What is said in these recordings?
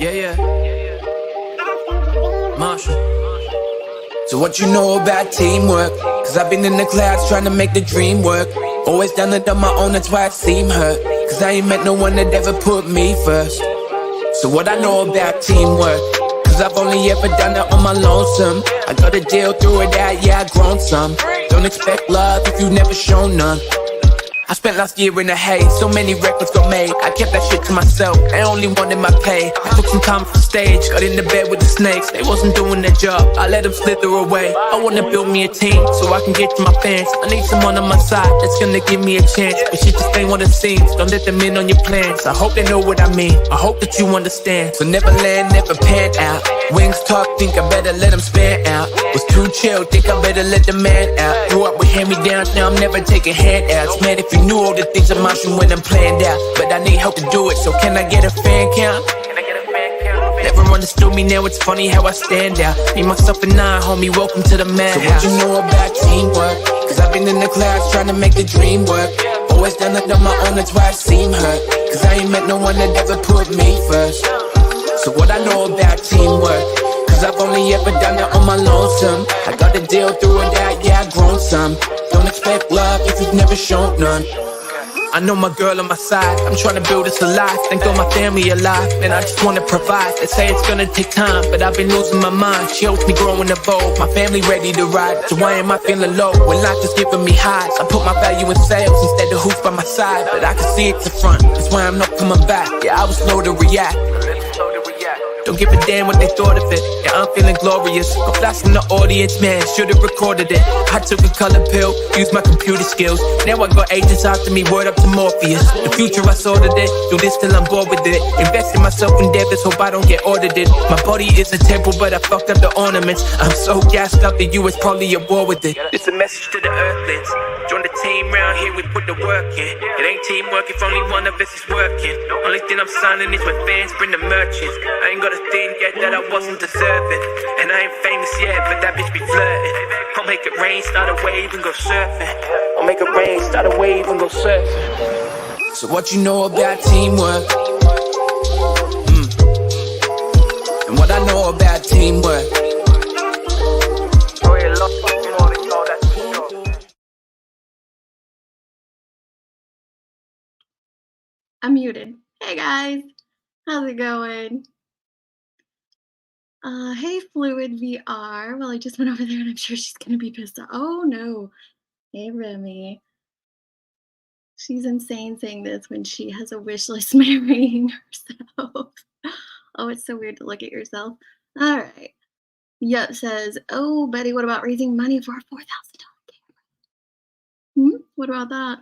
Yeah. Marshall. So what you know about teamwork? Cause I've been in the clouds trying to make the dream work. Always done it on my own, that's why it seemed hurt. Cause I ain't met no one that ever put me first. So what I know about teamwork? Cause I've only ever done it on my lonesome. I gotta deal through it out, yeah, I've grown some. Don't expect love if you've never shown none. I spent last year in the haze, so many records got made. I kept that shit to myself, I only wanted my pay. I took some time off the stage, got in the bed with the snakes. They wasn't doing their job, I let them slither away. I wanna build me a team, so I can get to my fans. I need someone on my side that's gonna give me a chance. But shit just ain't what it seems, don't let them in on your plans. I hope they know what I mean, I hope that you understand. So never land, never pan out. Wings talk, think I better let them span out. Was too chill, think I better let the man out. Grew up with hand-me-downs, now I'm never taking handouts. Man, if you knew all the things I'm marching when I'm planned out. But I need help to do it, so can I get a fan count? Never understood me, now it's funny how I stand out. Me, myself and I, homie, welcome to the madhouse. So what you know about teamwork? Cause I've been in the clouds trying to make the dream work. Always done it on my own, that's why I seem hurt. Cause I ain't met no one that ever put me first. So what I know about teamwork? Cause I've only ever done it on my lonesome. I gotta deal through it out, yeah, I've grown some. Don't expect love if you've never shown none. I know my girl on my side, I'm trying to build this alive. Thank God my family alive, and I just wanna provide. They say it's gonna take time, but I've been losing my mind. She helps me grow and evolve, my family ready to ride. So why am I feeling low when life is giving me highs? I put my value in sales instead of hoops by my side. But I can see it's the front, that's why I'm not coming back. Yeah, I was slow to react. Don't give a damn what they thought of it. Yeah, I'm feeling glorious. Go flash in the audience, man, should've recorded it. I took a color pill, used my computer skills. Now I got agents after me, word up to Morpheus. The future I sorted it, do this till I'm bored with it. Invest in myself endeavors, hope I don't get audited. My body is a temple, but I fucked up the ornaments. I'm so gassed up that you was probably at war with it. It's a message to the earthlings. Join the team round here, we put the work in. It ain't teamwork if only one of us is working. Only thing I'm signing is when fans bring the merchants. I ain't got a thing yet that I wasn't deserving. And I ain't famous yet, but that bitch be flirting. I'll make it rain, start a wave and go surfing. I'll make it rain, start a wave and go surfing. So what you know about teamwork? And what I know about teamwork? I'm muted. Hey guys, how's it going? Hey Fluid VR. Well, I just went over there and I'm sure she's gonna be pissed off. Oh no. Hey Remy. She's insane saying this when she has a wish list marrying herself. Oh, it's so weird to look at yourself. All right. Yup says, oh Betty, what about raising money for a $4,000 camera? What about that?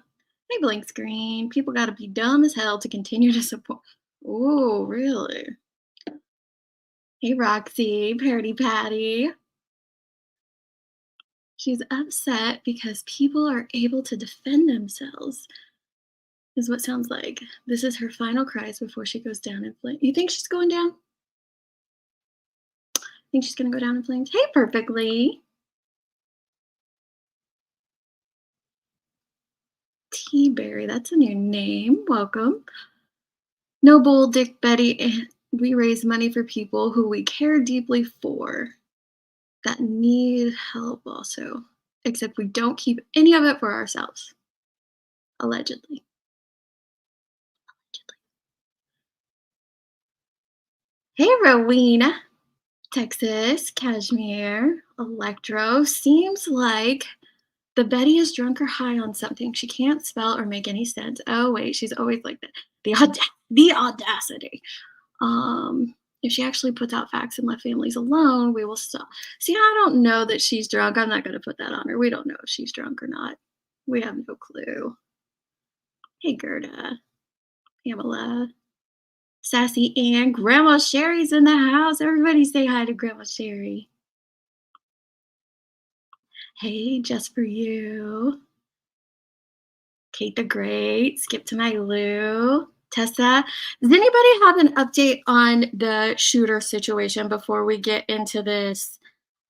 Hey, blank screen. People gotta be dumb as hell to continue to support. Oh, really? Hey, Roxy, Parody Patty. She's upset because people are able to defend themselves, is what sounds like. This is her final cries before she goes down in flames. You think she's going down? Think she's gonna go down in flames? Hey, Perfectly. T-Berry, that's a new name. Welcome. No bull, Dick Betty. We raise money for people who we care deeply for that need help also. Except we don't keep any of it for ourselves. Allegedly. Hey, Rowena. Texas, Cashmere, Electro. Seems like the Betty is drunk or high on something. She can't spell or make any sense. Oh, wait, she's always like that. The audacity. If she actually puts out facts and let families alone, we will stop. See, I don't know that she's drunk. I'm not going to put that on her. We don't know if she's drunk or not. We have no clue. Hey, Gerda. Pamela. Sassy Ann. Grandma Sherry's in the house. Everybody say hi to Grandma Sherry. Hey, just for you. Kate the Great. Skip to my Lou. Tessa. Does anybody have an update on the shooter situation before we get into this?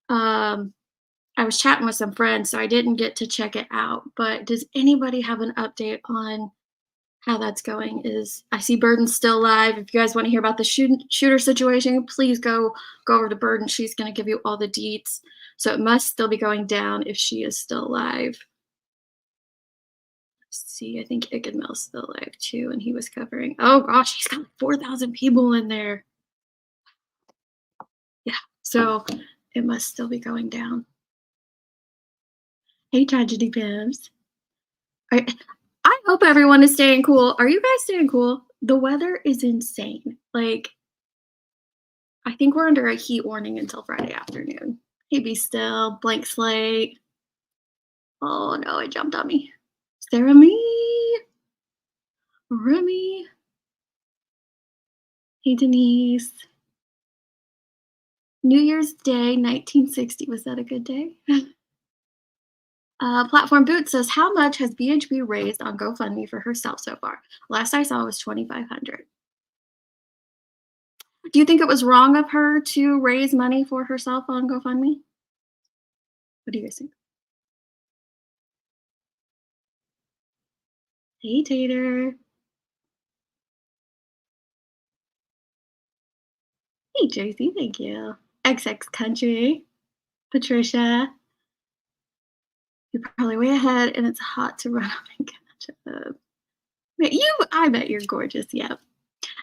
I was chatting with some friends, so I didn't get to check it out. But does anybody have an update on how that's going is I see Burden's still alive. If you guys want to hear about the shooter situation, please go over to Burden. She's going to give you all the deets. So it must still be going down if she is still alive. Let's see, I think Ickadmel's still alive too, and he was covering. Oh gosh, he's got like 4,000 people in there. Yeah, so it must still be going down. Hey, Tragedy Pimps. I hope everyone is staying cool. Are you guys staying cool? The weather is insane. Like, I think we're under a heat warning until Friday afternoon. Hey, be still. Blank slate. Oh no, it jumped on me. Sarah me. Remy. Hey, Denise. New Year's Day, 1960. Was that a good day? Platform Boot says, how much has BHB raised on GoFundMe for herself so far? Last I saw was 2,500. Do you think it was wrong of her to raise money for herself on GoFundMe? What do you guys think? Hey, Tater. Hey, JC, thank you. XX Country. Patricia. You're probably way ahead, and it's hot to run up and catch up. I bet you're gorgeous. Yep.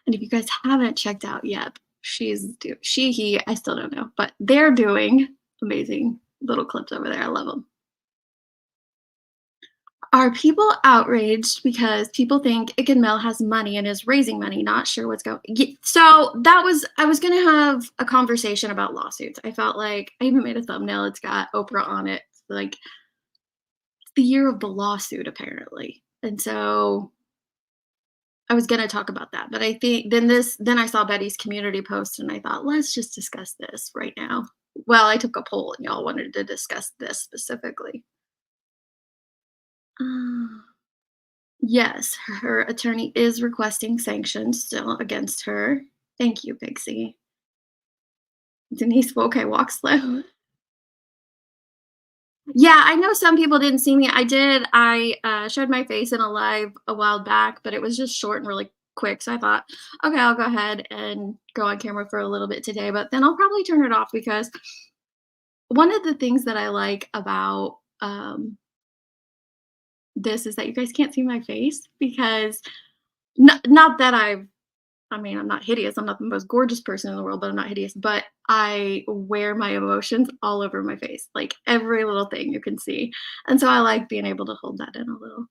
And if you guys haven't checked out Yep, he, I still don't know, but they're doing amazing little clips over there. I love them. Are people outraged because people think Ickadmel has money and is raising money, not sure what's going? So I was gonna have a conversation about lawsuits. I felt like I even made a thumbnail. It's got Oprah on it. Like, it's the year of the lawsuit, apparently. And so I was gonna talk about that. But I think then I saw Betty's community post and I thought, let's just discuss this right now. Well, I took a poll and y'all wanted to discuss this specifically. Yes, her attorney is requesting sanctions still against her. Thank you, Pixie. Denise, okay, walk slow. Yeah, I know some people didn't see me. I did. I showed my face in a live a while back, but it was just short and really quick. So I thought, okay, I'll go ahead and go on camera for a little bit today, but then I'll probably turn it off because one of the things that I like about this is that you guys can't see my face because not that I mean, I'm not hideous. I'm not the most gorgeous person in the world, but I'm not hideous. But I wear my emotions all over my face, like every little thing you can see. And so I like being able to hold that in a little.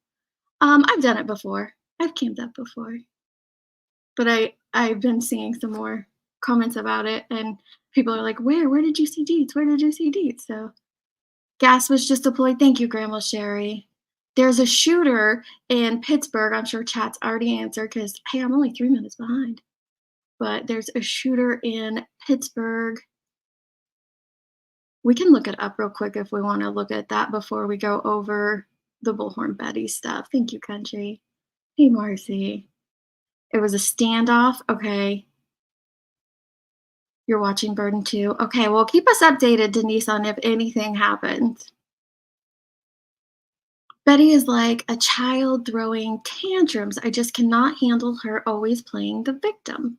I've done it before. I've camed up before, but I've been seeing some more comments about it, and people are like, Where did you see Deets? Where did you see Deets?" So gas was just deployed. Thank you, Grandma Sherry. There's a shooter in Pittsburgh. I'm sure chat's already answered because hey, I'm only 3 minutes behind. But there's a shooter in Pittsburgh. We can look it up real quick if we want to look at that before we go over the Bullhorn Betty stuff. Thank you, Country. Hey, Marcy. It was a standoff. Okay. You're watching Burden too. Okay, well, keep us updated, Denise, on if anything happens. Betty is like a child throwing tantrums. I just cannot handle her always playing the victim.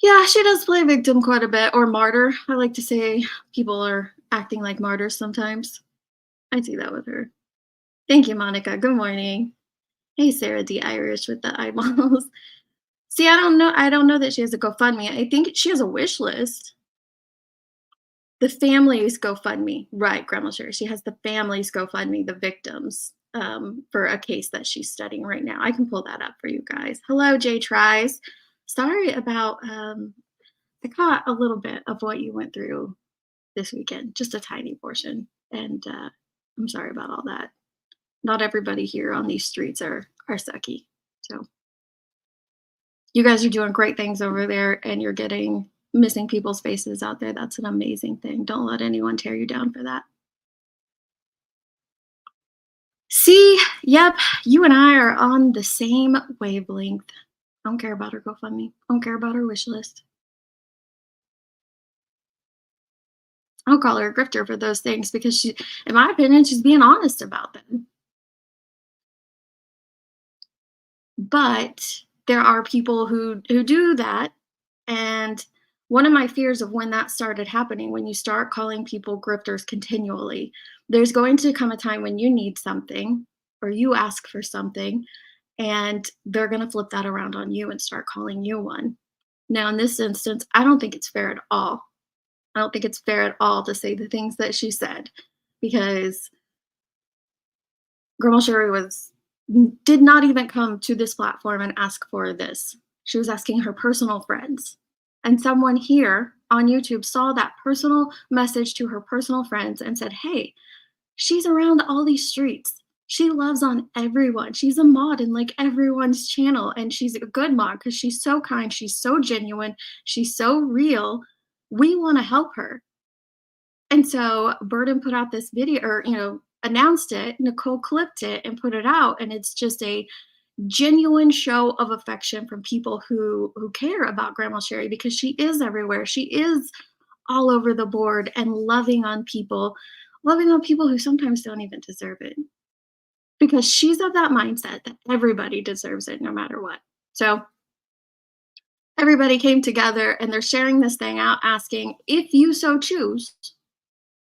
Yeah, she does play victim quite a bit, or martyr. I like to say people are acting like martyrs sometimes. I see that with her. Thank you, Monica. Good morning. Hey, Sarah D. Irish with the eyeballs. See, I don't know. I don't know that she has a GoFundMe. I think she has a wish list. The families GoFundMe, right, Grandma Sherry. She has the families GoFundMe, the victims, for a case that she's studying right now. I can pull that up for you guys. Hello, Jay Tries. Sorry about I caught a little bit of what you went through this weekend, just a tiny portion. And I'm sorry about all that. Not everybody here on these streets are sucky. So you guys are doing great things over there and you're getting missing people's faces out there. That's an amazing thing. Don't let anyone tear you down for that. See, yep, you and I are on the same wavelength. I don't care about her GoFundMe. I don't care about her wish list. I'll call her a grifter for those things because she, in my opinion, she's being honest about them. But there are people who do that, and one of my fears of when that started happening, when you start calling people grifters continually, there's going to come a time when you need something or you ask for something, and they're going to flip that around on you and start calling you one. Now, in this instance, I don't think it's fair at all. I don't think it's fair at all to say the things that she said, because Grandma Sherry did not even come to this platform and ask for this. She was asking her personal friends. And someone here on YouTube saw that personal message to her personal friends and said, "Hey, she's around all these streets. She loves on everyone. She's a mod in like everyone's channel. And she's a good mod because she's so kind. She's so genuine. She's so real. We want to help her." And so Burden put out this video, or, announced it. Nicole clipped it and put it out. And it's just a genuine show of affection from people who care about Grandma Sherry, because she is everywhere. She is all over the board and loving on people who sometimes don't even deserve it. Because she's of that mindset that everybody deserves it no matter what. So everybody came together and they're sharing this thing out, asking, if you so choose,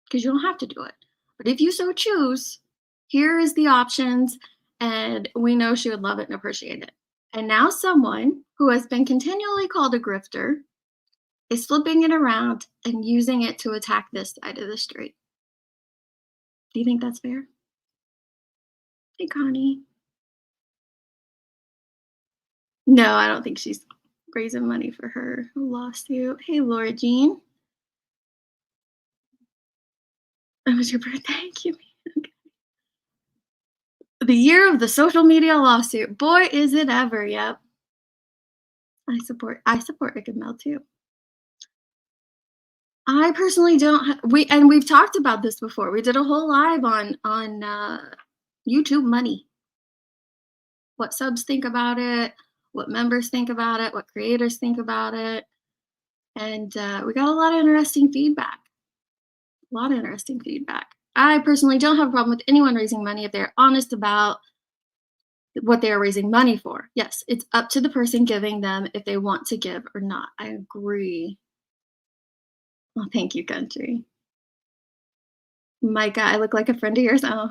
because you don't have to do it, but if you so choose, here is the options. And we know she would love it and appreciate it. And now someone who has been continually called a grifter is flipping it around and using it to attack this side of the street. Do you think that's fair? Hey, Connie. No, I don't think she's raising money for her lawsuit. Hey, Laura Jean. It was your birthday. Thank you. The year of the social media lawsuit. Boy, is it ever. Yep. I support Rick and Mel too. I personally don't we've talked about this before. We did a whole live on YouTube money. What subs think about it, what members think about it, what creators think about it. And we got a lot of interesting feedback. A lot of interesting feedback. I personally don't have a problem with anyone raising money if they're honest about what they are raising money for. Yes, it's up to the person giving them if they want to give or not. I agree. Well, thank you, country. Micah, I look like a friend of yours. Oh,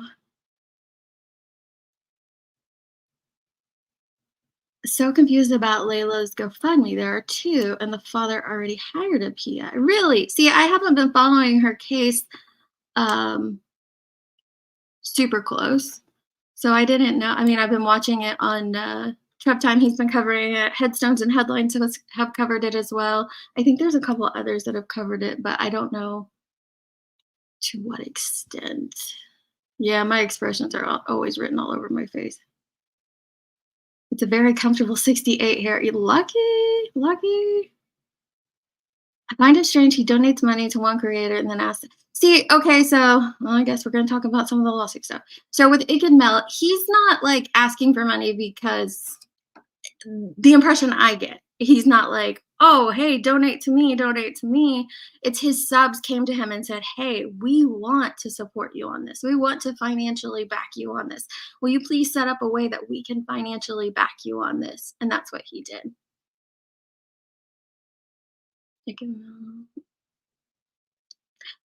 so confused about Layla's GoFundMe. There are two, and the father already hired a PI. Really? See, I haven't been following her case um, super close, so I didn't know. I mean, I've been watching it on Trap Time. He's been covering it. Headstones and Headlines have covered it as well. I think there's a couple others that have covered it, but I don't know to what extent. Yeah, my expressions are always written all over my face. It's a very comfortable 68 hair. You lucky, lucky. I find it strange he donates money to one creator and then asks. See, okay, so well, I guess we're going to talk about some of the lawsuit stuff. So with Ig and Mel, he's not like asking for money because the impression I get, he's not like, oh, hey, donate to me, donate to me. It's his subs came to him and said, hey, we want to support you on this. We want to financially back you on this. Will you please set up a way that we can financially back you on this? And that's what he did.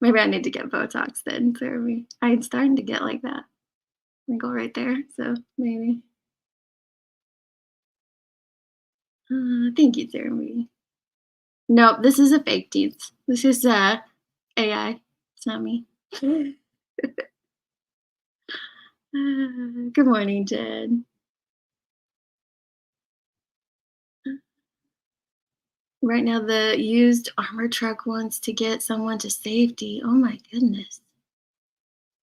Maybe I need to get Botox then, Serby. I'm starting to get like that. Wrinkle right there, so maybe. Thank you, Serby. No, this is a fake Deeds. This is AI. It's not me. Good morning, Jen. Right now, the used armor truck wants to get someone to safety. Oh my goodness.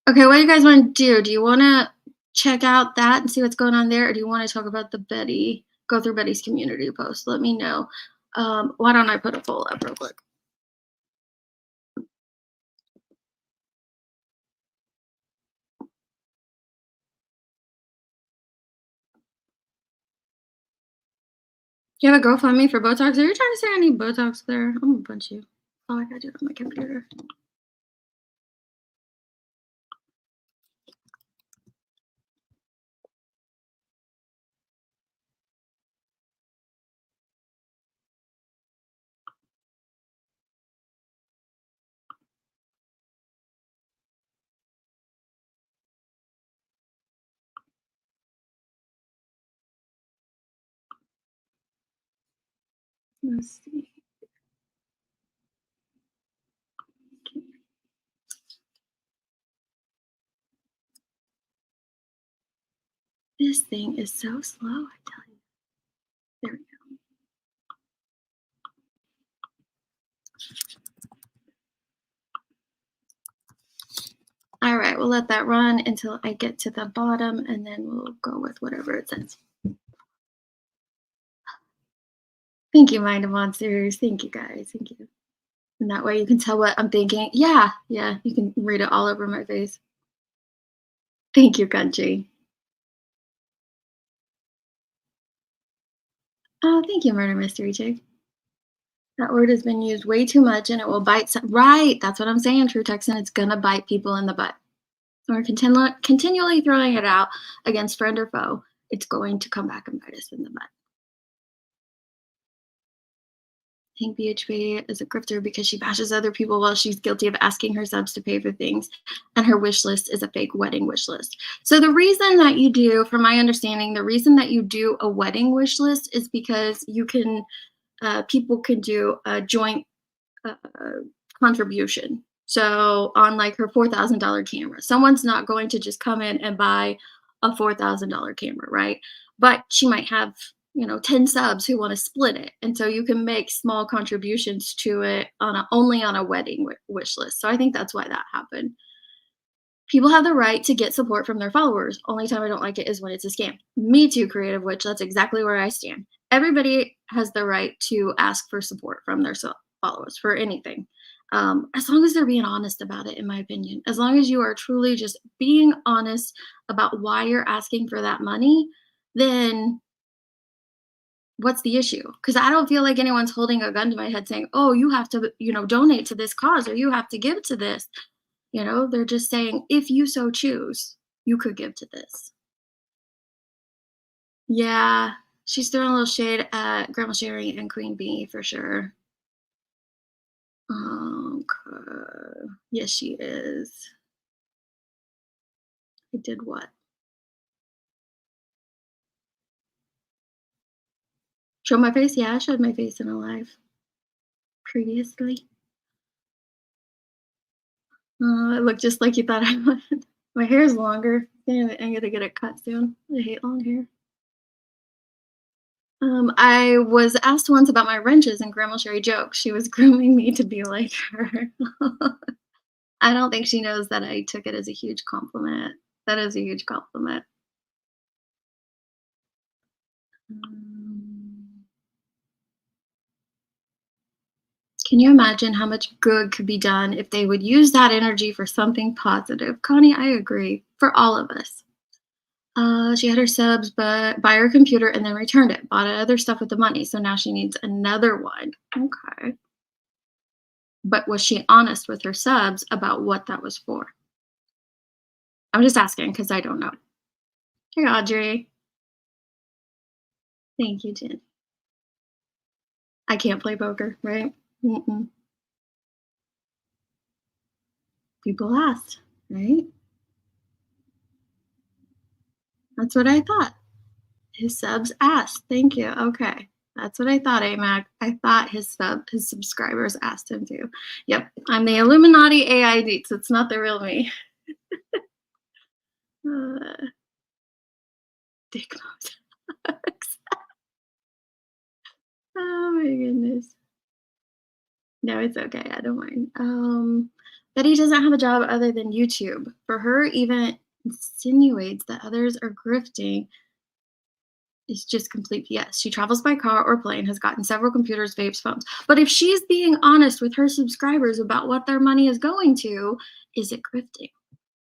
Okay, what do you guys want to do? Do you want to check out that and see what's going on there, or do you want to talk about the go through Betty's community post? Let me know. Why don't I put a poll up real quick? Do you have a GoFundMe for Botox? Are you trying to say I need Botox there? I'm gonna punch you. Oh, I gotta do it on my computer. Let's see. This thing is so slow, I tell you. There we go. All right, we'll let that run until I get to the bottom, and then we'll go with whatever it says. Thank you, Mind of Monsters. Thank you, guys. Thank you. And that way you can tell what I'm thinking. Yeah, you can read it all over my face. Thank you, country. Oh, thank you, Murder Mystery Chick. That word has been used way too much and it will bite some. Right, that's what I'm saying, True Texan. It's going to bite people in the butt. So we're continually throwing it out against friend or foe. It's going to come back and bite us in the butt. I think BHB is a grifter because she bashes other people while she's guilty of asking her subs to pay for things, and her wish list is a fake wedding wish list. So the reason that you do, from my understanding, the reason that you do a wedding wish list is because you can, people can do a joint contribution. So on like her $4,000 camera, someone's not going to just come in and buy a $4,000 camera, right? But she might have 10 subs who want to split it, and so you can make small contributions to it only on a wedding wish list. So I think that's why that happened. People have the right to get support from their followers. Only time I don't like it is when it's a scam. Me too, Creative Witch. That's exactly where I stand. Everybody has the right to ask for support from their followers for anything, as long as they're being honest about it, in my opinion. As long as you are truly just being honest about why you're asking for that money, then what's the issue? Because I don't feel like anyone's holding a gun to my head saying, oh, you have to, donate to this cause, or you have to give to this. They're just saying, if you so choose, you could give to this. Yeah, she's throwing a little shade at Grandma Sherry and Queen Bee for sure. Okay. Yes, she is. I did what? Show my face? Yeah, I showed my face in a live previously. It looked just like you thought I would. My hair's longer. Damn it, I'm gonna get it cut soon. I hate long hair. I was asked once about my wrenches, and Grandma Sherry joked she was grooming me to be like her. I don't think she knows that I took it as a huge compliment. That is a huge compliment. Can you imagine how much good could be done if they would use that energy for something positive? Connie, I agree. For all of us. She had her subs, but buy her computer and then returned it. Bought other stuff with the money, so now she needs another one. Okay. But was she honest with her subs about what that was for? I'm just asking because I don't know. Hey, Audrey. Thank you, Jen. I can't play poker, right? Mm-mm. People asked, right? That's what I thought. His subs asked. Thank you. Okay. That's what I thought, AMAC. I thought his subscribers asked him to. Yep. I'm the Illuminati AI Deets. It's not the real me. Dick mode. Oh my goodness. No, it's okay. I don't mind. Betty doesn't have a job other than YouTube. For her, even insinuates that others are grifting. It's just complete BS. She travels by car or plane, has gotten several computers, vapes, phones. But if she's being honest with her subscribers about what their money is going to, is it grifting?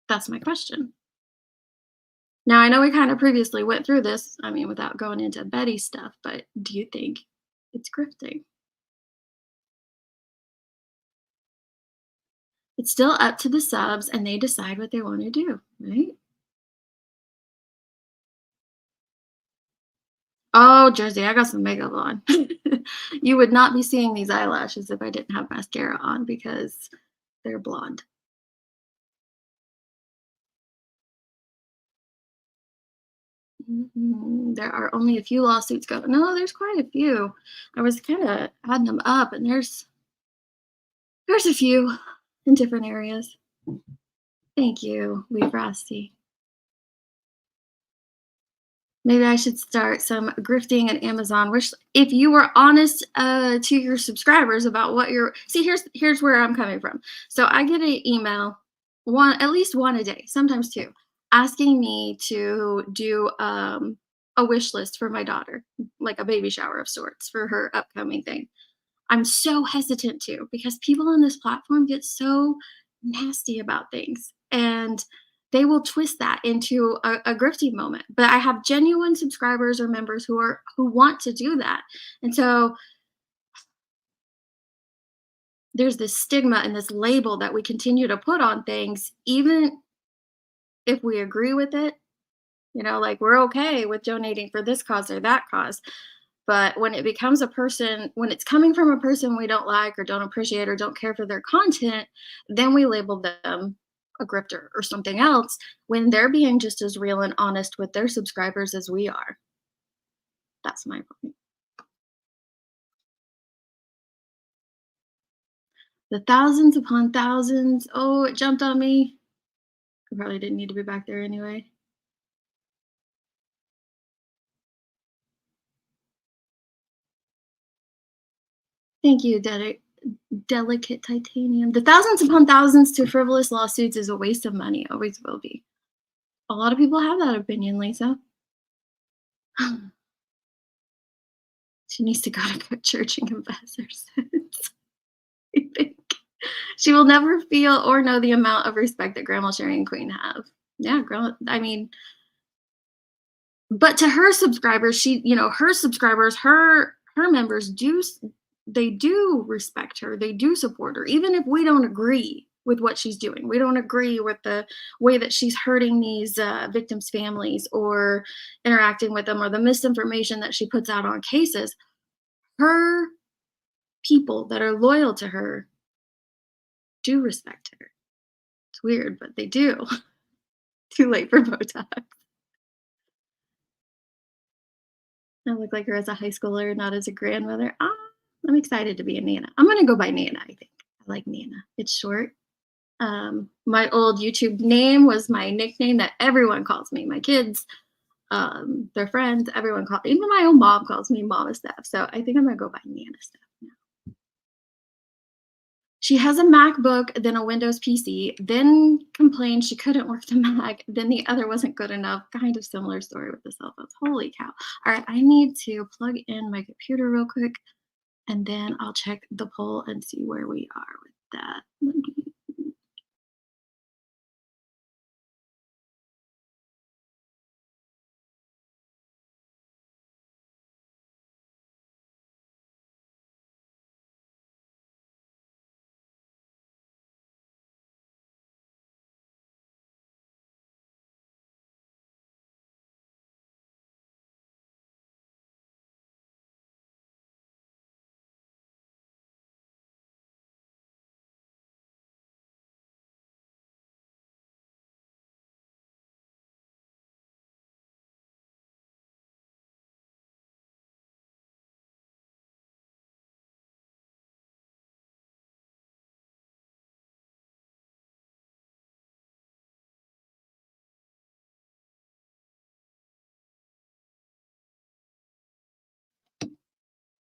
That's my question. Now, I know we kind of previously went through this, without going into Betty stuff, but do you think it's grifting? It's still up to the subs, and they decide what they want to do, right? Oh, Jersey, I got some makeup on. You would not be seeing these eyelashes if I didn't have mascara on because they're blonde. There are only a few lawsuits going. No, there's quite a few. I was kind of adding them up, and there's a few in different areas. Thank you, Lee Frosty. Maybe I should start some grifting and Amazon wish. If you were honest to your subscribers about what you're see, here's where I'm coming from. So I get an email, at least one a day, sometimes two, asking me to do a wish list for my daughter, like a baby shower of sorts for her upcoming thing. I'm so hesitant to because people on this platform get so nasty about things and they will twist that into a grifting moment. But I have genuine subscribers or members who want to do that. And so there's this stigma and this label that we continue to put on things, even if we agree with it, like we're okay with donating for this cause or that cause. But when it becomes when it's coming from a person we don't like or don't appreciate or don't care for their content, then we label them a grifter or something else when they're being just as real and honest with their subscribers as we are. That's my point. The thousands upon thousands. Oh, it jumped on me. I probably didn't need to be back there anyway. Thank you, delicate titanium. The thousands upon thousands to frivolous lawsuits is a waste of money. Always will be. A lot of people have that opinion, Lisa. She needs to go to church and confess her sins. I think she will never feel or know the amount of respect that Grandma Sherry and Queen have. Yeah, Grandma. I mean, but to her subscribers, her subscribers, her members do respect her. They do support her, even if we don't agree with what she's doing. We don't agree with the way that she's hurting these victims' families or interacting with them or the misinformation that she puts out on cases. Her people that are loyal to her do respect her. It's weird, but they do. Too late for Botox. I look like her as a high schooler, not as a grandmother. I'm excited to be a Nana. I'm gonna go by Nana, I think. I like Nana. It's short. My old YouTube name was my nickname that everyone calls me. My kids, their friends, everyone calls. Even my own mom calls me Mama Steph. So I think I'm gonna go by Nana Steph now. She has a MacBook, then a Windows PC, then complained she couldn't work the Mac, then the other wasn't good enough. Kind of similar story with the cell phones. Holy cow. All right, I need to plug in my computer real quick, and then I'll check the poll and see where we are with that.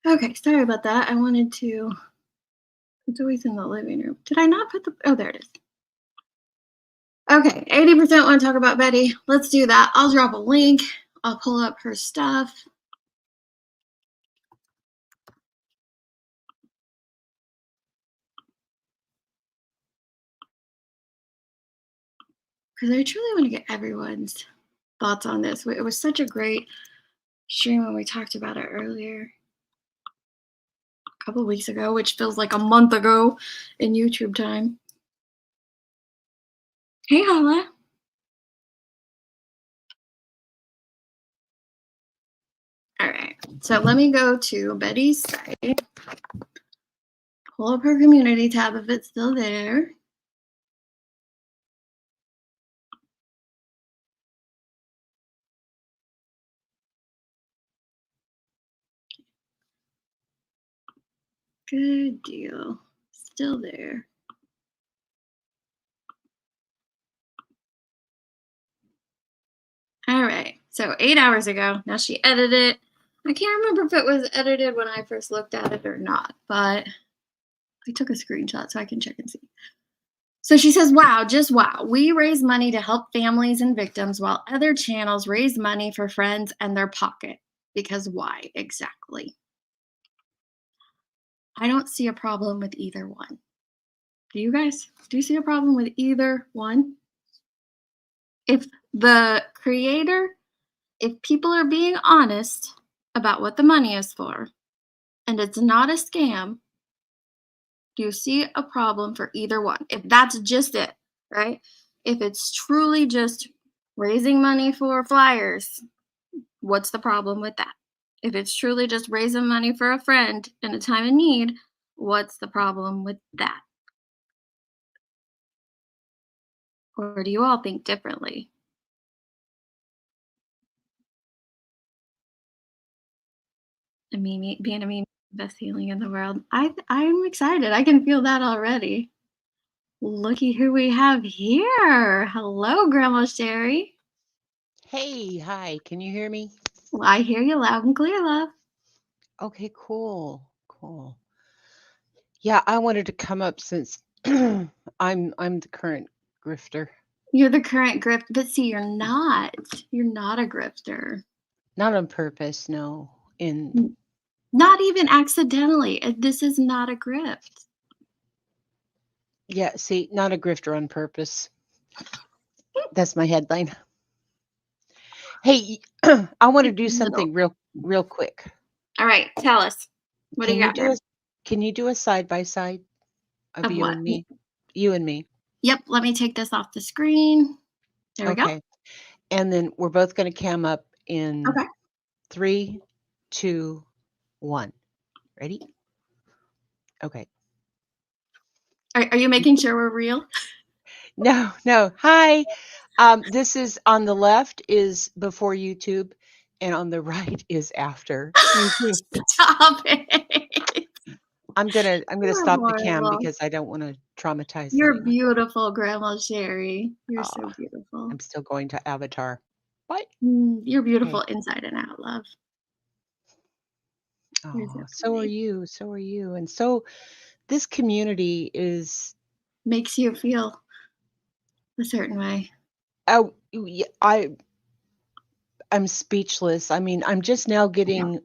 Okay, sorry about that. It's always in the living room. Did I not put oh, there it is. Okay, 80% want to talk about Betty. Let's do that. I'll drop a link. I'll pull up her stuff. Because I truly want to get everyone's thoughts on this. It was such a great stream when we talked about it earlier. A couple weeks ago, which feels like a month ago in YouTube time. Hey, Hala. All right, so let me go to Betty's site, pull up her community tab if it's still there. Good deal. Still there. All right. So 8 hours ago. Now she edited it. I can't remember if it was edited when I first looked at it or not, but I took a screenshot so I can check and see. So she says, wow, just wow. We raise money to help families and victims while other channels raise money for friends and their pocket. Because why exactly? I don't see a problem with either one. Do you guys? Do you see a problem with either one? If the creator, if people are being honest about what the money is for, and it's not a scam, do you see a problem for either one? If that's just it, right? If it's truly just raising money for flyers, what's the problem with that? If it's truly just raising money for a friend in a time of need, what's the problem with that? Or do you all think differently? A meme, being a meme, best healing in the world. I'm excited. I can feel that already. Looky who we have here. Hello, Grandma Sherry. Hey, hi. Can you hear me? Well, I hear you loud and clear, love. Okay, cool. Yeah, I wanted to come up since I'm the current grifter. You're the current grift, but see, you're not. You're not a grifter. Not on purpose, no. In Not even accidentally. This is not a grift. Yeah, see, not a grifter on purpose. That's my headline. Hey, I want to do something real quick. All right, tell us. What do you got? Can you do a side by side of Of you what? and me? You and me. Yep, let me take this off the screen. There we go. Okay. And then we're both going to cam up in Okay. 3, 2, 1. Ready? Okay. Are you making sure we're real? No. Hi. This is on the left is before YouTube, and on the right is after YouTube. Stop it. I'm gonna You're stop the cam horrible. because I don't want to traumatize You're anyone. beautiful, Grandma Sherry. You're so beautiful. I'm still going to Avatar. What? You're beautiful inside and out, love. Oh, so are you. So are you. And so this community is makes you feel a certain way. Oh, I'm speechless. I mean, I'm just now getting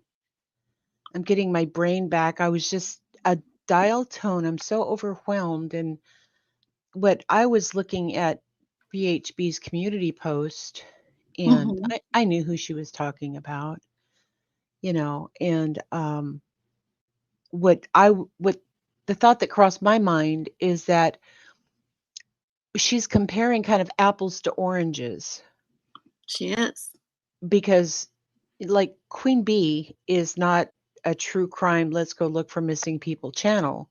my brain back. I was just a dial tone. I'm so overwhelmed. And what I was looking at BHB's community post, and I knew who she was talking about, and what the thought that crossed my mind is that she's comparing kind of apples to oranges. She is. Because like Queen Bee is not a true crime, let's go look for missing people channel.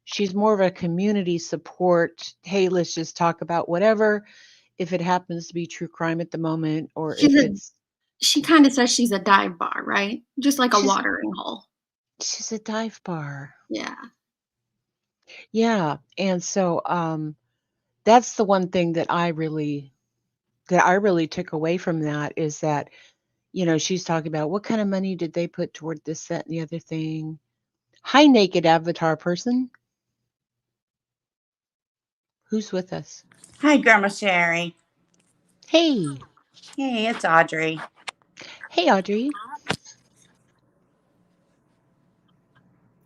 She's more of a community support. Hey, let's just talk about whatever. If it happens to be true crime at the moment, or she kind of says she's a dive bar, right? Just like a watering hole. She's a dive bar. Yeah. Yeah. And so that's the one thing that I really took away from that is that, she's talking about what kind of money did they put toward this, that, and the other thing. Hi, naked avatar person. Who's with us? Hi, Grandma Sherry. Hey. Hey, it's Audrey. Hey, Audrey.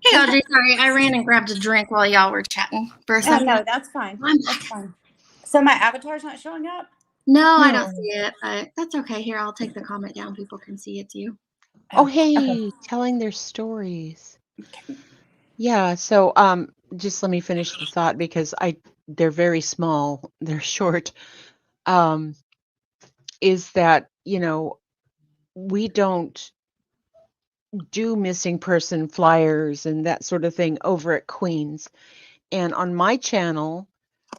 Hey, Audrey. Sorry, I ran and grabbed a drink while y'all were chatting for a second. No, that's fine. That's fine. So my avatar's not showing up? No, I don't see it, but that's okay. Here, I'll take the comment down. People can see it too. Oh, hey, telling their stories. Okay. Yeah, so just let me finish the thought because they're very small, they're short. Is that, we don't do missing person flyers and that sort of thing over at Queens. And on my channel,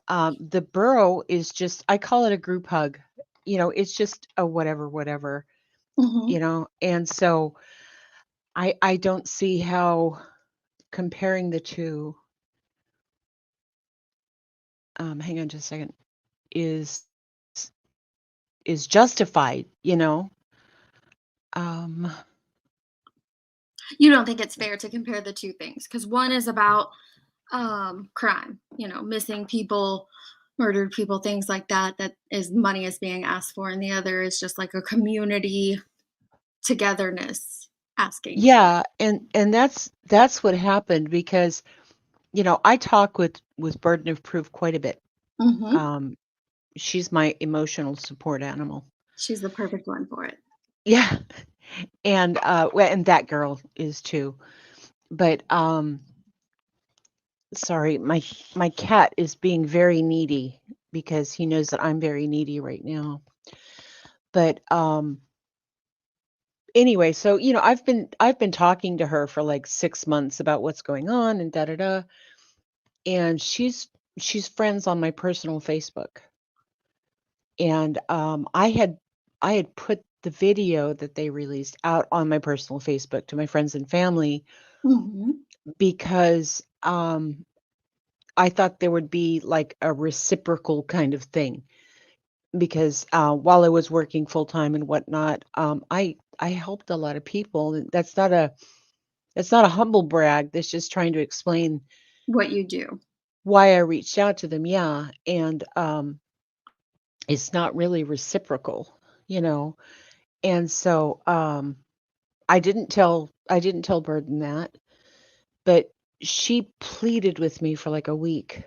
the borough is just, I call it a group hug. It's just a whatever, and so I don't see how comparing the two, hang on just a second, is is justified, you know. Um, You don't think it's fair to compare the two things because one is about crime, missing people, murdered people, things like that. That is money is being asked for, and the other is just like a community togetherness asking for. yeah, and that's what happened because I talk with Burden of Proof quite a bit. Hmm. Um, she's my emotional support animal. She's the perfect one for it. Yeah, and that girl is too. But sorry, my cat is being very needy because he knows that I'm very needy right now. But anyway, so I've been talking to her for like 6 months about what's going on and da da da, and she's friends on my personal Facebook, and I had put the video that they released out on my personal Facebook to my friends and family Hmm. because I thought there would be like a reciprocal kind of thing because while I was working full time and whatnot, I helped a lot of people. And that's not a humble brag. That's just trying to explain What you do. why I reached out to them. Yeah, and it's not really reciprocal, you know. And so I didn't tell Burden that, but she pleaded with me for like a week.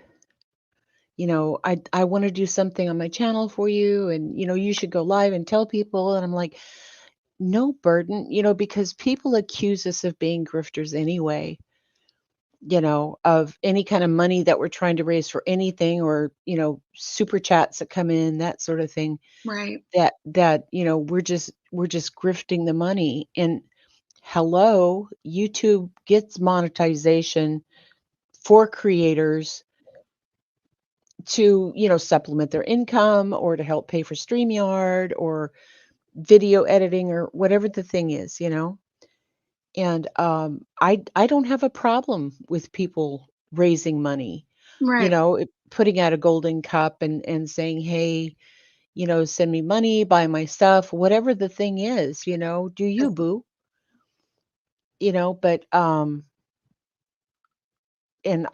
I want to do something on my channel for you, and you should go live and tell people. And I'm like, no, Burden, because people accuse us of being grifters anyway, of any kind of money that we're trying to raise for anything, or super chats that come in, that sort of thing, Right. that we're just grifting the money. And hello, YouTube gets monetization for creators to supplement their income or to help pay for StreamYard or video editing or whatever the thing is. And I don't have a problem with people raising money, Right. putting out a golden cup and saying, hey, send me money, buy my stuff, whatever the thing is, do you, boo? But and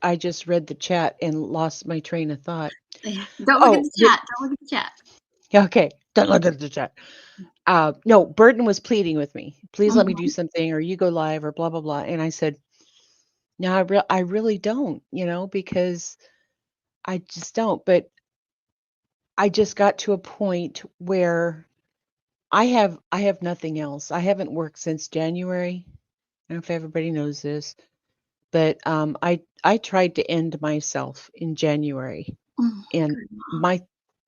I just read the chat and lost my train of thought. Don't look at Oh, the chat. Don't look at the chat. okay. Don't look at the chat. No, Burton was pleading with me. Please let me do Mhm. something, or you go live, or blah blah blah. And I said, no, I really don't, because I just don't. But I just got to a point where I have nothing else. I haven't worked since January. I don't know if everybody knows this, but I tried to end myself in January, Mm, and good mom.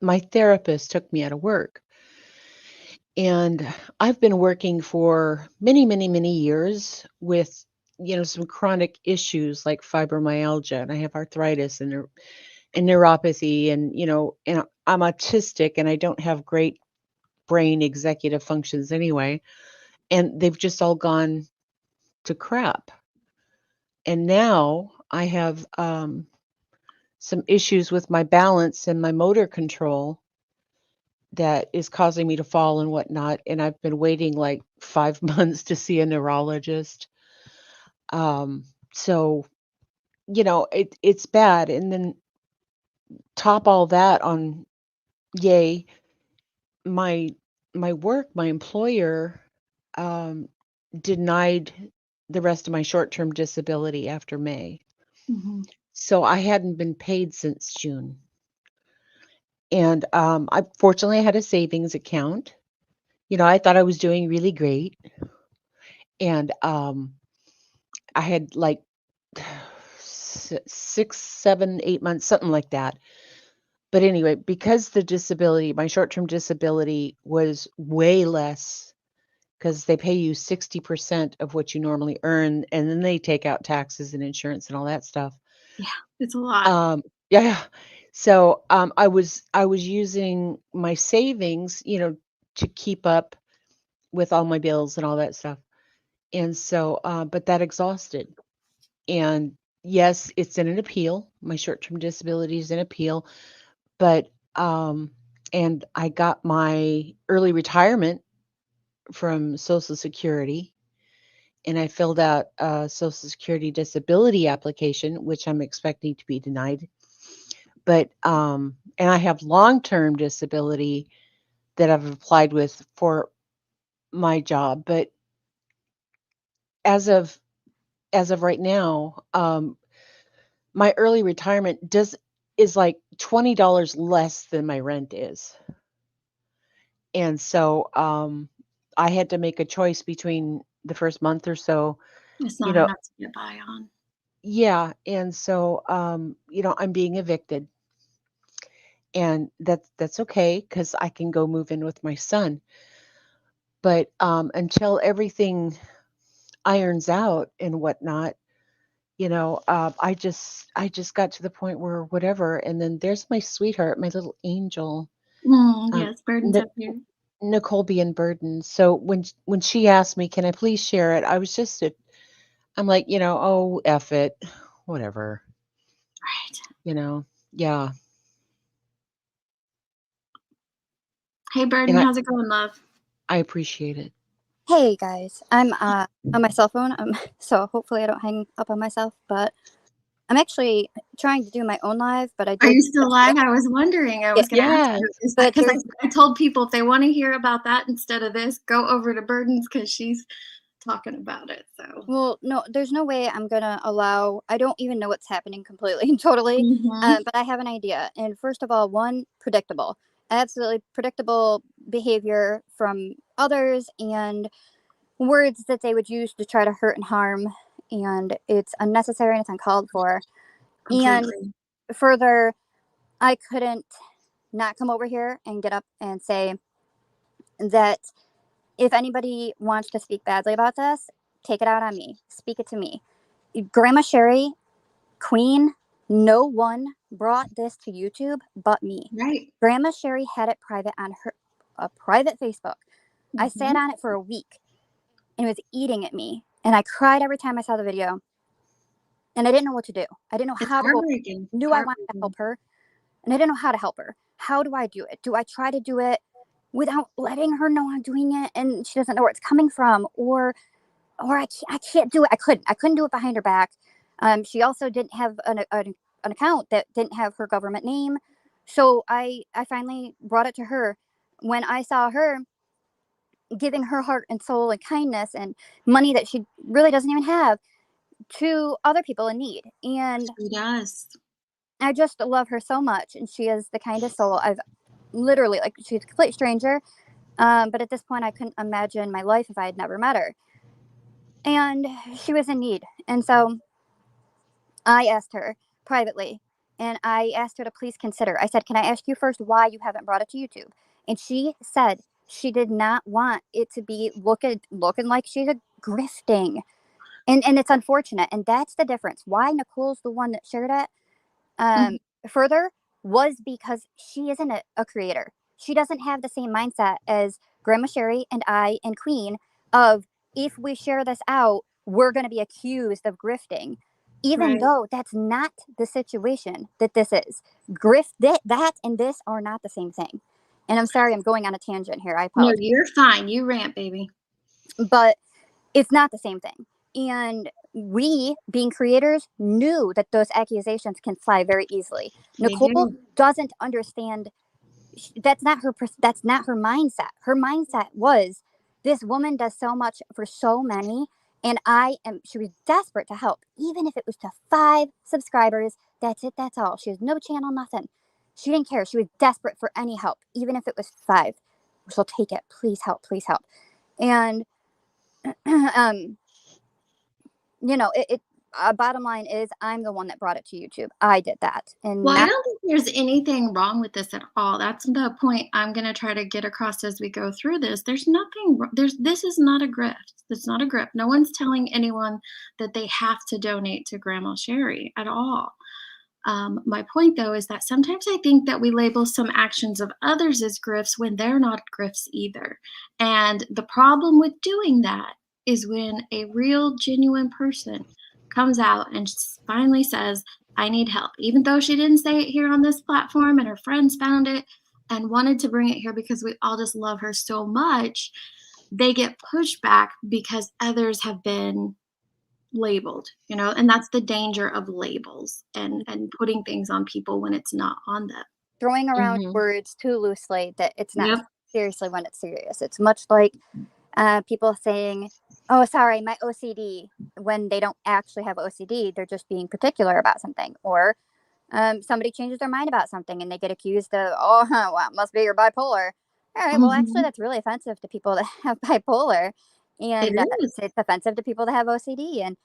my therapist took me out of work. And I've been working for many, many, many years with, some chronic issues like fibromyalgia, and I have arthritis and neuropathy, and I'm autistic and I don't have great brain executive functions anyway. And they've just all gone to crap. And now I have some issues with my balance and my motor control that is causing me to fall and whatnot. And I've been waiting like 5 months to see a neurologist. So it's bad. And then top all that on, yay, my my work, my employer um, denied the rest of my short-term disability after May. Mhm. So I hadn't been paid since June. And I fortunately had a savings account. I thought I was doing really great. And I had like 6, 7, 8 months, something like that. But anyway, because my short-term disability was way less because they pay you 60% of what you normally earn, and then they take out taxes and insurance and all that stuff. Yeah, it's a lot. Yeah. So I was using my savings, to keep up with all my bills and all that stuff. And so, but that exhausted. And yes, it's in an appeal. My short-term disability is in appeal, but and I got my early retirement from Social Security, and I filled out a Social Security disability application, which I'm expecting to be denied. But and I have long-term disability that I've applied with for my job, but as of right now, my early retirement is like $20 less than my rent is. And so I had to make a choice between the first month or so, It's you not know, enough to get by on. yeah, and so I'm being evicted, and that's okay cuz I can go move in with my son. But until everything irons out and whatnot, I just got to the point where whatever, and then there's my sweetheart, my little angel, um, Yes, burdens Nic- up here. Nicole being burdened. So when she asked me, "Can I please share it?" I'm like, oh, F it, whatever, Right. yeah. Hey, Burden, And how's it going, love? I appreciate it. Hey guys, I'm on my cell phone, so hopefully I don't hang up on myself. But I'm actually trying to do my own live, but I Are did. you still live? I was wondering. I was going to ask Yes, you, is that but because there's I told people if they want to hear about that instead of this, go over to Burdens because she's talking about it. So, well, no, there's no way I'm gonna allow. I don't even know what's happening completely and totally, Mhm. but I have an idea. And first of all, one, predictable, absolutely predictable behavior from others and words that they would use to try to hurt and harm, and it's unnecessary and it's uncalled for. And Completely. further, I couldn't not come over here and get up and say that if anybody wants to speak badly about this, take it out on me. Speak it to me. Grandma Sherry, Queen, no one brought this to YouTube but me. Right. Grandma Sherry had it private on her a private Facebook. I sat on it for a week and it was eating at me. And I cried every time I saw the video. And I didn't know what to do. I didn't know It's how to go. heartbreaking. Knew I wanted to help her. And I didn't know how to help her. How do I do it? Do I try to do it without letting her know I'm doing it and she doesn't know where it's coming from? Or I can't do it. I couldn't do it behind her back. She also didn't have an account that didn't have her government name. So I finally brought it to her when I saw her giving her heart and soul and kindness and money that she really doesn't even have to other people in need. And She does. I just love her so much. And she is the kindest soul I've literally, like, she's a complete stranger. But at this point, I couldn't imagine my life if I had never met her. And she was in need. And so I asked her privately, and I asked her to please consider. I said, "Can I ask you first why you haven't brought it to YouTube?" And she said she did not want it to be looking like she's a grifting. And it's unfortunate. And that's the difference. Why Nicole's the one that shared it further was because she isn't a creator. She doesn't have the same mindset as Grandma Sherry and I and Queen of, if we share this out, we're going to be accused of grifting, even Right. though that's not the situation that this is. That and this are not the same thing. And I'm sorry, I'm going on a tangent here. I No, apologize. you're fine. You rant, baby. But it's not the same thing. And we, being creators, knew that those accusations can fly very easily. They Nicole do. doesn't understand. That's not her mindset. Her mindset was, this woman does so much for so many, and she was desperate to help, even if it was to 5 subscribers. That's it. That's all. She has no channel, nothing. She didn't care. She was desperate for any help, even if it was 5. She'll take it. Please help. Please help. And bottom line is, I'm the one that brought it to YouTube. I did that. And Well, I don't think there's anything wrong with this at all. That's the point I'm going to try to get across as we go through this. There's nothing, this is not a grift. It's not a grift. No one's telling anyone that they have to donate to Grandma Sherry at all. My point, though, is that sometimes I think that we label some actions of others as grifts when they're not grifts either. And the problem with doing that is when a real, genuine person comes out and finally says, I need help. Even though she didn't say it here on this platform and her friends found it and wanted to bring it here because we all just love her so much, they get pushed back because others have been labeled, and that's the danger of labels and putting things on people when it's not on them. Throwing around Mhm. words too loosely that it's not Yep. seriously when it's serious. It's much like people saying, oh, sorry, my OCD, when they don't actually have OCD. They're just being particular about something. Or somebody changes their mind about something and they get accused of, oh, well, it must be your bipolar. All right, well, actually, Mhm. that's really offensive to people that have bipolar. It And is. it's offensive to people that have OCD. And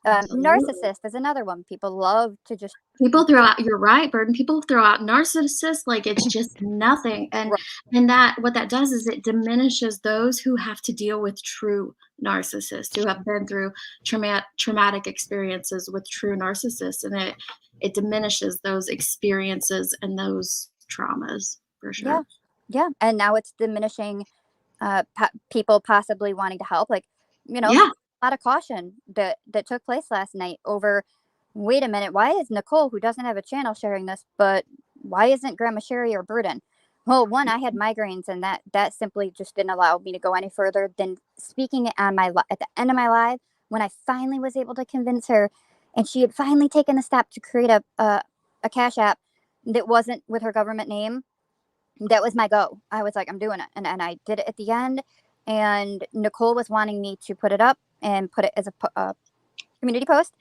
Absolutely. narcissist is another one. People love to just, People throw out, you're right, Burden. People throw out narcissists like it's just nothing. And right, that what that does is it diminishes those who have to deal with true narcissists, who have been through traumatic experiences with true narcissists. And it diminishes those experiences and those traumas for yeah, sure. yeah. And now it's diminishing people possibly wanting to help. Like, there's Yeah. a lot of caution that took place last night over, wait a minute, why is Nicole, who doesn't have a channel, sharing this, but why isn't Grandma Sherry or Burden? Well, one, I had migraines, and that simply just didn't allow me to go any further than speaking it on at the end of my live, when I finally was able to convince her, and she had finally taken the step to create a Cash App that wasn't with her government name. That was my go. I was like, I'm doing it. And I did it at the end. And Nicole was wanting me to put it up and put it as a community post.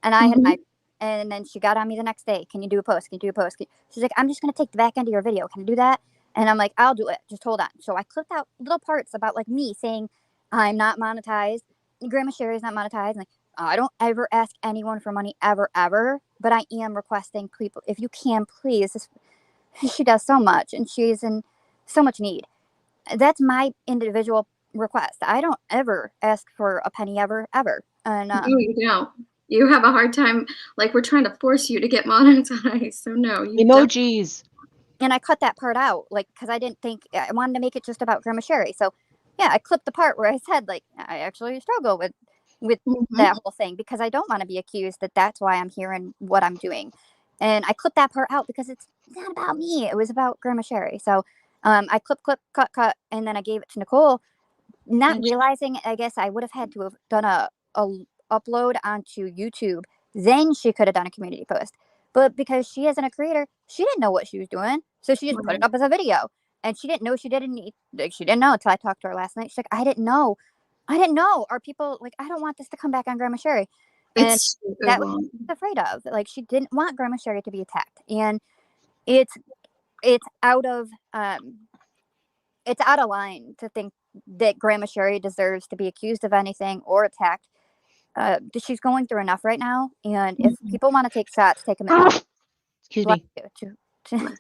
And I had Mhm. and then she got on me the next day. Can you do a post? Can you do a post? She's like, I'm just going to take the back end of your video. Can I do that? And I'm like, I'll do it. Just hold on. So I clipped out little parts about like me saying, I'm not monetized. Grandma Sherry's not monetized. Like, I don't ever ask anyone for money ever, ever. But I am requesting people, if you can, please, she does so much and she's in so much need. That's my individual request. I don't ever ask for a penny ever, ever. And No, you don't. You have a hard time, like we're trying to force you to get monetized. So no, you definitely. Emojis. I cut that part out, like, because I didn't think I wanted to make it just about Grandma Sherry. So yeah, I clipped the part where I said, like, I actually struggle with Mhm. that whole thing because I don't want to be accused that that's why I'm here and what I'm doing. And I clipped that part out because it's not about me. It was about Grandma Sherry. So I clip, cut, and then I gave it to Nicole, not And realizing, I guess I would have had to have done a upload onto YouTube. Then she could have done a community post. But because she isn't a creator, she didn't know what she was doing. So she just put it right. up as a video. And she didn't know she didn't need, like, she didn't know until I talked to her last night. She's like, I didn't know. I didn't know. Are people like, I don't want this to come back on Grandma Sherry. And It that was won't. afraid of. Like, she didn't want Grandma Sherry to be attacked. And it's it's out of it's out of line to think that Grandma Sherry deserves to be accused of anything or attacked. She's going through enough right now, and if Mhm. people want to take shots, take them at me. Excuse Bless me. you.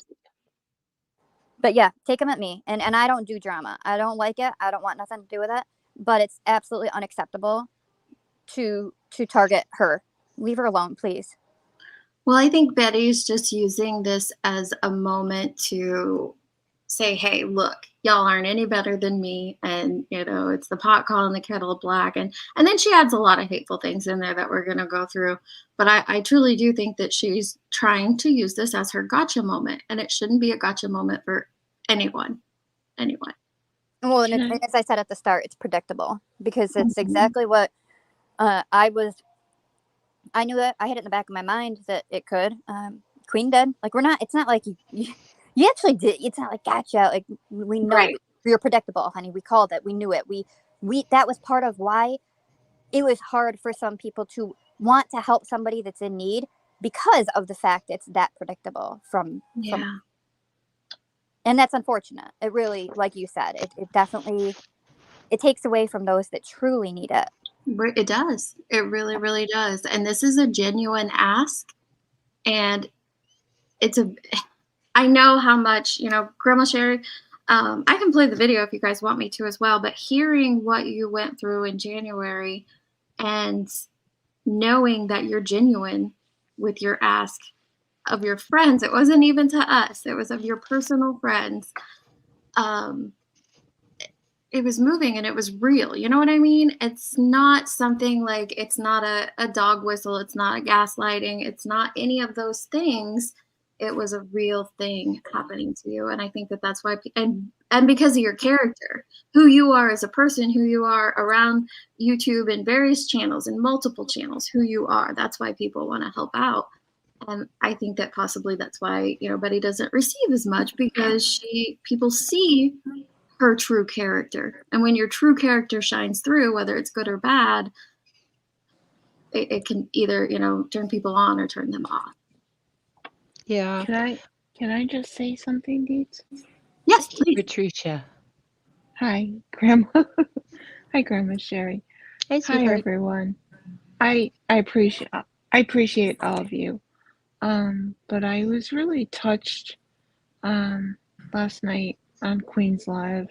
But yeah, take them at me. And I don't do drama. I don't like it. I don't want nothing to do with it. But it's absolutely unacceptable to target her. Leave her alone, please. Well, I think Betty's just using this as a moment to say, hey, look, y'all aren't any better than me. And, it's the pot calling the kettle black. And then she adds a lot of hateful things in there that we're going to go through. But I truly do think that she's trying to use this as her gotcha moment. And it shouldn't be a gotcha moment for anyone. Anyone. Well, and Okay. as I said at the start, it's predictable because it's Mhm. exactly what I knew that. I had it in the back of my mind that it could. Queen did. Like, we're not. It's not like you actually did. It's not like gotcha. Like, we know Right. we were predictable, honey. We called it. We knew it. We that was part of why it was hard for some people to want to help somebody that's in need because of the fact it's that predictable from. Yeah. And that's unfortunate. It really, like you said, it definitely it takes away from those that truly need it. It does. It really, really does. And this is a genuine ask. And it's I know how much, Grandma Sherry, I can play the video if you guys want me to as well, but hearing what you went through in January and knowing that you're genuine with your ask of your friends, it wasn't even to us, it was of your personal friends. Um, it was moving and it was real. You know what I mean? It's not something like, it's not a dog whistle. It's not a gaslighting. It's not any of those things. It was a real thing happening to you. And I think that that's why, and because of your character, who you are as a person, who you are around YouTube and various channels and multiple channels, who you are, that's why people want to help out. And I think that possibly that's why, Betty doesn't receive as much, because people see her true character. And when your true character shines through, whether it's good or bad, it can either, turn people on or turn them off. Yeah. Can I just say something, Deets? Yes, please. Patricia. Hi, Grandma. Hi, Grandma Sherry. Hey, Hi, sweetheart. everyone. I appreciate all of you. But I was really touched last night on Queen's Live.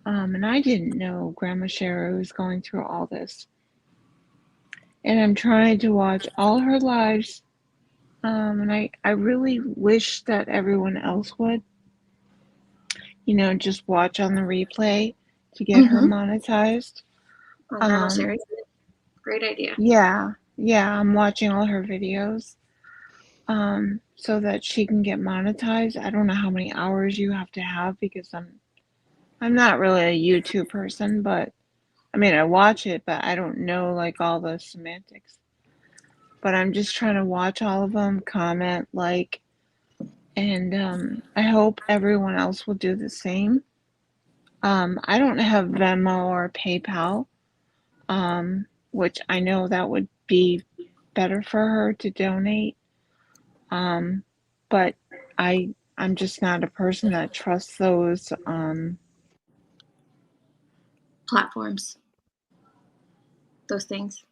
And I didn't know Grandma Sherry was going through all this. And I'm trying to watch all her lives. And I really wish that everyone else would, just watch on the replay to get her monetized. Great idea. Yeah, I'm watching all her videos so that she can get monetized. I don't know how many hours you have to have, because I'm not really a YouTube person, but I mean, I watch it, but I don't know like all the semantics. But I'm just trying to watch all of them, comment, and I hope everyone else will do the same. I don't have Venmo or PayPal, which I know that would be better for her to donate. But I'm just not a person that trusts those platforms, those things.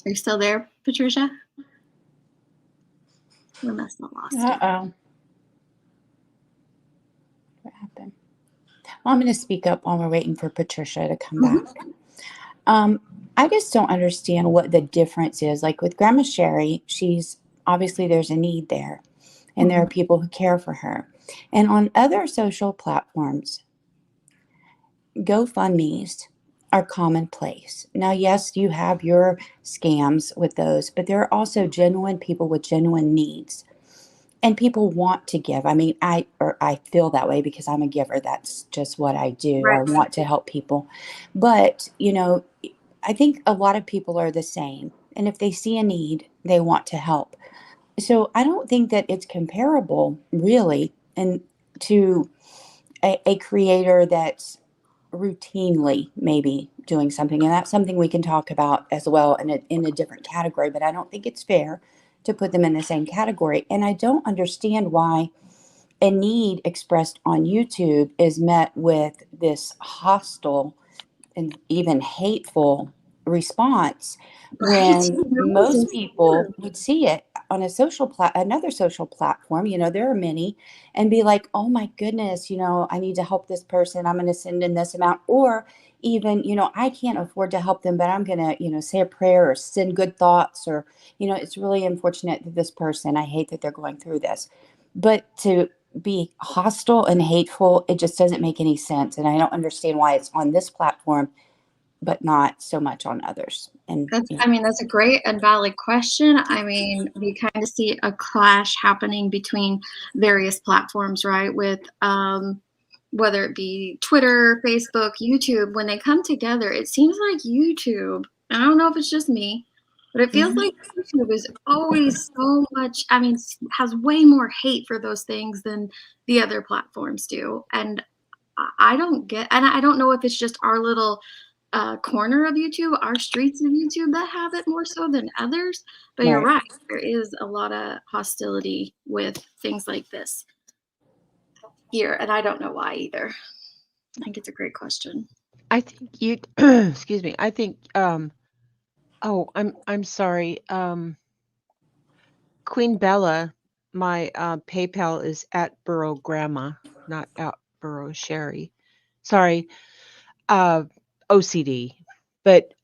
Are you still there, Patricia? We must have lost you. Uh-oh. What happened? Well, I'm going to speak up while we're waiting for Patricia to come back. I just don't understand what the difference is. Like with Grandma Sherry, obviously there's a need there, and there are people who care for her. And on other social platforms, GoFundMes are commonplace. Now, yes, you have your scams with those, but there are also genuine people with genuine needs. And people want to give. I mean, I feel that way because I'm a giver. That's just what I do. Right. I want to help people. But, I think a lot of people are the same. And if they see a need, they want to help. So I don't think that it's comparable, really, and to a creator that's routinely maybe doing something. And that's something we can talk about as well in a different category. But I don't think it's fair to put them in the same category. And I don't understand why a need expressed on YouTube is met with this hostile and even hateful response, when most people would see it on another social platform, there are many, and be like, oh my goodness, I need to help this person, I'm going to send in this amount, or even, I can't afford to help them, but I'm going to, say a prayer or send good thoughts, or, it's really unfortunate that this person, I hate that they're going through this. But to be hostile and hateful, it just doesn't make any sense. And I don't understand why it's on this platform but not so much on others. And that's a great and valid question. I mean, we kind of see a clash happening between various platforms, right? With whether it be Twitter, Facebook, YouTube, when they come together, it seems like YouTube, I don't know if it's just me, but it feels like YouTube is always so much, has way more hate for those things than the other platforms do. And I don't know if it's just our little corner of YouTube, our streets of YouTube, that have it more so than others. But you're right. There is a lot of hostility with things like this here, and I don't know why either. I think it's a great question. I think you, excuse me. I think, I'm sorry. Queen Bella, my PayPal is at Burrow Grandma, not at Burrow Sherry. Sorry, OCD. But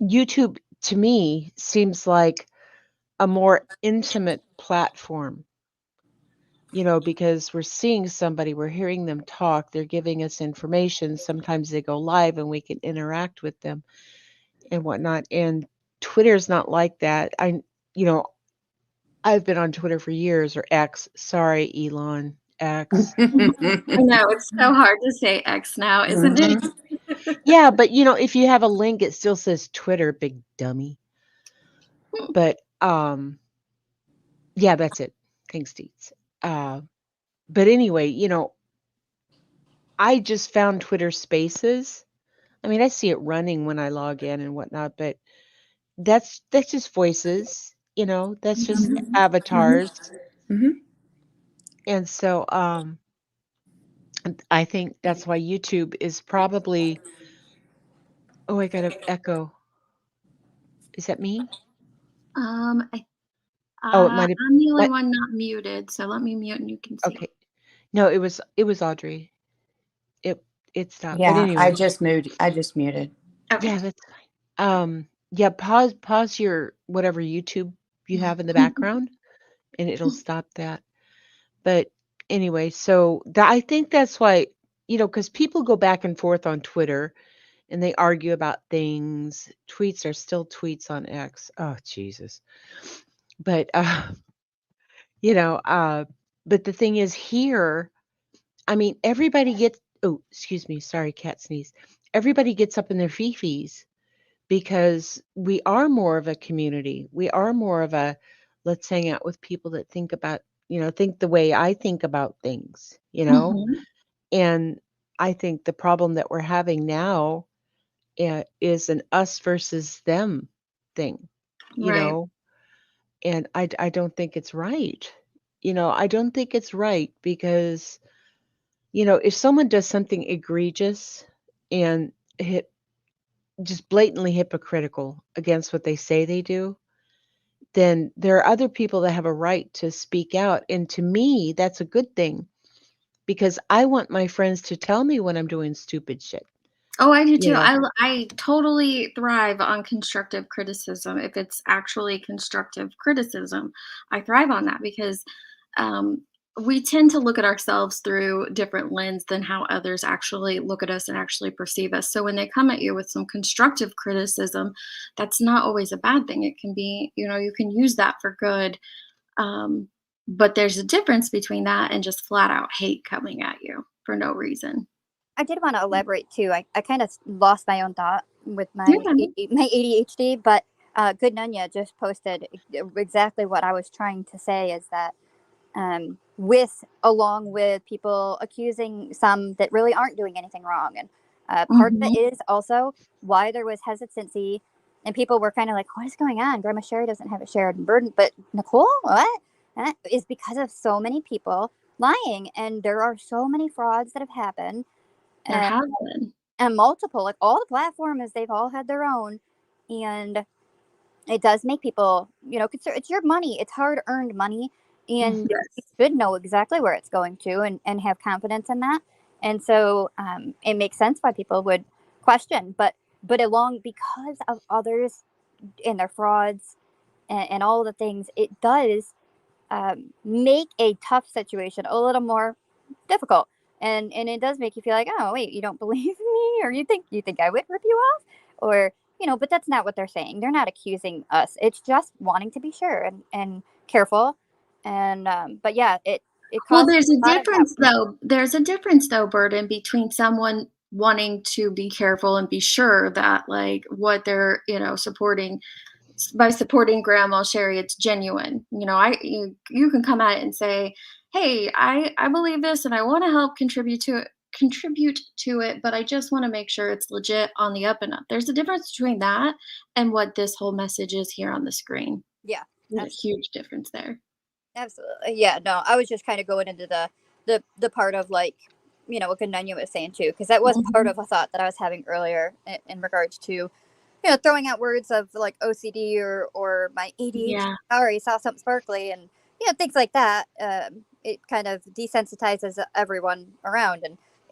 YouTube to me seems like a more intimate platform. because we're seeing somebody, we're hearing them talk, they're giving us information. Sometimes they go live and we can interact with them and whatnot. And Twitter's not like that. I've been on Twitter for years, or X. Sorry, Elon. X. I know, it's so hard to say X now, isn't it? Yeah, but if you have a link, it still says Twitter, big dummy. But yeah, that's it. Thanks, Deets. But anyway, I just found Twitter Spaces. I mean, I see it running when I log in and whatnot, but that's just voices, that's just avatars. Mhm. And so I think that's why YouTube is probably, oh, I got an echo. Is that me? I, Oh, it might have. I'm the only What? one not muted, so let me mute and you can see. Okay. No, it was Audrey. It stopped. But Yeah, I anyway, just muted. Okay. yeah, that's fine. Yeah, pause your whatever YouTube you have in the background, and it'll stop that. But anyway, so I think that's why, because people go back and forth on Twitter and they argue about things. Tweets are still tweets on X. Oh, Jesus. But, but the thing is here, I mean, everybody gets, oh, excuse me. Sorry, cat sneeze. Everybody gets up in their fifis because we are more of a community. We are more of a, let's hang out with people that think about, think the way I think about things, Mhm. And I think the problem that we're having now is an us versus them thing, Right. And I don't think it's right. I don't think it's right because, if someone does something egregious and just blatantly hypocritical against what they say they do, then there are other people that have a right to speak out. And to me, that's a good thing because I want my friends to tell me when I'm doing stupid shit. Oh, I do You too. know, I totally thrive on constructive criticism. If it's actually constructive criticism, I thrive on that because um, we tend to look at ourselves through different lens than how others actually look at us and actually perceive us. So when they come at you with some constructive criticism, that's not always a bad thing. It can be, you can use that for good. Um, but there's a difference between that and just flat out hate coming at you for no reason. I did want to elaborate too. I kind of lost my own thought with my Yeah. my ADHD, but Good Nunya just posted exactly what I was trying to say is that along with people accusing some that really aren't doing anything wrong, and part of Mhm. it is also why there was hesitancy, and people were kind of like, "What is going on? Grandma Sherry doesn't have a shared burden, but Nicole, what?" And that is because of so many people lying, and there are so many frauds that have happened There and, have been. and multiple, like all the platforms, they've all had their own, and it does make people, consider it's your money, it's hard earned money, and you Yes. should know exactly where it's going to and have confidence in that. And so it makes sense why people would question, but along because of others and their frauds and all the things, it does make a tough situation a little more difficult, and it does make you feel like, oh wait, you don't believe me, or you think I would rip you off, or but that's not what they're saying. They're not accusing us. It's just wanting to be sure and careful, and but yeah, it Well, causes there's a a lot of difference havoc. though. There's a difference though, Burden, between someone wanting to be careful and be sure that like what they're, supporting by supporting Grandma Sherry, it's genuine. You can come at it and say, "Hey, I believe this and I want to help contribute to it, but I just want to make sure it's legit on the up and up." There's a difference between that and what this whole message is here on the screen. Yeah, There's a absolutely. huge difference there. Absolutely. Yeah, no, I was just kind of going into the part of like, what Kananya was saying too, because that was part Mhm. of a thought that I was having earlier in regards to, throwing out words of like OCD or my ADHD. Yeah. Sorry, saw something sparkly, and things like that. It kind of desensitizes everyone around,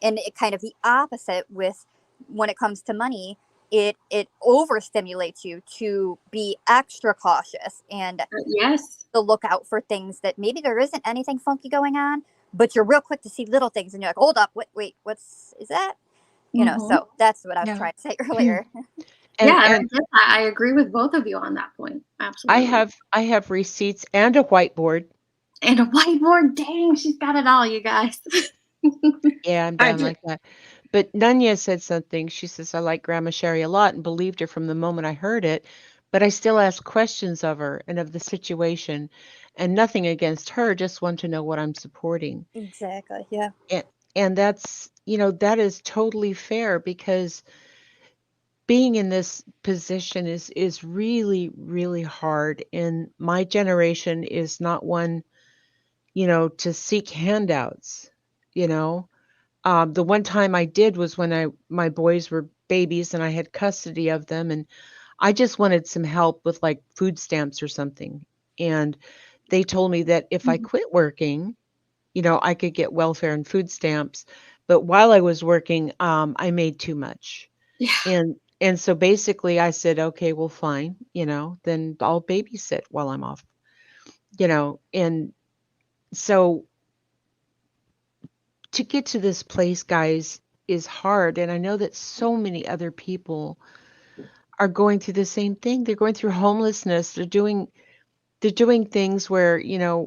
and it kind of the opposite with when it comes to money. it overstimulates you to be extra cautious and Yes. to look out for things that maybe there isn't anything funky going on, but you're real quick to see little things and you're like, hold up, wait, is that? So that's what I was Yeah. trying to say earlier. And Yeah, and I and get that. I agree with both of you on that point. I Absolutely. have receipts and a whiteboard. And a whiteboard. Dang, she's got it all, you guys. Yeah, I'm I down just, like that. But Nunya said something. She says, I like Grandma Sherry a lot and believed her from the moment I heard it, but I still ask questions of her and of the situation, and nothing against her, just want to know what I'm supporting. Exactly. Yeah. And and that's, that is totally fair because being in this position is really, really hard. And my generation is not one, to seek handouts, you know. The one time I did was when my boys were babies and I had custody of them, and I just wanted some help with like food stamps or something. And they told me that if I quit working, I could get welfare and food stamps. But while I was working, I made too much. Yeah. And so basically I said, okay, well, fine, then I'll babysit while I'm off, and so to get to this place, guys, is hard. And I know that so many other people are going through the same thing. They're going through homelessness. They're doing things where,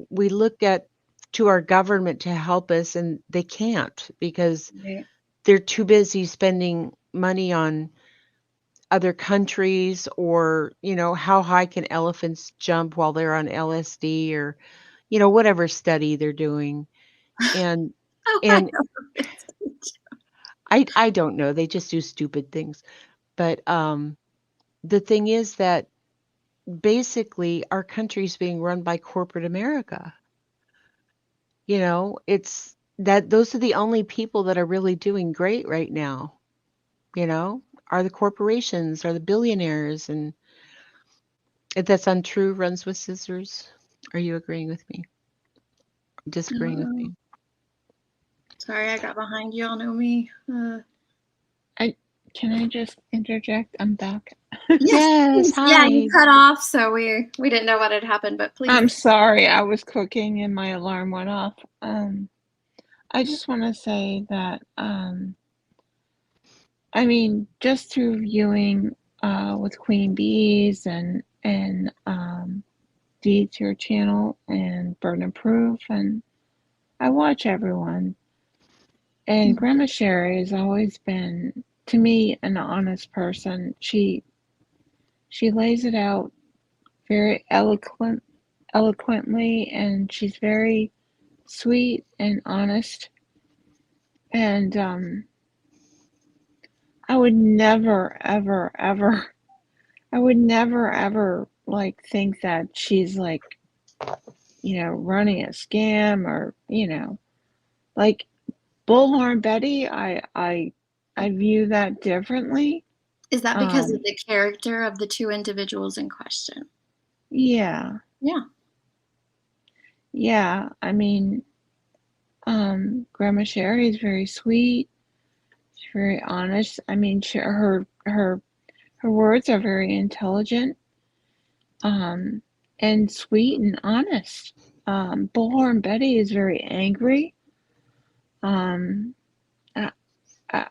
we look at to our government to help us and they can't because Right. they're too busy spending money on other countries or, how high can elephants jump while they're on LSD or, whatever study they're doing. And Oh, I and know. I don't know. They just do stupid things. But the thing is that basically our country's being run by corporate America. It's that those are the only people that are really doing great right now, are the corporations, are the billionaires. And if that's untrue, runs with scissors. Are you agreeing with me? Disagreeing with me? Sorry, I got behind. Y'all know me. can I just interject? I'm back. Yes, Yes, please. Yeah, you hi. cut off, so we didn't know what had happened, but I'm please. sorry, I was cooking and my alarm went off. I just want to say that, I mean, just through viewing with Queen Bees and Deeds Your Channel and Burden Proof, and I watch everyone. And Grandma Sherry has always been, to me, an honest person. She lays it out very eloquently, and she's very sweet and honest. And I would never, ever, ever, I would never, ever like think that she's like, running a scam or, like Bullhorn Betty. I view that differently. Is that because of the character of the two individuals in question? Yeah. Yeah. Yeah. I mean, Grandma Sherry is very sweet. She's very honest. I mean, her words are very intelligent, and sweet and honest. Bullhorn Betty is very angry. Um, I, I,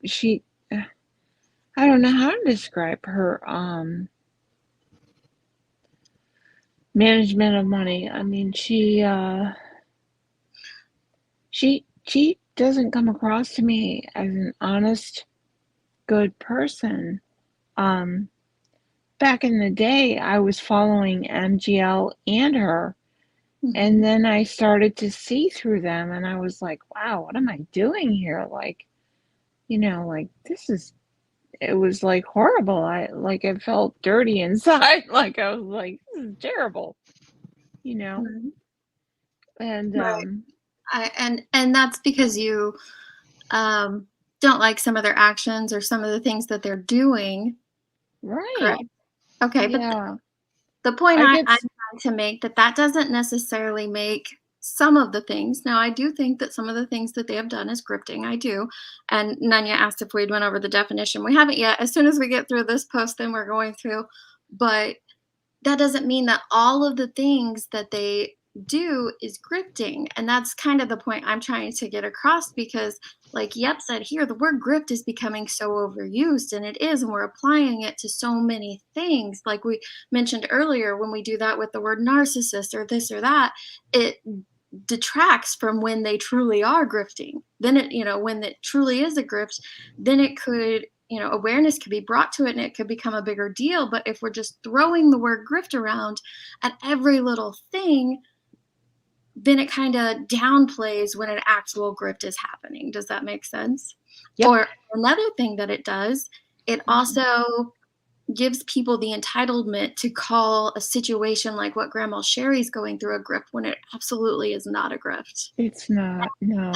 she, I don't know how to describe her management of money. I mean, she doesn't come across to me as an honest, good person. Back in the day, I was following MGL and her, and then I started to see through them, and I was like, wow, what am I doing here? Like, like it was like horrible. I felt dirty inside. Like I was like, this is terrible, Right. and And that's because you don't like some of their actions or some of the things that they're doing. right. Correct. Okay, but Yeah. the point I I'm get trying to make that doesn't necessarily make some of the things. Now, I do think that some of the things that they have done is grifting. I do. And Nanya asked if we'd went over the definition. We haven't yet. As soon as we get through this post, then we're going through. But that doesn't mean that all of the things that they do is grifting. And that's kind of the point I'm trying to get across, because like Yep said here, the word grift is becoming so overused, and it is, and we're applying it to so many things. Like we mentioned earlier, when we do that with the word narcissist or this or that, it detracts from when they truly are grifting. Then it, when it truly is a grift, then it could, awareness could be brought to it and it could become a bigger deal. But if we're just throwing the word grift around at every little thing, then it kind of downplays when an actual grift is happening. Does that make sense? Yep. Or another thing that it does, it also gives people the entitlement to call a situation like what Grandma Sherry's going through a grift, when it absolutely is not a grift. It's not. No.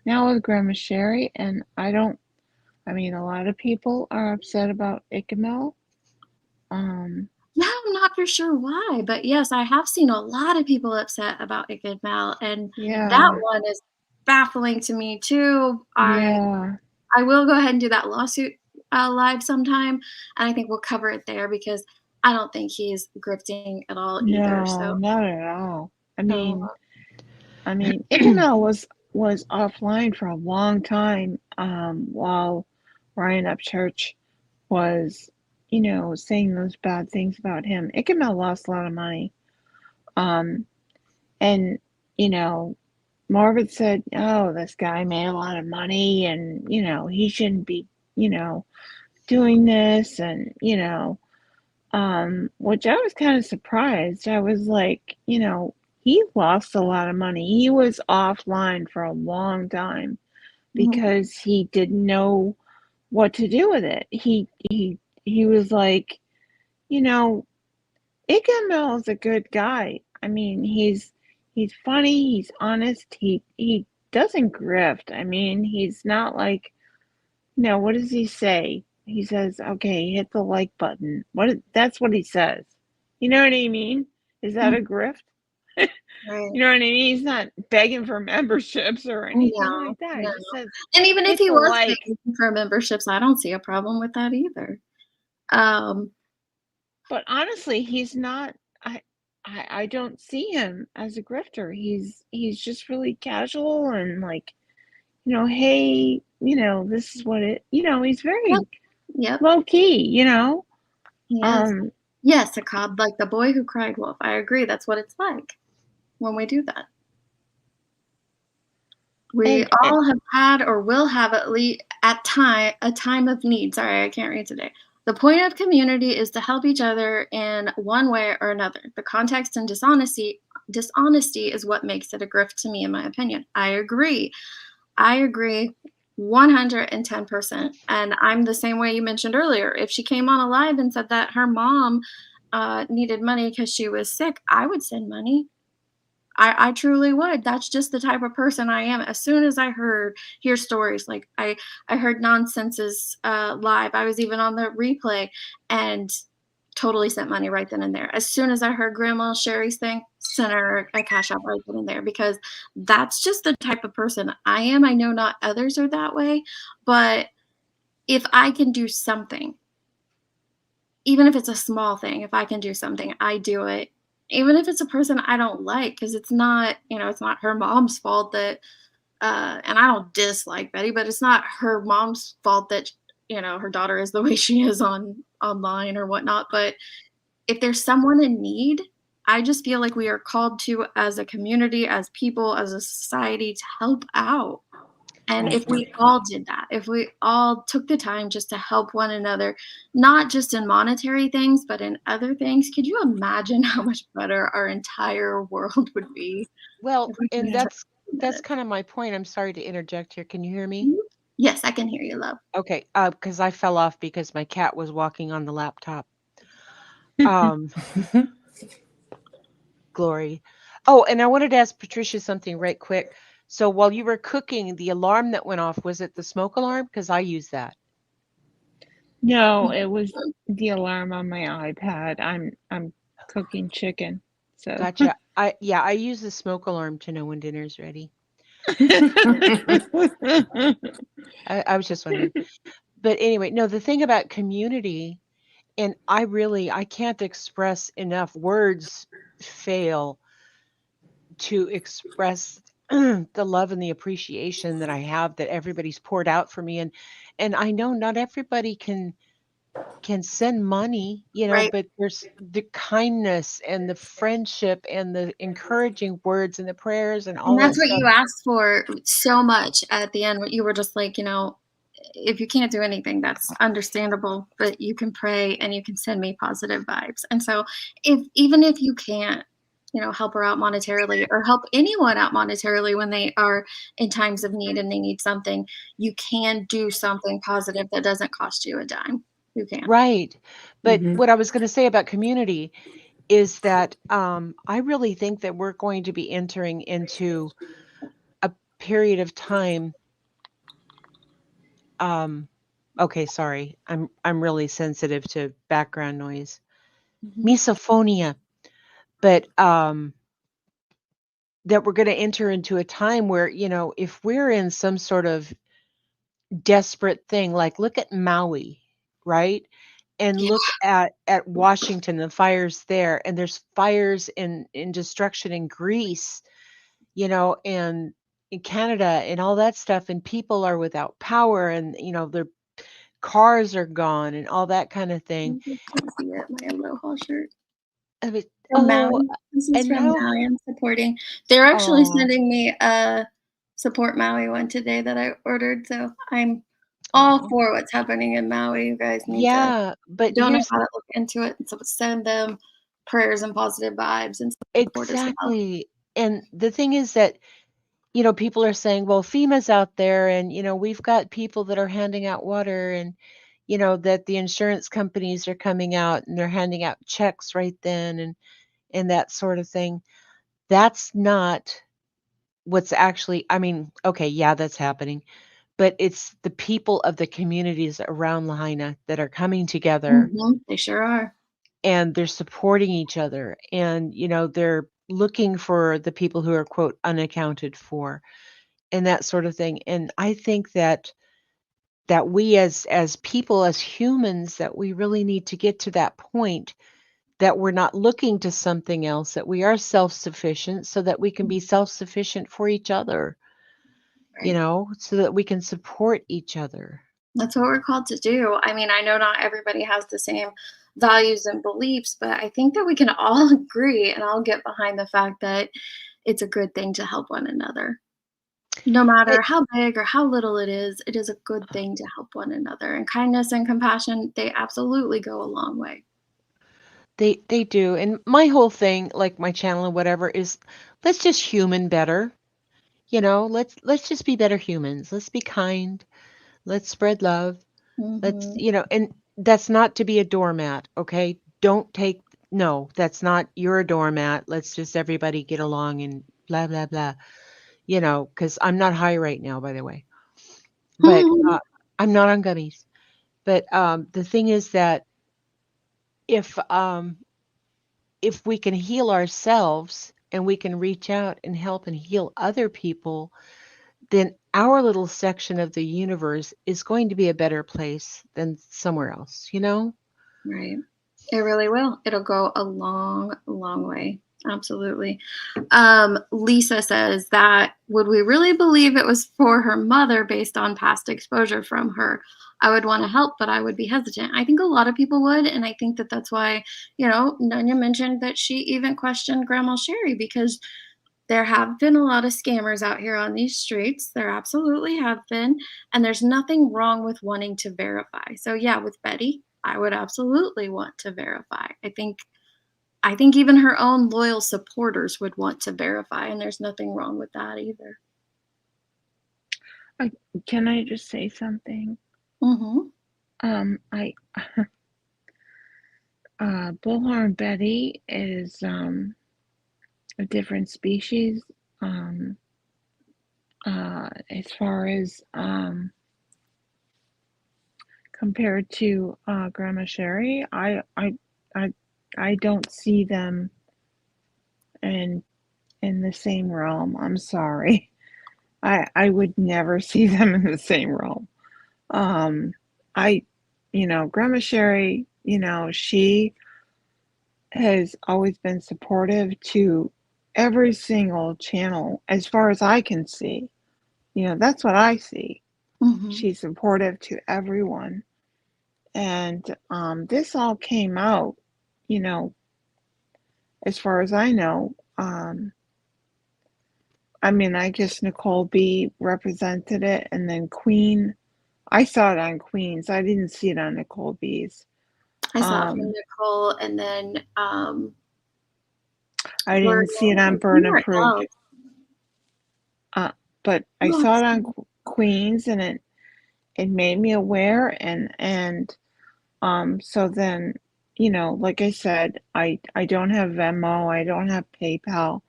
Now with Grandma Sherry, and a lot of people are upset about Ichamel. Yeah, I'm not for sure why, but yes, I have seen a lot of people upset about Ichamel, and that one is baffling to me too. I will go ahead and do that lawsuit live sometime, and I think we'll cover it there, because I don't think he's grifting at all either. So not at all. No. Ichamel was offline for a long time while Ryan Upchurch was, saying those bad things about him. Ichamel lost a lot of money. And, Marvin said, oh, this guy made a lot of money and, he shouldn't be, doing this. And, which I was kind of surprised. I was like, he lost a lot of money. He was offline for a long time because he didn't know what to do with it. He was like, Ichamel is a good guy. He's funny, he's honest, he doesn't grift. He's not like, what does he say? He says, okay, hit the like button. That's what he says. You know what I mean? Is that a grift? Right. You know what I mean? He's not begging for memberships or anything like that. No. He just says, and even if he was like begging for memberships, I don't see a problem with that either. But honestly, he's not. I don't see him as a grifter. He's just really casual and like, hey, this is what it. He's very low key. He is. Yes, a cob, like the boy who cried wolf. I agree. That's what it's like when we do that. We all have had or will have at least a time of need. Sorry, I can't read today. The point of community is to help each other in one way or another. The context and dishonesty is what makes it a grift to me, in my opinion. I agree 110%. And I'm the same way you mentioned earlier. If she came on a live and said that her mom needed money because she was sick, I would send money. I truly would. That's just the type of person I am. As soon as I hear stories, like I heard Nonsense's live. I was even on the replay and totally sent money right then and there. As soon as I heard Grandma Sherry's thing, sent her a cash out right then and there, because that's just the type of person I am. I know not others are that way, but if I can do something, even if it's a small thing, if I can do something, I do it. Even if it's a person I don't like, because it's not, it's not her mom's fault that, and I don't dislike Betty, but it's not her mom's fault that, her daughter is the way she is online or whatnot. But if there's someone in need, I just feel like we are called to, as a community, as people, as a society, to help out. And if we all did that, if we all took the time just to help one another, not just in monetary things, but in other things, could you imagine how much better our entire world would be? Well, and that's kind of my point. I'm sorry to interject here. Can you hear me? Yes, I can hear you, love. Okay, because I fell off because my cat was walking on the laptop. Glory. Oh, and I wanted to ask Patricia something right quick. So while you were cooking, the alarm that went off, was it the smoke alarm? Because I use that. No, it was the alarm on my iPad. I'm cooking chicken. So Gotcha. I use the smoke alarm to know when dinner's ready. I was just wondering. But anyway, no, the thing about community, and I can't express enough, words fail to express the love and the appreciation that I have that everybody's poured out for me. And I know not everybody can send money, Right. but there's the kindness and the friendship and the encouraging words and the prayers and And all that that's what stuff. you asked for so much at the end. You were just like, if you can't do anything, that's understandable, but you can pray and you can send me positive vibes. And so, even if you can't, help her out monetarily or help anyone out monetarily when they are in times of need and they need something, you can do something positive that doesn't cost you a dime. You can. Right. But Mhm. what I was going to say about community is that I really think that we're going to be entering into a period of time. Um, okay, sorry. I'm really sensitive to background noise. Mhm. Misophonia. But that we're going to enter into a time where, if we're in some sort of desperate thing, like look at Maui, right? And Yeah. look at Washington, the fires there, and there's fires in destruction in Greece, and in Canada and all that stuff, and people are without power, and their cars are gone and all that kind of thing. You can see it, my Aloha shirt. I mean, From oh, Maui. This is and from now, Maui. I'm supporting. They're actually oh, sending me a support Maui one today that I ordered. So I'm all oh, for what's happening in Maui. You guys need to yeah, but don't know here's how to look into it. And so send them prayers and positive vibes and support as well. exactly. And the thing is that people are saying, well, FEMA's out there and, we've got people that are handing out water and, that the insurance companies are coming out and they're handing out checks right then and that sort of thing. That's not what's actually, I mean, okay, yeah, that's happening, but it's the people of the communities around Lahaina that are coming together They sure are. and they're supporting each other and, they're looking for the people who are quote unaccounted for and that sort of thing. And I think that we as people, as humans, that we really need to get to that point that we're not looking to something else, that we are self-sufficient so that we can be self-sufficient for each other, Right. so that we can support each other. That's what we're called to do. I mean, I know not everybody has the same values and beliefs, but I think that we can all agree and all get behind the fact that it's a good thing to help one another. No matter It, how big or how little it is a good thing to help one another. And kindness and compassion, they absolutely go a long way. they do. And my whole thing, like my channel and whatever, is let's just human better. Let's just be better humans. Let's be kind. Let's spread love. Let's, Mhm. and that's not to be a doormat, okay? Don't take, no, that's not, you're a doormat. Let's just everybody get along and blah, blah, blah, because I'm not high right now, by the way. But I'm not on gummies. But the thing is that if um, if we can heal ourselves and we can reach out and help and heal other people, then our little section of the universe is going to be a better place than somewhere else, Right. It really will. It'll go a long, long way. Absolutely. Lisa says that would we really believe it was for her mother based on past exposure from her? I would want to help, but I would be hesitant. I think a lot of people would. And I think that that's why, Nunya mentioned that she even questioned Grandma Sherry because there have been a lot of scammers out here on these streets. There absolutely have been. And there's nothing wrong with wanting to verify. So yeah, with Betty, I would absolutely want to verify. I think even her own loyal supporters would want to verify, and there's nothing wrong with that either. I, can I just say something? Mhm. I Bullhorn Betty is a different species. As far as compared to Grandma Sherry, I don't see them in the same realm. I'm sorry. I would never see them in the same realm. I, Grandma Sherry, she has always been supportive to every single channel as far as I can see. That's what I see. Mm-hmm. She's supportive to everyone. And this all came out, as far as I know. I guess Nicole B represented it, and then Queen. I saw it on Queen's. I didn't see it on Nicole B's. I saw it from Nicole, and then I didn't see it on Burn Approved. But I saw it on Queen's, and it made me aware, and so then, like I said, I don't have Venmo, I don't have PayPal.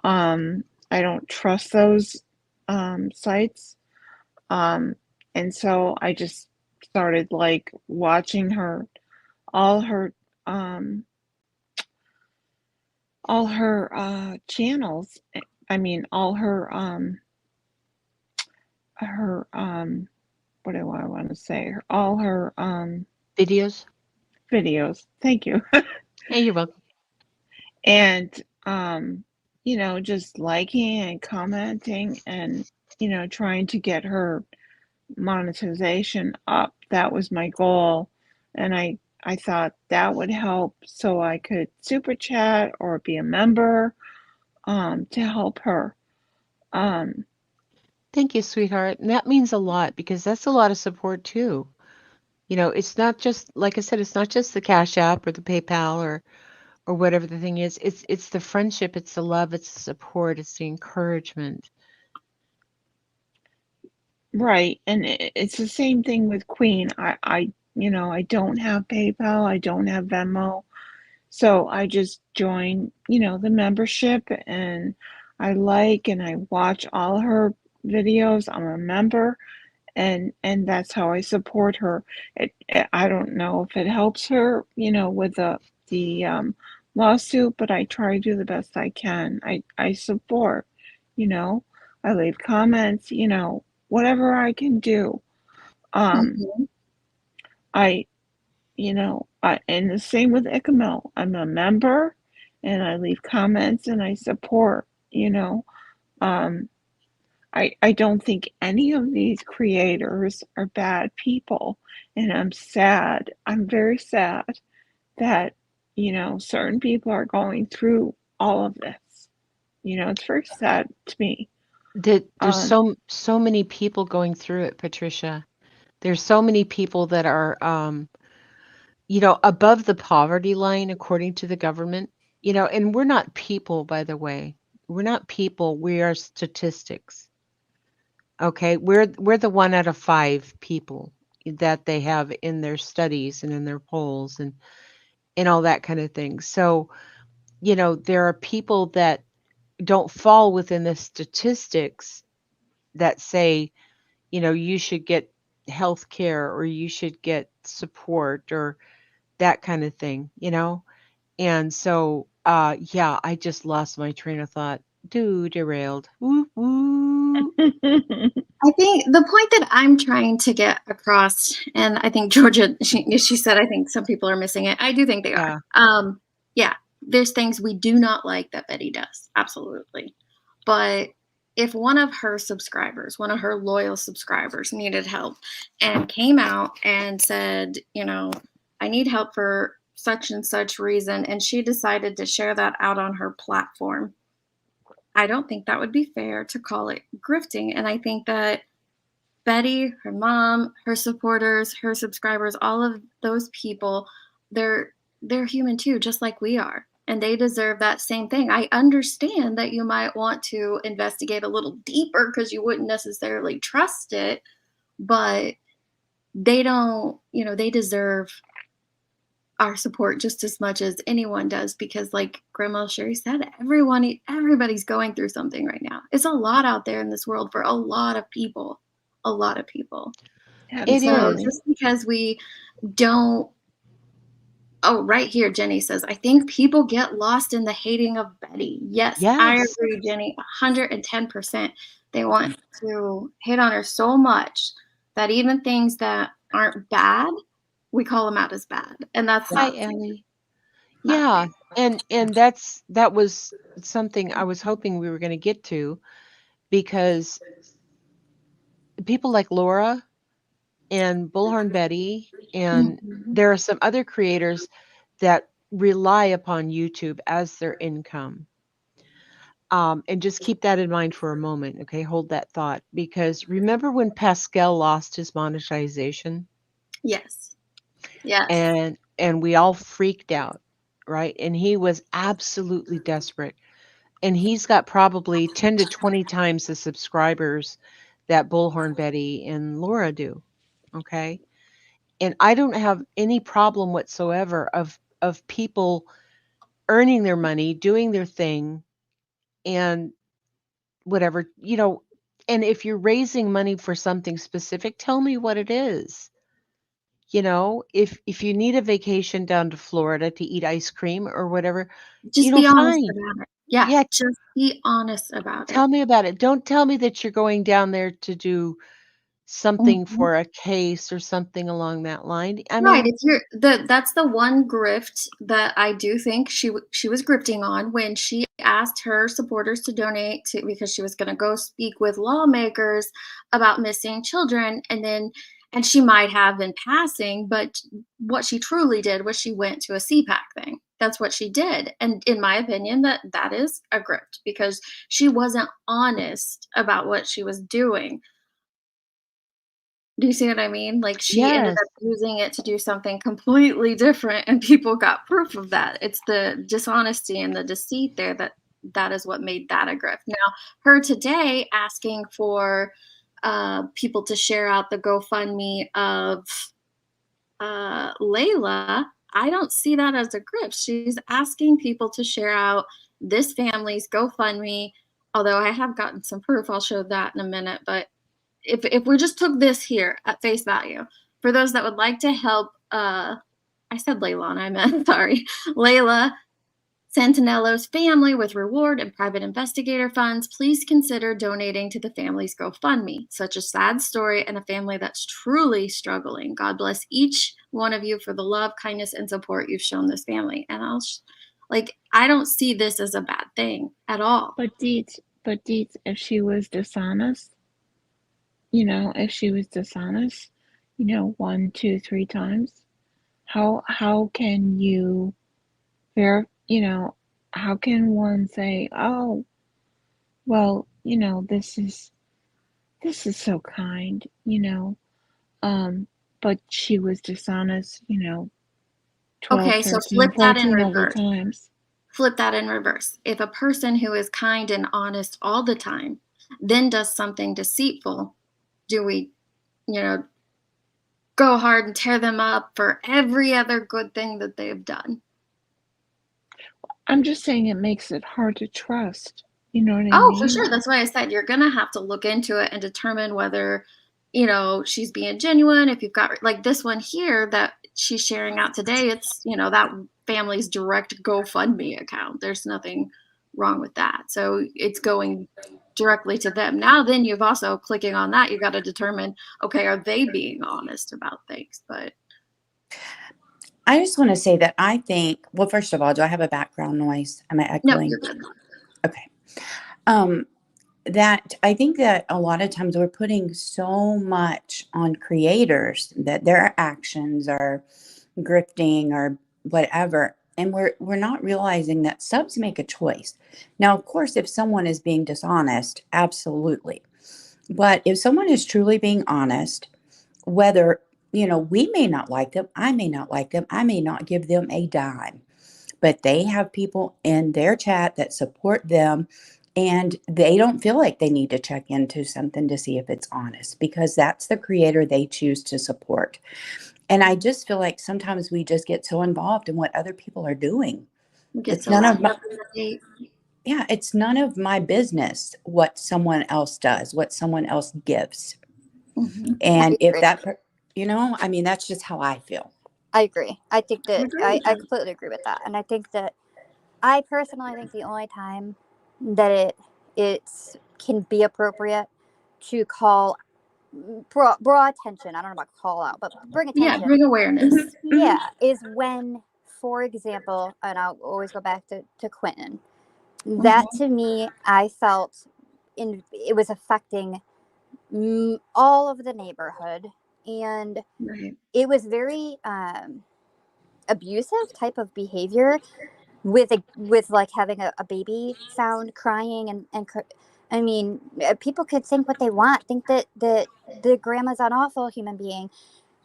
I don't trust those sites. And so I just started like watching all her channels. I mean, all her what do I want to say? All her Videos. Thank you. Hey, you're welcome. And just liking and commenting and trying to get her monetization up. That was my goal, and I thought that would help, so I could super chat or be a member to help her. Thank you, sweetheart. And that means a lot because that's a lot of support too. It's not just, like I said, it's not just the Cash App or the PayPal or whatever the thing is. It's the friendship, it's the love, it's the support, it's the encouragement. Right, and it's the same thing with Queen. I don't have PayPal, I don't have Venmo, so I just join, the membership, and I like and I watch all her videos. I'm a member, and that's how I support her. I don't know if it helps her, with the lawsuit, but I try to do the best I can. I support, I leave comments, whatever I can do. Mm-hmm. And the same with Icamel. I'm a member, and I leave comments and I support. I don't think any of these creators are bad people, and I'm sad. I'm very sad that certain people are going through all of this. It's very sad to me. There's so many people going through it, Patricia. There's so many people that are above the poverty line according to the government. And we're not people, by the way. We're not people, we are statistics. Okay, we're the 1 out of 5 people that they have in their studies and in their polls and all that kind of thing. So, there are people that don't fall within the statistics that say, you should get health care or you should get support or that kind of thing, And so, yeah, I just lost my train of thought. Derailed. Woo, woo. I think the point that I'm trying to get across, and I think Georgia, she said, I think some people are missing it. I do think they are. Yeah, there's things we do not like that Betty does. Absolutely. But if one of her subscribers, one of her loyal subscribers needed help and came out and said, I need help for such and such reason, and she decided to share that out on her platform, I don't think that would be fair to call it grifting. And I think that Betty, her mom, her supporters, her subscribers, all of those people, they're human too, just like we are. And they deserve that same thing. I understand that you might want to investigate a little deeper because you wouldn't necessarily trust it, but they don't, they deserve our support just as much as anyone does, because like Grandma Sherry said, everybody's going through something right now. It's a lot out there in this world for a lot of people. It So is. just because we don't Oh, right here, Jenny says, I think people get lost in the hating of Betty. Yes, I Yes. agree, Jenny, 110%. They want to hate on her so much that even things that aren't bad, we call them out as bad. And that's Hi, not Ellie. not Yeah, fair. and that was something I was hoping we were going to get to, because people like Laura and Bullhorn Betty, and Mhm. there are some other creators that rely upon YouTube as their income. And just keep that in mind for a moment, okay? Hold that thought, because remember when Pascal lost his monetization, Yes. Yes. and we all freaked out, right? And he was absolutely desperate. And he's got probably 10 to 20 times the subscribers that Bullhorn Betty and Laura do, okay? And I don't have any problem whatsoever of people earning their money, doing their thing, and whatever, and if you're raising money for something specific, tell me what it is. If you need a vacation down to Florida to eat ice cream or whatever, Just be honest fine. about it. Yeah, Yeah, just be honest about it. tell me about it. Don't tell me that you're going down there to do something Mhm. for a case or something along that line. I Right, mean, if you're that's the one grift that I do think she was grifting on when she asked her supporters to donate to because she was gonna go speak with lawmakers about missing children, and she might have in passing, but what she truly did was she went to a CPAC thing. That's what she did, and in my opinion, that is a grift because she wasn't honest about what she was doing. Do you see what I mean? Like, she ended yes. up using it to do something completely different, and people got proof of that. It's the dishonesty and the deceit there that is what made that a grift. Now, her today asking for, people to share out the GoFundMe of, Layla, I don't see that as a grift. She's asking people to share out this family's GoFundMe, although I have gotten some proof, I'll show that in a minute, but if we just took this here at face value, for those that would like to help, I said Layla, I meant sorry, Layla Santinello's family with reward and private investigator funds, please consider donating to the family's GoFundMe. Such a sad story and a family that's truly struggling. God bless each one of you for the love, kindness, and support you've shown this family. And I don't see this as a bad thing at all. But Deets, if she was dishonest, if she was dishonest, 1, 2, 3 times, how can you how can one say, oh, well, this is so kind, but she was dishonest, 12, Okay, so 13, 14 other times. flip that in reverse. If a person who is kind and honest all the time then does something deceitful, do we, you know, go hard and tear them up for every other good thing that they've done? I'm just saying it makes it hard to trust. You know what I Oh, for mean? sure. That's why I said you're gonna have to look into it and determine whether, she's being genuine. If you've got like this one here that she's sharing out today, it's, that family's direct GoFundMe account. There's nothing wrong with that. So it's going directly to them. Now then you've also clicking on that, you got to determine, okay, are they being honest about things? But I just want to say that I think, well, first of all, do I have a background noise? Am I no, echoing? you're good. Okay. Um, that I think that a lot of times we're putting so much on creators that their actions are grifting or whatever, and we're not realizing that subs make a choice. Now, of course, if someone is being dishonest, absolutely. But if someone is truly being honest, whether we may not like them, I may not like them, I may not give them a dime, but they have people in their chat that support them, and they don't feel like they need to check into something to see if it's honest because that's the creator they choose to support. And I just feel like sometimes we just get so involved in what other people are doing. We get It's so none of wrapped my up in the hate. Yeah, it's none of my business what someone else does, what someone else gives. Mhm. I And if agree. that I mean, that's just how I feel. I agree. I think I that agree I, with I that. completely agree with that. And I think that I personally think the only time that it can be appropriate to call draw attention. I don't know about call out, but bring Yeah, attention. bring awareness. Yeah, is when, for example, and I'll always go back to Quentin. That Mhm. to me, I felt it was affecting all of the neighborhood, and Right. it was very abusive type of behavior with like having a baby found crying I mean, people could think what they want, think that the grandma's an awful human being,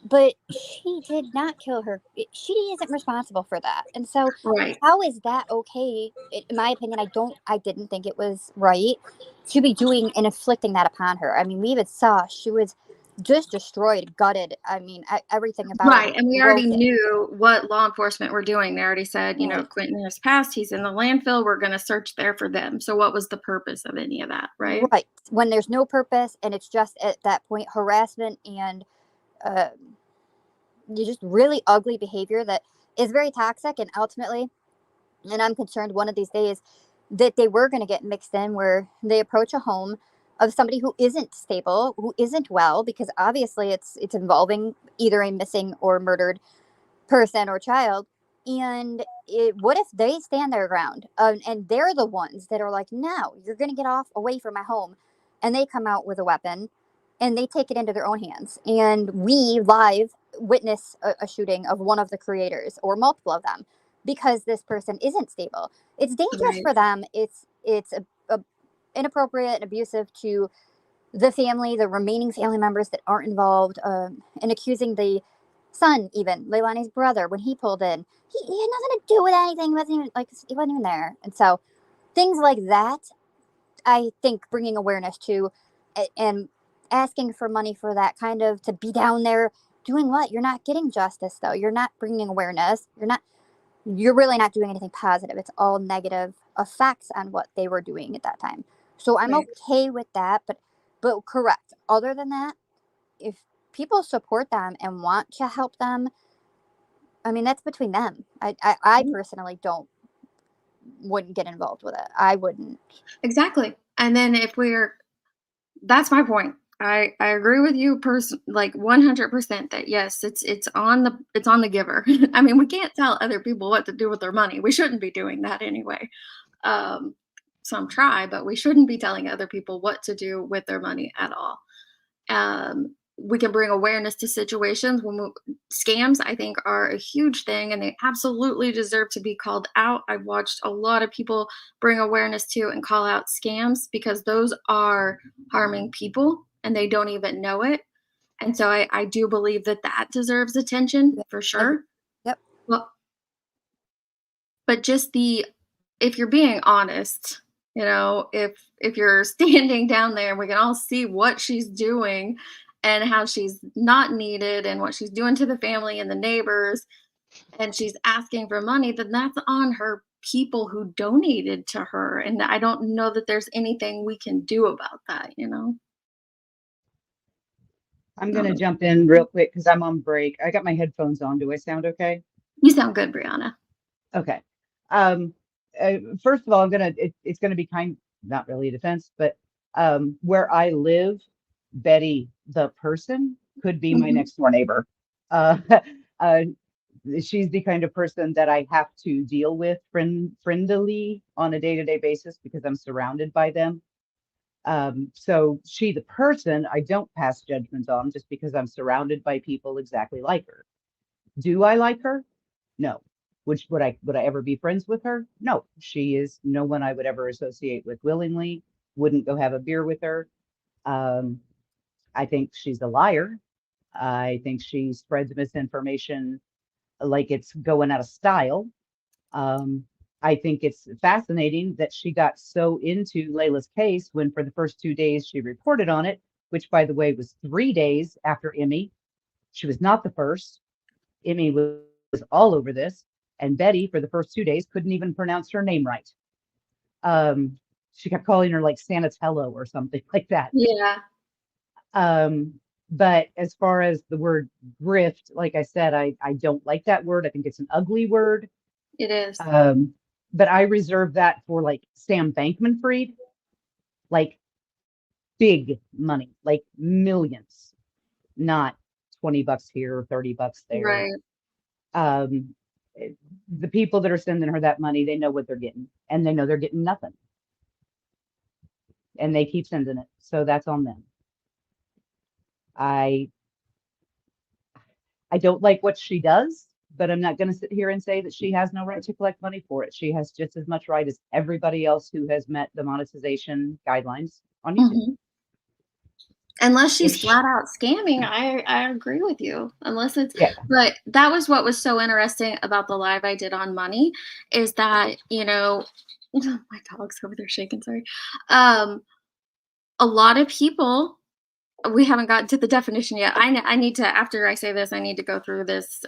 but she did not kill her. She isn't responsible for that. And so Right. how is that okay? In my opinion, I didn't think it was right to be doing and inflicting that upon her. I mean, we even saw she was just destroyed, gutted. I mean, everything about her Right. was And we already broken. knew what law enforcement were doing. They already said, you know, Right. Quentin has passed. He's in the landfill. We're going to search there for them. So what was the purpose of any of that? Right. Right. When there's no purpose and it's just at that point harassment and uh, you just really ugly behavior that is very toxic, and ultimately, and I'm concerned one of these days that they were going to get mixed in where they approach a home of somebody who isn't stable, who isn't well, because obviously it's involving either a missing or murdered person or child. And what if they stand their ground, and they're the ones that are like, no, you're going to get off away from my home, and they come out with a weapon and they take it into their own hands, and we live witness a shooting of one of the creators or multiple of them because this person isn't stable. It's dangerous Right. for them. It's inappropriate and abusive to the family, the remaining family members that aren't involved, and accusing the son, even Leilani's brother, when he pulled in, he had nothing to do with anything. He wasn't even there. And so things like that, I think bringing awareness to, and asking for money for that kind of to be down there doing what? You're not getting justice though. You're not bringing awareness. You're really not doing anything positive. It's all negative effects on what they were doing at that time. So I'm Right. okay with that, but correct. Other than that, if people support them and want to help them, I mean that's between them. I personally don't wouldn't get involved with it. I wouldn't. Exactly. And then that's my point. I agree with you like 100% that yes, it's on the giver. I mean, we can't tell other people what to do with their money. We shouldn't be doing that anyway. Um, some try, but we shouldn't be telling other people what to do with their money at all. We can bring awareness to situations scams, I think, are a huge thing and they absolutely deserve to be called out. I've watched a lot of people bring awareness to and call out scams because those are harming people and they don't even know it. And so I do believe that that deserves attention Yeah, for agree. sure. Yep. Well, but just if you're being honest, you know, if you're standing down there and we can all see what she's doing and how she's not needed and what she's doing to the family and the neighbors and she's asking for money, then that's on her people who donated to her, and I don't know that there's anything we can do about that, you know. I'm I going don't to know. jump in real quick because I'm on break. I got my headphones on. Do I sound okay? You sound good, Brianna. Okay. Um, First of all, it's going to be not really a defense, but where I live, Betty, the person, could be my Mhm. next door neighbor. Uh, uh, she's the kind of person that I have to deal with friendly on a day-to-day basis because I'm surrounded by them. So she, the person, I don't pass judgments on just because I'm surrounded by people exactly like her. Do I like her? No. Would I ever be friends with her? No. She is no one I would ever associate with willingly. Wouldn't go have a beer with her. Um, I think she's a liar. I think she spreads misinformation like it's going out of style. Um, I think it's fascinating that she got so into Layla's case when, for the first 2 days, she reported on it, which, by the way, was 3 days after Emmy. She was not the first. Emmy was all over this. And Betty, for the first 2 days, couldn't even pronounce her name right. She kept calling her like Sanatello or something like that. Yeah. Um, But as far as the word grift, like I said, I don't like that word. I think it's an ugly word. It is. But I reserve that for like Sam Bankman-Fried, like big money, like millions, not $20 here or $30 there. Right. The people that are sending her that money, they know what they're getting, and they know they're getting nothing, and they keep sending it. So that's on them. I don't like what she does, but I'm not going to sit here and say that she has no right to collect money for it. She has just as much right as everybody else who has met the monetization guidelines on YouTube. Mm-hmm. Unless she's If she- flat out scamming, I agree with you. Unless it's, Yeah. but that was what was so interesting about the live I did on money, is that, you know, my dog's over there shaking, sorry. A lot of people, we haven't gotten to the definition yet. I need to, after I say this, I need to go through this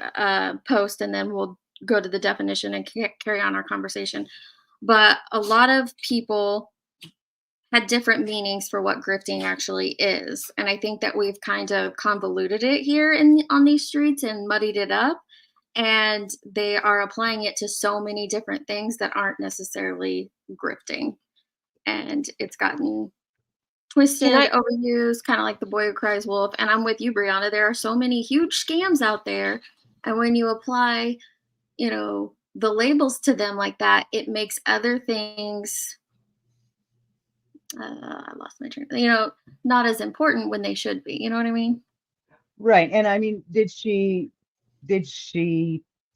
post, and then we'll go to the definition and carry on our conversation. But a lot of people had different meanings for what grifting actually is. And I think that we've kind of convoluted it here on these streets and muddied it up. And they are applying it to so many different things that aren't necessarily grifting. And it's gotten twisted, overused, kind of like the boy who cries wolf. And I'm with you, Brianna. There are so many huge scams out there. And when you apply, you know, the labels to them like that, it makes other things, I lost my train, you know, not as important when they should be. You know what I mean? Right. And I mean, did she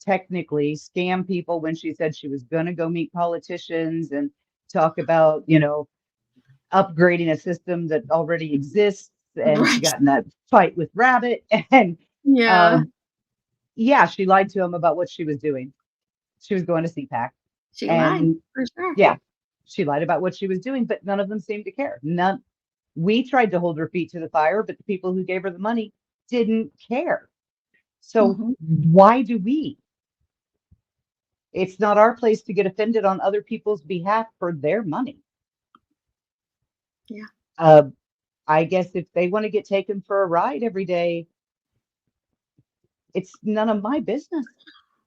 technically scam people when she said she was going to go meet politicians and talk about, you know, upgrading a system that already exists? And she got in that fight with Rabbit, and Yeah, yeah, she lied to him about what she was doing. She was going to CPAC, she lied and for sure. yeah, she lied about what she was doing, but none of them seemed to care. None. We tried to hold her feet to the fire, but the people who gave her the money didn't care. So why do we? It's not our place to get offended on other people's behalf for their money. Yeah. I guess if they want to get taken for a ride every day, it's none of my business.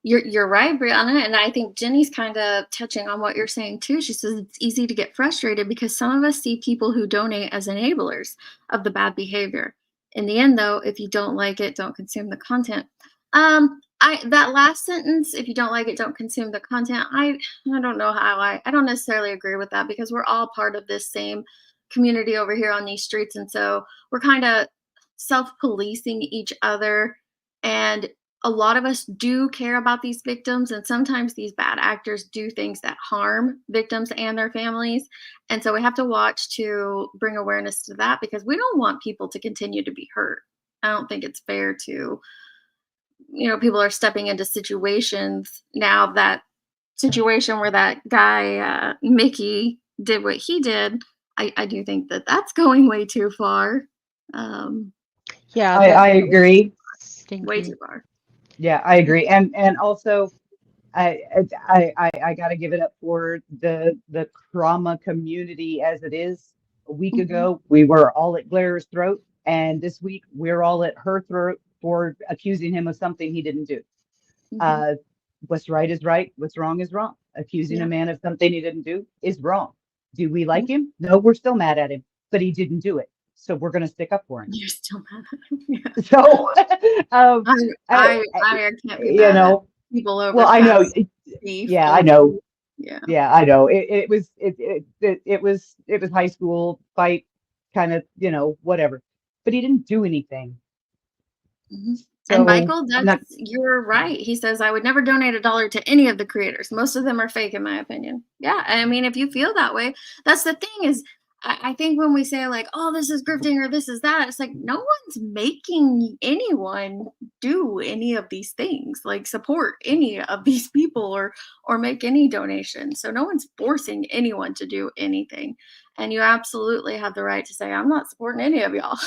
You're right, Brianna, and I think Jenny's kind of touching on what you're saying too. She says it's easy to get frustrated because some of us see people who donate as enablers of the bad behavior. In the end, though, if you don't like it, don't consume the content. That last sentence, if you don't like it, don't consume the content. I don't know how I don't necessarily agree with that, because we're all part of this same community over here on these streets, and so we're kind of self-policing each other, and a lot of us do care about these victims, and sometimes these bad actors do things that harm victims and their families. And so we have to watch to bring awareness to that, because we don't want people to continue to be hurt. I don't think it's fair to, you know, people are stepping into situations now, that situation where that guy, Mickey, did what he did. I do think that that's going way too far. Yeah, I agree. Way too far. Yeah, I agree. And also I got to give it up for the trauma community as it is. A week ago, we were all at Blair's throat, and this week we're all at her throat for accusing him of something he didn't do. What's right is right. What's wrong is wrong. Accusing a man of something he didn't do is wrong. Do we like him? No, we're still mad at him, but he didn't do it. So we're going to stick up for him. You're still mad at him. Yeah. So I can't be you mad know, at people over. well, I know. Beef. Yeah, I know. Yeah, I know. It was high school fight, kind of, you know, whatever. But he didn't do anything. So and Michael, you're right. He says, I would never donate $1 to any of the creators. Most of them are fake, in my opinion. Yeah, I mean, if you feel that way, that's the thing is, I think when we say like, oh, this is grifting or this is that, it's like no one's making anyone do any of these things, like support any of these people or make any donation. So no one's forcing anyone to do anything. And you absolutely have the right to say, I'm not supporting any of y'all.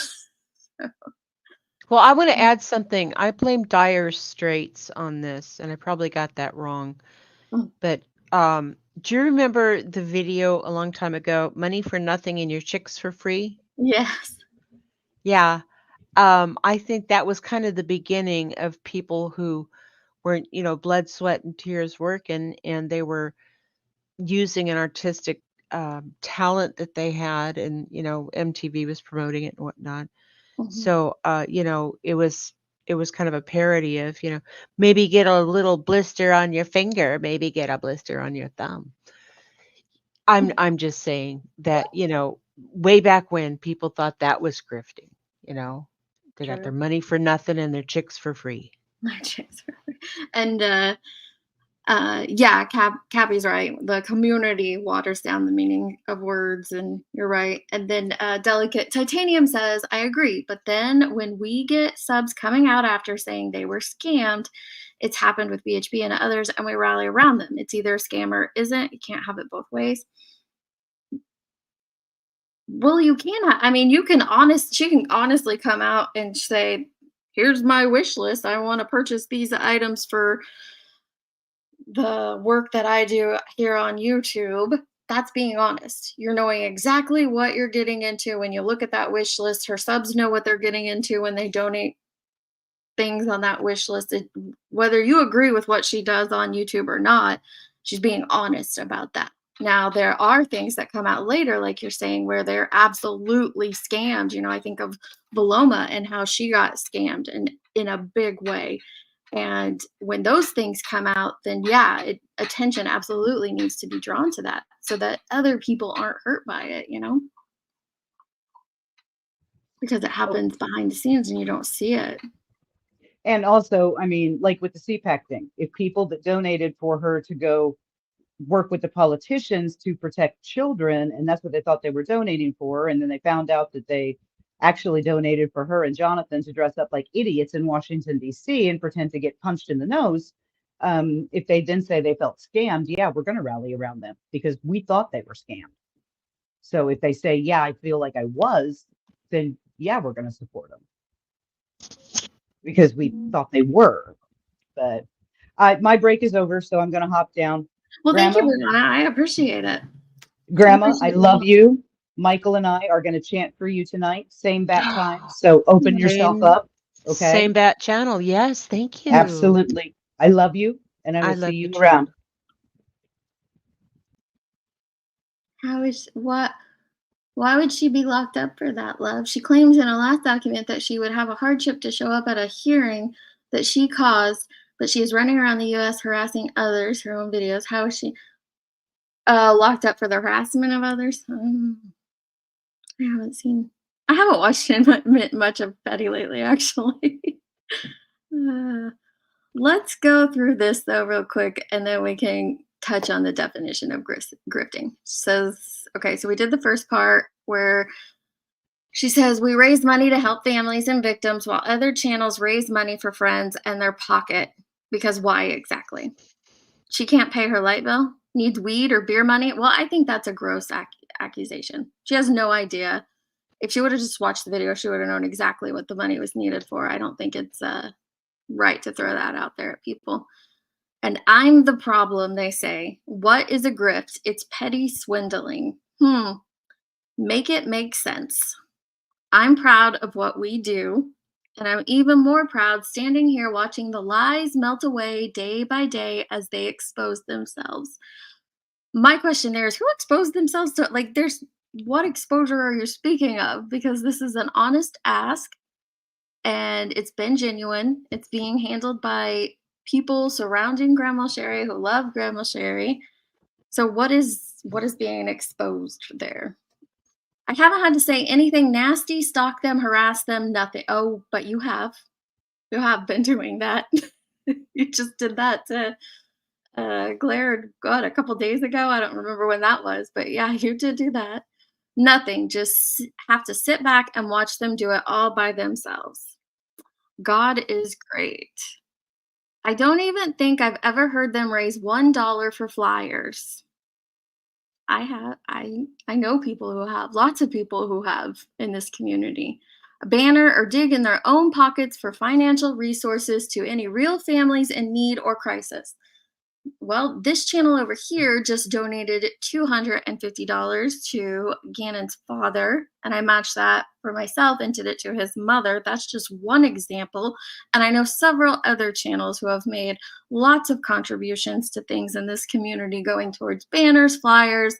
Well, I want to add something. I blame Dire Straits on this, and I probably got that wrong. But do you remember the video a long time ago, Money for Nothing and Your Chicks for Free? Yes. Yeah. I think that was kind of the beginning of people who were, blood, sweat, and tears working, and they were using an artistic talent that they had, and MTV was promoting it and whatnot. So it was kind of a parody of, maybe get a little blister on your finger, maybe get a blister on your thumb. I'm just saying that, way back when people thought that was grifting, they got their True. money for nothing and their chicks for free. And yeah, Cappy's right. The community waters down the meaning of words, and you're right. And then Delicate Titanium says, I agree. But then when we get subs coming out after saying they were scammed, it's happened with BHB and others, and we rally around them. It's either a scam or isn't. You can't have it both ways. Well, you cannot. I mean, she can honestly come out and say, here's my wish list. I want to purchase these items for the work that I do here on YouTube. That's being honest. You're knowing exactly what you're getting into when you look at that wish list. Her subs know what they're getting into when they donate things on that wish list. Whether you agree with what she does on YouTube or not, she's being honest about that. Now, there are things that come out later, like you're saying, where they're absolutely scammed. I think of Paloma and how she got scammed in a big way. And when those things come out, then yeah, attention absolutely needs to be drawn to that so that other people aren't hurt by it, because it happens behind the scenes and you don't see it. And also, I mean, like with the CPAC thing, if people that donated for her to go work with the politicians to protect children, and that's what they thought they were donating for, and then they found out that they actually donated for her and Jonathan to dress up like idiots in Washington, D.C. and pretend to get punched in the nose. If they then say they felt scammed, yeah, we're going to rally around them because we thought they were scammed. So if they say, yeah, I feel like I was, then yeah, we're going to support them because we thought they were. But my break is over, so I'm going to hop down. Well, Grandma, thank you, Brianna. I appreciate it. Grandma, I love you. Michael and I are going to chant for you tonight, same bat time. So open yourself up, okay? Same bat channel. Yes, thank you. Absolutely. I love you, and I will see you around. Why would she be locked up for that, love? She claims in a last document that she would have a hardship to show up at a hearing that she caused, but she is running around the U.S. harassing others, her own videos. How is she locked up for the harassment of others? I haven't watched much of Betty lately, actually. Let's go through this, though, real quick, and then we can touch on the definition of grifting. So we did the first part where she says, we raise money to help families and victims while other channels raise money for friends and their pocket. Because why exactly? She can't pay her light bill? Needs weed or beer money? Well, I think that's a gross accusation. She has no idea. If she would have just watched the video, she would have known exactly what the money was needed for. I don't think it's right to throw that out there at people. And I'm the problem, they say. What is a grift? It's petty swindling. Make it make sense. I'm proud of what we do, and I'm even more proud standing here watching the lies melt away day by day as they expose themselves. My question there is, who exposed themselves to, what exposure are you speaking of? Because this is an honest ask, and it's been genuine. It's being handled by people surrounding Grandma Sherry who love Grandma Sherry. So what is being exposed there? I haven't had to say anything nasty, stalk them, harass them, nothing. Oh, but you have. You have been doing that. You just did that to Glare, God, a couple days ago. I don't remember when that was, but yeah, you did do that. Nothing. Just have to sit back and watch them do it all by themselves. God is great. I don't even think I've ever heard them raise $1 for flyers. I know people who have, lots of people who have in this community. A banner or dig in their own pockets for financial resources to any real families in need or crisis. Well, this channel over here just donated $250 to Gannon's father, and I matched that for myself and did it to his mother. That's just one example. And I know several other channels who have made lots of contributions to things in this community, going towards banners, flyers,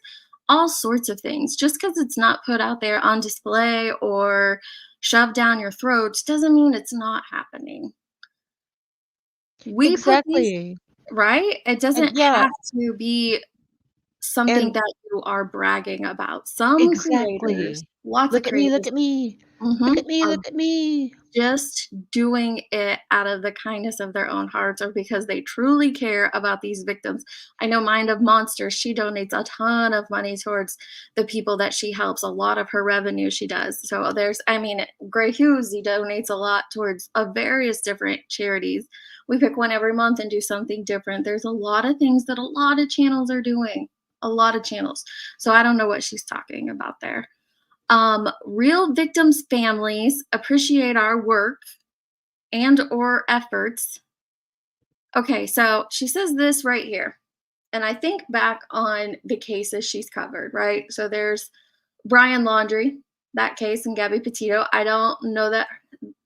all sorts of things. Just because it's not put out there on display or shoved down your throats doesn't mean it's not happening. We put these, Exactly. right? It And doesn't yeah, have to be something and that you are bragging about. Some creators, exactly. lots of Look at me, look creators, at me. Look mhm, at me, are look at me. just doing it out of the kindness of their own hearts or because they truly care about these victims. I know Mind of Monsters, she donates a ton of money towards the people that she helps. A lot of her revenue she does. So there's, I mean, Gray Hughes, he donates a lot towards various different charities. We pick one every month and do something different. There's a lot of things that a lot of channels are doing. A lot of channels. So I don't know what she's talking about there. Real victims' families appreciate our work and or efforts. Okay, so she says this right here. And I think back on the cases she's covered, right? So there's Brian Laundrie, that case, and Gabby Petito. I don't know that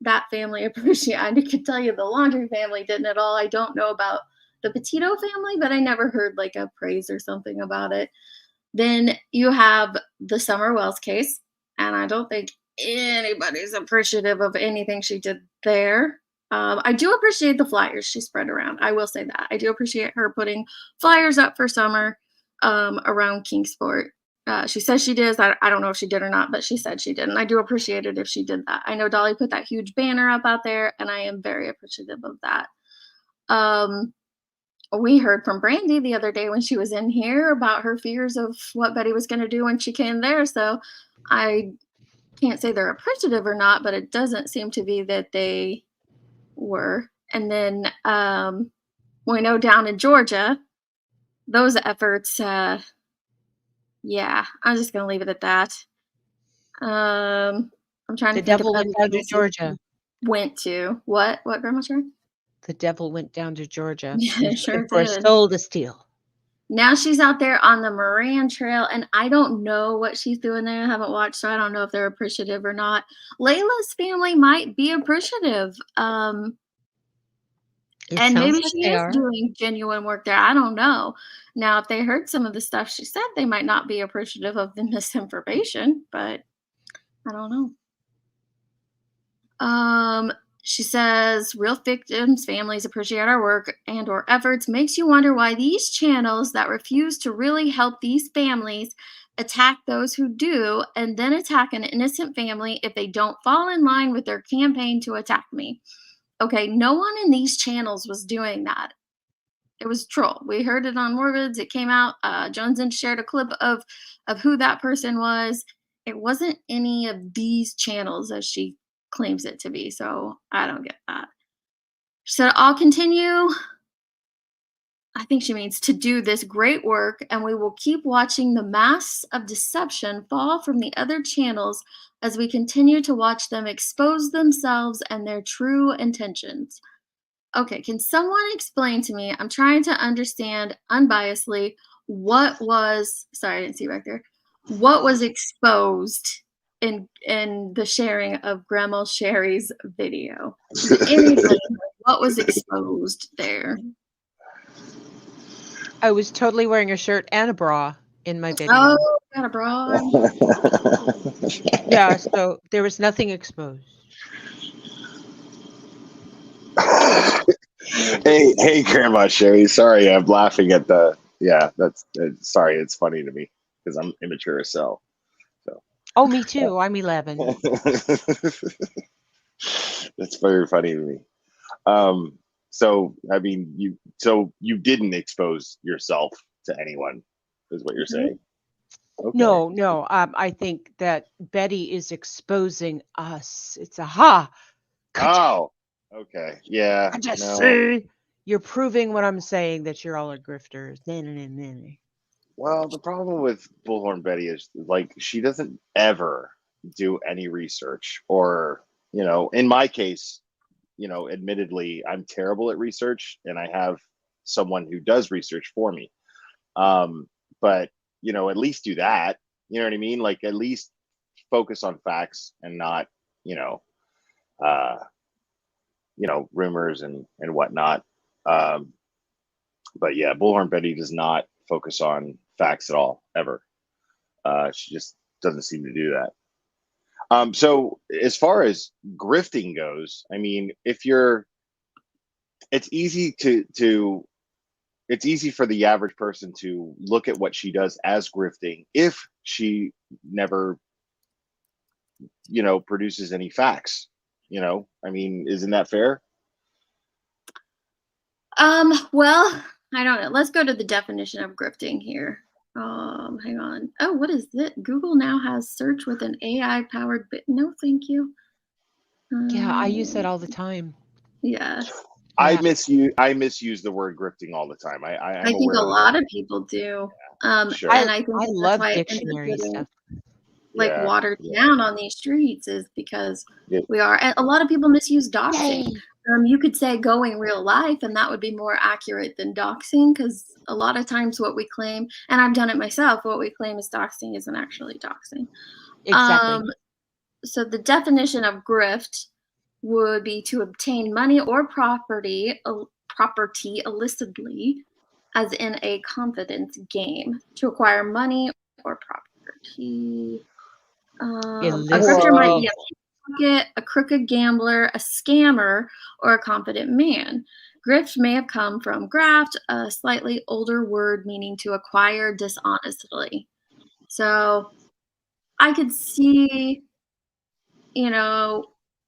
that family appreciate. I could tell you the Laundrie family didn't at all. I don't know about the Petito family, but I never heard like a praise or something about it. Then you have the Summer Wells case, and I don't think anybody's appreciative of anything she did there. I do appreciate the flyers she spread around. I will say that. I do appreciate her putting flyers up for summer around Kingsport. She says she did. I don't know if she did or not, but she said she did. And I do appreciate it if she did that. I know Dolly put that huge banner up out there, and I am very appreciative of that. We heard from Brandy the other day when she was in here about her fears of what Betty was going to do when she came there. So I can't say they're appreciative or not, but it doesn't seem to be that they were. And then we know down in Georgia, those efforts, yeah, I'm just going to leave it at that. I'm trying The to think of devil other went down to things we Georgia. went to. What, Grandma Sharon? The devil went down to Georgia. Yeah, He's looking sure for a did. soul to steal. Now she's out there on the Moran Trail, and I don't know what she's doing there. I haven't watched, so I don't know if they're appreciative or not. Layla's family might be appreciative. It And sounds maybe like she they is are. doing genuine work there. I don't know. Now, if they heard some of the stuff she said, they might not be appreciative of the misinformation, but I don't know. Um, she says real victims' families appreciate our work and or efforts. Makes you wonder why these channels that refuse to really help these families attack those who do, and then attack an innocent family if they don't fall in line with their campaign to attack me. Okay, no one in these channels was doing that. It was troll. We heard it on Morbids. It came out. Jonesin shared a clip of who that person was. It wasn't any of these channels as she claims it to be. So I don't get that. She said, I'll continue. I think she means to do this great work, and we will keep watching the mass of deception fall from the other channels as we continue to watch them expose themselves and their true intentions. Okay, can someone explain to me? I'm trying to understand unbiasedly what was, sorry, I didn't see back there. What was exposed in the sharing of Grandma Sherry's video? Does anybody know what was exposed there? I was totally wearing a shirt and a bra in my video. Oh, got a bra on. Yeah, so there was nothing exposed. Hey, Grandma Sherry. Sorry, I'm laughing at the. Yeah, that's sorry. It's funny to me because I'm immature as hell. So. Oh, me too. I'm 11. That's very funny to me. So I mean, you didn't expose yourself to anyone, is what you're saying. Okay. No. I think that Betty is exposing us. It's a ha. Oh, okay. Yeah. I just No. see. You're proving what I'm saying, that you're all a grifters. Well, the problem with Bullhorn Betty is like she doesn't ever do any research, or in my case, admittedly, I'm terrible at research, and I have someone who does research for me. But at least do that. You know what I mean? Like at least focus on facts and not, uh, rumors and whatnot. But yeah, Bullhorn Betty does not focus on facts at all, ever. She just doesn't seem to do that. So as far as grifting goes, I mean, it's easy it's easy for the average person to look at what she does as grifting if she never, produces any facts. I mean, isn't that fair? Well, I don't know. Let's go to the definition of grifting here. Hang on. Oh, what is it? Google now has search with an AI powered bit. No, thank you. Yeah, I use that all the time. Yeah. I misuse the word grifting all the time. I'm I think aware a lot of people do. Sure. And I think I that's love why it ends up dictionary getting stuff. like Yeah, watered yeah. down on these streets is because Yeah. we are, and a lot of people misuse doxing. Yay. You could say going real life, and that would be more accurate than doxing, because a lot of times what we claim, and I've done it myself, what we claim is doxing isn't actually doxing. Exactly. So the definition of grift would be to obtain money or property illicitly, as in a confidence game, to acquire money or property. A grifter might be a pickpocket, a crooked gambler, a scammer, or a confident man. Grift may have come from graft, a slightly older word meaning to acquire dishonestly. So I could see,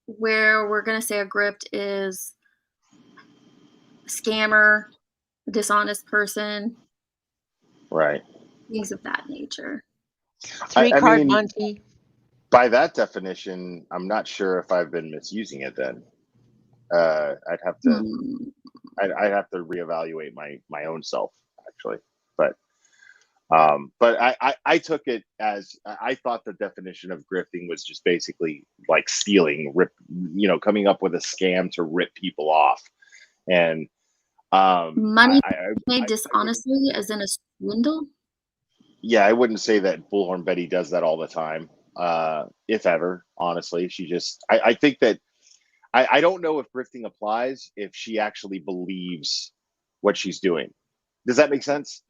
where we're going to say a grift is a scammer, a dishonest person, Right. things of that nature. Three I card mean, Monty. by that definition, I'm not sure if I've been misusing it then. I'd have to I'd have to reevaluate my own self, actually. But I took it as, I thought the definition of grifting was just basically like stealing, coming up with a scam to rip people off. And Money made dishonestly, as in a swindle? Yeah, I wouldn't say that Bullhorn Betty does that all the time, if ever. Honestly, I think that I don't know if grifting applies if she actually believes what she's doing. Does that make sense?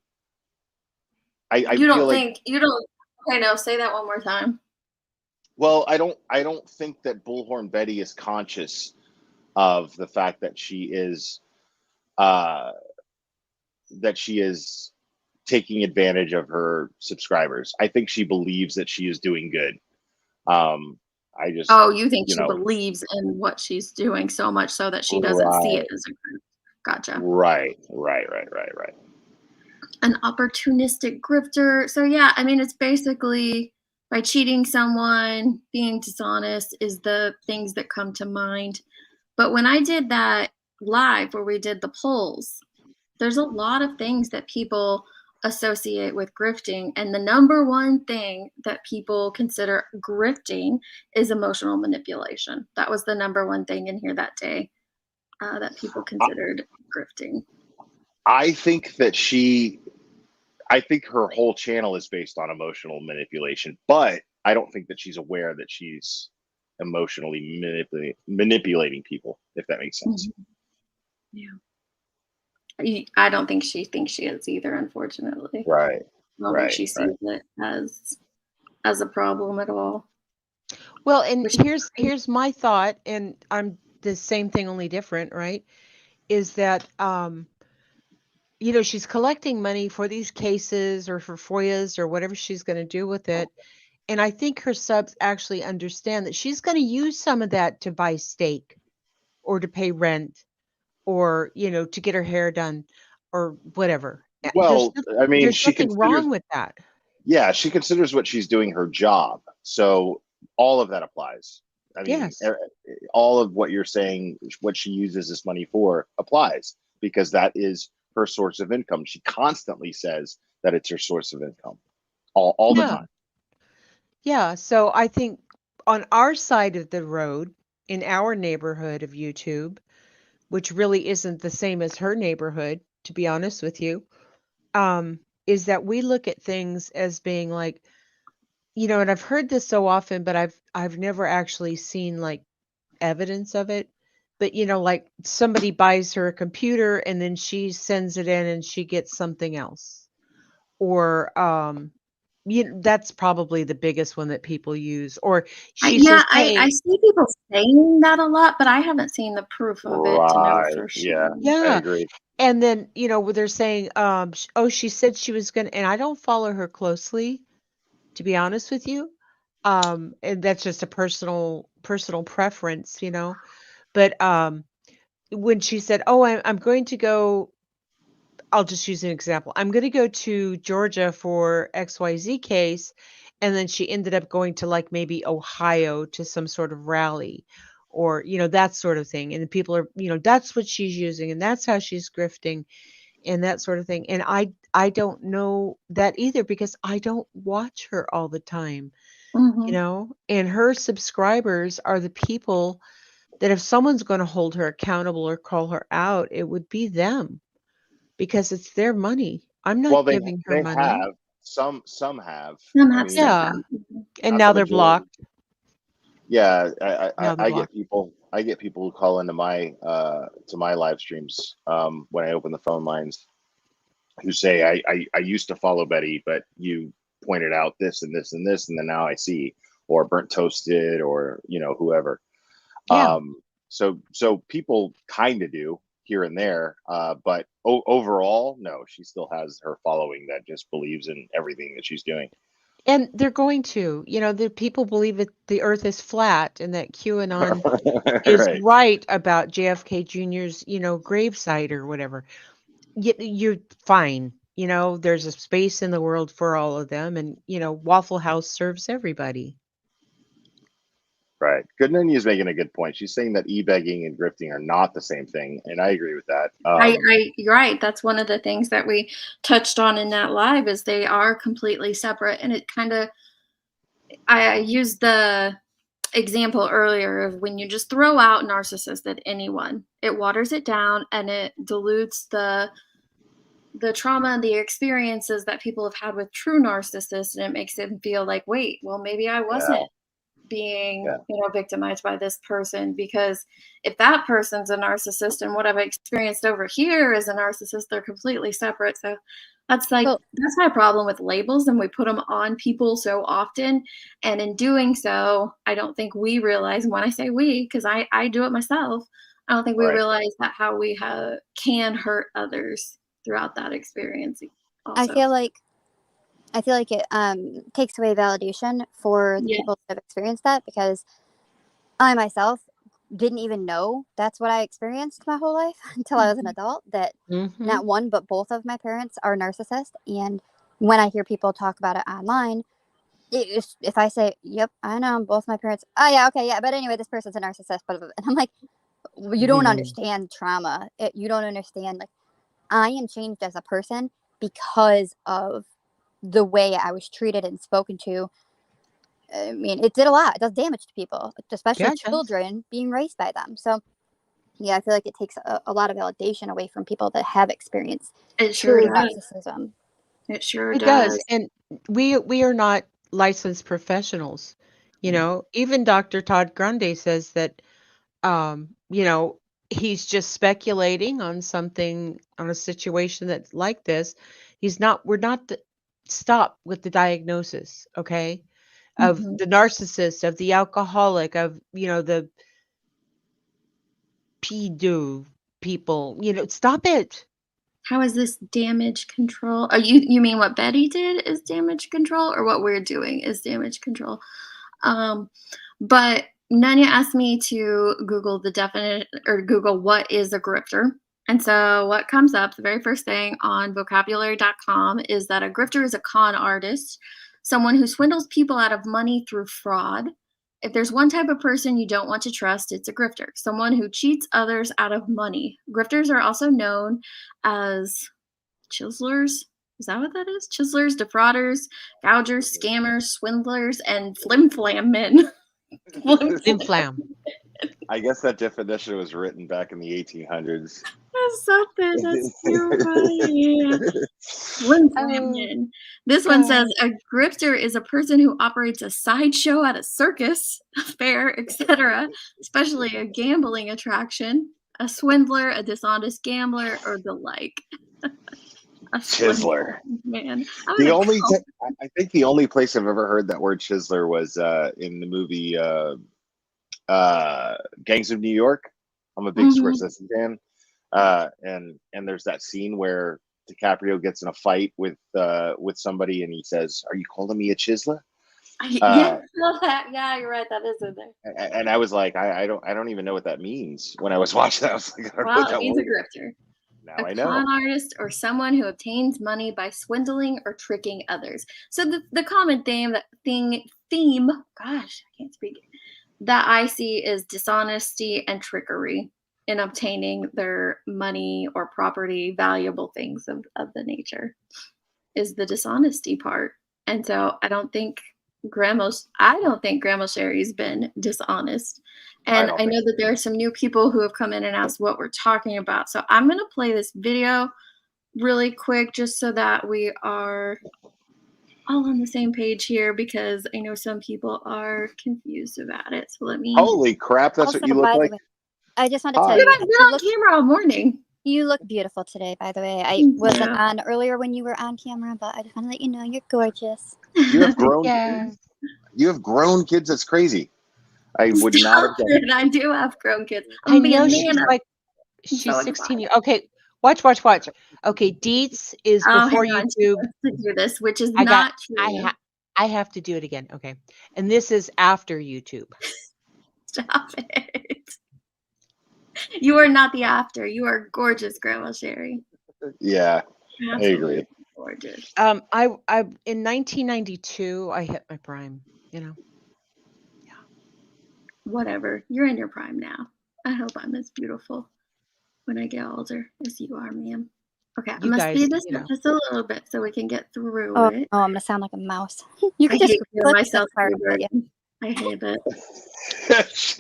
I feel like, you don't. Okay, no, say that one more time. well, I don't think that Bullhorn Betty is conscious of the fact that she is taking advantage of her subscribers. I think she believes that she is doing good. You think she believes in what she's doing so much so that she doesn't see it as a group. Gotcha. Right. An opportunistic grifter. So yeah, I mean, it's basically by cheating someone, being dishonest is the things that come to mind. But when I did that live where we did the polls, there's a lot of things that people associate with grifting, and the number one thing that people consider grifting is emotional manipulation. That was the number one thing in here that day that people considered grifting. I think her whole channel is based on emotional manipulation, but I don't think that she's aware that she's emotionally manipulating people, if that makes sense. Yeah. I don't think she thinks she is either, unfortunately. Right. I don't think she sees it as a problem at all. Well, and here's my thought, and I'm the same thing, only different, right? Is that she's collecting money for these cases or for FOIAs or whatever she's going to do with it. And I think her subs actually understand that she's going to use some of that to buy steak or to pay rent or, to get her hair done or whatever. Well, there's nothing wrong with that. Yeah, she considers what she's doing her job. So all of that applies. I mean, yes. All of what you're saying, what she uses this money for, applies because that is her source of income. She constantly says that it's her source of income all the time. Yeah. So I think on our side of the road, in our neighborhood of YouTube, which really isn't the same as her neighborhood, to be honest with you, is that we look at things as being like, and I've heard this so often, but I've never actually seen like evidence of it. But like somebody buys her a computer and then she sends it in and she gets something else. Or that's probably the biggest one that people use. Or she says, I "Hey, see people saying that a lot, but I haven't seen the proof of it to know Right. for Yeah, sure. I yeah." agree. And then, where they're saying, "Oh, she said she was gonna," and I don't follow her closely, to be honest with you. And that's just a personal preference, But when she said, "Oh, I'm going to go," I'll just use an example. "I'm going to go to Georgia for XYZ case," and then she ended up going to like maybe Ohio to some sort of rally, or that sort of thing. And the people are, that's what she's using, and that's how she's grifting, and that sort of thing. And I don't know that either because I don't watch her all the time, Hmm. and her subscribers are the people that if someone's going to hold her accountable or call her out, it would be them because it's their money. I'm Well, not giving her they money. have some have. Some I have stepped mean, Yeah. up. Mhm. And not now the they're majority. blocked. Yeah, Now they're I get blocked. people. I get people who call into my to my live streams when I open the phone lines who say I used to follow Betty, but you pointed out this and this and this, and then now I see, or burnt toasted, or whoever. Yeah. So people kind of do here and there, but overall, no, she still has her following that just believes in everything that she's doing. And they're going to, the people believe that the earth is flat and that QAnon is Right. right about JFK Jr.'s, gravesite or whatever. You're fine. There's a space in the world for all of them. And, Waffle House serves everybody. Right. Good Nini is making a good point. She's saying that e-begging and grifting are not the same thing, and I agree with that. You're right. That's one of the things that we touched on in that live is they are completely separate, and it kind of I used the example earlier of when you just throw out narcissist at anyone, it waters it down and it dilutes the trauma and the experiences that people have had with true narcissists, and it makes them feel like, wait, well, maybe I Yeah. wasn't being Yeah. victimized by this person, because if that person's a narcissist and what I've experienced over here is a narcissist, they're completely separate. So that's Well, my problem with labels, and we put them on people so often, and in doing so I don't think we realize, when I say we, because I do it myself, I don't think we Right. realize that how we can hurt others throughout that experience I also. feel like it takes away validation for the Yeah. people that have experienced that, because I myself didn't even know that's what I experienced my whole life until I was an adult, that Mm-hmm. not one but both of my parents are narcissists. And when I hear people talk about it online, if I say, yep, I know both my parents, oh yeah, okay, yeah, but anyway, this person's a narcissist, blah, blah, blah. And I'm like, well, you don't understand trauma. You don't understand, like, I am changed as a person because of the way I was treated and spoken to. I mean, it did a lot. It does damage to people, especially Yeah, it does. children being raised by them. So, yeah, I feel like it takes a lot of validation away from people that have experienced It sure true does. narcissism. It sure It does. does. And we are not licensed professionals. Even Dr. Todd Grundy says that he's just speculating on something, on a situation that's like this. We're not stop with the diagnosis, okay? Of Mhm. the narcissist, of the alcoholic, of, the pedo people, stop it. How is this damage control? You mean what Betty did is damage control, or what we're doing is damage control? Um, but Nanya asked me to Google the definite, or Google what is a grifter. And so what comes up, the very first thing on vocabulary.com is that a grifter is a con artist, someone who swindles people out of money through fraud. If there's one type of person you don't want to trust, it's a grifter, someone who cheats others out of money. Grifters are also known as chiselers. Is that what that is? Chiselers, defrauders, gougers, scammers, swindlers, and flim-flam men. Flim flam. I guess that definition was written back in the 1800s. something. That's too funny. One Oh, again. This one says God. a grifter is a person who operates a sideshow at a circus, a fair, etc., especially a gambling attraction, a swindler, a dishonest gambler, or the like. A swindler, Chiseler. man. I'm The gonna only call. I think the only place I've ever heard that word chiseler was in the movie Gangs of New York. I'm a big Mhm. Scorsese fan, and there's that scene where DiCaprio gets in a fight with somebody, and he says, "Are you calling me a chiseler?" Yeah, yeah, you're right. That is in there. And I was like, I don't even know what that means. When I was watching that, I was like, I don't know Well, what it that means a word is. grifter. Now A I con know. artist or someone who obtains money by swindling or tricking others. So the common theme, gosh, I can't speak, that I see is dishonesty and trickery in obtaining their money or property, valuable things of the nature, is the dishonesty part. And so I don't think Grandma Sherry's been dishonest. I And don't I think know that there are some new people who have come in and asked what we're talking about. So I'm going to play this video really quick just so that we are all on the same page here, because I know some people are confused about it. So let me. Holy crap, that's Also, what you look by the like. way, I just want to Hi. tell You're you not that you're on camera all morning. you look beautiful today, by the way. I Thank wasn't you. on earlier when you were on camera, but I just want to let you know you're gorgeous. You have grown Yeah. kids. You have grown kids. That's crazy. I would not have Stop guessed. it. I do have grown kids. I I'm gonna be a know she's nana. like, I'm she's so 16 excited. years. Okay, watch. Okay, Deets is Oh, before hang on. She YouTube. wants to do this, which is I not true. I have to do it again. Okay. And this is after YouTube. Stop it. You are not the after. You are gorgeous, Grandma Sherry. Yeah, I Absolutely agree. gorgeous. I in 1992 I hit my prime, you know. Whatever. You're in your prime now. I hope I'm as beautiful when I get older as you are, ma'am. Okay, I'm You gonna guys, speed this you up know. just a little bit so we can get through Oh, it. no, I'm gonna sound like a mouse. You I could just hate hearing click myself the part through that you burden. I hate it. That's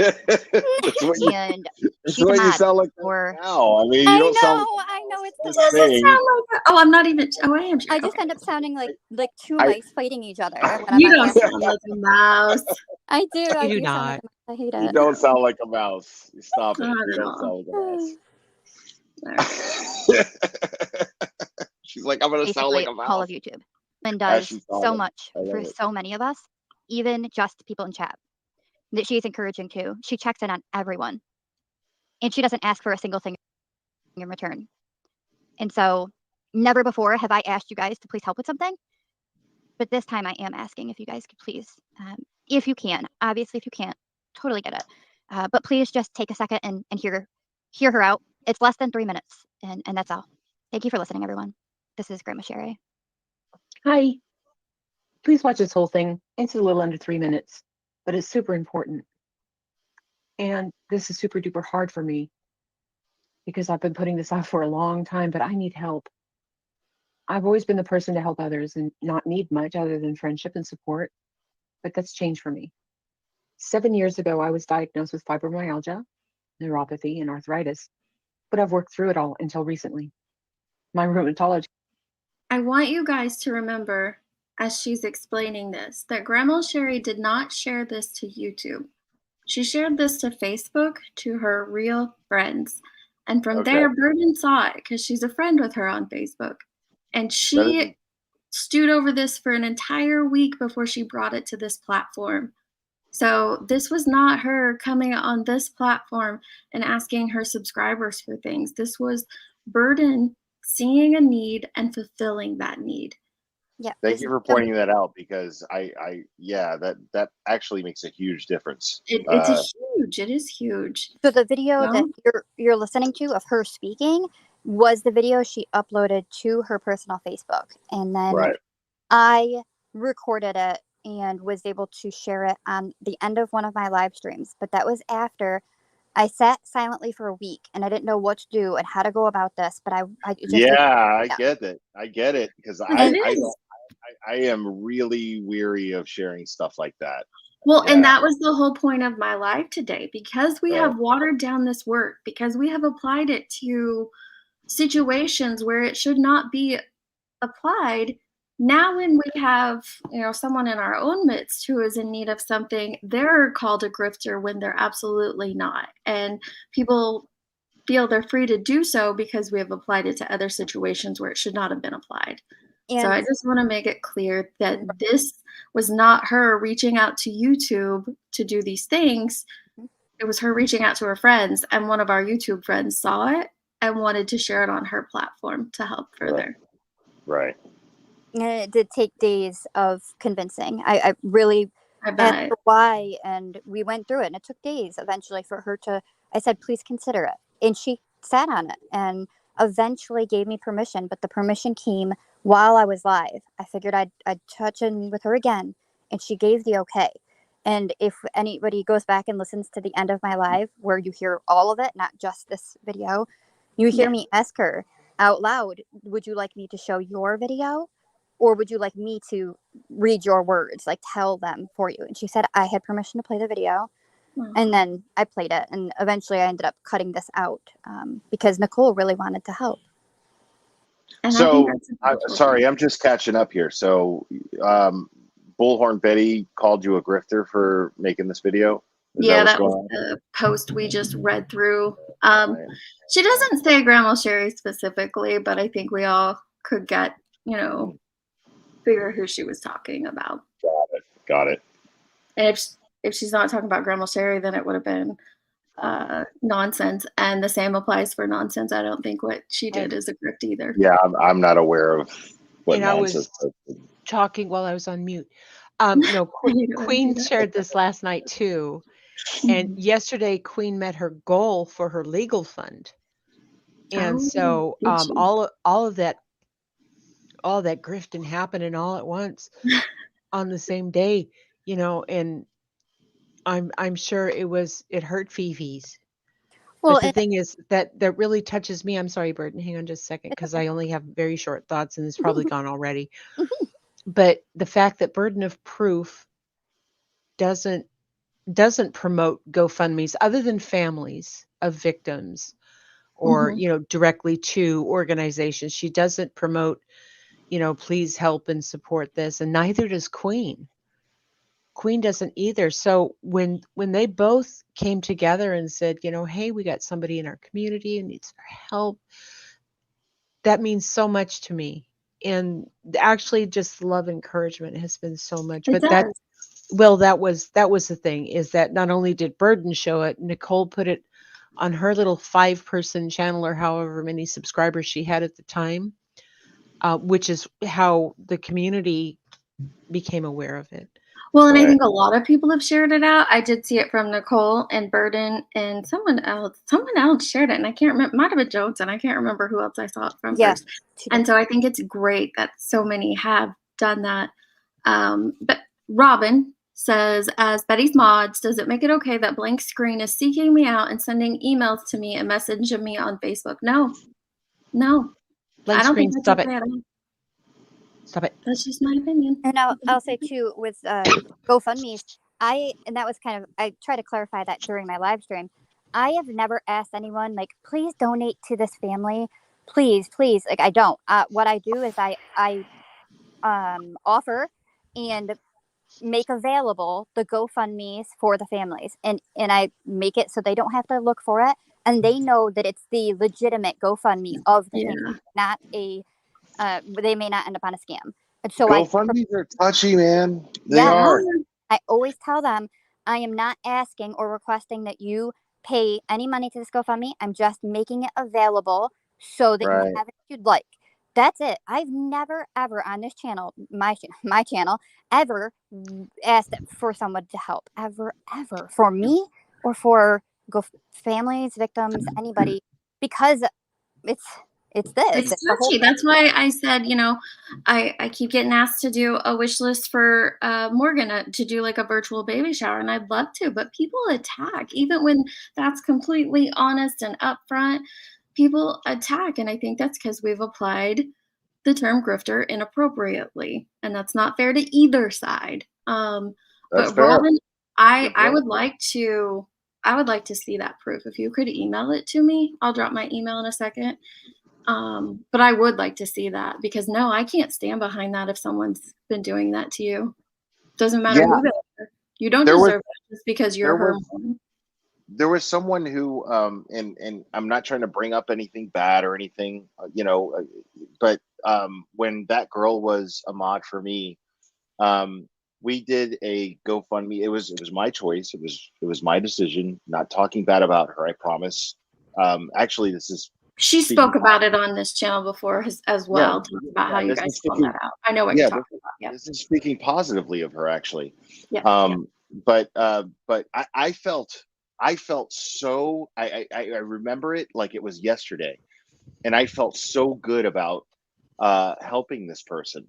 what you. and That's she's a what you mod sound like or now. I mean, you don't sound like I know it's It the a doesn't worst. thing. sound like. Oh, I'm not even. Oh, I am. I Okay. just end up sounding like two I. mice fighting each other when I'm You on don't camera. sound like a mouse. I do You do sound like not. a mouse. I hate You it. don't sound like a mouse. Stop it. Not You at don't all. sound like a mouse. All right. She's like, I'm gonna sound like Basically, a all of mouse YouTube. And as does she's so talking. much I for love it. so many of us, even just people in chat, that she's encouraging too. She checks in on everyone. And she doesn't ask for a single thing in return. And so never before have I asked you guys to please help with something. But this time I am asking if you guys could please, if you can. Obviously, if you can't, totally get it. But please just take a second and hear her out. It's less than 3 minutes, and that's all. Thank you for listening, everyone. This is Grandma Sherry. Hi. Please watch this whole thing. It's a little under 3 minutes, but it's super important. And this is super duper hard for me because I've been putting this off for a long time, but I need help. I've always been the person to help others and not need much other than friendship and support, but that's changed for me. 7 years ago, I was diagnosed with fibromyalgia, neuropathy, and arthritis, but I've worked through it all until recently. My rheumatologist. I want you guys to remember, as she's explaining this, that Grandma Sherry did not share this to YouTube. She shared this to Facebook, to her real friends. And from there, Burden saw it because she's a friend with her on Facebook. And she stewed over this for an entire week before she brought it to this platform. So this was not her coming on this platform and asking her subscribers for things. This was Burden seeing a need and fulfilling that need. Yeah. Thank you for pointing that out, because that actually makes a huge difference. It is huge. So the video that you're listening to of her speaking was the video she uploaded to her personal Facebook, and then I recorded it and was able to share it on the end of one of my live streams. But that was after I sat silently for a week and I didn't know what to do and how to go about this. But I just I get it. I get it, because I am really weary of sharing stuff like that. Well, and that was the whole point of my live today, because we Right. have watered down this work, because we have applied it to situations where it should not be applied. Now, when we have, someone in our own midst who is in need of something, they're called a grifter when they're absolutely not. And people feel they're free to do so because we have applied it to other situations where it should not have been applied. So I And just want to make it clear that this was not her reaching out to YouTube to do these things. It was her reaching out to her friends, and one of our YouTube friends saw it and wanted to share it on her platform to help further. Right. and it did take days of convincing. I really I asked bet. her why, and we went through it, and it took days eventually for her to, I said, please consider it. And she sat on it and eventually gave me permission, but the permission came while I was live. I figured I'd touch in with her again, and she gave the okay. And if anybody goes back and listens to the end of my live where you hear all of it, not just this video, you hear me ask her out loud, would you like me to show your video? Or would you like me to read your words, like tell them for you? And she said, I had permission to play the video. And then I played it. And eventually I ended up cutting this out because Nicole really wanted to help. And So, sorry, I'm just catching up here. So, Bullhorn Betty called you a grifter for making this video? That was the post we just read through. She doesn't say Grandma Sherry specifically, but I think we all could get, figure who she was talking about. Got it. And if she's not talking about Grandma Sherry, then it would have been nonsense. And the same applies for nonsense. I don't think what she did is a grift either. Yeah, I'm not aware of what nonsense. I was talking while I was on mute. Queen shared this last night too. And yesterday, Queen met her goal for her legal fund. And so all of that grifting happening all at once on the same day, and I'm sure it hurt Fifi's. Well, but the thing is that really touches me. I'm sorry, Burton, hang on just a second, because I only have very short thoughts and it's probably gone already. But the fact that burden of proof doesn't promote GoFundMe's other than families of victims or, directly to organizations. She doesn't promote, please help and support this. And neither does Queen. Queen doesn't either. So when they both came together and said, hey, we got somebody in our community who needs our help, that means so much to me. And actually just love and encouragement has been so much. But that was the thing, is that not only did Burden show it, Nicole put it on her little 5-person channel or however many subscribers she had at the time, which is how the community became aware of it. Well, and I think a lot of people have shared it out. I did see it from Nicole and Burden and someone else. Someone else shared it, and I can't remember. It might have been Jones, and I can't remember who else I saw it from first. And so I think it's great that so many have done that. But Robin says, as Betty's mods, does it make it okay that Blank Screen is seeking me out and sending emails to me and messaging me on Facebook? No. Blank I don't Screen, think stop that's it. okay. Stop it. That's just my opinion. And I'll say too, with GoFundMe's, and that was kind of, I try to clarify that during my live stream. I have never asked anyone, like, please donate to this family. Please. Like, I don't. What I do is I offer and make available the GoFundMe's for the families. And I make it so they don't have to look for it. And they know that it's the legitimate GoFundMe of the family, not a, they may not end up on a scam. And so GoFundMe's are touchy, man. They are. I always tell them, I am not asking or requesting that you pay any money to this GoFundMe. I'm just making it available so that you have it if you'd like. That's it. I've never, ever on this channel, my channel, ever asked for someone to help. Ever. For me or for families, victims, anybody. Because it's this. It's touchy. That's why I said, I keep getting asked to do a wish list for Morgan to do like a virtual baby shower, and I'd love to, but people attack. Even when that's completely honest and upfront, people attack. And I think that's because we've applied the term grifter inappropriately, and that's not fair to either side. But fair. Robin, I would like to see that proof. If you could email it to me, I'll drop my email in a second. But I would like to see that, because no, I can't stand behind that if someone's been doing that to you. Doesn't matter Yeah, who they are. You don't there was deserve it just because there you're her was mom. there was someone who and I'm not trying to bring up anything bad or anything, but when that girl was a mod for me, um we did a GoFundMe. It was my choice. It was my decision. Not talking bad about her, I promise. Actually, this is She speaking spoke about it on this channel before as yeah, well, talking about how yeah, you this guys is found speaking that out. I know what you're yeah, talking about. Yep. this is speaking positively of her, actually. Yep. Yep. But I felt so I remember it like it was yesterday, and I felt so good about helping this person.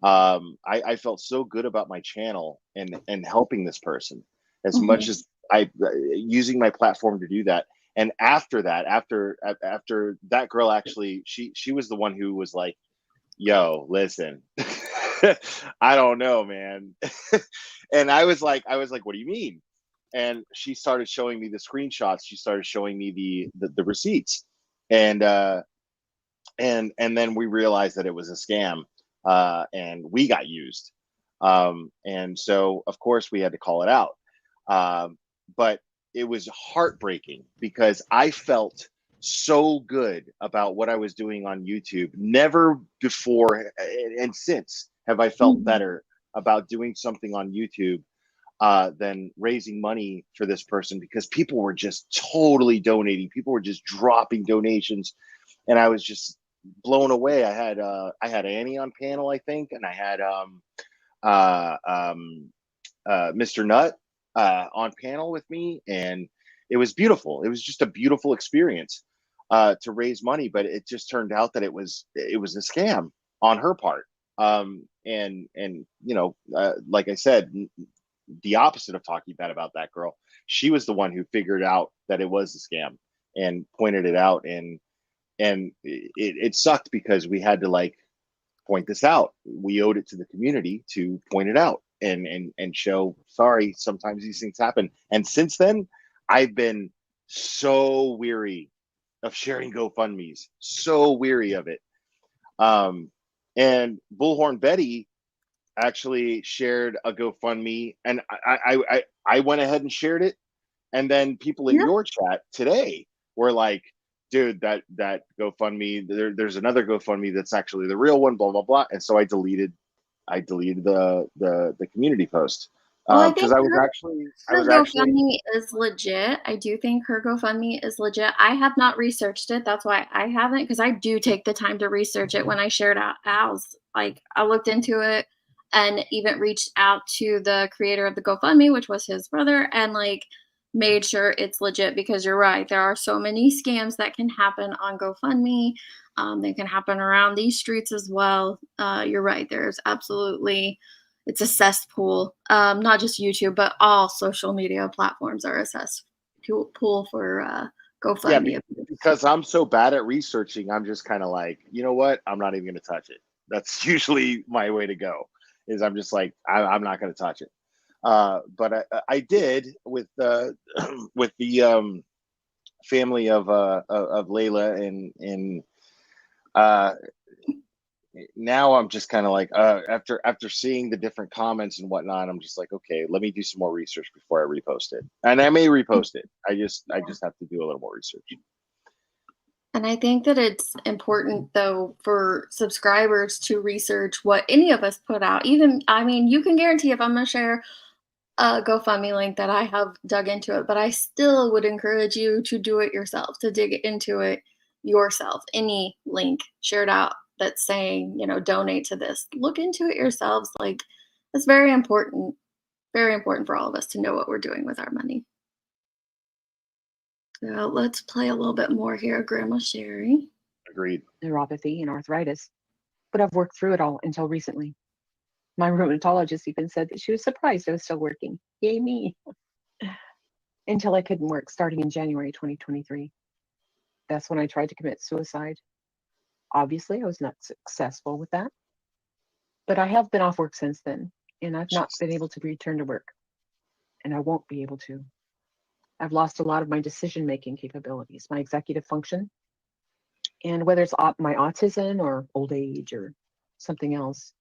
I felt so good about my channel and helping this person as much Mhm. as I using my platform to do that. And after that, after that girl, actually, she was the one who was like, yo, listen, I don't know, man. And I was like, what do you mean? And she started showing me the screenshots. She started showing me the receipts, and and then we realized that it was a scam, and we got used. And so of course we had to call it out. But it was heartbreaking because I felt so good about what I was doing on YouTube. Never before and since have I felt Mhm. better about doing something on YouTube than raising money for this person, because people were just totally donating. People were just dropping donations, and I was just blown away. I had Annie on panel, I think, and I had uh, um, Mr. Nutt on panel with me, and it was beautiful. It was just a beautiful experience to raise money, but it just turned out that it was a scam on her part. And like I said, the opposite of talking bad about that girl, she was the one who figured out that it was a scam and pointed it out, and it sucked because we had to like point this out. We owed it to the community to point it out and show, sorry, sometimes these things happen. And since then, I've been so weary of sharing GoFundMe's, so weary of it. And Bullhorn Betty actually shared a GoFundMe, and I went ahead and shared it, and then people in Yeah. your chat today were like, dude, that GoFundMe, there's another GoFundMe that's actually the real one, blah blah blah. And so I deleted the community post Well, I because think I her was actually GoFundMe is legit. I do think her GoFundMe is legit. I have not researched it. That's why I haven't, because I do take the time to research it when I shared out Al's. Like, I looked into it and even reached out to the creator of the GoFundMe, which was his brother, and like made sure it's legit, because you're right. There are so many scams that can happen on GoFundMe. They can happen around these streets as well. You're right. There's absolutely, it's a cesspool. Not just YouTube, but all social media platforms are a cesspool for yeah, GoFundMe abuse. because I'm so bad at researching. I'm just kind of like, you know what? I'm not even going to touch it. That's usually my way to go. Is I'm just like, I'm not going to touch it. But I did with with the family of Layla, and uh, now I'm just kind of like, after seeing the different comments and whatnot, I'm just like, okay, let me do some more research before I repost it, and I may repost it. I just have to do a little more research. And I think that it's important, though, for subscribers to research what any of us put out. Even, I mean, you can guarantee if I'm going to share a GoFundMe link that I have dug into it, but I still would encourage you to do it yourself, to dig into it yourself. Any link shared out that's saying, donate to this, look into it yourselves. Like, it's very important for all of us to know what we're doing with our money. So let's play a little bit more here, Grandma Sherry. Agreed. Neuropathy and arthritis, but I've worked through it all until recently. My rheumatologist even said that she was surprised I was still working. Yay me. Until I couldn't work starting in January 2023. That's when I tried to commit suicide. Obviously, I was not successful with that, but I have been off work since then, and I've not been able to return to work, and I won't be able to. I've lost a lot of my decision-making capabilities, my executive function. And whether it's my autism or old age or something else,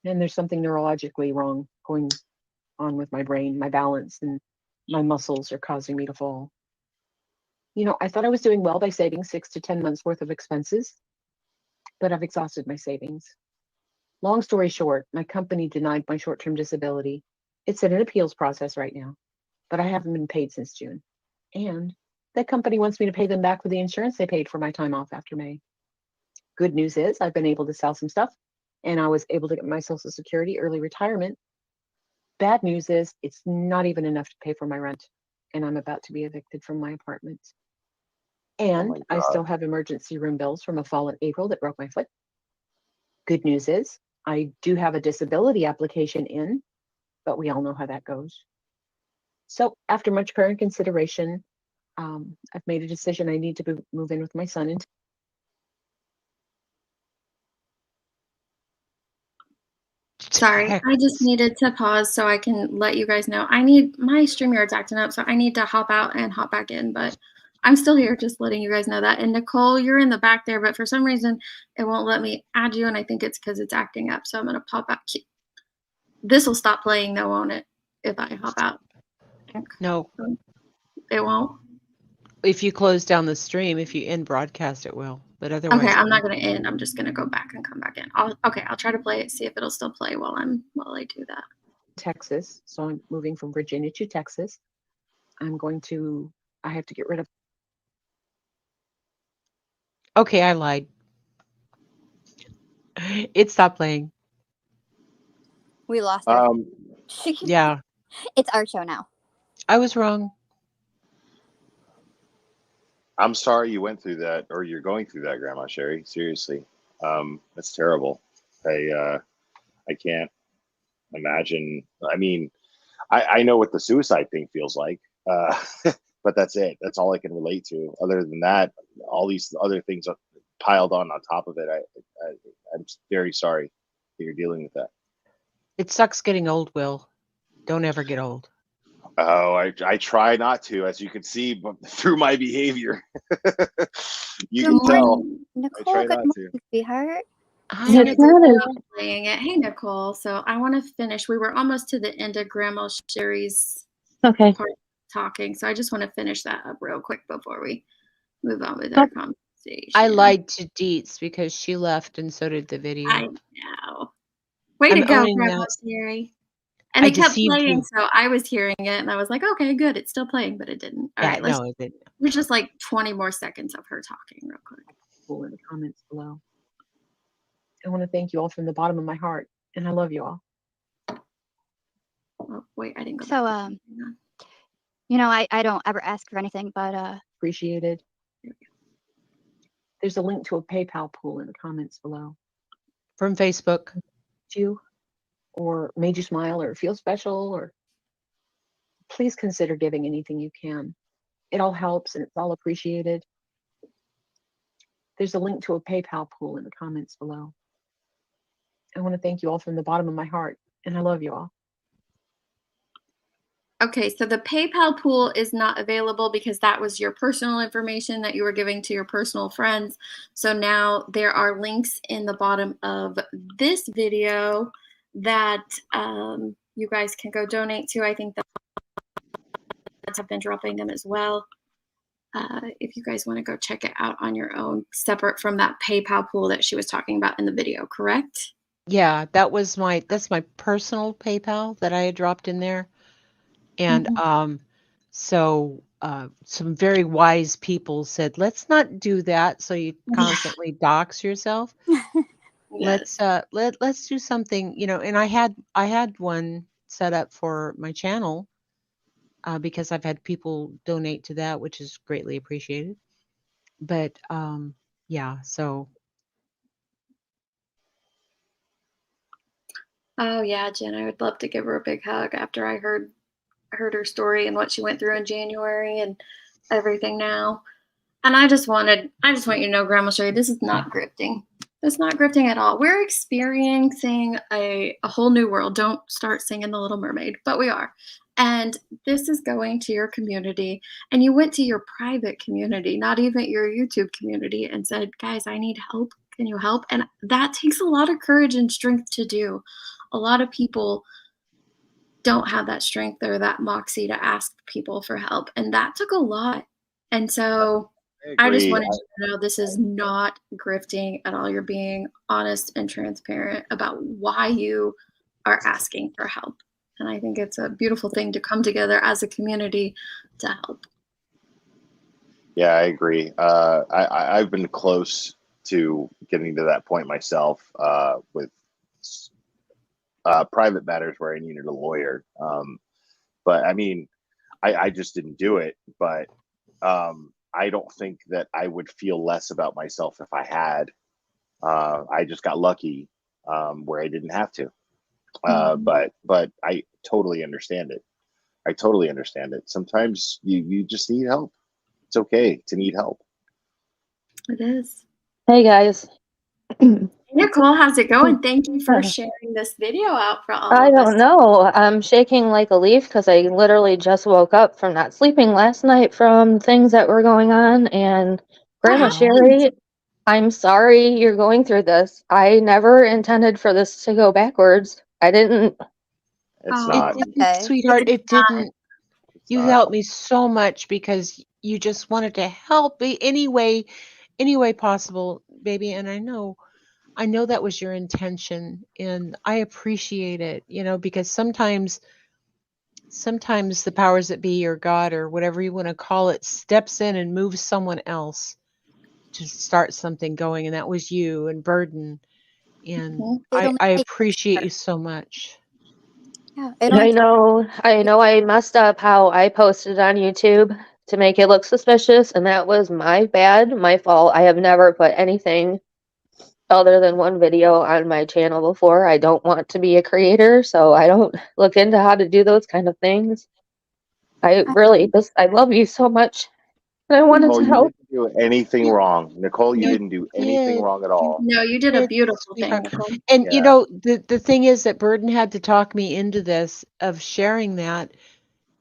and there's something neurologically wrong going on with my brain, my balance, and my muscles are causing me to fall. You know, I thought I was doing well by saving 6 to 10 months worth of expenses, but I've exhausted my savings. Long story short, my company denied my short-term disability. It's in an appeals process right now, but I haven't been paid since June. And that company wants me to pay them back for the insurance they paid for my time off after May. Good news is I've been able to sell some stuff, and I was able to get my Social Security early retirement. Bad news is it's not even enough to pay for my rent, and I'm about to be evicted from my apartment. And I still have emergency room bills from a fall in April that broke my foot. Good news is I do have a disability application in, but we all know how that goes. So after much current consideration, I've made a decision. I need to move in with my son. And Sorry, I just needed to pause so I can let you guys know. My StreamYard's acting up, so I need to hop out and hop back in, but I'm still here, just letting you guys know that. And Nicole, you're in the back there, but for some reason it won't let me add you, and I think it's because it's acting up. So I'm gonna pop out. This will stop playing though, won't it? If I hop out. no, it won't. If you close down the stream, if you end broadcast, it will. But otherwise, okay, I'm not gonna end. I'm just gonna go back and come back in. I'll try to play it, see if it'll still play while I do that. Texas, so I'm moving from Virginia to Texas. I have to get rid of. Okay, I lied. It stopped playing. We lost her. Yeah. It's our show now. I was wrong. I'm sorry you went through that, or you're going through that, Grandma Sherry. Seriously. That's terrible. I can't imagine. I mean, I know what the suicide thing feels like, but that's it. That's all I can relate to. Other than that, all these other things are piled on top of it. I'm very sorry that you're dealing with that. It sucks getting old, Will. Don't ever get old. Oh, I try not to, as you can see, but through my behavior. You can tell. Nicole, I try good not morning, to. sweetheart. Playing it. Hey, Nicole. So I want to finish. We were almost to the end of Grandma Sherry's part talking, so I just want to finish that up real quick before we move on with our conversation. I lied to Deets because she left, and so did the video. I know. Way to go, Grandma Sherry. And it kept playing, so I was hearing it, and I was like, okay, good. It's still playing, but it didn't. All right, it didn't. There's just like 20 more seconds of her talking real quick. In the comments below. I want to thank you all from the bottom of my heart, and I love you all. Oh, wait, I didn't go. So, you know, I don't ever ask for anything, but appreciated. There's a link to a PayPal pool in the comments below. From Facebook. You or made you smile or feel special, or please consider giving anything you can. It all helps and it's all appreciated. There's a link to a PayPal pool in the comments below. I want to thank you all from the bottom of my heart, and I love you all. Okay, so the PayPal pool is not available because that was your personal information that you were giving to your personal friends. So now there are links in the bottom of this video that you guys can go donate to. I think that I've been dropping them as well. If you guys want to go check it out on your own, separate from that PayPal pool that she was talking about in the video, correct? Yeah, that's my personal PayPal that I had dropped in there. And so some very wise people said, let's not do that, so you constantly dox yourself. Yes. Let's do something, you know. And I had one set up for my channel because I've had people donate to that, which is greatly appreciated. But yeah, so. Oh yeah, Jen, I would love to give her a big hug after I heard her story and what she went through in January and everything now. And I just want you to know, Grandma Sherry, this is not grifting. It's not grifting at all. We're experiencing a whole new world. Don't start singing The Little Mermaid, but we are. And this is going to your community. And you went to your private community, not even your YouTube community, and said, guys, I need help. Can you help? And that takes a lot of courage and strength to do. A lot of people don't have that strength or that moxie to ask people for help. And that took a lot. And so I just agree. wanted you to know this is not grifting at all. You're being honest and transparent about why you are asking for help. And I think it's a beautiful thing to come together as a community to help. Yeah, I agree. I've been close to getting to that point myself with private matters where I needed a lawyer. But I mean, I just didn't do it. But I don't think that I would feel less about myself if I had. I just got lucky where I didn't have to. But I totally understand it. I totally understand it. Sometimes you just need help. It's okay to need help. It is. Hey guys. Nicole, how's it going? Thank you for sharing this video out for all I of us. don't know. I'm shaking like a leaf because I literally just woke up from not sleeping last night from things that were going on. And Grandma Wow. Sherry, I'm sorry you're going through this. I never intended for this to go backwards. I didn't. It's Oh, not. Okay. Sweetheart, it didn't. It's You not. helped me so much because you just wanted to help me any way possible, baby. And I know that was your intention, and I appreciate it, because sometimes the powers that be, or God, or whatever you want to call it, steps in and moves someone else to start something going. And that was you and Burden. And It I only takes appreciate effort. you so much. Yeah, it only I know I messed up how I posted on YouTube to make it look suspicious, and that was my bad, my fault. I have never put anything other than one video on my channel before. I don't want to be a creator, so I don't look into how to do those kind of things. I love you so much, and I wanted Nicole, to you help. didn't do anything wrong. Nicole, you You didn't do anything did. wrong at You all. no, you did a did, beautiful thing, sweetheart. Nicole. And Yeah. the thing is that Burden had to talk me into this, of sharing that,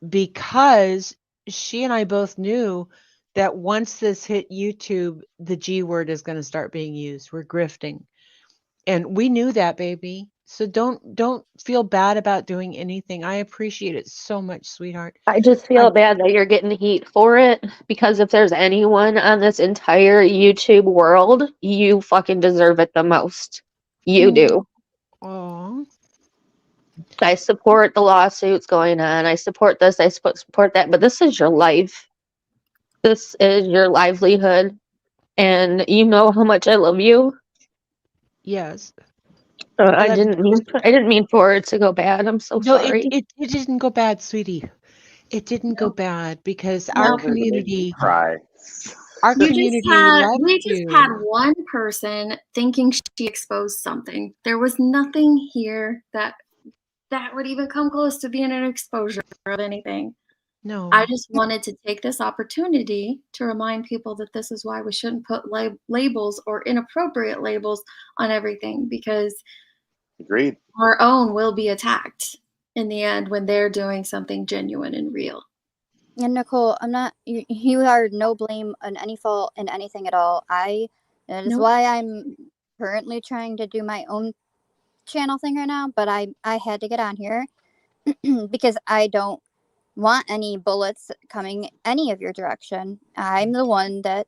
because she and I both knew that once this hit YouTube, the G word is going to start being used. We're grifting. And we knew that, baby. So don't feel bad about doing anything. I appreciate it so much, sweetheart. I just feel bad that you're getting heat for it, because if there's anyone on this entire YouTube world, you fucking deserve it the most. You do. Oh, I support the lawsuits going on. I support this. I support that. But this is your life. This is your livelihood. And you know how much I love you. yes. I love didn't mean for it to go bad. I'm so No, it, sorry. it it didn't go bad, sweetie. It didn't go No, bad because no. Never to make me cry. our We community loves just had you. one person thinking she exposed something. There was nothing here that would even come close to being an exposure of anything. No. I just wanted to take this opportunity to remind people that this is why we shouldn't put labels or inappropriate labels on everything, because Agreed. our own will be attacked in the end when they're doing something genuine and real. And Nicole, I'm not. You are no blame on any fault in anything at all. That is Nope. why I'm currently trying to do my own channel thing right now. But I had to get on here because I don't want any bullets coming any of your direction. I'm the one that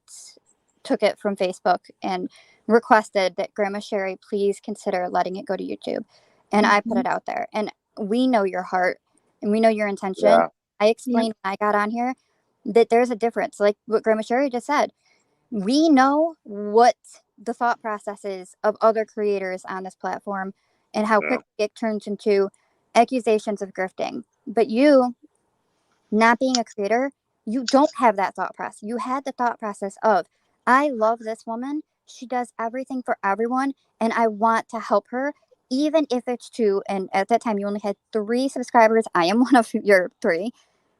took it from Facebook and requested that Grandma Sherry please consider letting it go to YouTube. And I put it out there. And we know your heart and we know your intention. Yeah. I explained when I got on here that there's a difference. Like what Grandma Sherry just said, we know what the thought process is of other creators on this platform and how quickly it turns into accusations of grifting. But you, not being a creator, you don't have that thought process. You had the thought process of, I love this woman. She does everything for everyone, and I want to help her, even if it's two. And at that time, you only had 3 subscribers. I am one of your 3,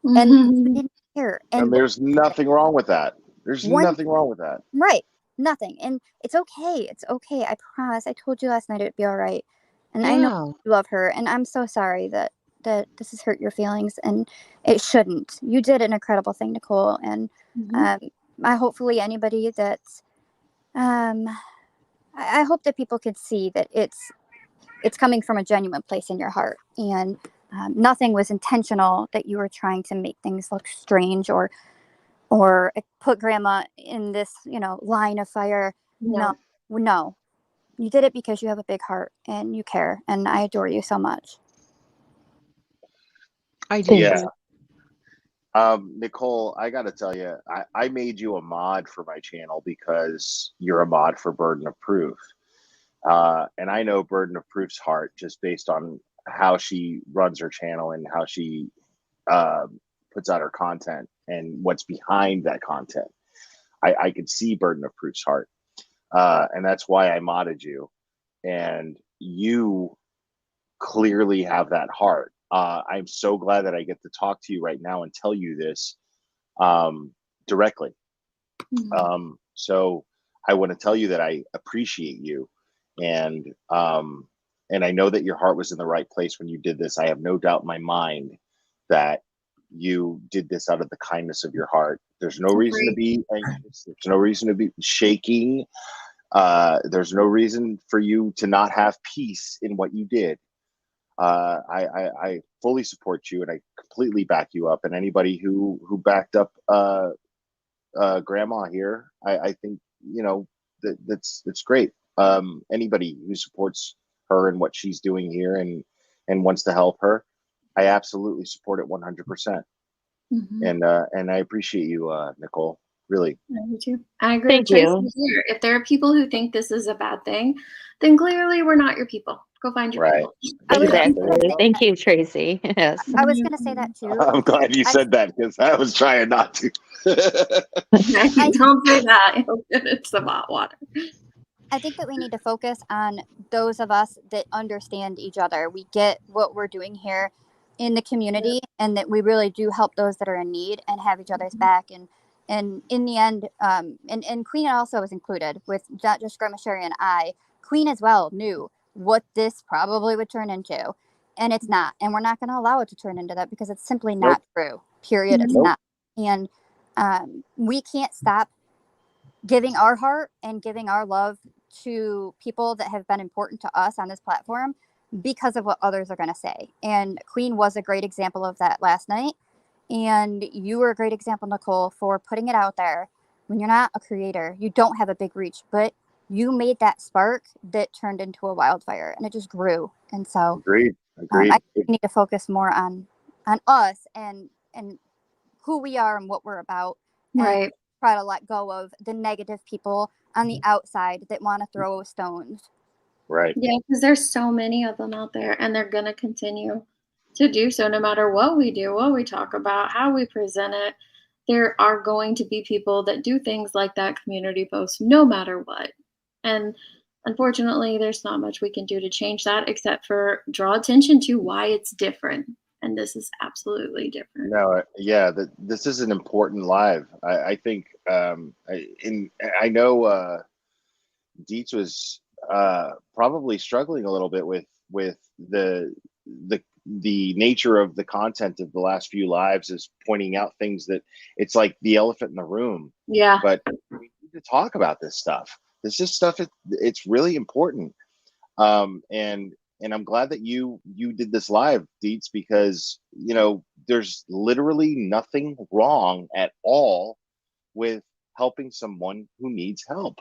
and you didn't care. And there's nothing wrong with that. There's One- nothing wrong with that. Right, nothing, and it's okay. It's okay. I promise. I told you last night it'd be all right, and I know you love her, and I'm so sorry that that this has hurt your feelings, and it shouldn't. You did an incredible thing, Nicole, and I hopefully anybody that's I hope that people could see that it's coming from a genuine place in your heart, and nothing was intentional, that you were trying to make things look strange or put grandma in this, line of fire. No, you did it because you have a big heart and you care, and I adore you so much. I do. Yeah. Nicole, I got to tell you, I made you a mod for my channel because you're a mod for Burden of Proof. And I know Burden of Proof's heart just based on how she runs her channel and how she puts out her content and what's behind that content. I could see Burden of Proof's heart. And that's why I modded you. And you clearly have that heart. I'm so glad that I get to talk to you right now and tell you this directly. So I want to tell you that I appreciate you, and I know that your heart was in the right place when you did this. I have no doubt in my mind that you did this out of the kindness of your heart. There's no reason to be anxious. There's no reason to be shaking. There's no reason for you to not have peace in what you did. I fully support you, and I completely back you up. And anybody who backed up grandma here, I think that's great. Anybody who supports her and what she's doing here and wants to help her, I absolutely support it 100%. And I appreciate you, Nicole. Really. I do. I agree with Tracy here. If there are people who think this is a bad thing, then clearly we're not your people. Go find your people. Exactly. Thank you, Tracy. Yes. I was going to say that too. I'm glad you said that, because I was trying not to. Don't say that. It's the hot water. I think that we need to focus on those of us that understand each other. We get what we're doing here in the community, and that we really do help those that are in need and have each other's back. And in the end, and Queen also was included, with not just Grandma Sherry and I. Queen as well knew what this probably would turn into, and it's not. And we're not going to allow it to turn into that, because it's simply not true. Period. It's not. And we can't stop giving our heart and giving our love to people that have been important to us on this platform because of what others are going to say. And Queen was a great example of that last night. And you were a great example, Nicole, for putting it out there. When you're not a creator, you don't have a big reach, but you made that spark that turned into a wildfire, and it just grew. And so Agreed. I think we need to focus more on us and who we are and what we're about. Right. And try to let go of the negative people on the outside that want to throw stones. Right. Yeah, because there's so many of them out there, and they're going to continue to do so no matter what we do, what we talk about, how we present it. There are going to be people that do things like that community post no matter what. And unfortunately, there's not much we can do to change that except for draw attention to why it's different. And this is absolutely different. No, yeah, this is an important live. I think, I know Deets was probably struggling a little bit with the nature of the content of the last few lives, is pointing out things that it's like the elephant in the room. Yeah. But we need to talk about this stuff. This is stuff. It's really important. And I'm glad that you did this live, Deets, because there's literally nothing wrong at all with helping someone who needs help.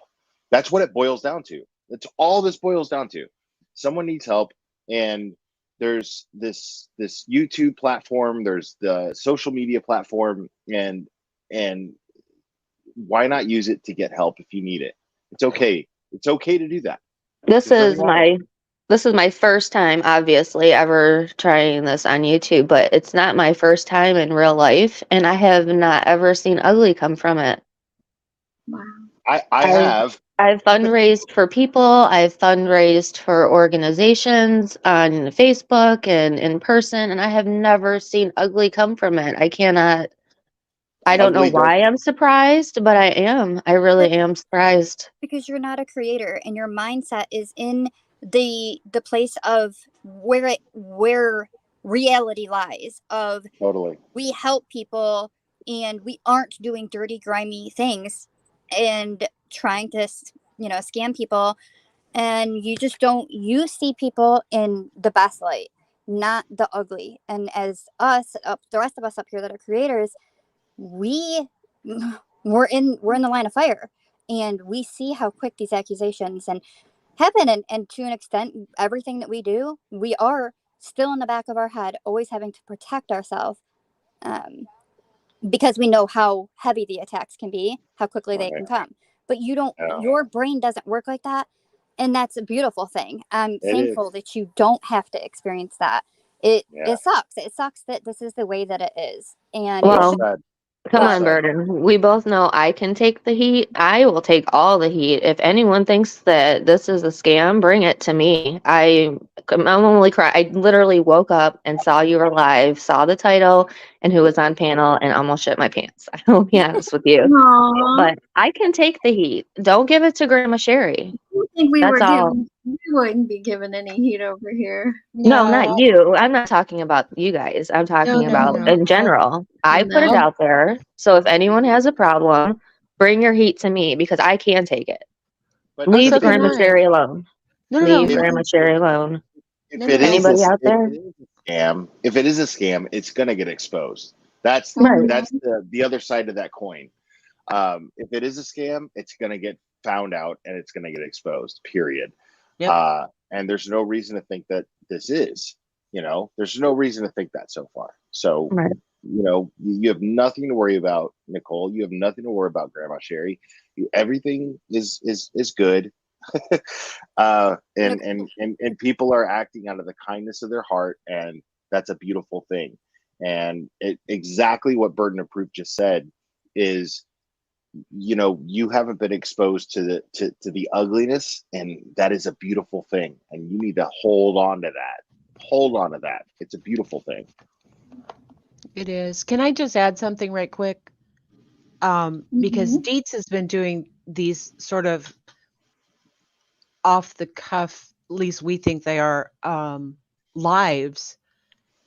That's what it boils down to. That's all this boils down to. Someone needs help, and there's this YouTube platform, there's the social media platform, and why not use it to get help if you need it? It's okay. It's okay to do that. This is my first time, obviously, ever trying this on YouTube, but it's not my first time in real life, and I have not ever seen ugly come from it. Wow. I've fundraised for people. I've fundraised for organizations on Facebook and in person, and I have never seen ugly come from it. I don't know why I'm surprised, but I am. I really am surprised. Because you're not a creator, and your mindset is in the place of where reality lies of Totally. we help people and we aren't doing dirty, grimy things and trying to, scam people. And you just don't, you see people in the best light, not the ugly. And as us, the rest of us up here that are creators, we're in the line of fire, and we see how quick these accusations and happen. And to an extent, everything that we do, we are still in the back of our head, always having to protect ourselves. Because we know how heavy the attacks can be, how quickly they can come. But your brain doesn't work like that. And that's a beautiful thing. I'm thankful that you don't have to experience that. It sucks. It sucks that this is the way that it is. And Well, it come on, Burden. We both know I can take the heat. I will take all the heat. If anyone thinks that this is a scam, bring it to me. I'm only cry. I literally woke up and saw you were live, saw the title and who was on panel, and almost shit my pants. I will be honest with you. Aww. But I can take the heat. Don't give it to Grandma Sherry. I think we That's were all. given. We wouldn't be given any heat over here. No, not you. I'm not talking about you guys. I'm talking about in general. I put it out there. So if anyone has a problem, bring your heat to me because I can take it. But Leave so can Grandma I. Sherry alone. No, Leave we Grandma can. Sherry alone. If it is Anybody out there? if it is a scam, it's gonna get exposed. That's Right. that's the other side of that coin. If it is a scam, it's gonna get found out and it's gonna get exposed. Period. Yep. And there's no reason to think that this is. There's no reason to think that so far. So Right. you have nothing to worry about, Nicole. You have nothing to worry about, Grandma Sherry. Everything is good. And people are acting out of the kindness of their heart, and that's a beautiful thing. And exactly what Burden of Proof just said is, you haven't been exposed to the ugliness, and that is a beautiful thing. And you need to hold on to that. It's a beautiful thing. It is. Can I just add something right quick? Because Deets has been doing these sort of off the cuff, at least we think they are, lives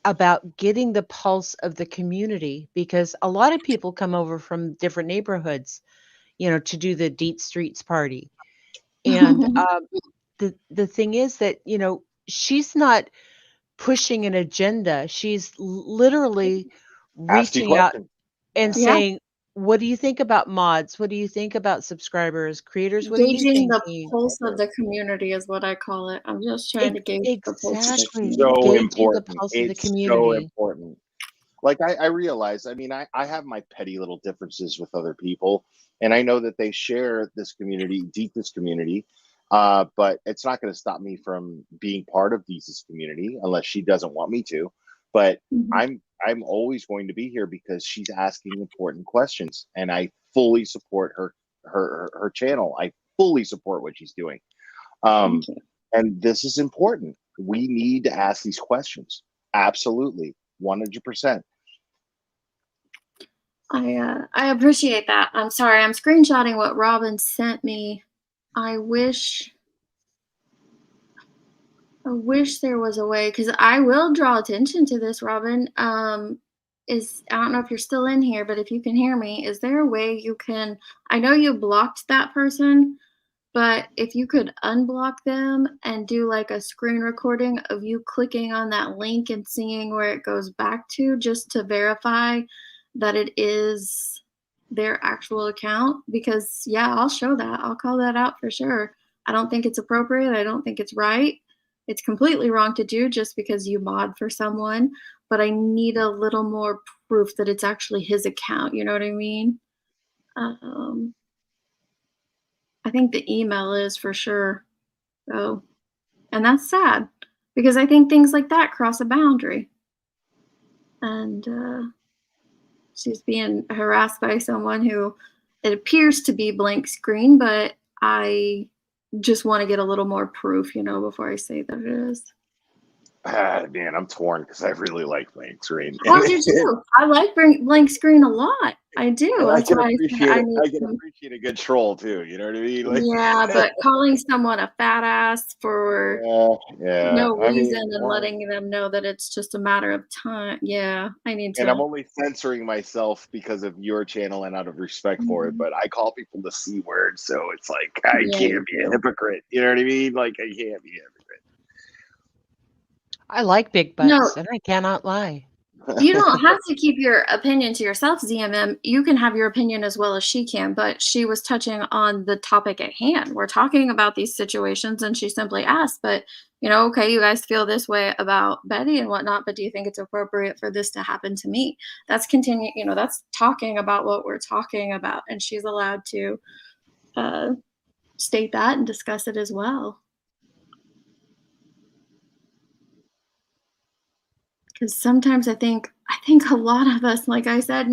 about getting the pulse of the community, because a lot of people come over from different neighborhoods, to do the Deets Streets party. And the thing is that, she's not pushing an agenda. She's literally Asking reaching out questions. and saying, what do you think about mods? What do you think about subscribers, creators? What are you Gauging the thinking? pulse of the community is what I call it. I'm just trying to gauge the pulse of the Exactly. community. So Gauging important. the pulse of the It's so community. important. Like I realize, I have my petty little differences with other people, and I know that they share this community, Deets community, but it's not going to stop me from being part of Deets community unless she doesn't want me to. But I'm always going to be here because she's asking important questions, and I fully support her channel. I fully support what she's doing. And this is important. We need to ask these questions. Absolutely. 100%. I appreciate that. I'm sorry, I'm screenshotting what Robin sent me. I wish there was a way, because I will draw attention to this, Robin. I don't know if you're still in here, but if you can hear me, is there a way you can, I know you blocked that person, but if you could unblock them and do like a screen recording of you clicking on that link and seeing where it goes back to, just to verify that it is their actual account. Because yeah, I'll show that. I'll call that out for sure. I don't think it's appropriate. I don't think it's right. It's completely wrong to do just because you mod for someone, but I need a little more proof that it's actually his account. You know what I mean? I think the email is for sure. So, and that's sad because I think things like that cross a boundary. And she's being harassed by someone who it appears to be blank screen, but I just want to get a little more proof, before I say that it is. Man, I'm torn because I really like blank screen. I do too. I like blank screen a lot. I do. And That's why I said I need I can some. appreciate a good troll too. You know what I mean? Like, Yeah, but calling someone a fat ass for yeah, yeah. no I reason mean, and letting them know that it's just a matter of time. Yeah, I need and I'm to. only censoring myself because of your channel and out of respect for it. Mhm. But I call people the C word, so it's like I Yeah, can't you be a do. hypocrite. You know what I mean? Like I can't be I like big No, butts, and I cannot lie. you a don't have hypocrite. to keep your opinion to yourself, ZMM. You can have your opinion as well as she can, but she was touching on the topic at hand. We're talking about these situations, and she simply asked, but okay, you guys feel this way about Betty and whatnot, but do you think it's appropriate for this to happen to me? That's that's talking about what we're talking about, and she's allowed to uh, state that and discuss it as well. Because sometimes I think a lot of us, like I said,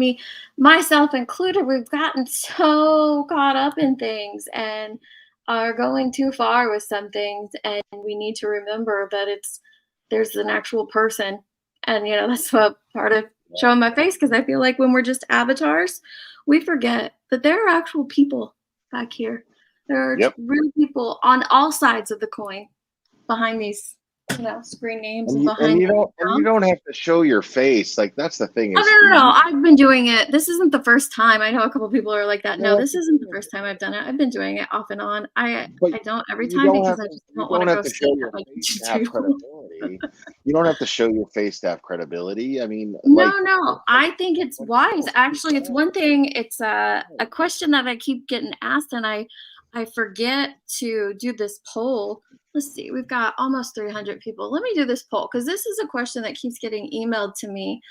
myself included, we've gotten so caught up in things and are going too far with some things, and we need to remember that there's an actual person, and that's what part of showing my face, because I feel like when we're just avatars, we forget that there are actual people back here. There are Yep. real people on all sides of the coin behind these screen names and behind these And you accounts. don't have to show your face. Like that's the thing Oh, is no, no, no. I've been doing it. This isn't the first time. I know a couple people are like that. No, this isn't the first time I've done it. I've been doing it off and on. but I don't every you time don't because have I to just you don't want don't to have go to sit show at your my face to have kitchen table. credibility. You don't have to show your face to have credibility. I mean, No, like no. I think it's when wise. people speak Actually, it's out, one thing. It's a question that I keep getting asked, and I forget to do this poll. Let's see. We've got almost 300 people. Let me do this poll because this is a question that keeps getting emailed to me,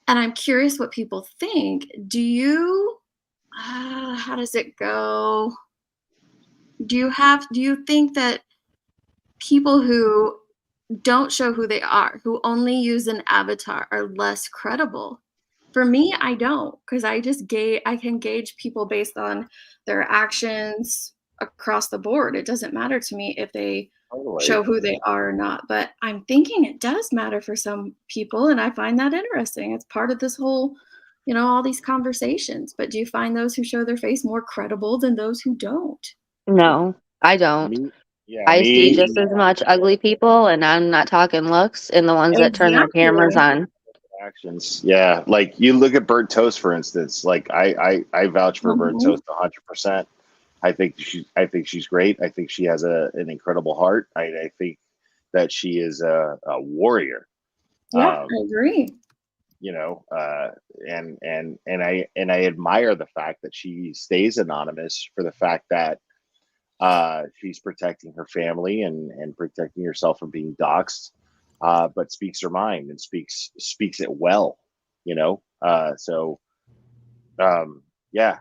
and I'm curious what people think. Do you how does it go? Do you think that people who don't show who they are, who only use an avatar, are less credible? For me, I don't, because I can gauge people based on their actions across the board. It doesn't matter to me if they totally. show who they are or not. But I'm thinking it does matter for some people, and I find that interesting. It's part of this whole, all these conversations. But do you find those who show their face more credible than those who don't? No, I don't. Me, yeah, I see me. just as much ugly people, and I'm not talking looks, in the ones that turn their cameras Exactly. on. Actions. Yeah, like you look at Burnt Toast, for instance. Like I vouch for Burnt Mhm. Toast 100%. I think she's great. I think she has an incredible heart. I think that she is a warrior. Yeah, Um, I agree. you know, and I admire the fact that she stays anonymous for the fact that she's protecting her family and protecting herself from being doxxed, but speaks her mind and speaks it well. You know, yeah,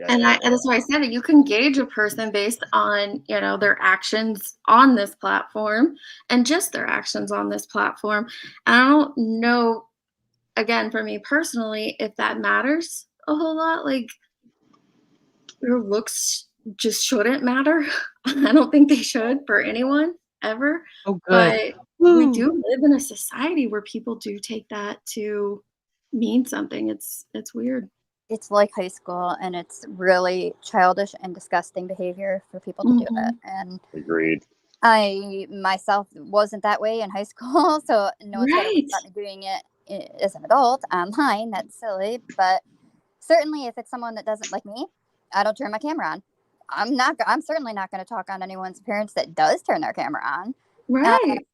And that's why I said it. You can gauge a person based on, their actions on this platform and just their actions on this platform. And I don't know, again, for me personally, if that matters a whole lot. Like, your looks just shouldn't matter. I don't think they should for anyone ever. Oh, good. But we Woo! do live in a society where people do take that to mean something. It's weird. It's like high school, and it's really childish and disgusting behavior for people to do it. Mhm. And agreed. I myself wasn't that way in high school, so no one's got to worry Right. about me doing it as an adult online. That's silly, but certainly if it's someone that doesn't like me, I don't turn my camera on. I'm certainly not going to talk on anyone's appearance that does turn their camera on. Uh, Right.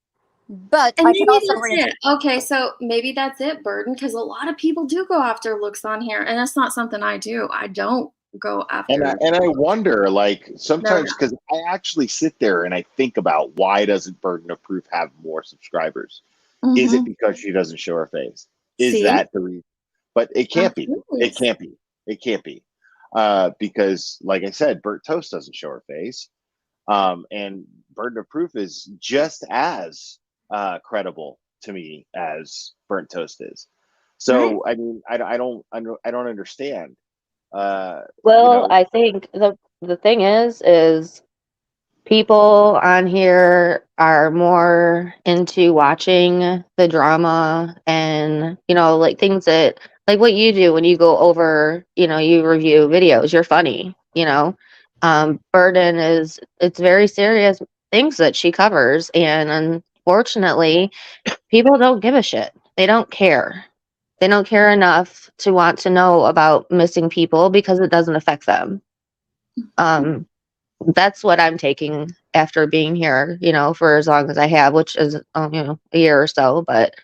but And I can maybe also that's it. Okay, so maybe that's it, Burden, because a lot of people do go after looks on here, and that's not something I do. I don't go after And I wonder, like no, sometimes, because I actually sit there and I think about why doesn't Burden of Proof have more subscribers? no. Is it Mhm. because she doesn't show her face? Is See? that the reason? But it I'm can't be. It curious. can't be. It can't be. Because, like I said, Burnt Toast doesn't show her face. And Burden of Proof is just as credible to me as Burnt Toast is. Right. So, I mean, I don't understand. You Well, know, I think the thing is people on here are more into watching the drama and, like things that like what you do when you go over, you review videos, you're funny, Burden it's very serious things that she covers, and unfortunately people don't give a shit. They don't care. They don't care enough to want to know about missing people because it doesn't affect them. That's what I'm taking after being here, for as long as I have, which is, a year or so, but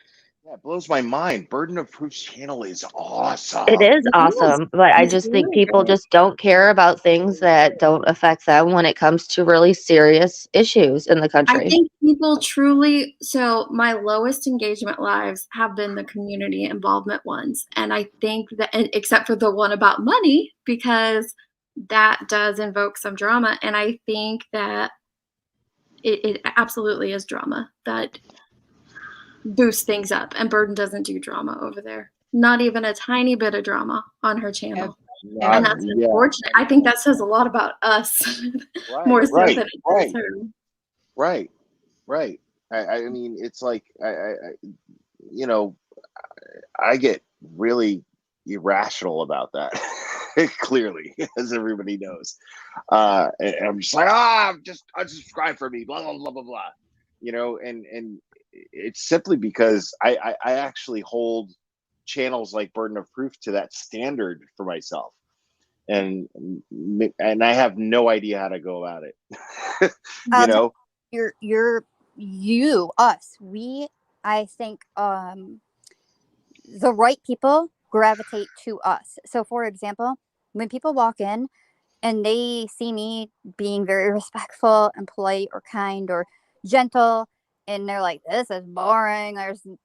Yeah, it blows my mind. Burden of Proof's channel is it awesome. is It is. awesome. But I It's just think really people great. just don't care about things that don't affect them when it comes to really serious issues in the I country. think people truly, so my lowest engagement lives have been the community involvement ones. And I think that, except for the one about money, because that does invoke some drama. And I think that it absolutely is drama that boosts things up. And Burden doesn't do drama over there. Not even a tiny bit of drama on her channel. And Not, that's yeah, unfortunate. I think that says a lot about us right, more so right, than it does right, her. right, right. I mean, it's like you know, I get really irrational about that. Clearly, as everybody knows, and I'm just like, just unsubscribe for me, blah blah blah blah blah, and it's simply because I actually hold channels like Burden of Proof to that standard for myself, and I have no idea how to go about it. you I'll tell know, I think the right people gravitate to us. So for example, when people walk in and they see me being very respectful and polite or kind or gentle, and they're like, this is boring,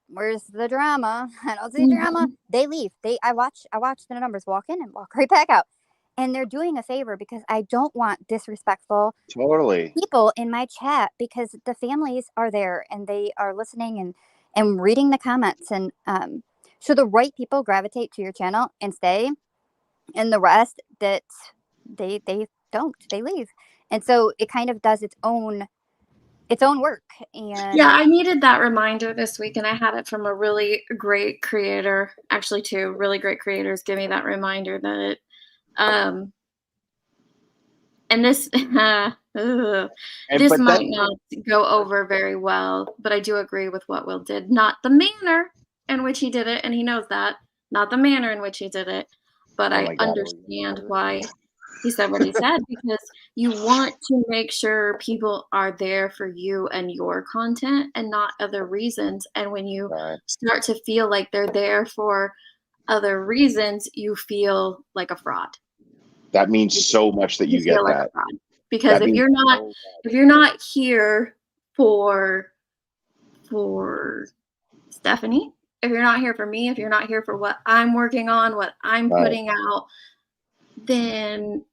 where's the drama? I don't see drama. Mhm. They leave. I watch the numbers walk in and walk right back out, and they're doing a favor because I don't want disrespectful totally. people in my chat, because the families are there and they are listening and reading the comments, and so the right people gravitate to your channel and stay, and the rest that they don't, they leave. And so it kind of does its own work. Yeah, And I needed that reminder this week, and I had it from a really great creator. Actually, two really great creators give me that reminder that, and this, And this but might that's not go over very well, but I do agree with what Will did. Not the manner in which he did it, and he knows that. Not the manner in which he did it, but oh I my god. understand why he said what he said, because you want to make sure people are there for you and your content and not other reasons. And when you Right. start to feel like they're there for other reasons, you feel like a fraud. That means so much that You you feel get like a that. fraud. Because That if means you're not so if you're not here for Stephanie, if you're not here for me, if you're not here for what I'm working on, what I'm much. Right. putting out, then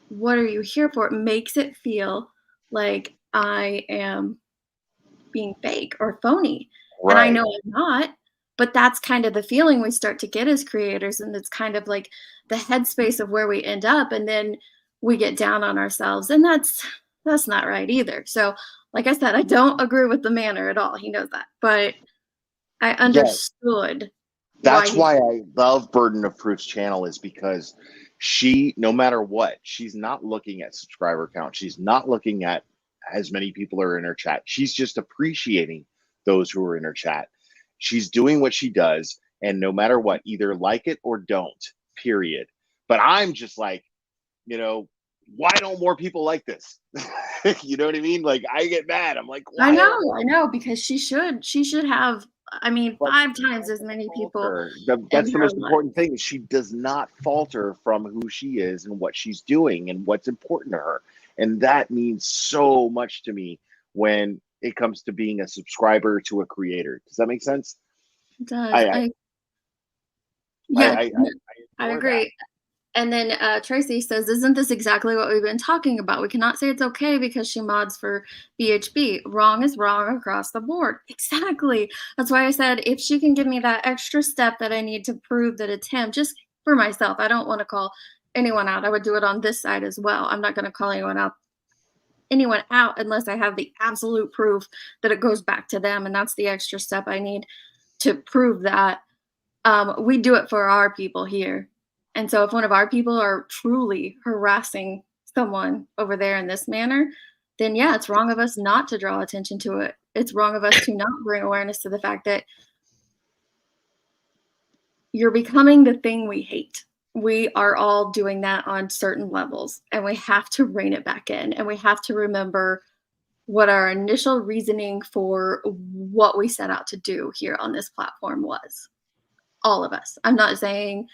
what are you here for? It makes it feel like I am being fake or phony. And I Right. know I'm not, but that's kind of the feeling we start to get as creators. And it's kind of like the headspace of where we end up. And then we get down on ourselves. And that's not right either. So, like I said, I don't agree with the manner at all. He knows that. But I Yes. understood why That's he why I love Burden of Proof's channel, is because she, no matter what, she's not looking at subscriber count. She's not looking at as many people are in her chat. She's just appreciating those who are in her chat. She's doing what she does, and no matter what, either like it or don't, period. But I'm just like, why don't more people like this? You know what I mean? Like, I get mad. I'm like, I why don't more? know, because she should have, I mean, But 5 she times as doesn't many people falter. in That's the her most life. important thing. She does not falter from who she is and what she's doing and what's important to her. And that means so much to me when it comes to being a subscriber to a creator. Does that make sense? It does. I Yeah, I adore that. agree. And then Tracy says, isn't this exactly what we've been talking about? We cannot say it's okay because she mods for BHB. Wrong is wrong across the board. Exactly. That's why I said, if she can give me that extra step that I need to prove that it's him, just for myself, I don't want to call anyone out. I would do it on this side as well. I'm not going to call anyone out unless I have the absolute proof that it goes back to them. And that's the extra step I need to prove that. We do it for our people here. And so if one of our people are truly harassing someone over there in this manner, then yeah, it's wrong of us not to draw attention to it. It's wrong of us to not bring awareness to the fact that you're becoming the thing we hate. We are all doing that on certain levels, and we have to rein it back in, and we have to remember what our initial reasoning for what we set out to do here on this platform was. All of us. I'm not saying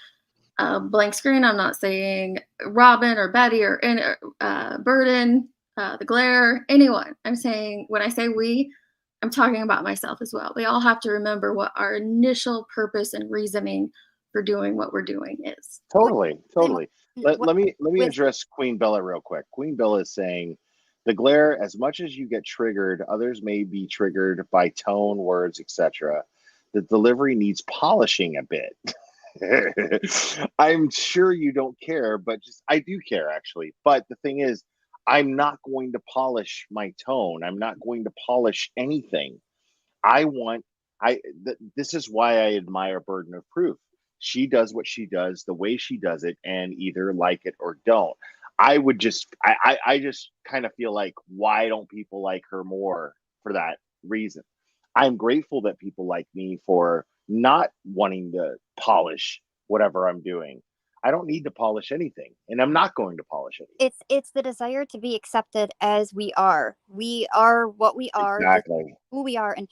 blank screen. I'm not saying Robin or Betty or Burden, the Glare, anyone. I'm saying, when I say we, I'm talking about myself as well. We all have to remember what our initial purpose and reasoning for doing what we're doing is. Totally. Let me with address Queen Bella real quick. Queen Bella is saying, the glare, as much as you get triggered, others may be triggered by tone, words, etc. The delivery needs polishing a bit. I'm sure you don't care, but I do care actually. But the thing is, I'm not going to polish my tone. I'm not going to polish anything. I want this is why I admire Burden of Proof. She does what she does the way she does it, and either like it or don't. I just kind of feel like, why don't people like her more for that reason? I'm grateful that people like me for not wanting to polish whatever I'm doing. I don't need to polish anything, and I'm not going to polish anything. it's the desire to be accepted as we are. We are what we are. This is Exactly. who we are, and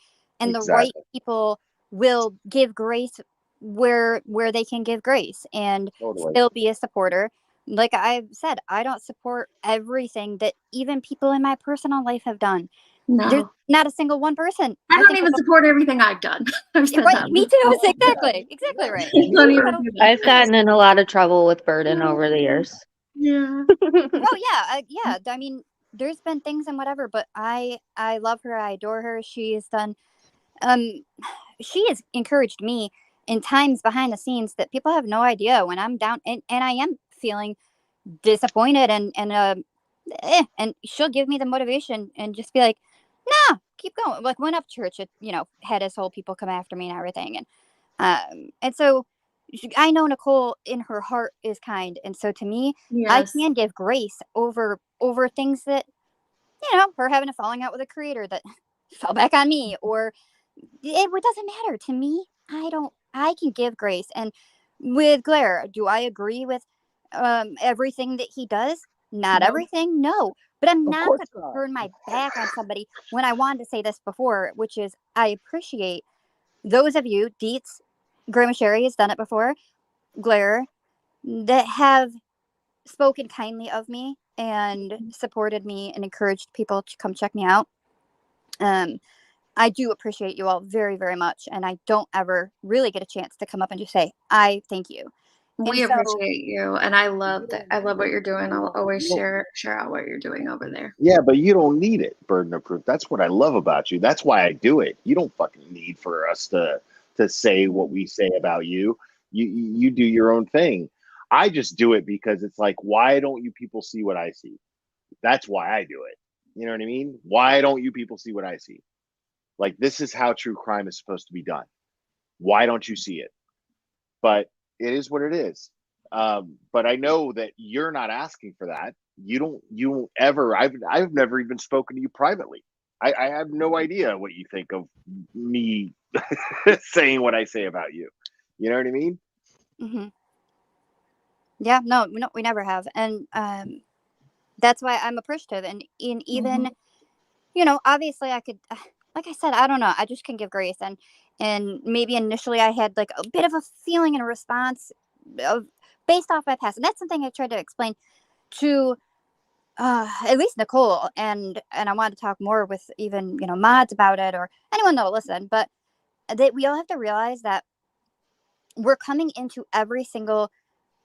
the right Exactly. people will give grace where they can give grace and Totally. still be a supporter. Like I've said, I don't support everything that even people in my personal life have done. There's No, not a single one person. I don't think even support everything I've done. I've said right, that me before. too. Exactly right. I don't even So, do that. I've gotten in a lot of trouble with Burden over the years. Yeah. oh yeah. I mean, there's been things and whatever, but I love her. I adore her. She has done. She has encouraged me in times behind the scenes that people have no idea when I'm down and I am feeling disappointed and she'll give me the motivation and just be like, nah, keep going. Like went up church, it, had his whole people come after me and everything. And so I know Nicole in her heart is kind. And so to me, I Yes. can give grace over things that, her having a falling out with a creator that fell back on me, or it doesn't matter to me. I can give grace. And with Glare, do I agree with everything that he does? Not No. everything, no. But I'm Of not course going to not. turn my back on somebody when I wanted to say this before, which is I appreciate those of you, Deets, Grandma Sherry has done it before, Glare, that have spoken kindly of me and supported me and encouraged people to come check me out. I do appreciate you all very, very much. And I don't ever really get a chance to come up and just say, I thank you. We And so appreciate you, and I love You that. don't I love what you're doing. I'll always you don't share out what you're doing over there. Yeah, but you don't need it, Burden of Proof. That's what I love about you. That's why I do it. You don't fucking need for us to say what we say about you. You do your own thing. I just do it because it's like, why don't you people see what I see? That's why I do it. You know what I mean? Why don't you people see what I see? Like, this is how true crime is supposed to be done. Why don't you see it? But it is what it is. But I know that you're not asking for that. You don't ever. I've never even spoken to you privately. I have no idea what you think of me saying what I say about you. You know what I mean? mm-hmm. Yeah, no, we never have. And that's why I'm appreciative. And even, obviously I could, like I said, I don't know. I just can give grace. And maybe initially I had like a bit of a feeling and a response of based off my past. And that's something I tried to explain to at least Nicole. And I wanted to talk more with even, mods about it or anyone that will listen. But that we all have to realize that we're coming into every single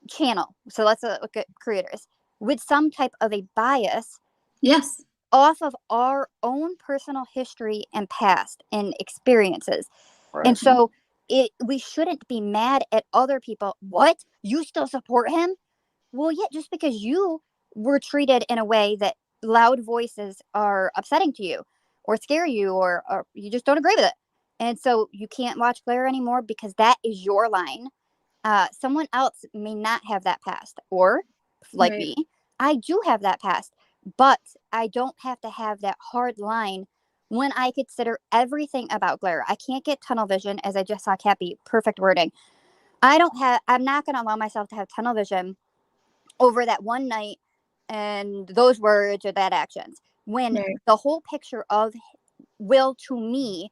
channel. So let's look at creators with some type of a bias. Yes. Off of our own personal history and past and experiences. Right. And so we shouldn't be mad at other people. What? You still support him? Well, yeah, just because you were treated in a way that loud voices are upsetting to you or scare you or you just don't agree with it. And so you can't watch glare anymore because that is your line. Someone else may not have that past, or like Right. me, I do have that past, but I don't have to have that hard line when I consider everything about glare. I can't get tunnel vision, as I just saw Cappy, perfect wording. I'm not going to allow myself to have tunnel vision over that one night and those words or that actions. When Right. the whole picture of Will to me,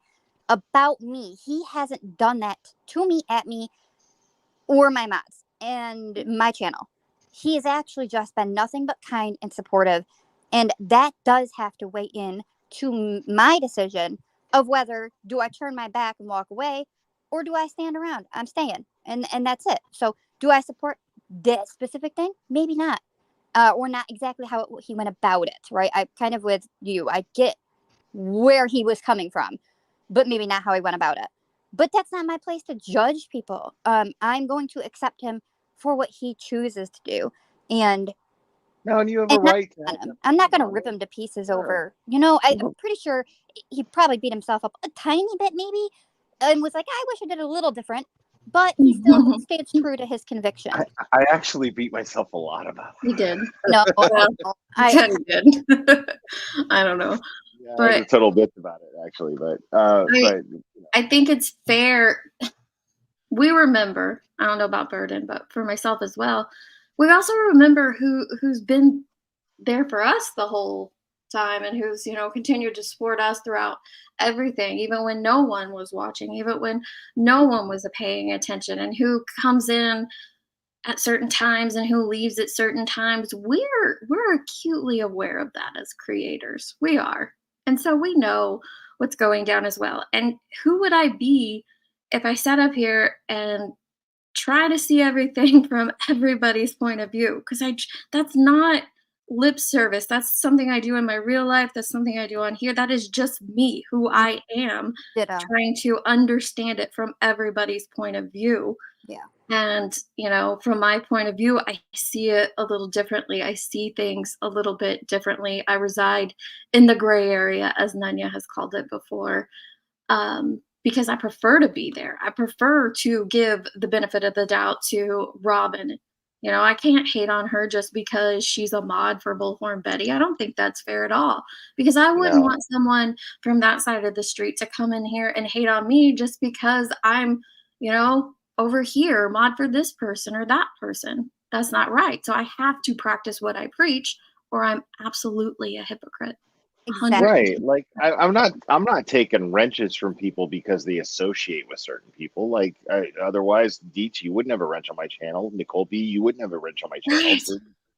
about me, he hasn't done that to me, at me, or my mods and my channel. He has actually just been nothing but kind and supportive. And that does have to weigh in to my decision of whether do I turn my back and walk away, or do I stand around? I'm staying. And that's it. So do I support this specific thing? Maybe not. Or not exactly how he went about it, right? I kind of with you. I get where he was coming from, but maybe not how he went about it. But that's not my place to judge people. I'm going to accept him for what he chooses to do, and No, and you have a not right to on have him. that I'm not going to opinion. rip him to pieces Sure. over. I'm pretty sure he probably beat himself up a tiny bit, maybe, and was like, "I wish I did it a little different." But he still stayed true to his conviction. I actually beat myself a lot about He did. No, Well, I he did. I don't know. Yeah, I But have a total bit about it actually, but I think it's fair. We remember, I don't know about Burden, but for myself as well, we also remember who's been there for us the whole time and who's, continued to support us throughout everything, even when no one was watching, even when no one was paying attention, and who comes in at certain times and who leaves at certain times. We're acutely aware of that as creators. We are. And so we know what's going down as well. And who would I be if I sat up here and try to see everything from everybody's point of view? Because that's not lip service. That's something I do in my real life. That's something I do on here. That is just me, who I am, ditto. trying to understand it from everybody's point of view. Yeah. And, from my point of view, I see it a little differently. I see things a little bit differently. I reside in the gray area, as Nanya has called it before, because I prefer to be there. I prefer to give the benefit of the doubt to Robin. I can't hate on her just because she's a mod for Bullhorn Betty. I don't think that's fair at all, because I wouldn't No. want someone from that side of the street to come in here and hate on me just because I'm, over here, mod for this person or that person. That's not right. So I have to practice what I preach, or I'm absolutely a hypocrite. Exactly. Right. Like I'm not taking wrenches from people because they associate with certain people. Like otherwise, Deets, you wouldn't have a wrench on my channel. Nicole B, you wouldn't have a wrench on my channel. Right.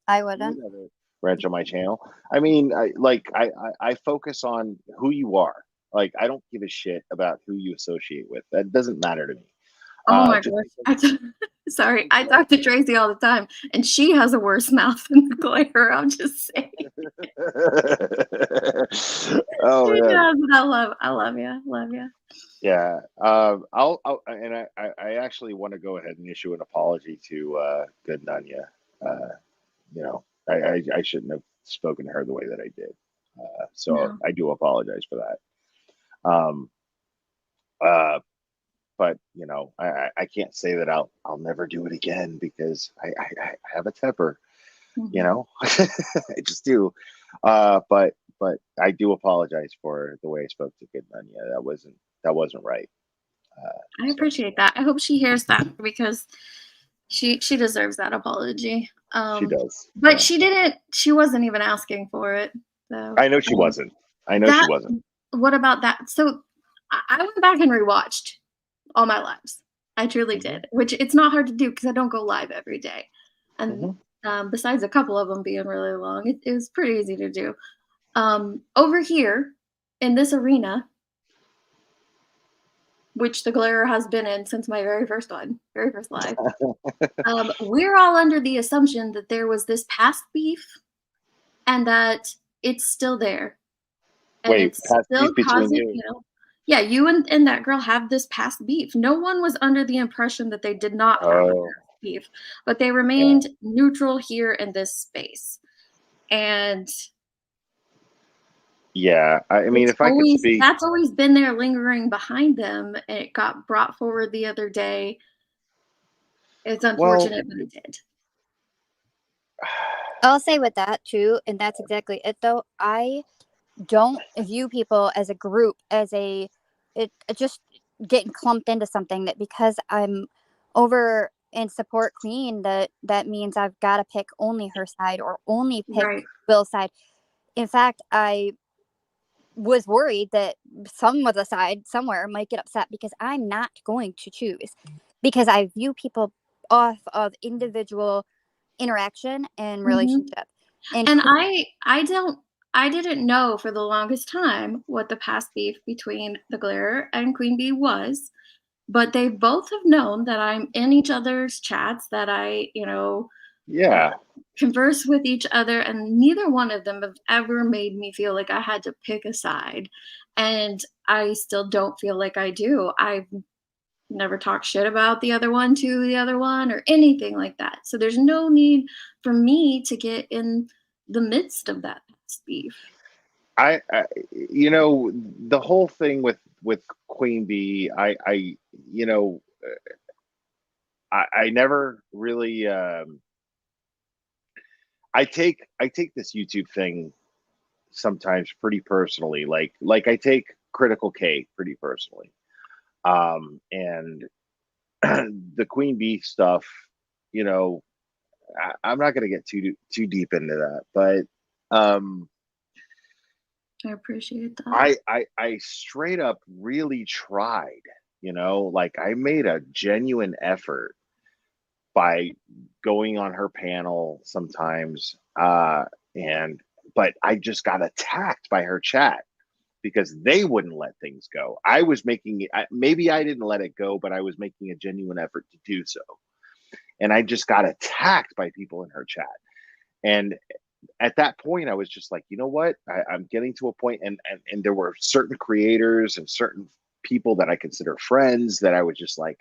I You wouldn't. wouldn't have a wrench on my channel. I mean, I focus on who you are. Like I don't give a shit about who you associate with. That doesn't matter to me. Oh my Just gosh. Sorry, I talk to Tracy all the time, and she has a worse mouth than the glare. I'm just saying. Oh She man. does, but I love you. Love you. Yeah. I actually want to go ahead and issue an apology to good Nanya. I shouldn't have spoken to her the way that I did. So No. I do apologize for that. Um, uh, but I can't say that I'll never do it again because I have a temper. Mhm. I just do. But I do apologize for the way I spoke to good Nanya. That wasn't right. I So appreciate that. I hope she hears that, because she deserves that apology. she does. But Yeah. she wasn't even asking for it. So I know she wasn't. I know she that wasn't. what about that? So I went back and rewatched all my lives. I truly Hmm. did, which it's not hard to do because I don't go live every day. And Hmm. besides a couple of them being really long, it was pretty easy to do. Over here in this arena, which the Glare has been in since my very first live, we're all under the assumption that there was this past beef and that it's still there. And Wait, it's past still beef between causing, you. yeah, you and that girl have this past beef. No one was under the impression that they did not have a Oh, past beef, but they yeah. remained neutral here in this space. And Yeah, I mean, It's if I could always speak, that's always been there lingering behind them, and it got brought forward the other day. It's well, unfortunate, but it did. I'll say with that too, and that's exactly it though. I don't view people as a group, as it just getting clumped into something, that because I'm over and support Queen, that means I've got to pick only her side or only pick Right. Will's side. In fact, I was worried that some of the side somewhere might get upset because I'm not going to choose, because I view people off of individual interaction and Mhm. relationship. And And I didn't know for the longest time what the past beef between the Glare and Queen Bee was, but they both have known that I'm in each other's chats, that uh, yeah, converse with each other, and neither one of them have ever made me feel like I had to pick a side. And I still don't feel like I do. I've never talked shit about the other one to the other one or anything like that. So there's no need for me to get in the midst of that past beef. I the whole thing with Queen Bee, you know, I never really, I take this YouTube thing sometimes pretty personally, like I take Critical K pretty personally, and the Queen Bee stuff, you know, I'm not going to get too deep into that, but I appreciate that. I straight up really tried, like I made a genuine effort by going on her panel sometimes, and but I just got attacked by her chat because they wouldn't let things go. I was making it, maybe I didn't let it go, but I was making a genuine effort to do so, and I just got attacked by people in her chat. And at that point, I was just like, you know what? I'm getting to a point, and there were certain creators and certain people that I consider friends that I was just like,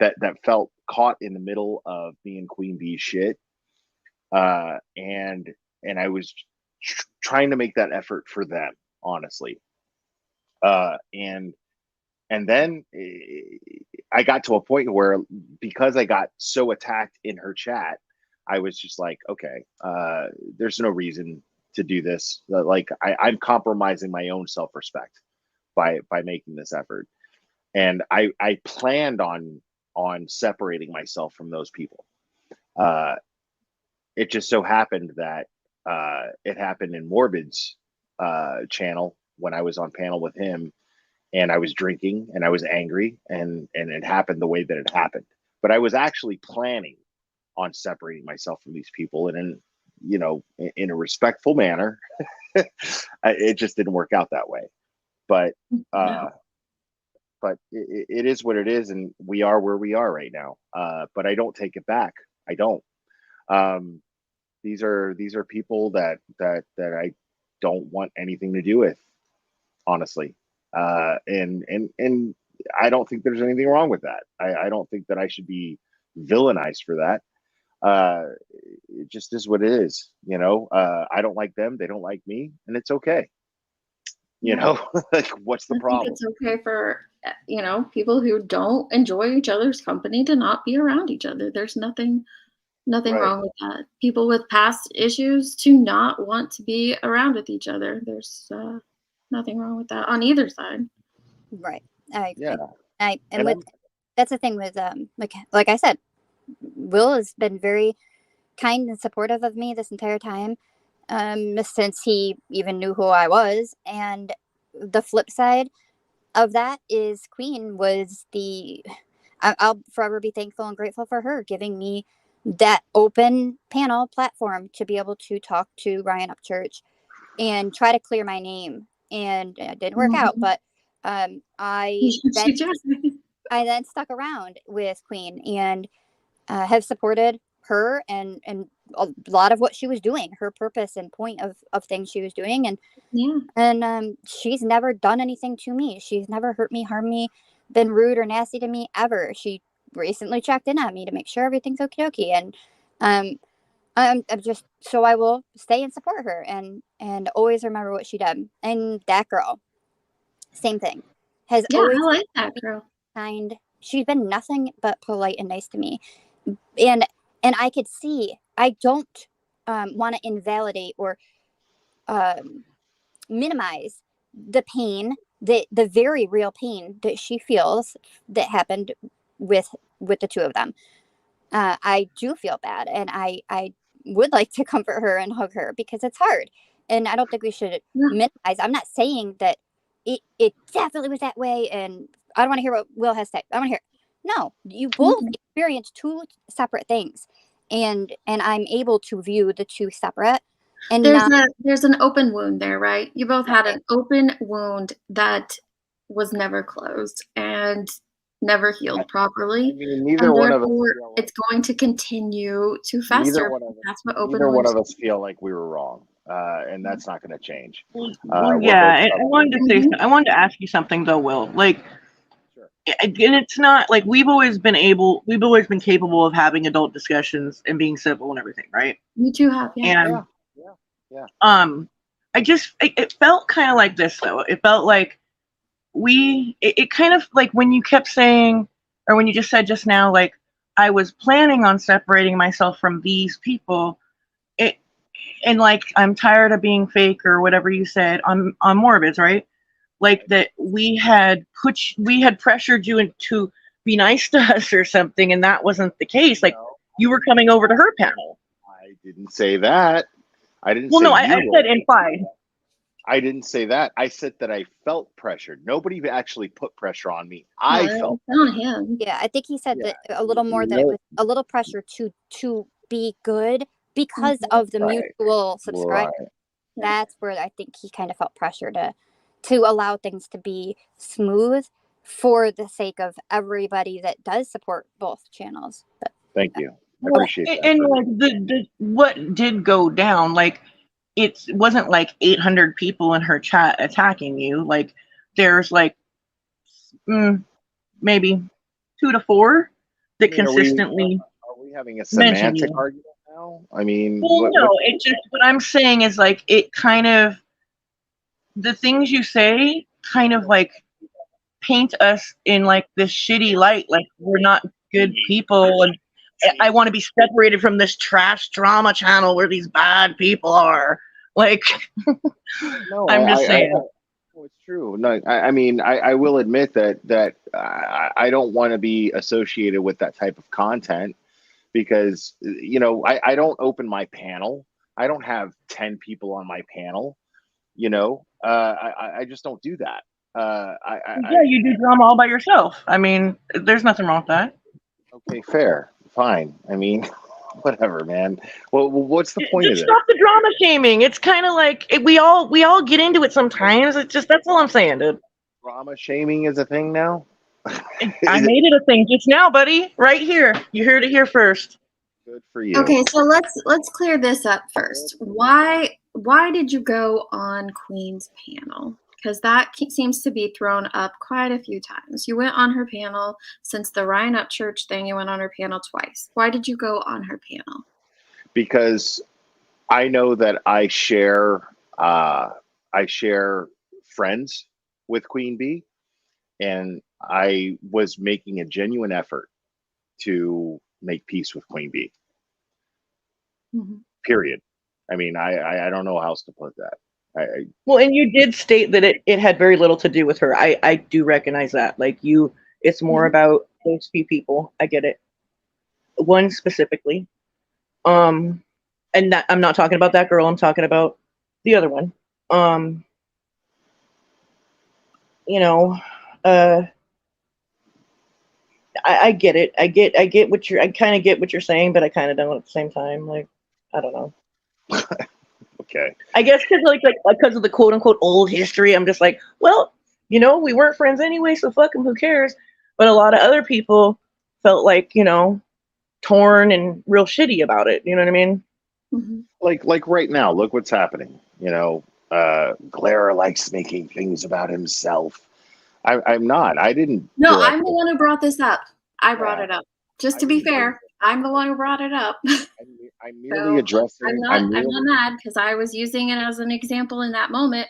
that felt caught in the middle of me and Queen Bee shit, and I was trying to make that effort for them, honestly, and then I got to a point where, because I got so attacked in her chat, I was just like, okay, there's no reason to do this. Like I'm compromising my own self-respect by making this effort, and I planned on separating myself from those people. Uh, it just so happened that it happened in Morbid's channel when I was on panel with him, and I was drinking and I was angry, and it happened the way that it happened. But I was actually planning on separating myself from these people, and in a respectful manner. It just didn't work out that way. But No. it is what it is, and we are where we are right now. But I don't take it back. I don't. Um, these are people that I don't want anything to do with, honestly. And I don't think there's anything wrong with that. I don't think that I should be villainized for that. It just is what it is. I don't like them, they don't like me, and it's okay. Yeah. Like, what's the I think problem? it's okay for people who don't enjoy each other's company to not be around each other. There's nothing Right. wrong with that. People with past issues to not want to be around with each other. There's nothing wrong with that on either side. right, I Yeah. agree. I and And with I'm That's the thing with like I said, Will has been very kind and supportive of me this entire time, since he even knew who I was. And the flip side of that is Queen was I'll forever be thankful and grateful for her giving me that open panel platform to be able to talk to Ryan Upchurch and try to clear my name. And it didn't work out, Mhm. but I then She just stuck around with Queen and have supported her and a lot of what she was doing, her purpose and point of things she was doing. yeah. And she's never done anything to me. She's never hurt me, harmed me, been rude or nasty to me ever. She recently checked in on me to make sure everything's okay. And um, I'm just, so I will stay and support her and always remember what she did. And that girl, same thing, has Yeah, always I like that girl. kind. She's been nothing but polite and nice to me, and I could see, I don't want to invalidate or minimize the pain, the very real pain that she feels that happened with the two of them. I do feel bad, and I would like to comfort her and hug her because it's hard, and I don't think we should Yeah. minimize. I'm not saying that it definitely was that way, and I don't want to hear what Will has said. I want to hear. No, you both Mhm. experienced two separate things, and I'm able to view the two separate and not There's an open wound there, right? You both had right. an open wound that was never closed and never healed I properly, mean, neither and one of us therefore feel it's like going to continue to neither fester. one of us That's what open neither one wounds of us feel like we were wrong, and that's not going to change. Well, We're both yeah, I wanted to stubborn. say, Mhm. I wanted to ask you something though, Will. Like, Sure. and it's not like we've always been capable of having adult discussions and being civil and everything, right? You two have, yeah. And Yeah. it felt kind of like this though. It felt like it kind of like when you kept saying, or when you just said just now, like I was planning on separating myself from these people. And like I'm tired of being fake or whatever you said on Morbids, right? Like that we had pressured you into be nice to us or something, and that wasn't the case. Like No, you were coming over to her panel. I didn't say that. I didn't Well, say no, you I said were. implied. I didn't say that. I said that I felt pressured. Nobody actually put pressure on me. No, I it's felt on him. Yeah, I think he said yeah. that a little more, that it No, was a little pressure to be good because Mhm. of the right, mutual subscribe. right. That's where I think he kind of felt pressure to allow things to be smooth for the sake of everybody that does support both channels. But Thank you. I Well, appreciate that. and like the what did go down, like it wasn't like 800 people in her chat attacking you. Like there's like maybe 2 to 4 I that mean, consistently are we having a mention semantic you. argument now? I mean, Well, no, what it just what I'm saying is like it kind of the things you say kind of like paint us in like this shitty light, like we're not good people, and I want to be separated from this trash drama channel where these bad people are. Like, no, I'm just saying. no, it's true. No, I mean, I will admit that I don't want to be associated with that type of content because I don't open my panel. I don't have 10 people on my panel. I just don't do that. Yeah, you do drama all by yourself. I mean, there's nothing wrong with that. Okay, fair, fine. I mean, whatever, man. Well, what's the point of Just this? stop the drama shaming. It's kind of like we all get into it sometimes. It's just that's all I'm saying, dude. Drama shaming is a thing now. I made it a thing just now, buddy. Right here. You heard it here first. Good for you. Okay, so let's clear this up first. Why did you go on Queen's panel? Because that seems to be thrown up quite a few times. You went on her panel since the Ryan Up Church thing. You went on her panel twice. Why did you go on her panel? Because I know that I share friends with Queen Bee, and I was making a genuine effort to make peace with Queen Bee. Mm-hmm. Period. I mean, I don't know how else to put that. Well, and you did state that it had very little to do with her. I do recognize that. Like it's more about those few people. I get it. One specifically. And that, I'm not talking about that girl. I'm talking about the other one. I get it. I kind of get what you're saying, but I kind of don't at the same time. Like, I don't know. Okay. I guess because of the quote unquote old history, I'm just like, well, we weren't friends anyway, so fuck them, who cares? But a lot of other people felt like, torn and real shitty about it. You know what I mean? Mm-hmm. Like right now, look what's happening. Glare likes making things about himself. I'm not. I didn't. No, I'm the one who brought this up. I brought it up. Just to be fair, I'm the one who brought it up. I'm merely So addressing. I'm not mad because I was using it as an example in that moment.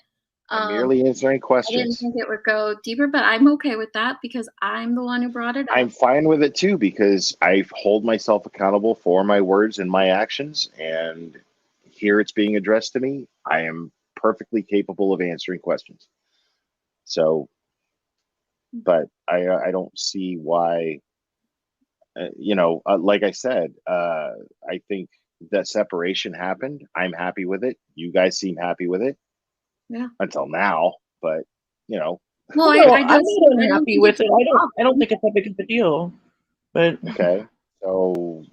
I'm merely answering I didn't questions. think it would go deeper, but I'm okay with that because I'm the one who brought it up. I'm fine with it too because I hold myself accountable for my words and my actions, and here it's being addressed to me. I am perfectly capable of answering questions. So, but I don't see why. Like I said, I think that separation happened. I'm happy with it. You guys seem happy with it. Yeah. Until now, but you know. Well, No, I I'm just not I don't unhappy think with it's it. a problem. I don't think it's that big of a deal. But Okay. So,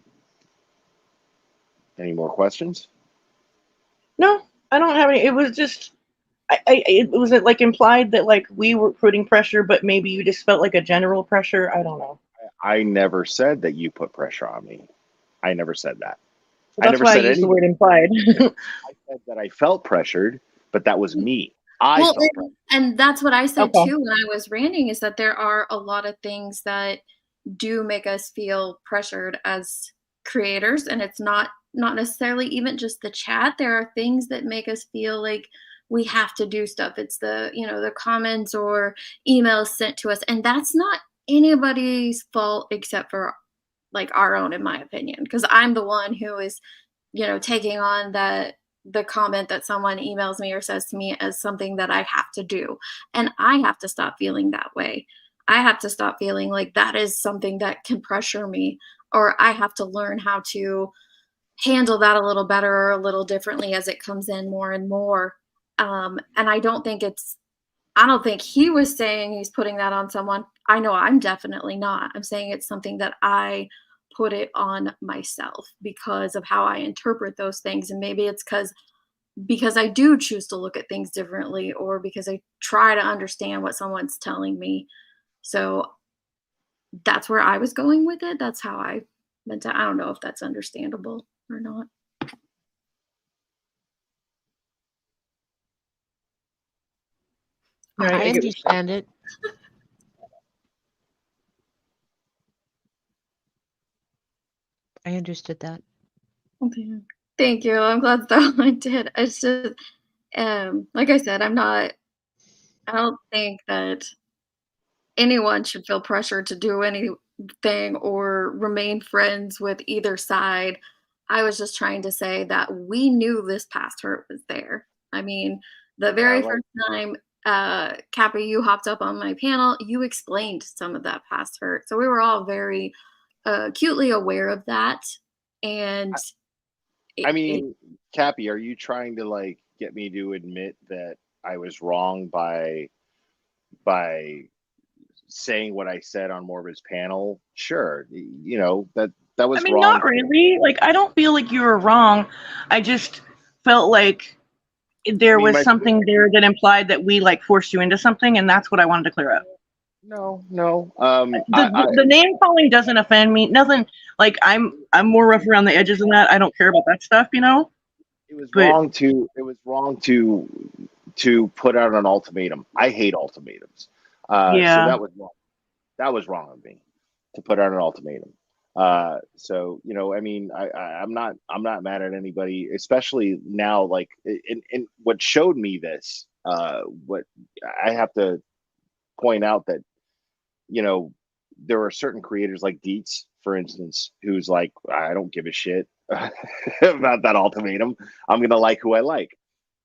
any more questions? no, I don't have any. It was just, it was like implied that like we were putting pressure, but maybe you just felt like a general pressure. I don't know. I never said that you put pressure on me. I never said that. So I that's never why I said used the anything. word implied. I said that I felt pressured, but that was me. I Well, felt pressured. and that's what I said Okay. too when I was ranting is that there are a lot of things that do make us feel pressured as creators, and it's not necessarily even just the chat. There are things that make us feel like we have to do stuff. It's the, the comments or emails sent to us, and that's not anybody's fault except for like our own, in my opinion, because I'm the one who is, taking on the comment that someone emails me or says to me as something that I have to do. And I have to stop feeling that way. I have to stop feeling like that is something that can pressure me, or I have to learn how to handle that a little better or a little differently as it comes in more and more. And I don't think he was saying he's putting that on someone. I know I'm definitely not. I'm saying it's something that I put it on myself because of how I interpret those things. And maybe it's because I do choose to look at things differently, or because I try to understand what someone's telling me. So that's where I was going with it. That's how I meant to. I don't know if that's understandable or not. No, I I get what you're saying. understand it. I understood that. Okay. Thank you. I'm glad that I did. It's just, like I said, I don't think that anyone should feel pressure to do anything or remain friends with either side. I was just trying to say that we knew this past hurt was there. I mean, the Yeah, very like first time, Cappy, you hopped up on my panel, you explained some of that past hurt. So we were all very acutely aware of that. And I mean, Cappy, are you trying to like get me to admit that I was wrong by saying what I said on Morbid's panel? Sure, that was I mean, wrong. not really. Like, I don't feel like you were wrong. I just felt like there I mean, was something there that implied that we like forced you into something, and that's what I wanted to clear up. no. The name calling doesn't offend me. Nothing. Like, I'm more rough around the edges than that. I don't care about that stuff, It was wrong to put out an ultimatum. I hate ultimatums. Yeah. So that was wrong. That was wrong of me to put out an ultimatum. So I mean, I'm not mad at anybody, especially now. Like, in what showed me this, what I have to point out that there are certain creators like Deets, for instance, who's like, I don't give a shit about that ultimatum. I'm gonna like who I like.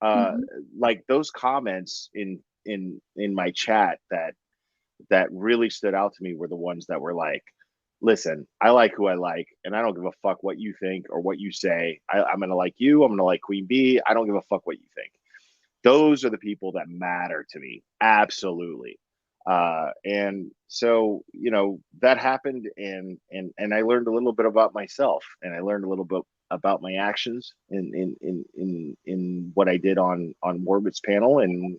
Mhm. Like those comments in my chat that really stood out to me were the ones that were like, listen, I like who I like, and I don't give a fuck what you think or what you say. I'm going to like you. I'm going to like Queen Bee. I don't give a fuck what you think. Those are the people that matter to me. Absolutely. And so, that happened, and I learned a little bit about myself, and I learned a little bit about my actions in what I did on Morbid's panel, and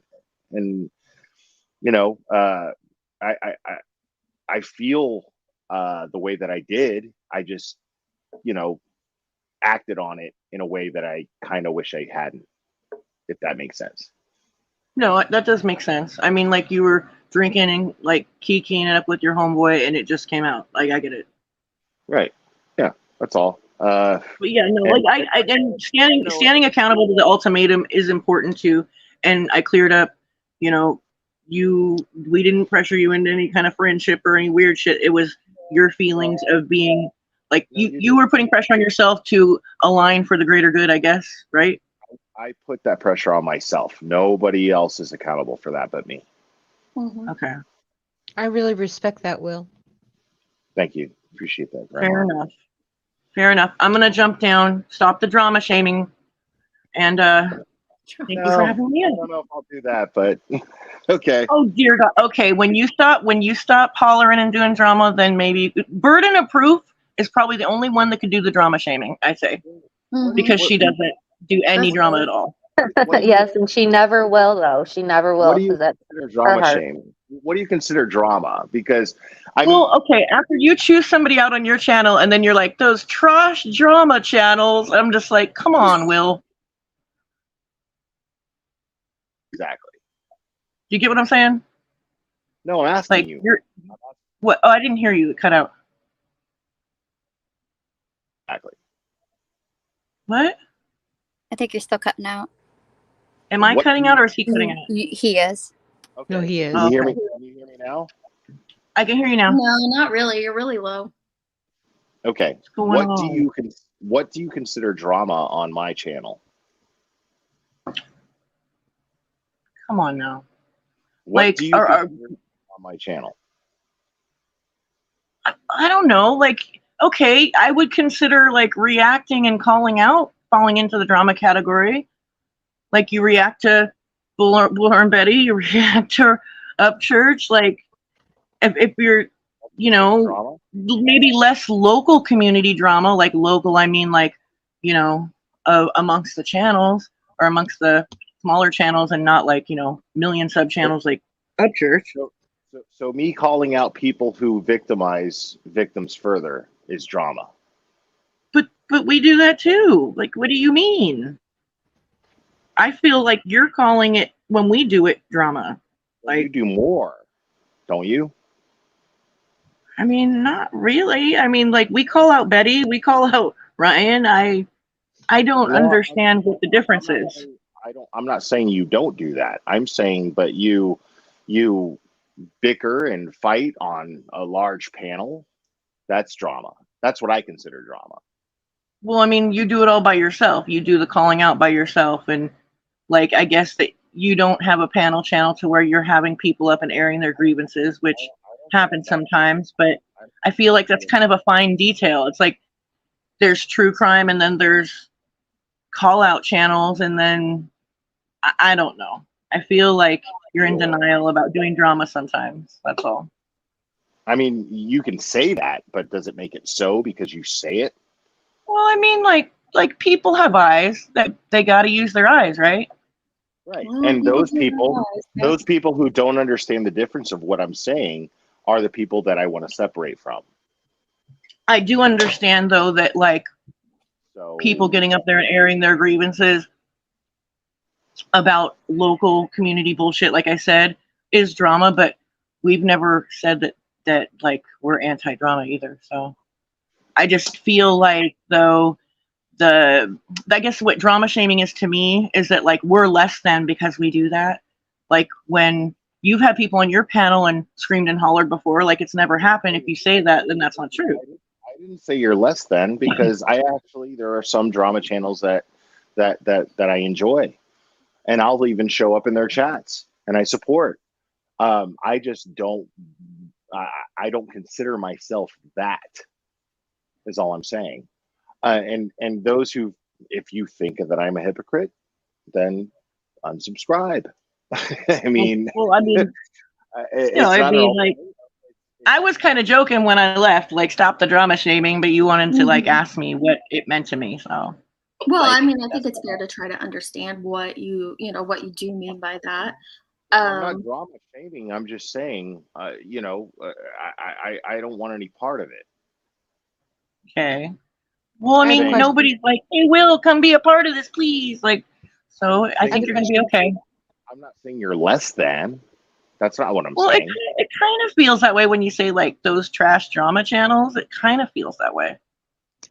I feel the way that I did. I just, acted on it in a way that I kind of wish I hadn't, if that makes sense. No, that does make sense. I mean, like you were drinking and like keying it up with your homeboy, and it just came out. Like I get it. Right. Yeah. That's all. But yeah, no, And like and standing accountable to the ultimatum is important too. And I cleared up, you know, we didn't pressure you into any kind of friendship or any weird shit. It was your feelings of being like you were putting pressure on yourself to align for the greater good, I guess, right? I put that pressure on myself. Nobody else is accountable for that but me. Okay. I really respect that, Will. Thank you. Appreciate that very Fair much. enough. Fair enough. I'm gonna jump down, stop the drama shaming, and thank you for having me I in. don't know if I'll do that, but okay. Oh dear God. Okay, when you stop hollering and doing drama, then maybe burden of proof is probably the only one that could do the drama shaming, I say, because she doesn't do any drama at all. Yes, and she never will, though. She never What will, do you because that's consider her drama heart. shaming? What do you consider drama? Because I mean, Well, okay, after you choose somebody out on your channel and then you're like, those trash drama channels, I'm just like, come on, Will. exactly. Do you get what I'm saying? No, I'm asking Like, you. what? Oh, I didn't hear you. It cut out. Exactly. What? I think you're still cutting out. Am I What cutting do you- out or is he cutting out? He is. Okay. No, he is. Can you hear me? Okay. Can you hear me now? I can hear you now. No, not really. You're really low. Okay. What's going What do you consider drama on my channel? Come on now. What Like, do you consider on my channel? I don't know. Like, okay, I would consider like reacting and calling out falling into the drama category. Like you react to Bullhorn Betty, you react to Upchurch. Like if you're, you know, Drama? maybe less local community drama. Like local, I mean like, you know, amongst the channels or amongst the smaller channels, and not like, you know, million sub channels like Upchurch. So me calling out people who victimize victims further is drama. But we do that too. Like, what do you mean? I feel like you're calling it, when we do it, drama. You do more, don't you? I mean, not really. I mean, like, we call out Betty, we call out Ryan. I don't understand what the difference is. I'm not saying you don't do that. I'm saying, but you bicker and fight on a large panel. That's drama. That's what I consider drama. Well, I mean, you do it all by yourself. You do the calling out by yourself, and like, I guess that you don't have a panel channel to where you're having people up and airing their grievances, which happens sometimes, but I feel like that's kind of a fine detail. It's like there's true crime and then there's call out channels, and then I don't know. I feel like you're in denial about doing drama sometimes. That's all. I mean, you can say that, but does it make it so because you say it? Well, I mean, like people have eyes, that they got to use their eyes, right? Right. And those people who don't understand the difference of what I'm saying are the people that I want to separate from. I do understand though that like people getting up there and airing their grievances about local community bullshit, like I said, is drama, but we've never said that like we're anti-drama either. So I just feel like though I guess what drama shaming is to me is that like we're less than because we do that. Like when you've had people on your panel and screamed and hollered before, like it's never happened. If you say that, then that's not true. I didn't say you're less than, because there are some drama channels that I enjoy, and I'll even show up in their chats and I support. I just don't. I don't consider myself that. Is all I'm saying. And those who, if you think that I'm a hypocrite, then unsubscribe. I mean, I was kind of joking when I left, like stop the drama shaming, but you wanted to like ask me what it meant to me. So, well, I mean, I think it's fair to try to understand what you do mean by that. I'm not drama shaming. I'm just saying, I don't want any part of it. Okay. Well, I mean, nobody's like, hey, Will, come be a part of this, please. Like, so I think you're going to be okay. I'm not saying you're less than. That's not what I'm saying. Well, it kind of feels that way when you say like those trash drama channels. It kind of feels that way.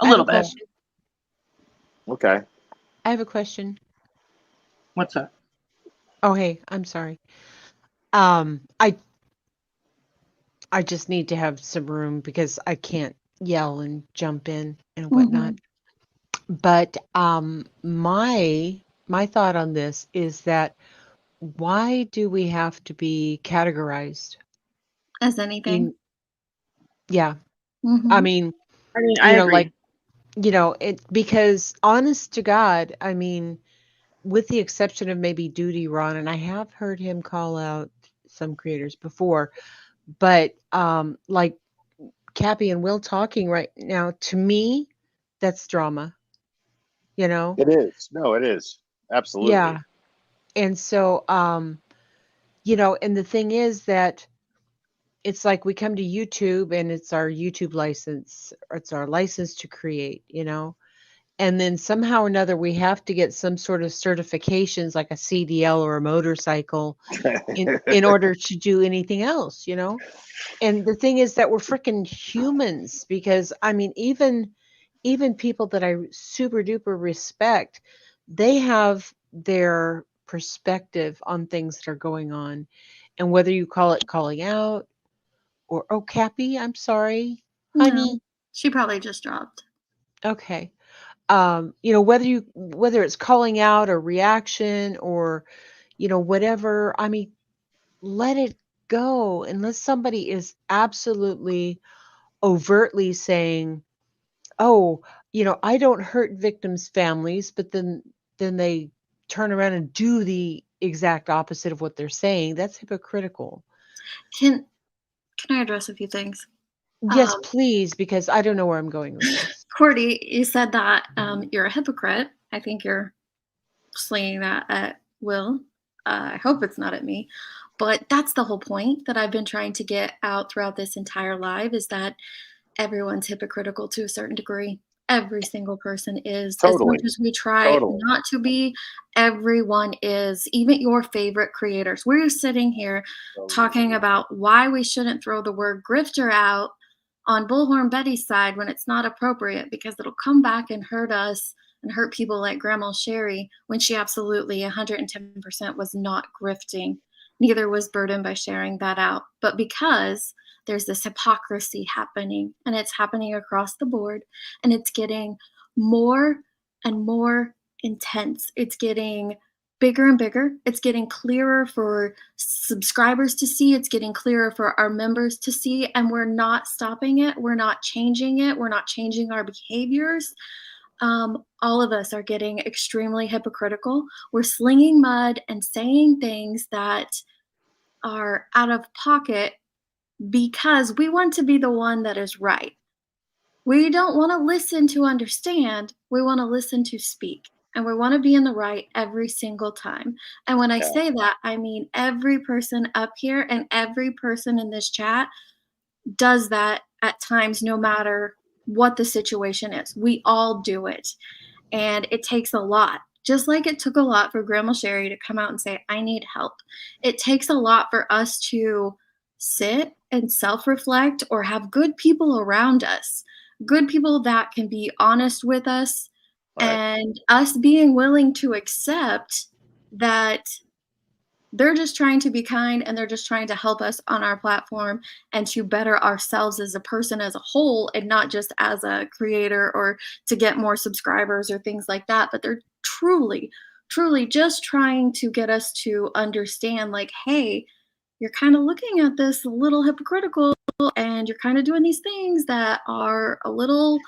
A I have little a bit. question. Okay. I have a question. What's that? Oh, hey, I'm sorry. I just need to have some room because I can't yell and jump in and whatnot. But my thought on this is that why do we have to be categorized As anything. in? Yeah, I Mm-hmm. mean, I mean, I agree. like, it because honest to God, I mean, with the exception of maybe Duty Ron, and I have heard him call out some creators before, but like Cappy and Will talking right now, to me, that's drama, you know? It is. No, it is. Yeah. Absolutely. And so, and the thing is that it's like we come to YouTube and it's our YouTube license, or it's our license to create, and then somehow or another we have to get some sort of certifications like a CDL or a motorcycle in order to do anything else, And the thing is that we're freaking humans because I mean even people that I super duper respect, they have their perspective on things that are going on. And whether you call it calling out or, oh, Cappy, I'm sorry, No, honey. she probably just dropped. Okay. Whether it's calling out or reaction or, whatever, I mean, let it go unless somebody is absolutely overtly saying, oh, I don't hurt victims' families, but then they turn around and do the exact opposite of what they're saying. That's hypocritical. Can I address a few things? Yes, please, because I don't know where I'm going with this. Cordy, you said that you're a hypocrite. I think you're slinging that at Will. I hope it's not at me. But that's the whole point that I've been trying to get out throughout this entire live is that everyone's hypocritical to a certain degree. Every single person is. As much Totally. as we try Totally. not to be, everyone is. Even your favorite creators. We're sitting here talking about why we shouldn't throw the word grifter out on Bullhorn Betty's side when it's not appropriate because it'll come back and hurt us and hurt people like Grandma Sherry when she absolutely 110% was not grifting. Neither was burdened by sharing that out. But because there's this hypocrisy happening and it's happening across the board and it's getting more and more intense. It's getting bigger and bigger. It's getting clearer for subscribers to see. It's getting clearer for our members to see. And we're not stopping it. We're not changing it. We're not changing our behaviors. All of us are getting extremely hypocritical. We're slinging mud and saying things that are out of pocket because we want to be the one that is right. We don't want to listen to understand. We want to listen to speak. And we want to be in the right every single time. And when I say that, I mean every person up here and every person in this chat does that at times, no matter what the situation is. We all do it. And it takes a lot. Just like it took a lot for Grandma Sherry to come out and say, I need help. It takes a lot for us to sit and self-reflect or have good people around us, good people that can be honest with us, and us being willing to accept that they're just trying to be kind and they're just trying to help us on our platform and to better ourselves as a person as a whole and not just as a creator or to get more subscribers or things like that. But they're truly just trying to get us to understand, like, hey, you're kind of looking at this a little hypocritical and you're kind of doing these things that are a little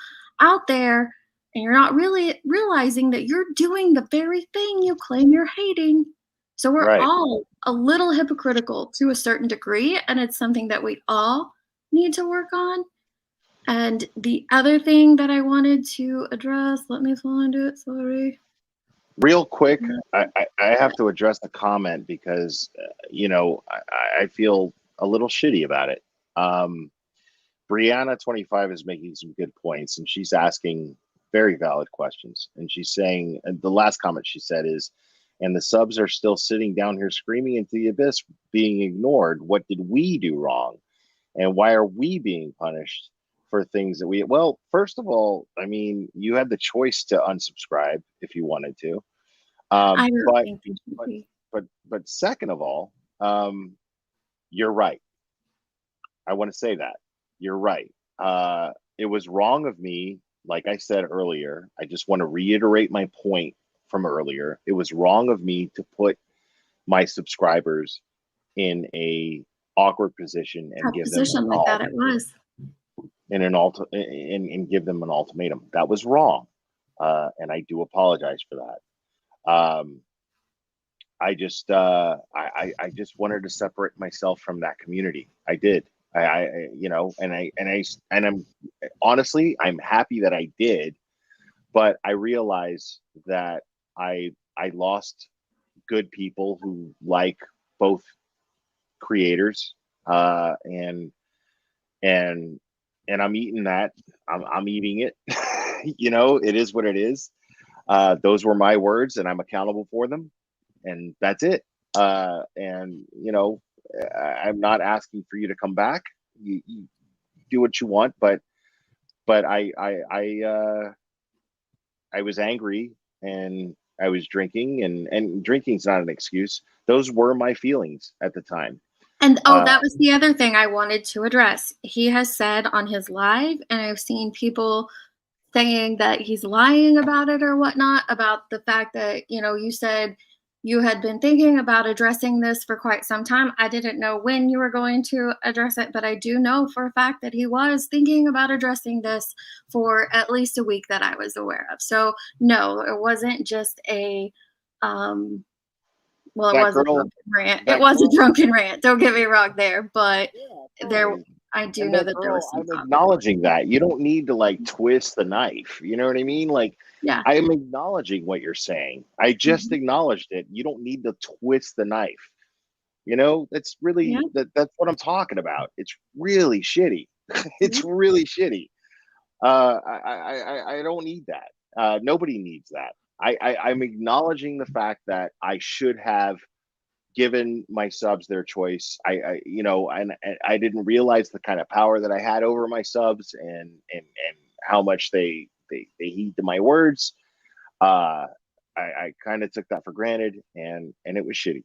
out there and you're not really realizing that you're doing the very thing you claim you're hating. So we're all a little hypocritical to a certain degree, and it's something that we all need to work on. And the other thing that I wanted to address, let me find it, sorry. Real quick, I have to address the comment because, I feel a little shitty about it. Brianna25 is making some good points, and she's asking very valid questions. And she's saying, and the last comment she said is, and the subs are still sitting down here screaming into the abyss, being ignored. What did we do wrong? And why are we being punished for things that well, first of all, I mean, you had the choice to unsubscribe if you wanted to. I don't But think it should but be. but second of all, you're right. I want to say that you're right. It was wrong of me, like I said earlier. I just want to reiterate my point from earlier. It was wrong of me to put my subscribers in a awkward position and A give them position like that, it was. and give them an ultimatum. That was wrong, and I do apologize for that. I just wanted to separate myself from that community. I did. I'm honestly, I'm happy that I did, but I realize that I lost good people who like both creators, and I'm eating that. I'm eating it. It is what it is. Those were my words, and I'm accountable for them, and that's it. And I'm not asking for you to come back. You do what you want, but I was angry, and I was drinking, and drinking's not an excuse. Those were my feelings at the time. And that was the other thing I wanted to address. He has said on his live, and I've seen people saying that he's lying about it or whatnot, about the fact that, you said you had been thinking about addressing this for quite some time. I didn't know when you were going to address it, but I do know for a fact that he was thinking about addressing this for at least a week that I was aware of. So no, it wasn't just a, well, it was a drunken rant. It was a drunken rant. Don't get me wrong there, but I do know that there was some I'm acknowledging that. You don't need to twist the knife. You know what I mean? Yeah. I am acknowledging what you're saying. I just acknowledged it. You don't need to twist the knife. That's really that's what I'm talking about. It's really shitty. It's really shitty. I don't need that. Nobody needs that. I'm acknowledging the fact that I should have given my subs their choice. And I didn't realize the kind of power that I had over my subs, and how much they heed to my words. I kind of took that for granted, and it was shitty.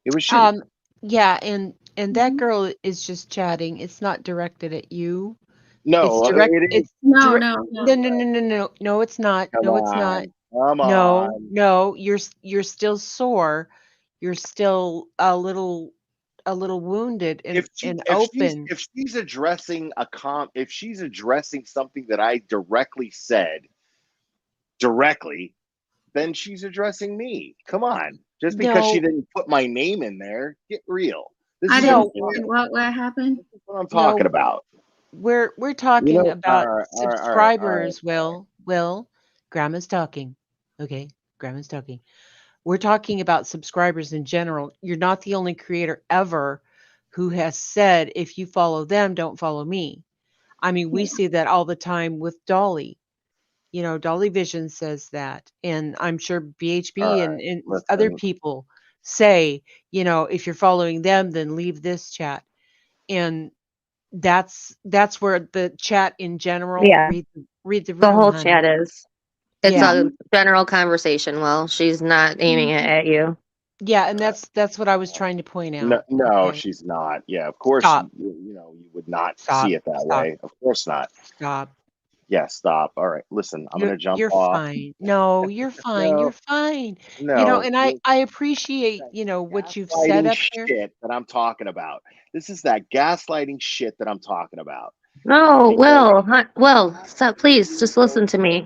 It was shitty. Yeah, and that girl is just chatting. It's not directed at you. No, it's direct. it is. It's No, no, it's not. Come No, it's on. not. Come on. No, you're still sore. You're still a little wounded and open. If she's addressing if she's addressing something that I directly said directly, then she's addressing me. Come on. Just because she didn't put my name in there, get real. I didn't see what happened. This is what I'm talking about. We're talking about subscribers. Right. Will, Grandma's talking. Okay, Grandma's talking. We're talking about subscribers in general. You're not the only creator ever who has said, if you follow them, don't follow me. I mean, we see that all the time with Dolly. Dolly Vision says that. And I'm sure BHB and other people say, if you're following them, then leave this chat. And that's where the chat in general, read the room. The whole honey. chat is. It's a general conversation. Well, she's not aiming it at you. Yeah, and that's what I was trying to point out. No, she's not. Yeah, of course. Stop. You would not see it that way. Of course not. Stop. Yeah, stop. All right, listen, I'm gonna jump you're off. Fine. No, you're fine. No. You're fine. No, and I appreciate what you've said up here. Shit that I'm talking about. This is that gaslighting shit that I'm talking about. No, well, stop, please, just listen to me.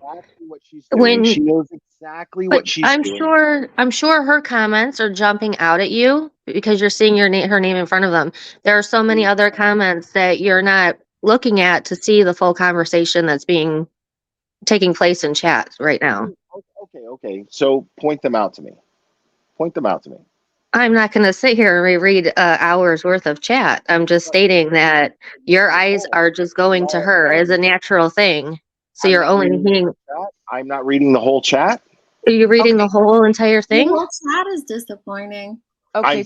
She knows exactly what she's doing. I'm sure her comments are jumping out at you because you're seeing her name in front of them. There are so many other comments that you're not looking at to see the full conversation that's taking place in chat right now. Okay. So point them out to me. I'm not going to sit here and reread hours worth of chat. I'm just stating that your eyes are just going to her as a natural thing. So you're only seeing. I'm not reading the whole chat. Are you reading the whole entire thing? The whole chat is disappointing. Okay,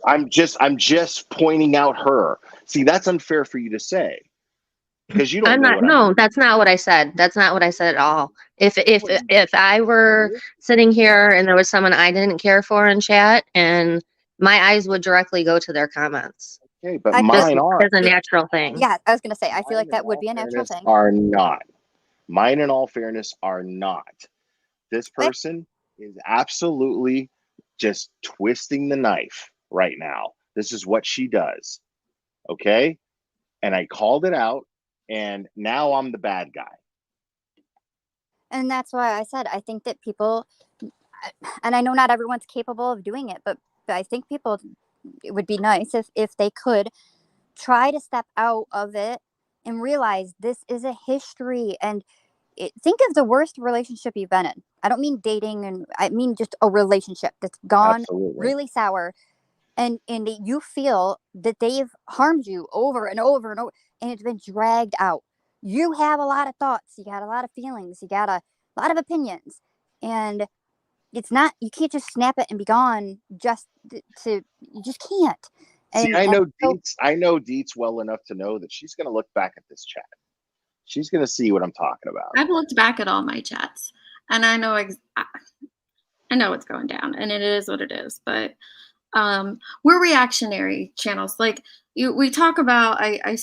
I'm just pointing out her. See, that's unfair for you to say. because you don't I'm know not. what I'm No, doing. that's not what I said. That's not what I said at all. If I were sitting here and there was someone I didn't care for in chat, and my eyes would directly go to their comments. Okay, but I feel Just mine are. as a natural thing. yeah, I was gonna say, I feel Mine, like in that would all be a natural fairness, thing. are not. Mine, in all fairness, are not. This Okay. person is absolutely just twisting the knife right now. This is what she does. Okay. And I called it out, and now I'm the bad guy. And that's why I said I think that people, and I know not everyone's capable of doing it, but I think people, it would be nice if they could try to step out of it and realize this is a history. And think of the worst relationship you've been in. I don't mean dating, and I mean just a relationship that's gone Absolutely. really sour, and you feel that they've harmed you over and over and over, and it's been dragged out. You have a lot of thoughts, you got a lot of feelings, you got a lot of opinions, and it's not, you can't just snap it and be gone just you just can't. See, And I know so Deets. I know Deets well enough to know that she's going to look back at this chat. She's going to see what I'm talking about. I've looked back at all my chats, and I know I know what's going down, and it is what it is. But we're reactionary channels. Like we talk about. I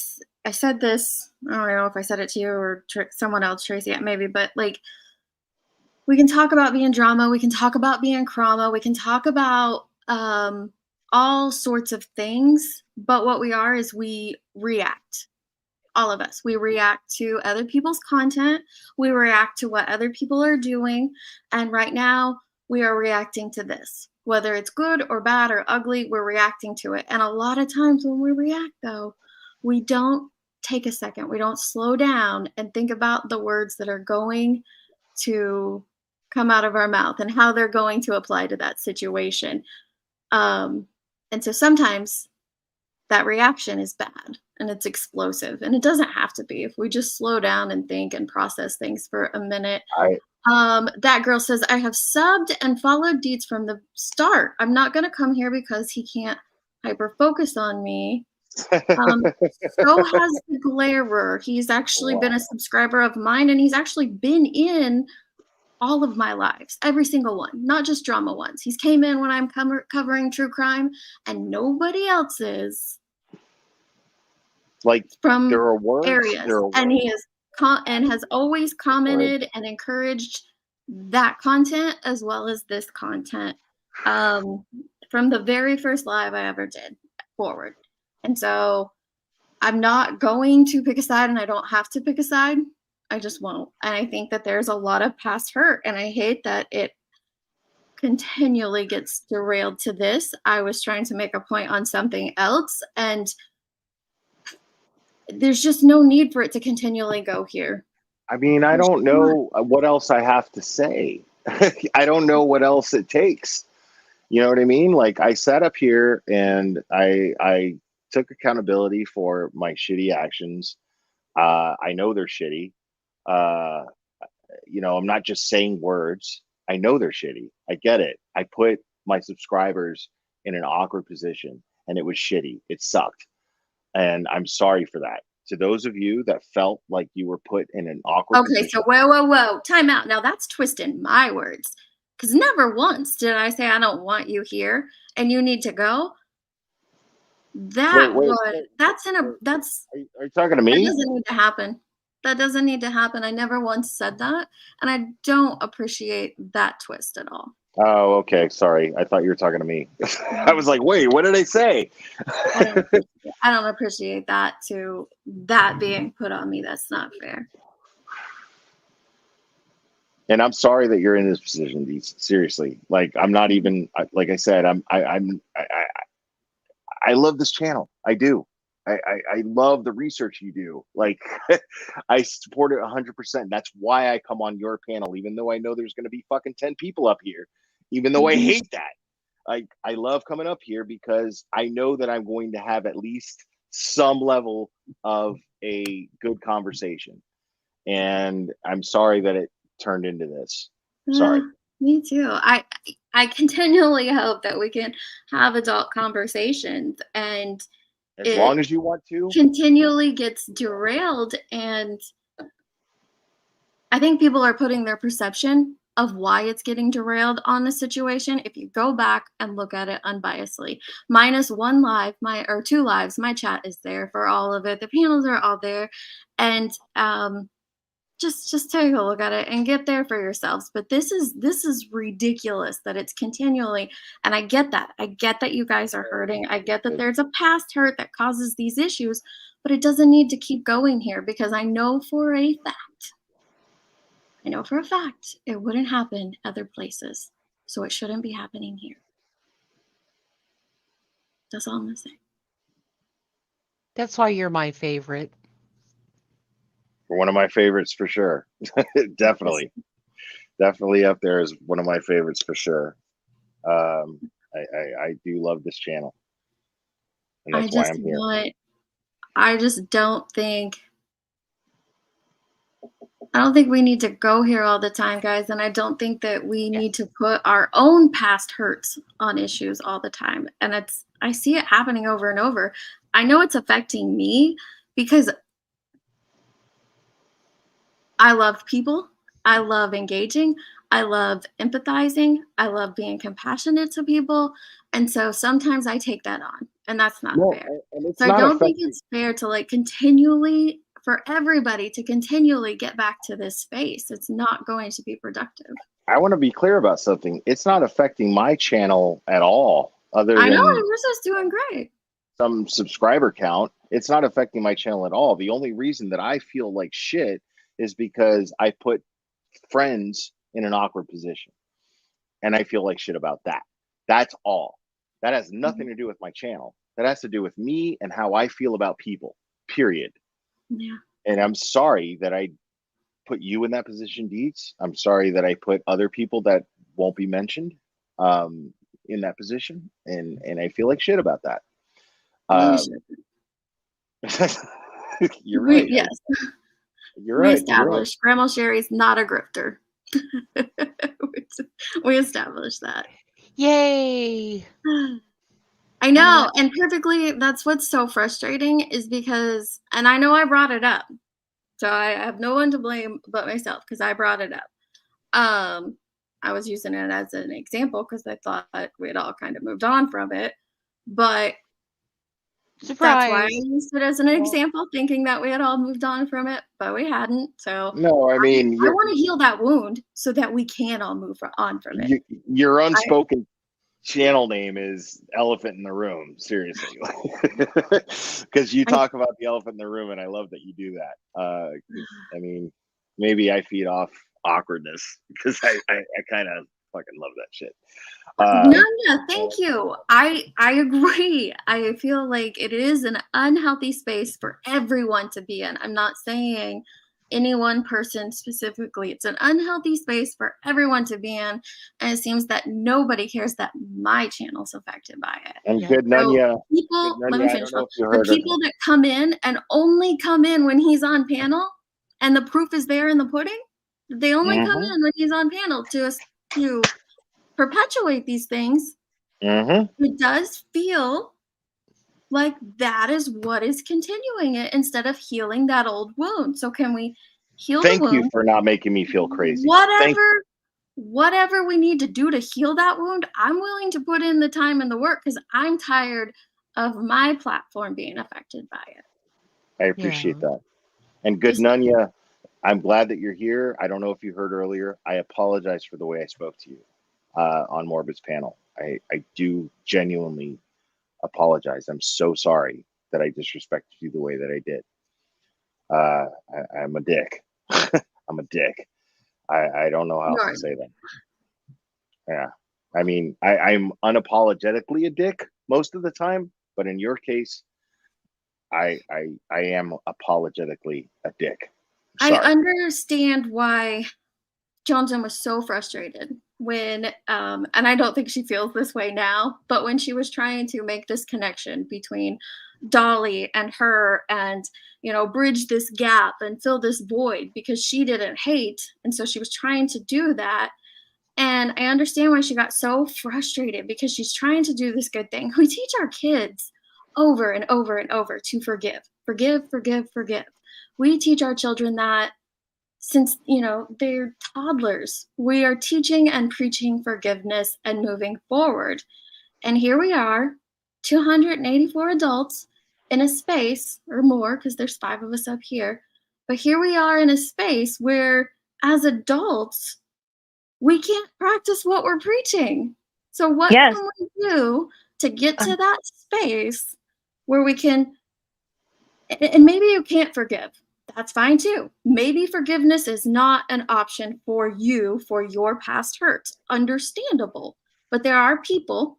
said this. I don't know if I said it to you or someone else, Tracy, maybe. But like, we can talk about being drama. We can talk about being trauma. We can talk about all sorts of things. But what we are is we react. All of us. We react to other people's content. We react to what other people are doing. And right now, we are reacting to this. Whether it's good or bad or ugly, we're reacting to it. And a lot of times when we react, though, we don't take a second. We don't slow down and think about the words that are going to come out of our mouth and how they're going to apply to that situation. And so sometimes that reaction is bad and it's explosive, and it doesn't have to be if we just slow down and think and process things for a minute. That girl says, I have subbed and followed Deets from the start. I'm not going to come here because he can't hyper focus on me. So has the Glarer. He's actually been a subscriber of mine, and he's actually been in all of my lives, every single one, not just drama ones. He's came in when I'm covering true crime, and nobody else's. Like, from there are words, areas, and he is has always commented and encouraged that content as well as this content from the very first live I ever did forward. And so I'm not going to pick a side, and I don't have to pick a side. I just won't. And I think that there's a lot of past hurt, and I hate that it continually gets derailed to this. I was trying to make a point on something else, and there's just no need for it to continually go here. I mean, I don't know what else I have to say. I don't know what else it takes. You know what I mean? Like, I sat up here and I took accountability for my shitty actions. I know they're shitty. You know, I'm not just saying words. I know they're shitty. I get it. I put my subscribers in an awkward position, and it was shitty. It sucked. And I'm sorry for that. To those of you that felt like you were put in an awkward position. So whoa. Time out. Now that's twisting my words. Because never once did I say I don't want you here and you need to go. That that's are you talking to me? That doesn't need to happen. That doesn't need to happen. I never once said that. And I don't appreciate that twist at all. Oh, okay. Sorry. I thought you were talking to me. I was like, wait, what did I say? I don't appreciate that being put on me. That's not fair. And I'm sorry that you're in this position, Deets. Seriously. Like, I'm not even, like I said, I love this channel. I do. I love the research you do. Like, I support it 100%. That's why I come on your panel, even though I know there's going to be fucking 10 people up here, even though I hate that. I love coming up here because I know that I'm going to have at least some level of a good conversation. And I'm sorry that it turned into this. Sorry. Me too. I continually hope that we can have adult conversations, and As long as you want to. Continually gets derailed, and I think people are putting their perception of why it's getting derailed on the situation. If you go back and look at it unbiasedly, minus 1 live, or 2 lives, my chat is there for all of it. The panels are all there, and just take a look at it and get there for yourselves. But this is ridiculous that it's continually, and I get that you guys are hurting. I get that there's a past hurt that causes these issues, but it doesn't need to keep going here, because I know for a fact it wouldn't happen other places. So it shouldn't be happening here. That's all I'm gonna say. That's why you're my favorite. One of my favorites for sure. Definitely up there is one of my favorites for sure. I do love this channel, and that's why I'm here. I just don't think we need to go here all the time, guys, and I don't think that we need to put our own past hurts on issues all the time. And I see it happening over and over. I know it's affecting me because I love people. I love engaging. I love empathizing. I love being compassionate to people. And so sometimes I take that on, and that's not fair. So I don't think it's fair to continually, for everybody to continually get back to this space. It's not going to be productive. I want to be clear about something. It's not affecting my channel at all. I know, yours is doing great. Some subscriber count. It's not affecting my channel at all. The only reason that I feel like shit is because I put friends in an awkward position, and I feel like shit about that. That's all. That has nothing to do with my channel. That has to do with me and how I feel about people, period. Yeah. And I'm sorry that I put you in that position, Deets. I'm sorry that I put other people that won't be mentioned in that position, and I feel like shit about that. You're right. Yes. You're right. We established Grandma Sherry's not a grifter. We established that. Yay! I know, and perfectly, that's what's so frustrating is because, and I know I brought it up, so I have no one to blame but myself because I brought it up. I was using it as an example because I thought we had all kind of moved on from it, but Surprise. That's why I used it as an example, thinking that we had all moved on from it, but we hadn't. So no, I mean, I want to heal that wound so that we can all move on from it. Your unspoken channel name is Elephant in the Room. Seriously, because you talk about the elephant in the room, and I love that you do that. I mean, maybe I feed off awkwardness because I kind of fucking love that shit. Thank you. I agree. I feel like it is an unhealthy space for everyone to be in. I'm not saying any one person specifically. It's an unhealthy space for everyone to be in, and it seems that nobody cares that my channel's affected by it. And good Nunya. Let me finish. The people that come in and only come in when he's on panel, and the proof is there in the pudding. They only come in when he's on panel to perpetuate these things. It does feel like that is what is continuing it instead of healing that old wound. So can we heal the wound? Thank you for not making me feel crazy. Whatever we need to do to heal that wound, I'm willing to put in the time and the work because I'm tired of my platform being affected by it. I appreciate that. And good Nunya, I'm glad that you're here. I don't know if you heard earlier. I apologize for the way I spoke to you on Morbid's panel. I do genuinely apologize. I'm so sorry that I disrespected you the way that I did. I'm a dick. I'm a dick. I don't know how else to say that. Yeah. I mean, I'm unapologetically a dick most of the time, but in your case, I am apologetically a dick. Sorry. I understand why Johnson was so frustrated when, and I don't think she feels this way now, but when she was trying to make this connection between Dolly and her and, bridge this gap and fill this void because she didn't hate. And so she was trying to do that. And I understand why she got so frustrated because she's trying to do this good thing. We teach our kids over and over and over to forgive. Forgive, forgive, forgive. We teach our children that since, they're toddlers. We are teaching and preaching forgiveness and moving forward. And here we are, 284 adults in a space, or more, because there's 5 of us up here. But here we are in a space where, as adults, we can't practice what we're preaching. So what Yes. can we do to get to that space where we can, and maybe you can't forgive. That's fine too. Maybe forgiveness is not an option for you for your past hurts. Understandable. But there are people,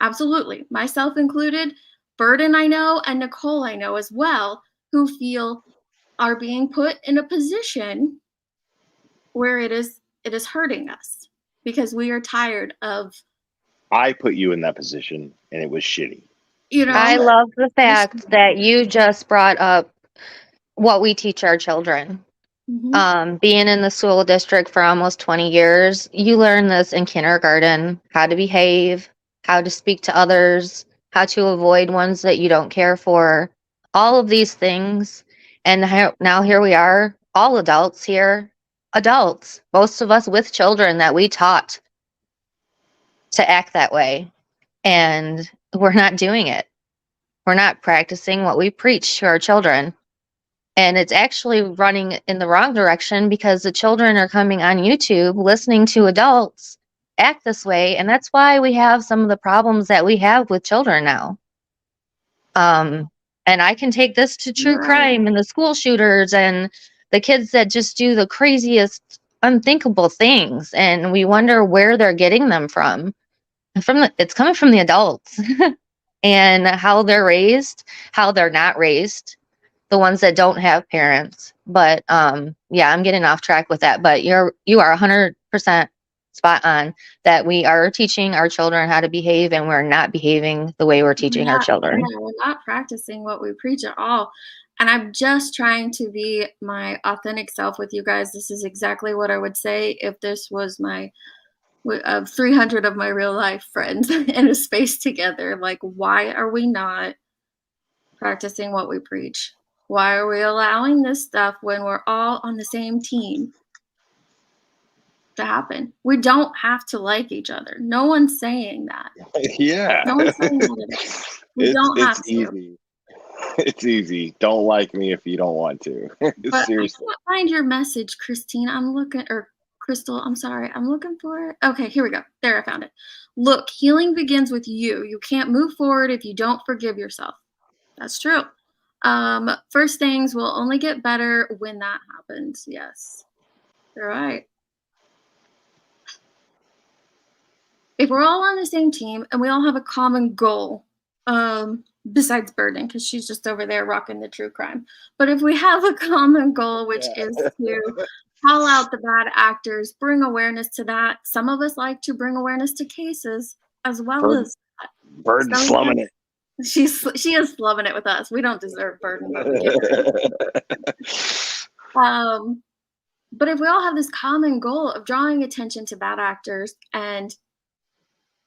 absolutely, myself included, Burden I know, and Nicole I know as well, who feel are being put in a position where it is hurting us because we are tired of. I put you in that position, and it was shitty. I love the fact that you just brought up what we teach our children. Being in the school district for almost 20 years, you learn this in kindergarten, how to behave, how to speak to others, how to avoid ones that you don't care for, all of these things. And now here we are, all adults here, adults, most of us with children that we taught to act that way. And we're not doing it. We're not practicing what we preach to our children. And it's actually running in the wrong direction because the children are coming on YouTube listening to adults act this way. And that's why we have some of the problems that we have with children now. And I can take this to true crime and the school shooters and the kids that just do the craziest, unthinkable things. And we wonder where they're getting them from. It's coming from the adults and how they're raised, how they're not raised. The ones that don't have parents. But yeah, I'm getting off track with that. But you are 100% spot on that we are teaching our children how to behave, and we're not behaving the way we're teaching our children. Yeah, we're not practicing what we preach at all. And I'm just trying to be my authentic self with you guys. This is exactly what I would say if this was my 300 of my real life friends in a space together. Like, why are we not practicing what we preach? Why are we allowing this stuff when we're all on the same team to happen? We don't have to like each other. No one's saying that. Yeah. No one's saying that. We don't have to. Easy. It's easy. Don't like me if you don't want to. But Seriously. I can't find your message, Christine. Crystal, I'm sorry. I'm looking for it. Okay, here we go. There, I found it. Look, healing begins with you. You can't move forward if you don't forgive yourself. That's true. First things will only get better when that happens. Yes, you're right. If we're all on the same team and we all have a common goal, besides Burden, because she's just over there rocking the true crime. But if we have a common goal, which is to call out the bad actors, bring awareness to that. Some of us like to bring awareness to cases as well as Burden's slumming it. She is slumming it with us. We don't deserve Burden, but we give her. But if we all have this common goal of drawing attention to bad actors and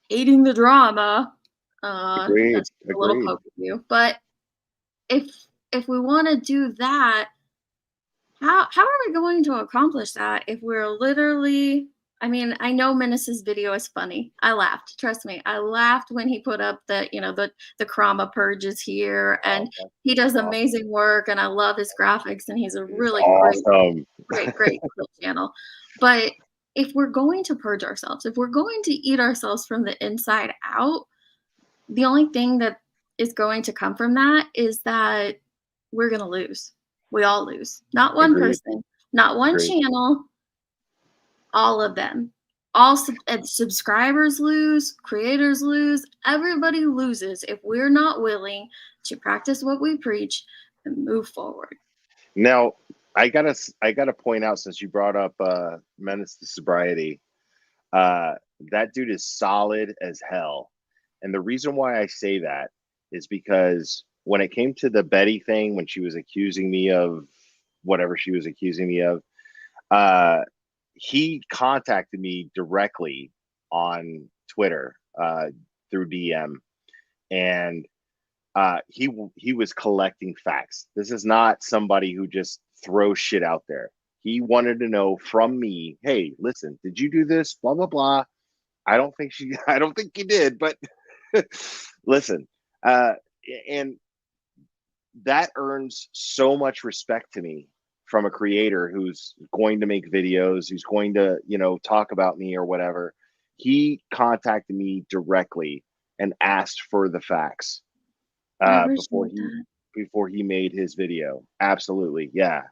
hating the drama, that's a little poke at you. But if we want to do that, how are we going to accomplish that if we're literally? I mean, I know Menace's video is funny. I laughed. Trust me, I laughed when he put up the Krama purges here, and he does amazing work, and I love his graphics, and he's a really great channel. But if we're going to purge ourselves, if we're going to eat ourselves from the inside out, the only thing that is going to come from that is that we're going to lose. We all lose. Not one person, not one channel. All of them. All subscribers lose, creators lose, everybody loses if we're not willing to practice what we preach and move forward. Now, I gotta point out, since you brought up Menace to Sobriety, that dude is solid as hell. And the reason why I say that is because when it came to the Betty thing, when she was accusing me of whatever she was accusing me of, he contacted me directly on Twitter through DM, and he was collecting facts. This is not somebody who just throws shit out there. He wanted to know from me, hey, listen, did you do this? Blah blah blah. I don't think you did, but listen, and that earns so much respect to me from a creator who's going to make videos, who's going to, talk about me or whatever. He contacted me directly and asked for the facts before he made his video. Absolutely, yeah.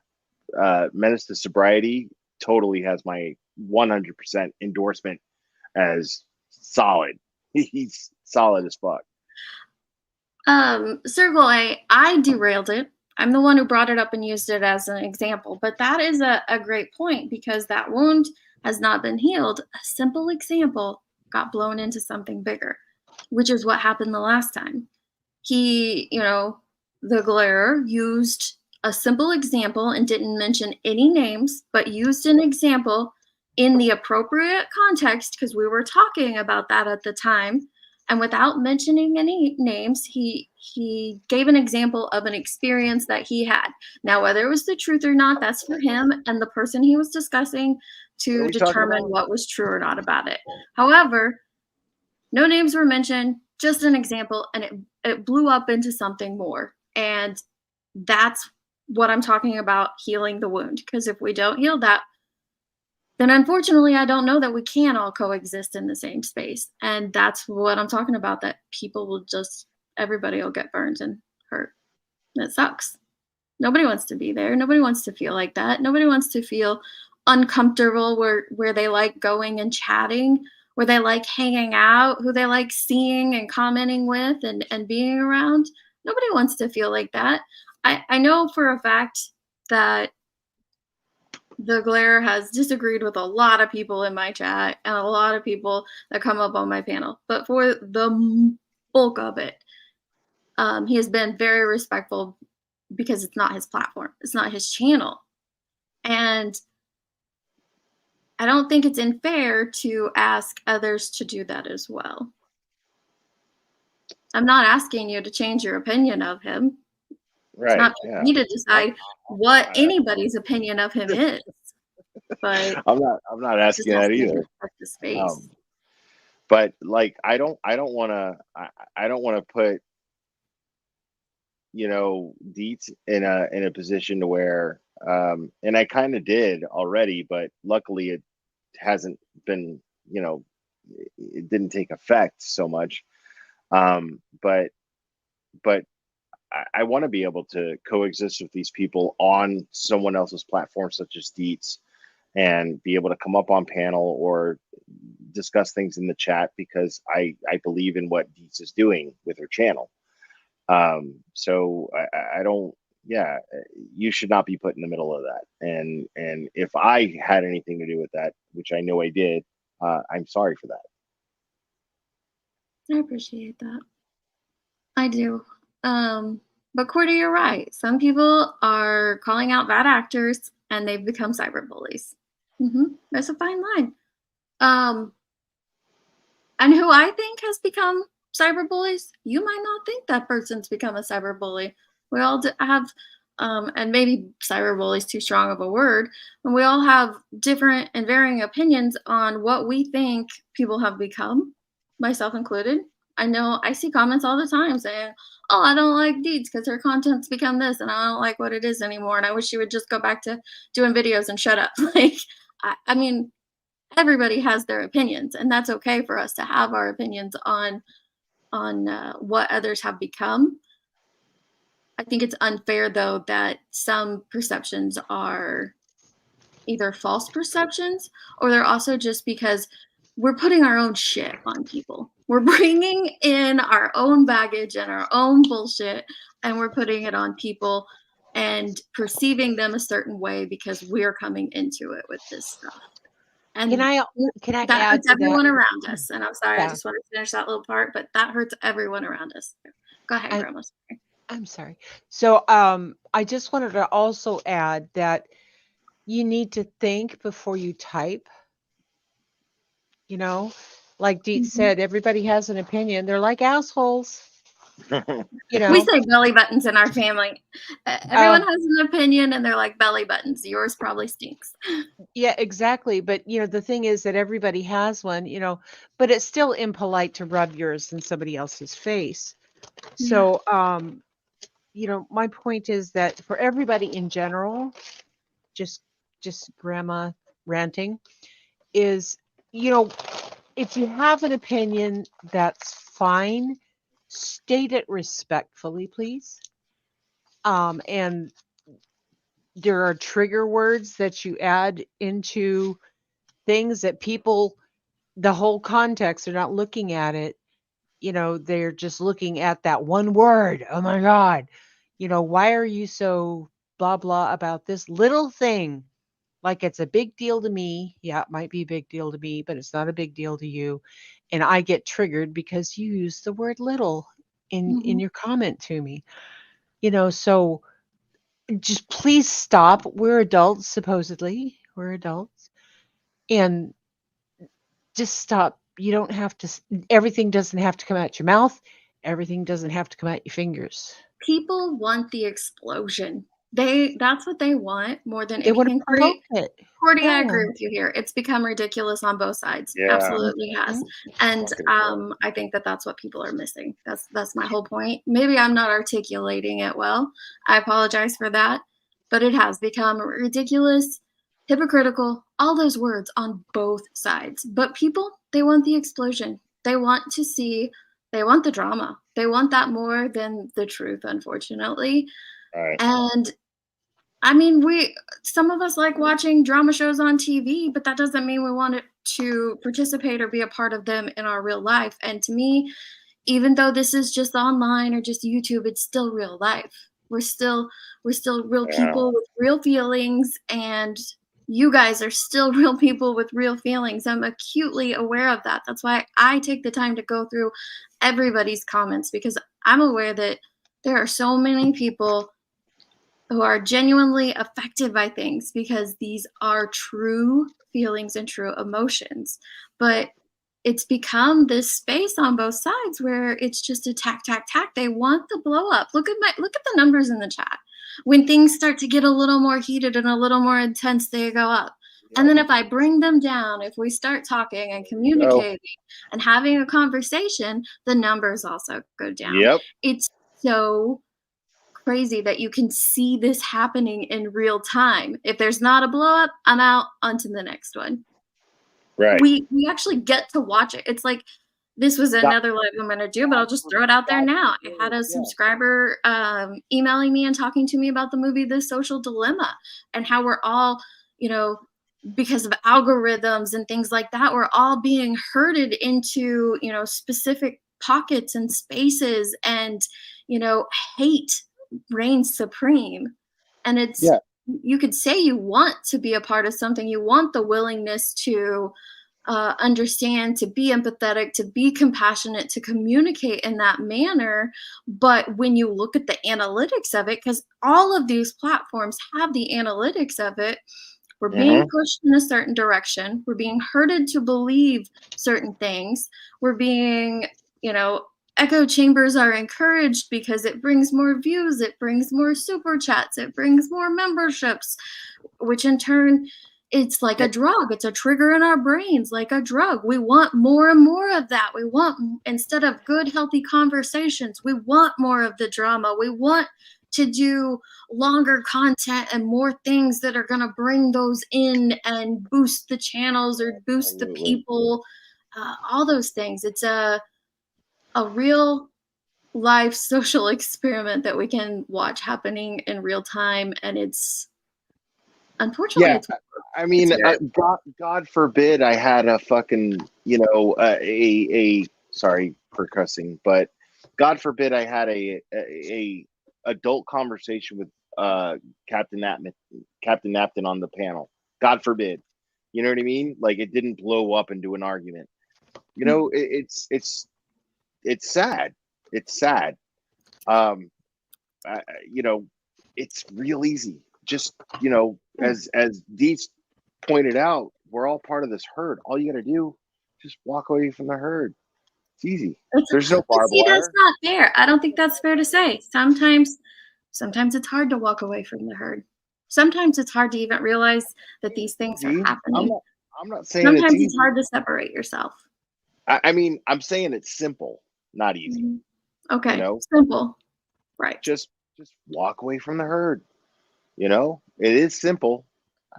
Menace to Sobriety totally has my 100% endorsement as solid. He's solid as fuck. Circle I derailed it. I'm the one who brought it up and used it as an example, but that is a great point because that wound has not been healed. A simple example got blown into something bigger, which is what happened the last time. He, the glarer used a simple example and didn't mention any names, but used an example in the appropriate context because we were talking about that at the time. And without mentioning any names, he gave an example of an experience that he had. Now, whether it was the truth or not, that's for him and the person he was discussing to determine what was true or not about it. However, no names were mentioned, just an example, and it blew up into something more. And that's what I'm talking about, healing the wound. Because if we don't heal that, then unfortunately, I don't know that we can all coexist in the same space. And that's what I'm talking about, that people will everybody will get burned and hurt. And it sucks. Nobody wants to be there. Nobody wants to feel like that. Nobody wants to feel uncomfortable where they like going and chatting, where they like hanging out, who they like seeing and commenting with and being around. Nobody wants to feel like that. I know for a fact that the glare has disagreed with a lot of people in my chat and a lot of people that come up on my panel. But for the bulk of it, he has been very respectful because it's not his platform. It's not his channel. And I don't think it's unfair to ask others to do that as well. I'm not asking you to change your opinion of him. Right. It's not for me to decide what anybody's opinion of him is. But I'm not asking that either. The space. But like I don't want to put Deets in a position to where and I kind of did already, but luckily it hasn't been, it didn't take effect so much. But I want to be able to coexist with these people on someone else's platform, such as Deets, and be able to come up on panel or discuss things in the chat because I believe in what Deets is doing with her channel. So I don't, you should not be put in the middle of that. And if I had anything to do with that, which I know I did, I'm sorry for that. I appreciate that. I do. But Cordy, you're right. Some people are calling out bad actors and they've become cyberbullies. There's a fine line. And who I think has become cyberbullies, you might not think that person's become a cyberbully. We all have, and maybe cyberbully is too strong of a word, and we all have different and varying opinions on what we think people have become, myself included. I know I see comments all the time saying, oh, I don't like Deets because her content's become this and I don't like what it is anymore. And I wish she would just go back to doing videos and shut up. Like, I mean, everybody has their opinions and that's okay for us to have our opinions on what others have become. I think it's unfair though that some perceptions are either false perceptions or they're also just because we're putting our own shit on people. We're bringing in our own baggage and our own bullshit, and we're putting it on people and perceiving them a certain way because we're coming into it with this stuff. And can I that add hurts to everyone that? around us. And I'm sorry, Yeah. I just want to finish that little part, but that hurts everyone around us. Go ahead, Grandma. I'm sorry. So I just wanted to also add that you need to think before you type. Like Deet said, everybody has an opinion. They're like assholes. You We know, say belly buttons in our family. Everyone has an opinion, and they're like belly buttons. Yours probably stinks. yeah, exactly. But the thing is that everybody has one, but it's still impolite to rub yours in somebody else's face. Yeah. So, my point is that for everybody in general, just grandma ranting is, if you have an opinion, that's fine. State it respectfully, please. And there are trigger words that you add into things that people, the whole context, they're not looking at it. They're just looking at that one word. Oh my God. Why are you so blah, blah about this little thing? Like it's a big deal to me. Yeah, it might be a big deal to me, but it's not a big deal to you. And I get triggered because you use the word little in your comment to me. So just please stop. We're adults, supposedly. We're adults. And just stop. You don't have to, everything doesn't have to come out your mouth. Everything doesn't have to come out your fingers. People want the explosion. That's what they want more than They want to anything. provoke it. Cordy, I Yeah. agree with you here. It's become ridiculous on both sides. Yeah. Absolutely has. And I think that that's what people are missing. That's my whole point. Maybe I'm not articulating it well. I apologize for that. But it has become ridiculous, hypocritical, all those words on both sides. But people, they want the explosion. They want the drama. They want that more than the truth, unfortunately. Right. And I mean, some of us like watching drama shows on TV, but that doesn't mean we want to participate or be a part of them in our real life. And to me, even though this is just online or just YouTube, it's still real life. We're still real people with real feelings, and you guys are still real people with real feelings. I'm acutely aware of that. That's why I take the time to go through everybody's comments, because I'm aware that there are so many people who are genuinely affected by things, because these are true feelings and true emotions. But it's become this space on both sides where it's just attack. They want the blow up. Look at the numbers in the chat. When things start to get a little more heated and a little more intense, they go up. And then if I bring them down, if we start talking and communicating and having a conversation, the numbers also go down. Yep. It's so crazy that you can see this happening in real time. If there's not a blow up, I'm out onto the next one. Right. We actually get to watch it. It's like, this was another live I'm going to do, but I'll just throw it out there now. I had a subscriber emailing me and talking to me about the movie The Social Dilemma, and how we're all, because of algorithms and things like that, we're all being herded into, specific pockets and spaces, and, hate reigns supreme. And it's, you could say you want to be a part of something, you want the willingness to understand, to be empathetic, to be compassionate, to communicate in that manner. But when you look at the analytics of it, because all of these platforms have the analytics of it, we're being pushed in a certain direction. We're being herded to believe certain things. We're being, echo chambers are encouraged because it brings more views, it brings more super chats, it brings more memberships, which in turn, it's like a drug. It's a trigger in our brains, like a drug. We want more and more of that. We want, instead of good, healthy conversations, we want more of the drama. We want to do longer content and more things that are going to bring those in and boost the channels or boost the people, all those things. It's a real life social experiment that we can watch happening in real time. And it's, unfortunately, it's, I mean, God forbid I had a fucking, sorry for cussing, but God forbid I had a adult conversation with Captain Napton on the panel. God forbid. You know what I mean? Like, it didn't blow up into an argument. It's sad. It's sad. It's real easy. Just, as Deets pointed out, we're all part of this herd. All you got to do, just walk away from the herd. It's easy. It's, There's no but barbed see, that's wire. not fair. I don't think that's fair to say. Sometimes it's hard to walk away from the herd. Sometimes it's hard to even realize that these things are Easy. happening. I'm not saying it's Sometimes it's easy. hard to separate yourself. I mean, I'm saying it's simple, not easy. Mhm. Okay, You know, simple. Right. just walk away from the herd. You know, it is simple.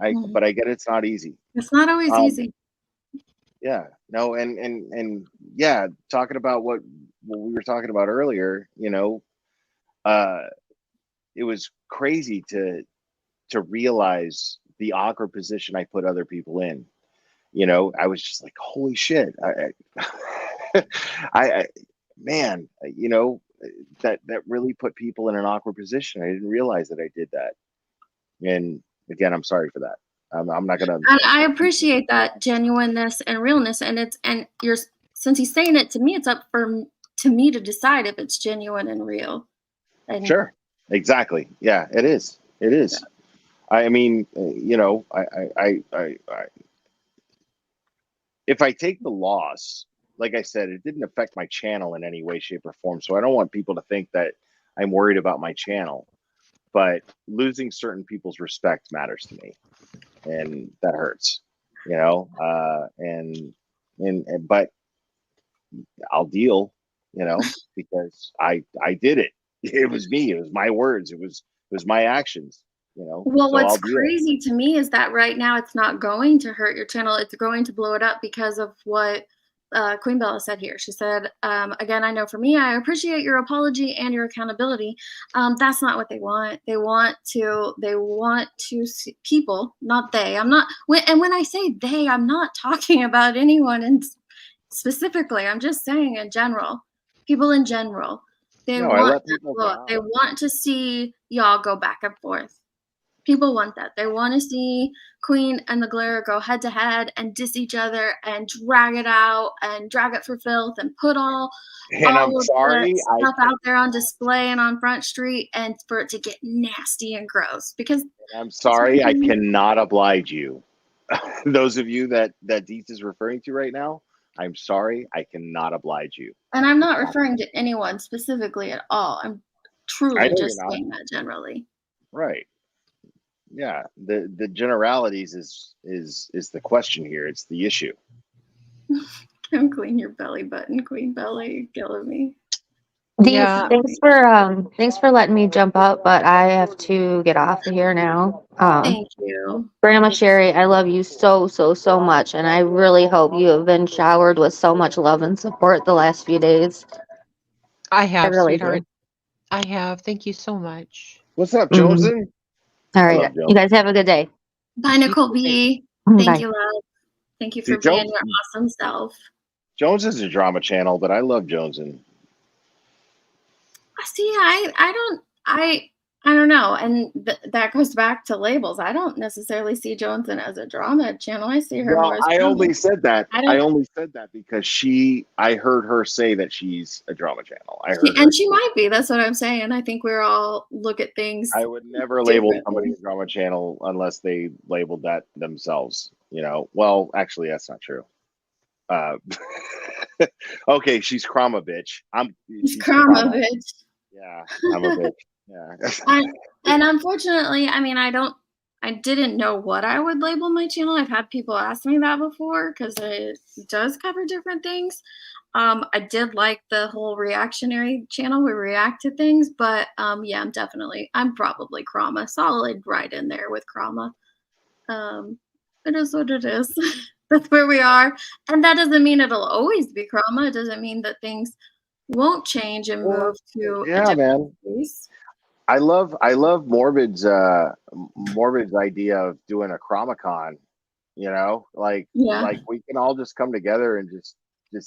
Mhm. But I get it's not easy. It's not always easy. Yeah. No, and yeah, talking about what we were talking about earlier, you know, it was crazy to realize the awkward position I put other people in. You know, I was just like, holy shit. I man, you know, that really put people in an awkward position. I didn't realize that I did that. And again, I'm sorry for that. I'm not gonna. And I appreciate that genuineness and realness. And since he's saying it to me, it's up to me to decide if it's genuine and real. And Sure. Exactly. Yeah, it is. It is. Yeah. I mean, you know, I if I take the loss, like I said, it didn't affect my channel in any way, shape, or form. So I don't want people to think that I'm worried about my channel. But losing certain people's respect matters to me, and that hurts. You know, but I'll deal. You know, because I did it. It was me. It was my words. It was my actions. You know. well, So what's I'll deal. crazy to me is that right now it's not going to hurt your channel. It's going to blow it up because of what Queen Bella said here. She said, again, I know for me, I appreciate your apology and your accountability. That's not what they want. They want to see people, not they. And when I say they, I'm not talking about anyone specifically. I'm just saying in general, people in general. They No, I want let that people blow up. down. They want to see y'all go back and forth. People want that. They want to see Queen and the Glare go head to head and diss each other and drag it out and drag it for filth and put all And I'm of sorry. the stuff out there on display and on Front Street and for it to get nasty and gross. Because I'm sorry. I cannot oblige you. Those of you that Deets is referring to right now, I'm sorry. I cannot oblige you. And I'm not referring to anyone specifically at all. I'm truly just saying that generally. Right. Yeah. The generalities is the question here. It's the issue. Come clean your belly button, Queen Bella. You're killing me. Yeah. Thanks for letting me jump up, but I have to get off of here now. Thank you. Grandma Sherry, I love you so, so, so much, and I really hope you have been showered with so much love and support the last few days. I have, really sweetheart. heard. I have. Thank you so much. What's up, Joneson? All right. You guys have a good day. Bye, Nicole B. Bye. Thank you, love. Thank you for being your awesome self. Jones is a drama channel, but I love Joneson. See, I don't know, and that goes back to labels. I don't necessarily see Joneson as a drama channel. I see her more as I drama. only said that. I only said that because I heard her say that she's a drama channel. She might be. That's what I'm saying. I think we're all look at things. I would never label somebody a drama channel unless they labeled that themselves. You know, well, actually, that's not true. Okay, she's Krama bitch. She's Krama bitch. Yeah, I'm a bitch. Yeah. And unfortunately, I mean, I didn't know what I would label my channel. I've had people ask me that before because it does cover different things. I did like the whole reactionary channel. We react to things, but yeah, I'm probably Krama. Solid right in there with Krama. It is what it is. That's where we are. And that doesn't mean it'll always be Krama. It doesn't mean that things won't change and move to a different place. I love Morbid's idea of doing a Chromacon, you know, like we can all just come together and just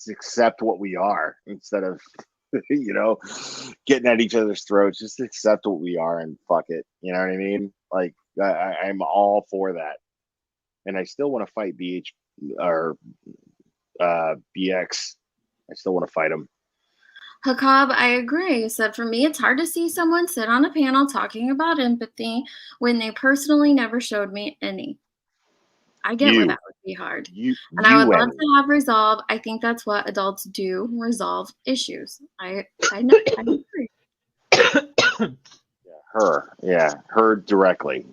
accept what we are instead of you know getting at each other's throats. Just accept what we are and fuck it. You know what I mean? Like I'm all for that, and I still want to fight BH or BX. I still want to fight him. Hakab, I agree. He said, for me, it's hard to see someone sit on a panel talking about empathy when they personally never showed me any. I get where You, that would be hard. you, And I would you, love and to have resolve. I think that's what adults do, resolve issues. I know. I agree. her directly.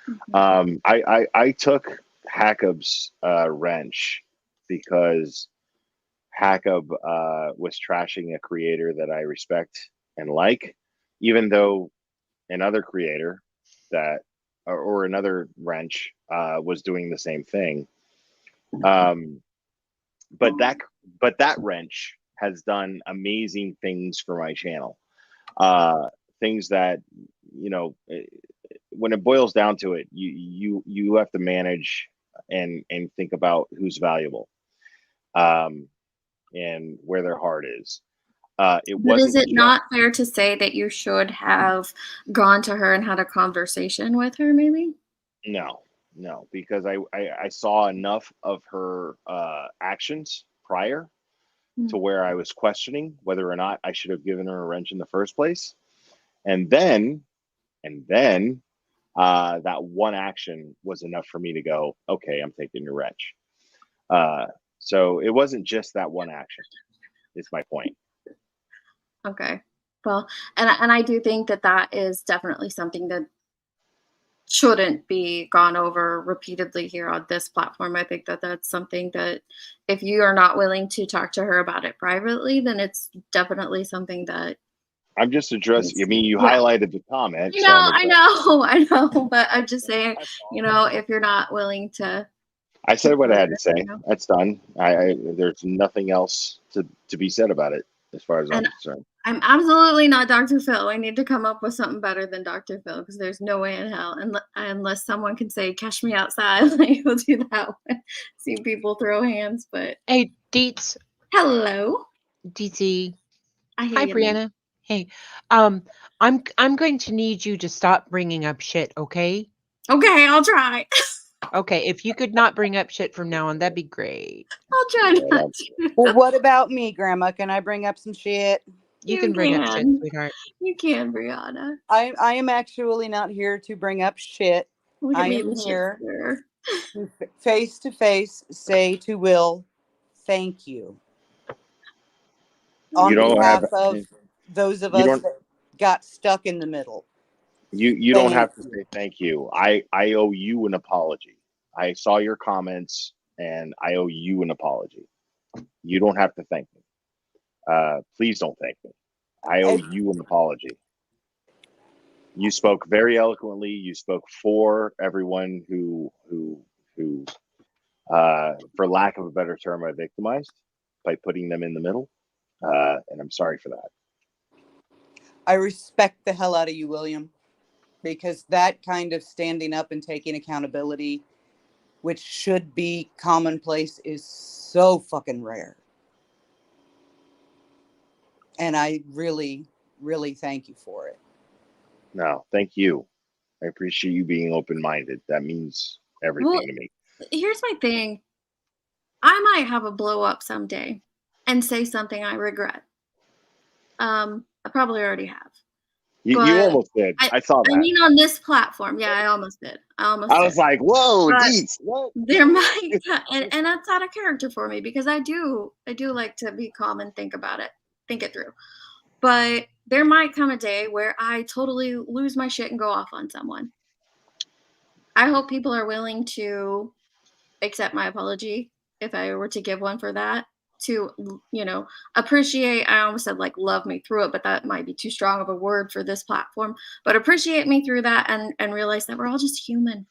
Mhm. I took Hackab's wrench because Hackab was trashing a creator that I respect and like, even though another creator that or another wrench was doing the same thing. But that wrench has done amazing things for my channel. Things that, you know, when it boils down to it, you have to manage and think about who's valuable, and where their heart is. It But is wasn't it just not fair to say that you should have gone to her and had a conversation with her, maybe? no, because I saw enough of her actions prior to Mm. where I was questioning whether or not I should have given her a wrench in the first place. And then that one action was enough for me to go, okay, I'm taking your wrench. So it wasn't just that one action. Is my point. Okay. Well, and I do think that that is definitely something that shouldn't be gone over repeatedly here on this platform. I think that that's something that if you are not willing to talk to her about it privately, then it's definitely something that I'm just addressing. I mean, you yeah. highlighted the comment, I so I'm know, I addressing. know, I know, but I'm just saying, That's all. you know, if you're not willing to I said what I had to consider, say. you know, That's done. There's nothing else to be said about it, as far as I'm and concerned. I'm absolutely not Dr. Phil. I need to come up with something better than Dr. Phil because there's no way in hell, unless someone can say, "Catch me outside," like we'll do that one. See people throw hands, but Hey, Deets, hello, DT. I hear Hi, you, man. Brianna. Hey, um, I'm going to need you to stop bringing up shit, okay? Okay, I'll try. Okay, if you could not bring up shit from now on, that'd be great. I'll try Yeah, not to. Well, what about me, Grandma? Can I bring up some shit? You You can bring up shit, can, sweetheart. you can, Brianna. I am actually not here to bring up shit. Look at I me, am the shit here stirrer. to face say to Will, thank you. you On don't have behalf of those of you us don't that got stuck in the middle. you don't Thank have to you. say thank you. I owe you an apology. I saw your comments, and I owe you an apology. You don't have to thank me. Please don't thank me. I owe you an apology. You spoke very eloquently. You spoke for everyone who, for lack of a better term, are victimized by putting them in the middle. And I'm sorry for that. I respect the hell out of you, William, because that kind of standing up and taking accountability, which should be commonplace, is so fucking rare. And I really, really thank you for it. No, thank you. I appreciate you being open-minded. That means everything Well, to me. here's my thing. I might have a blow up someday and say something I regret. I probably already have. You But almost did. I I saw I that. mean on this platform, yeah, I almost did. I almost I did. was like, "Whoa, But Deets, what?" there might and that's out of character for me because I do like to be calm and think about it, think it through. But there might come a day where I totally lose my shit and go off on someone. I hope people are willing to accept my apology if I were to give one for that, to appreciate. I almost said like love me through it, but that might be too strong of a word for this platform. But appreciate me through that and realize that we're all just human.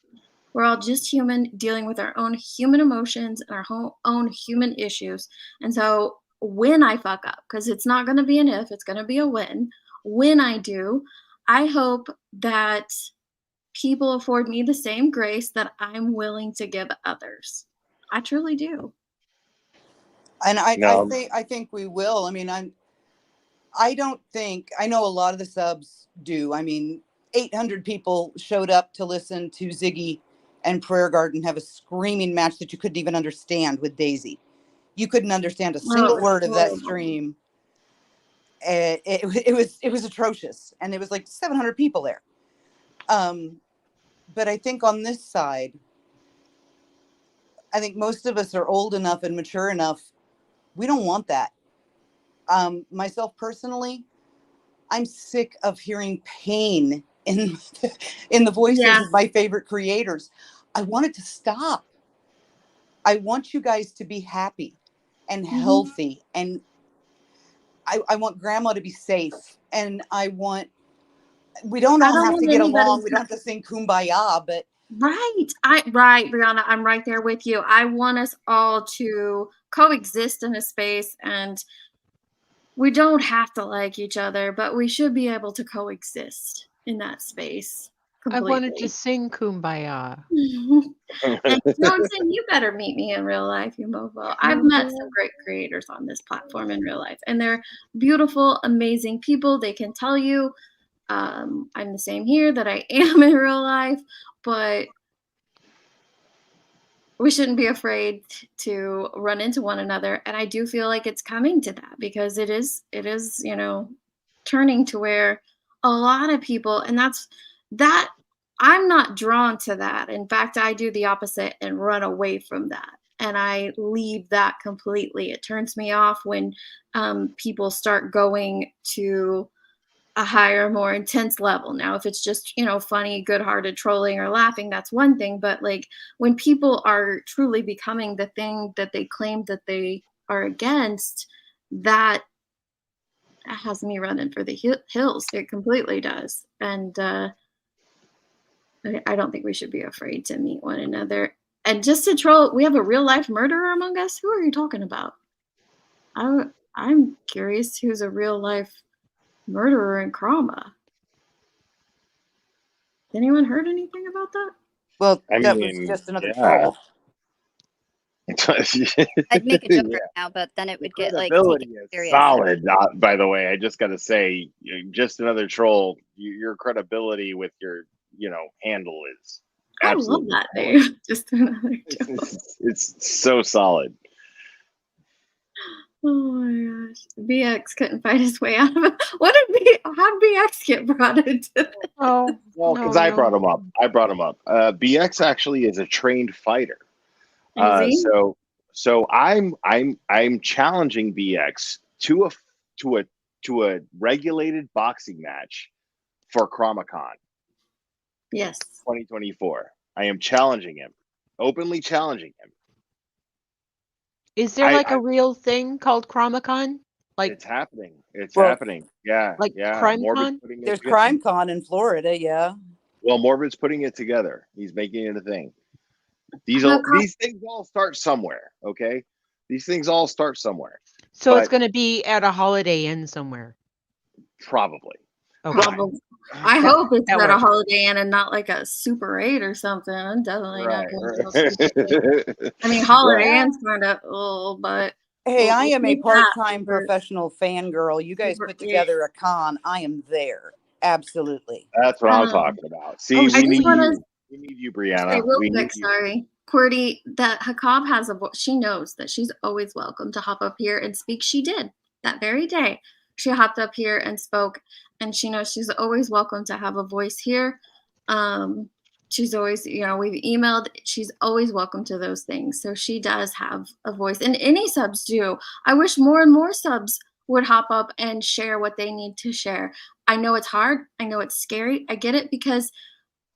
We're all just human dealing with our own human emotions and our own human issues. And so when I fuck up, because it's not going to be an if, it's going to be a when I do, I hope that people afford me the same grace that I'm willing to give others. I truly do. And I No, think we will. I mean, I don't think, I know a lot of the subs do. I mean, 800 people showed up to listen to Ziggy and Prayer Garden have a screaming match that you couldn't even understand with Daisy. You couldn't understand a single word of that stream. It was atrocious, and it was like 700 people there. But I think on this side, I think most of us are old enough and mature enough. We don't want that. Myself personally, I'm sick of hearing pain in the voices Yeah. of my favorite creators. I want it to stop. I want you guys to be happy and healthy, and I want grandma to be safe, and we don't I all don't have to want get anybody along. We don't have to sing kumbaya, but right. Brianna, I'm right there with you. I want us all to coexist in a space, and we don't have to like each other, but we should be able to coexist in that space I wanted to completely. sing Kumbaya. And Johnson, you better meet me in real life, you mofo. I've met some great creators on this platform in real life, and they're beautiful, amazing people. They can tell you I'm the same here that I am in real life, but we shouldn't be afraid to run into one another. And I do feel like it's coming to that, because it is, turning to where a lot of people, and that I'm not drawn to that. In fact, I do the opposite and run away from that. And I leave that completely. It turns me off when people start going to a higher, more intense level. Now, if it's just, funny, good-hearted trolling or laughing, that's one thing. But like when people are truly becoming the thing that they claim that they are against, that has me running for the hills. It completely does. And I don't think we should be afraid to meet one another. And just to troll, we have a real life murderer among us. Who are you talking about? I'm curious who's a real life murderer in Krama. Anyone heard anything about that? well, I that was mean, just another yeah. troll. I'd make a joke Yeah. right now, but then it The would get credibility taken is serious. solid. By the way, I just got to say, just another troll. Your credibility with your, handle is I love absolutely that solid. name. Just another joke. It's so solid. Oh my gosh. BX couldn't fight his way out of it. How did BX get brought into this? Oh, Well, because I brought him up. BX actually is a trained fighter. Is he? So I'm challenging BX to a regulated boxing match for CramaCon Yes. 2024. I am challenging him, openly challenging him. Is there like a real thing called CramaCon? Like It's happening. It's Well, happening. Yeah, like yeah. CrimeCon? Morbid's putting it there's together. CrimeCon in Florida, yeah. Well, Morbid's putting it together. He's making it a thing. These things all start somewhere, okay? These things all start somewhere. So it's going to be at a Holiday Inn somewhere. Probably. Okay. Probably. I hope it's that at a way. Holiday Inn and not like a Super 8 or something. I'm definitely not going to a Super 8. I mean, Holiday Inn's kind of, but Hey, I am a make that part-time Super- professional fangirl. You guys Super put 8. together a con. I am there. Absolutely. That's what I'm talking about. See, I we just need want you. to We need you, say Brianna. real We quick, need you. sorry, Qwerty, that Hakab has a voice. She knows that she's always welcome to hop up here and speak. She did that very day. She hopped up here and spoke, and she knows she's always welcome to have a voice here. She's always, we've emailed. She's always welcome to those things. So she does have a voice, and any subs do. I wish more and more subs would hop up and share what they need to share. I know it's hard. I know it's scary. I get it, because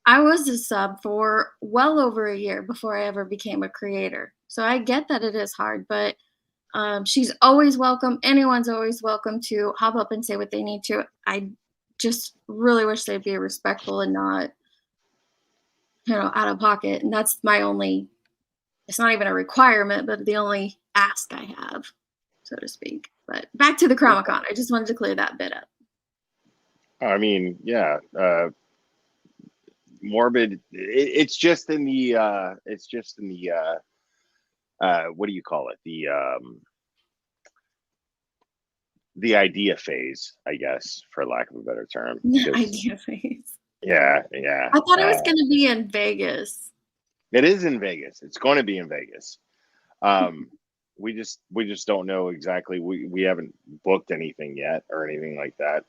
I was a sub for well over a year before I ever became a creator. So I get that it is hard, but she's always welcome. Anyone's always welcome to hop up and say what they need to. I just really wish they'd be respectful and not, out of pocket. And that's my only, it's not even a requirement, but the only ask I have, so to speak. But back to the CramaCon. I just wanted to clear that bit up. I mean, yeah. Morbid. It's just in the. What do you call it? The idea phase, I guess, for lack of a better term. Idea phase. Yeah. I thought it was going to be in Vegas. It is in Vegas. It's going to be in Vegas. We just don't know exactly. We haven't booked anything yet or anything like that.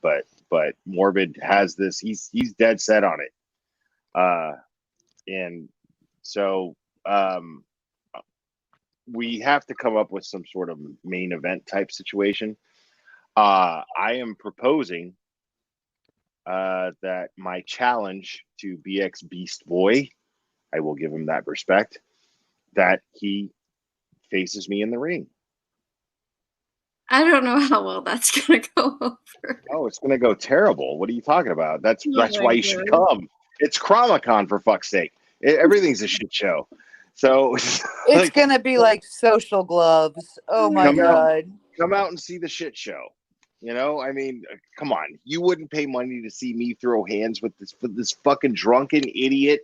But Morbid has this. He's dead set on it. And so we have to come up with some sort of main event type situation. I am proposing that my challenge to BX Beast Boy, I will give him that respect, that he faces me in the ring. I don't know how well that's gonna go over. Oh, it's gonna go terrible. What are you talking about? That's Oh why my you should God. come. It's Chromacon, for fuck's sake. Everything's a shit show. So It's like, gonna be like social gloves. Oh my come out, God. come out and see the shit show. You know, I mean, come on. You wouldn't pay money to see me throw hands with this fucking drunken idiot,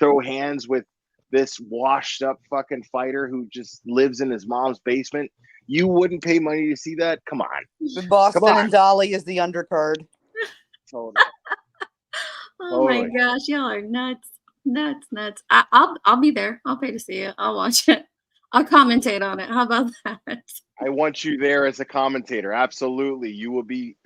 throw hands with this washed up fucking fighter who just lives in his mom's basement. You wouldn't pay money to see that? Come on. Come Boston on. and Dolly is the undercard. Totally. Oh my Totally. gosh, y'all are nuts. Nuts. I'll be there. I'll pay to see it. I'll watch it. I'll commentate on it. How about that? I want you there as a commentator. Absolutely. You will be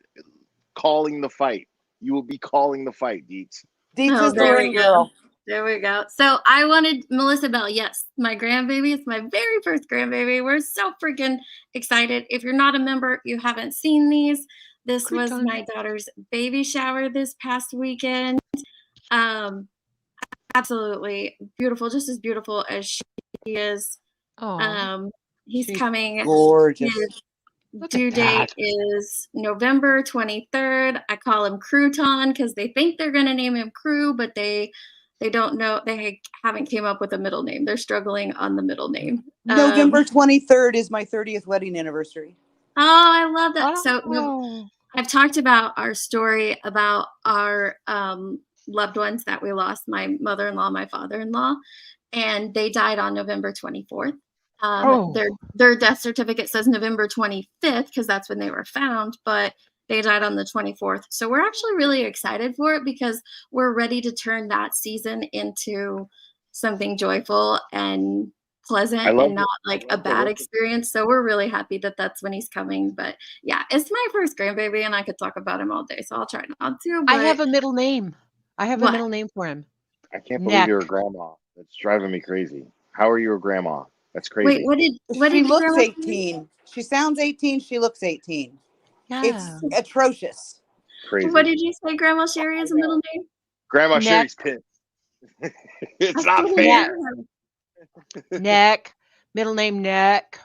calling the fight. You will be calling the fight, Deets. Deets Oh, is the there ring we go. girl. There we go. So I wanted Melissa Bell. Yes, my grandbaby. It's my very first grandbaby. We're so freaking excited. If you're not a member, you haven't seen these. This was Crouton. my daughter's baby shower this past weekend. Absolutely beautiful, just as beautiful as she is. Oh, He's she's coming. Gorgeous. His look due at date that. is November 23rd. I call him Crouton because they think they're going to name him Crew, but they don't know. They haven't came up with a middle name. They're struggling on the middle name. November 23rd is my 30th wedding anniversary. Oh, I love that. So Oh, I've talked about our story about our loved ones that we lost, my mother-in-law, my father-in-law, and they died on November 24th. Oh. Their death certificate says November 25th because that's when they were found, but they died on the 24th. So we're actually really excited for it because we're ready to turn that season into something joyful and pleasant and not like a bad experience. So we're really happy that that's when he's coming. But yeah, it's my first grandbaby and I could talk about him all day. So I'll try not to. But I have a middle name. I have a what? middle name for him. I can't believe Neck. you're a grandma. That's driving me crazy. How are you a grandma? That's Wait, crazy. what She did looks grandma say? 18. She sounds 18. She looks 18. Yeah. It's atrocious. Crazy. What did you say, Grandma Sherry is a middle name? Grandma Neck. Sherry's pissed. It's I not couldn't fair. hear her. Neck. Middle name Neck.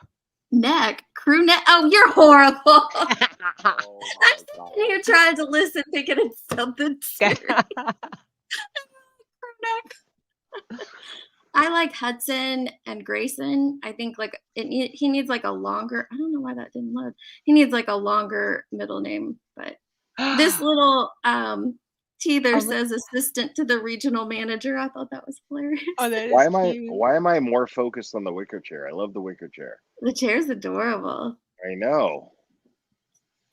Neck, crew neck. Oh, you're horrible. Oh I'm my sitting God. here trying to listen, thinking it's something serious. Crew neck. I like Hudson and Grayson. I think like he needs like a longer. I don't know why that didn't load. He needs like a longer middle name. But this little teether Oh, says assistant to the regional manager. I thought that was hilarious. oh, that Why is am I cute. why am I more focused on the wicker chair? I love the wicker chair. The chair's adorable. I know.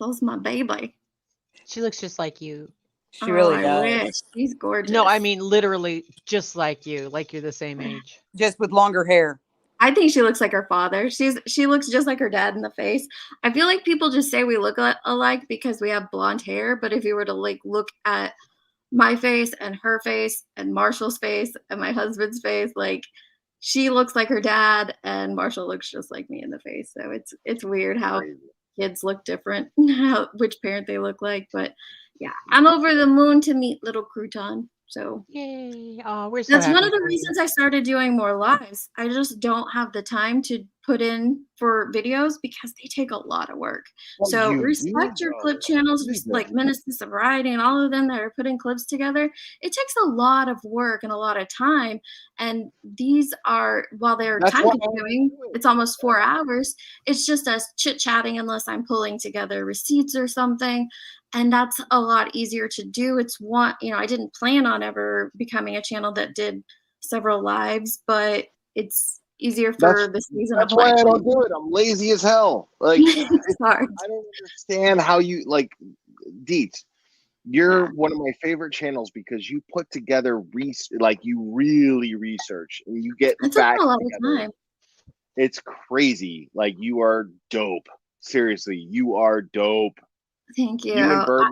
Those my baby. She looks just like you. She really I does. wish. She's gorgeous. No, I mean literally just like you, like you're the same age. Just with longer hair. I think she looks like her father. She looks just like her dad in the face. I feel like people just say we look alike because we have blonde hair, but if you were to like look at my face and her face and Marshall's face and my husband's face, like she looks like her dad and Marshall looks just like me in the face. So it's weird how Crazy. kids look different, which parent they look like. But yeah, I'm over the moon to meet little Crouton. So Yay. Oh, we're so that's happy one of the for you. reasons I started doing more lives. I just don't have the time to put in for videos because they take a lot of work. Well, So you respect do, your though. clip channels, You do. like Ministers of Variety and all of them that are putting clips together. It takes a lot of work and a lot of time. And these are, while they're That's time why I consuming, do it. it's almost 4 hours. It's just us chit-chatting unless I'm pulling together receipts or something. And that's a lot easier to do. It's one, I didn't plan on ever becoming a channel that did several lives, but it's easier for the season of That's why life. I don't do it. I'm lazy as hell. Like It's hard. I don't understand how you like Deets. You're one of my favorite channels because you put together like you really research and you get It took facts a lot together. of time. It's crazy. Like you are dope. Seriously, you are dope. Thank you. You and Bird.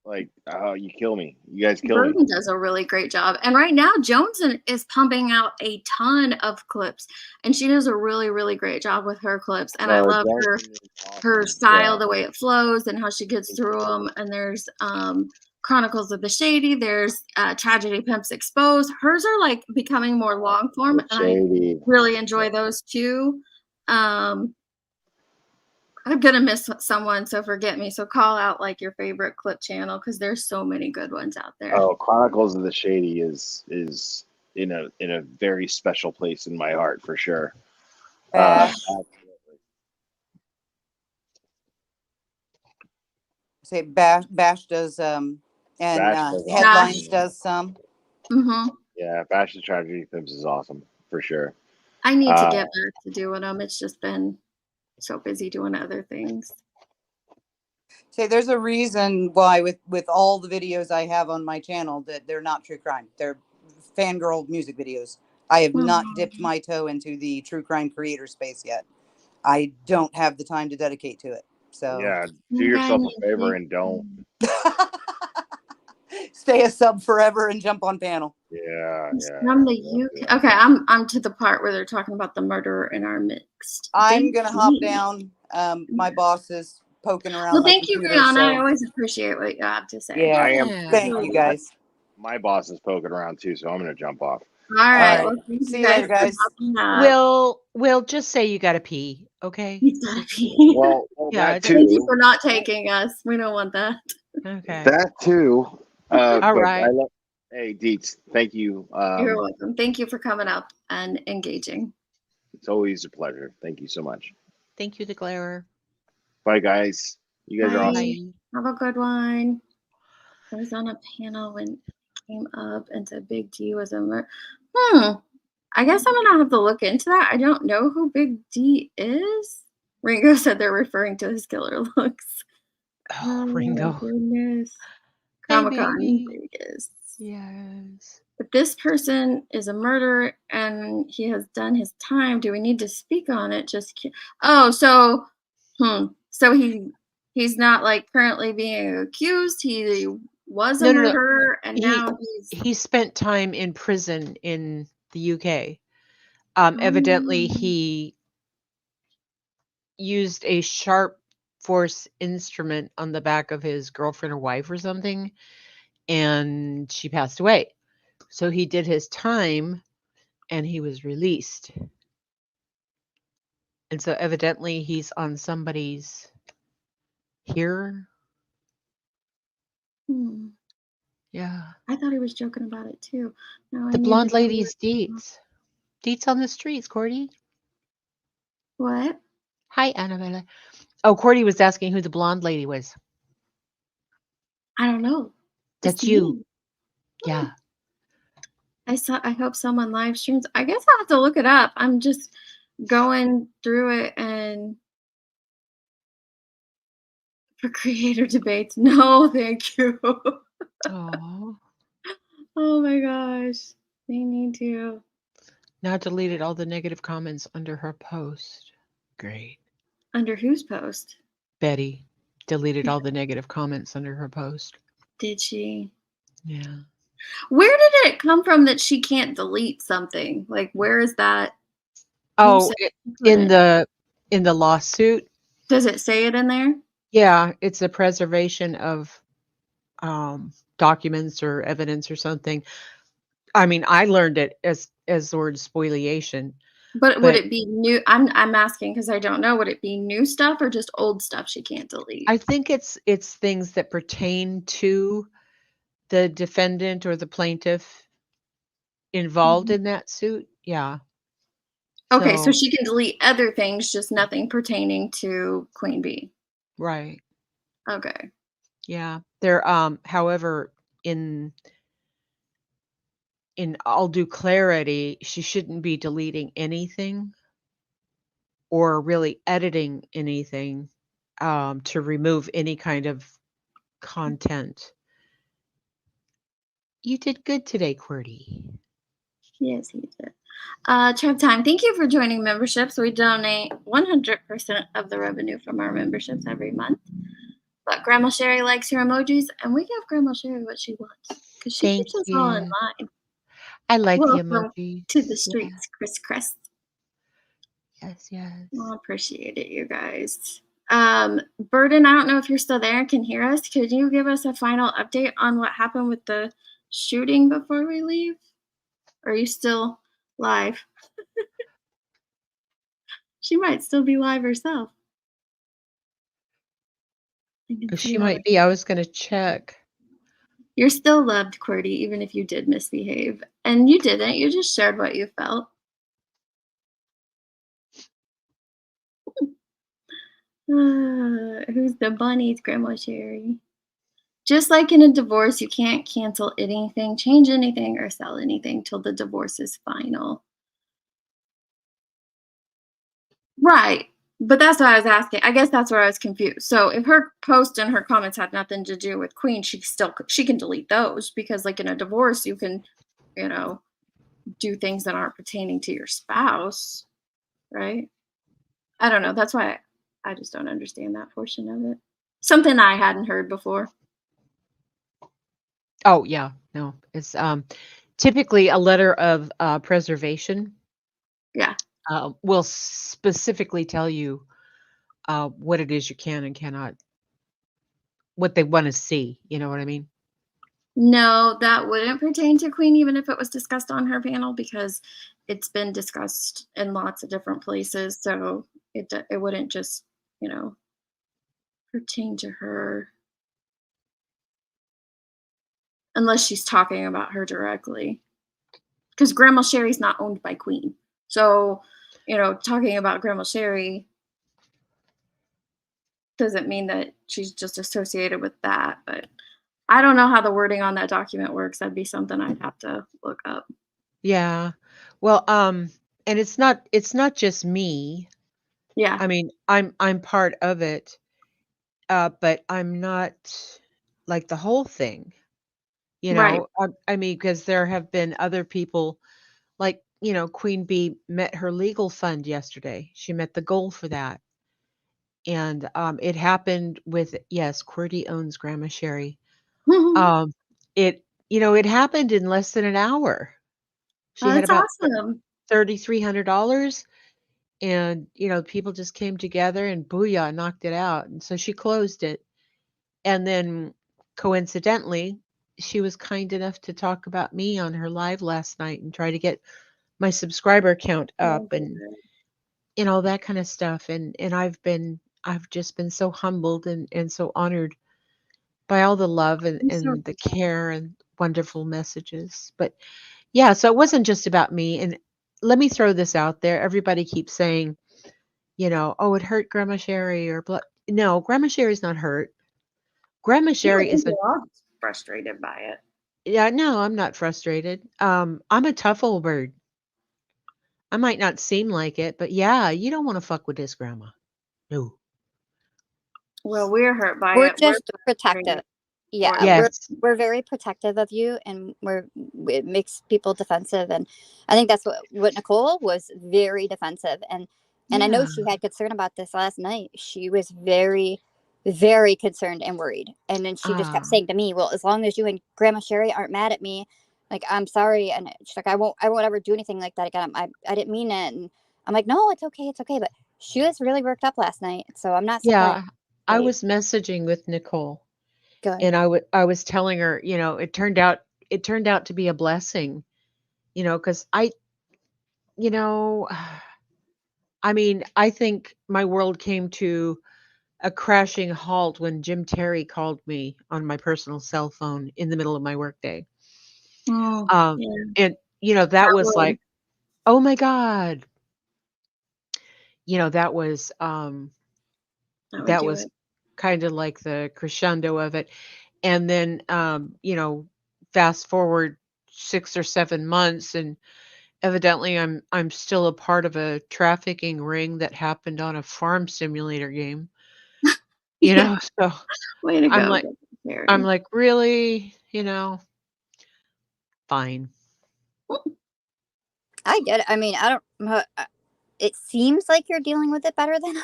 Like, oh, you kill me. You guys kill me. Burton does a really great job. And right now, Jones is pumping out a ton of clips. And she does a really, really great job with her clips. And I love her style, Yeah. the way it flows and how she gets through them. And there's Chronicles of the Shady. There's Tragedy Pimps Exposed. Hers are like becoming more long form. And I really enjoy those too. I'm gonna miss someone, so forget me. So call out like your favorite clip channel because there's so many good ones out there. Oh, Chronicles of the Shady is in a very special place in my heart for sure. Say Bash does and Bash does Headlines awesome. does some. Mm-hmm. Yeah, Bash the Tragedy Pimps is awesome for sure. I need to get back to doing them. It's just been so busy doing other things. Say there's a reason why with all the videos I have on my channel that they're not true crime. They're fangirl music videos. I have not dipped my toe into the true crime creator space yet. I don't have the time to dedicate to it. So yeah, do yourself a favor and don't. Stay a sub forever and jump on panel. Yeah. From the UK. Okay, I'm to the part where they're talking about the murderer in our midst. I'm gonna hop down. My boss is poking around. Well, my thank you, computer, Brianna. so. I always appreciate what you have to say. Yeah, I am. Thank you, guys. My boss is poking around too, so I'm gonna jump off. All right. All right. Well, See you later, guys. We'll just say you gotta pee, okay? You gotta pee. Well, yeah. that too. Thank you for not taking us. We don't want that. Okay. That too. All right. Hey, Deets, thank you. You're welcome. Thank you for coming up and engaging. It's always a pleasure. Thank you so much. Thank you, the Glarer. Bye, guys. You guys are awesome. Have a good one. I was on a panel when it came up and said Big D was a murderer. I guess I'm gonna have to look into that. I don't know who Big D is. Ringo said they're referring to his killer looks. Oh, Ringo. Goodness. Hey, Comic-Con baby. Vegas. Yes. If this person is a murderer and he has done his time, do we need to speak on it? So he's not like currently being accused. He was a murderer and now he spent time in prison in the UK. Evidently he used a sharp force instrument on the back of his girlfriend or wife or something, and she passed away. So he did his time and he was released. And so evidently he's on somebody's here. Yeah. I thought he was joking about it too. Now The blonde lady's Deets. Deets on the streets, Cordy. What? Hi, Annabella. Oh, Cordy was asking who the blonde lady was. I don't know. That's you. Yeah. I hope someone live streams. I guess I'll have to look it up. I'm just going through it and for creator debates. No, thank you. Oh. Oh my gosh. They need to. Now deleted all the negative comments under her post. Great. Under whose post? Betty deleted all the negative comments under her post. Did she? Yeah. Where did it come from that she can't delete something? Like, where is that? Oh, in the lawsuit. Does it say it in there? Yeah, it's a preservation of documents or evidence or something. I mean, I learned it as the word spoliation. But would it be new? I'm asking because I don't know. Would it be new stuff or just old stuff she can't delete? I think it's things that pertain to the defendant or the plaintiff involved in that suit. Yeah. Okay, so she can delete other things, just nothing pertaining to Queen Bee. Right. Okay. Yeah. There however in all due clarity, she shouldn't be deleting anything or really editing anything to remove any kind of content. You did good today, QWERTY. Yes, he did. Trev Time, thank you for joining memberships. We donate 100% of the revenue from our memberships every month. But Grandma Sherry likes your emojis, and we give Grandma Sherry what she wants because she Thank keeps us all in you. mind. I like the Welcome to the emojis. Yeah. streets, Chris Crest. Yes, yes. I appreciate it, you guys. Burden, I don't know if you're still there and can hear us. Could you give us a final update on what happened with the shooting before we leave? Are you still live? She might still be live herself. I can see She all might the- be. I was going to check. You're still loved, Cordy, even if you did misbehave. And you didn't. You just shared what you felt. Who's the bunnies, Grandma Sherry? Just like in a divorce, you can't cancel anything, change anything, or sell anything till the divorce is final. Right. But that's what I was asking. I guess that's where I was confused. So if her post and her comments had nothing to do with Queen, she can delete those because like in a divorce, you can, do things that aren't pertaining to your spouse, right? I don't know. That's why I just don't understand that portion of it. Something I hadn't heard before. Oh, yeah. No, it's typically a letter of preservation Yeah. will specifically tell you what it is you can and cannot, what they want to see. You know what I mean? No, that wouldn't pertain to Queen, even if it was discussed on her panel, because it's been discussed in lots of different places. So it wouldn't just, pertain to her unless she's talking about her directly. Because Grandma Sherry's not owned by Queen. So, talking about Grandma Sherry doesn't mean that she's just associated with that. But I don't know how the wording on that document works. That'd be something I'd have to look up. Yeah. Well, and it's not just me. Yeah. I mean, I'm part of it, but I'm not like the whole thing. Right. I mean, because there have been other people, like Queen Bee met her legal fund yesterday. She met the goal for that, and it happened with yes, QWERTY owns Grandma Sherry. Um, it happened in less than an hour. She Oh, had that's about awesome. $3,300. And, people just came together and booyah, knocked it out. And so she closed it. And then coincidentally, she was kind enough to talk about me on her live last night and try to get my subscriber count up and all that kind of stuff. And I've just been so humbled and so honored by all the love and the care and wonderful messages. But yeah, so it wasn't just about me. And let me throw this out there. Everybody keeps saying, oh, it hurt Grandma Sherry or blah. No, Grandma Sherry's not hurt. Grandma Sherry is a frustrated by it. yeah, no, I'm not frustrated. I'm a tough old bird. I might not seem like it, but yeah, you don't want to fuck with this grandma. No. Well, we're hurt by We're it. just protective. Yeah, Yes. we're very protective of you, and it makes people defensive, and I think that's what Nicole was very defensive, and I know she had concern about this last night. She was very, very concerned and worried, and then she just kept saying to me, "Well, as long as you and Grandma Sherry aren't mad at me, like I'm sorry," and she's like, "I won't ever do anything like that again. I didn't mean it," and I'm like, "No, it's okay, but." She was really worked up last night, so I'm not surprised. Yeah. I was messaging with Nicole. Good. And I was telling her, it turned out to be a blessing, because I mean, I think my world came to a crashing halt when Jim Terry called me on my personal cell phone in the middle of my workday. Yeah. And that was like, oh my God. That was kind of like the crescendo of it. And then fast forward 6 or 7 months and evidently I'm still a part of a trafficking ring that happened on a farm simulator game. So way to go. I'm like, really? Fine. I get it. I mean, I don't. it seems like you're dealing with it better than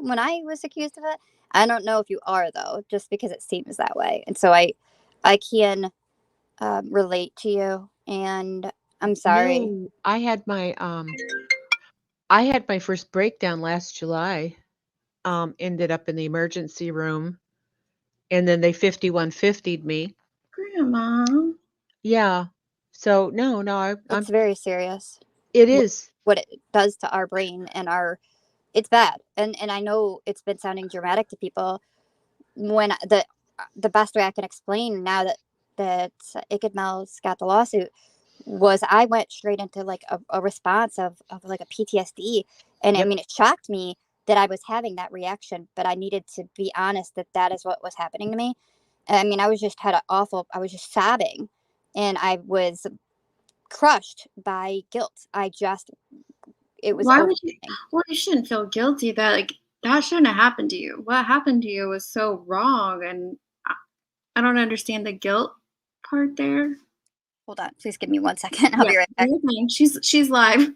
when I was accused of it. I don't know if you are though, just because it seems that way. And so I can relate to you, and I'm sorry. No, I had my first breakdown last July. Ended up in the emergency room, and then they 5150'd me. Grandma. Yeah. So no, It's very serious. it is. What it does to our brain and it's bad. And I know it's been sounding dramatic to people. When the best way I can explain now that Mel's got the lawsuit was I went straight into like a response of like a PTSD. And I Yep. mean, it shocked me that I was having that reaction, but I needed to be honest that is what was happening to me. And I mean, I was just sobbing, and I was crushed by guilt. It was Why would you? overwhelming. Well, you shouldn't feel guilty. That shouldn't have happened to you. What happened to you was so wrong, and I don't understand the guilt part there. Hold on, please give me 1 second. I'll be right back. She's live.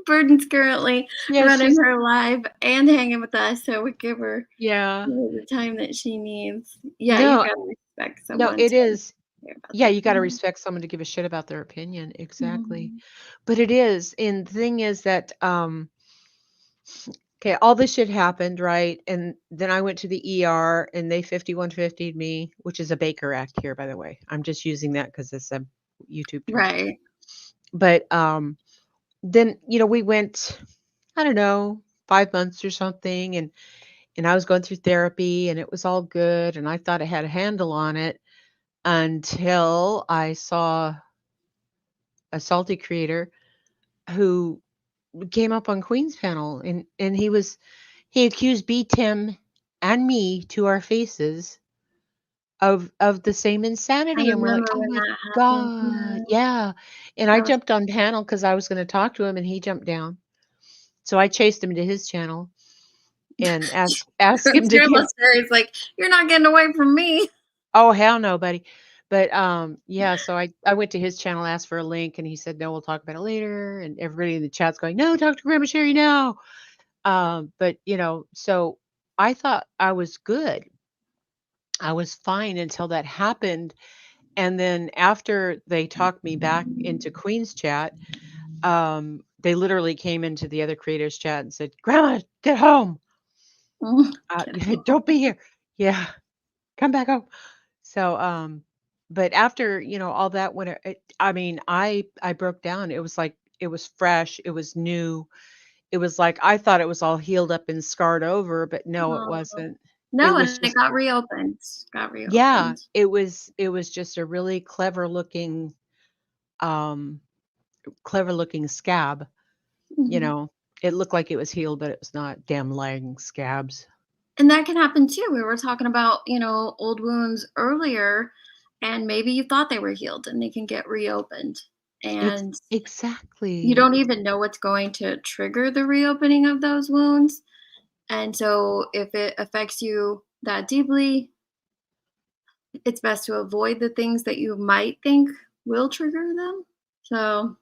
Burden's currently running she's her live and hanging with us, so we give her yeah. the time that she needs. Yeah, you No, gotta respect no, someone. it is. Care about Yeah, their you got to opinion. respect someone to give a shit about their opinion. Exactly. Mhm. But it is. And the thing is that okay, all this shit happened, right? And then I went to the ER and they 5150'd me, which is a Baker Act here, by the way. I'm just using that because it's a YouTube term. Right. But then, we went, I don't know, 5 months or something, and I was going through therapy and it was all good and I thought I had a handle on it until I saw a salty creator who came up on Queen's panel, and he accused B Tim and me to our faces of the same I insanity, and we're like, remember oh when my that happened. god, Yeah, yeah. And I that was jumped on panel because I was going to talk to him, and he jumped down, so I chased him to his channel and asked him to Grandma give. Sherry's like, you're not getting away from me. Oh hell no, buddy. But yeah, so I went to his channel, asked for a link, and he said no, we'll talk about it later. And everybody in the chat's going, no, talk to Grandma Sherry now. But so I thought I was good. I was fine until that happened. And then after they talked me back into Queen's chat, they literally came into the other creators chat and said, Grandma, get home. Don't be here. Yeah, come back home. So, but after, all that, I mean, I broke down. It was like, it was fresh. It was new. It was like, I thought it was all healed up and scarred over, but no, it Oh, wasn't. It no, was and it just, got reopened. Got yeah, reopened. it was just a really um, clever looking scab, you Mhm. know. It looked like it was healed, but it was not. Damn lying scabs. And that can happen too. We were talking about, old wounds earlier, and maybe you thought they were healed and they can get reopened. And you Exactly. don't even know what's going to trigger the reopening of those wounds. And so if it affects you that deeply, it's best to avoid the things that you might think will trigger them. So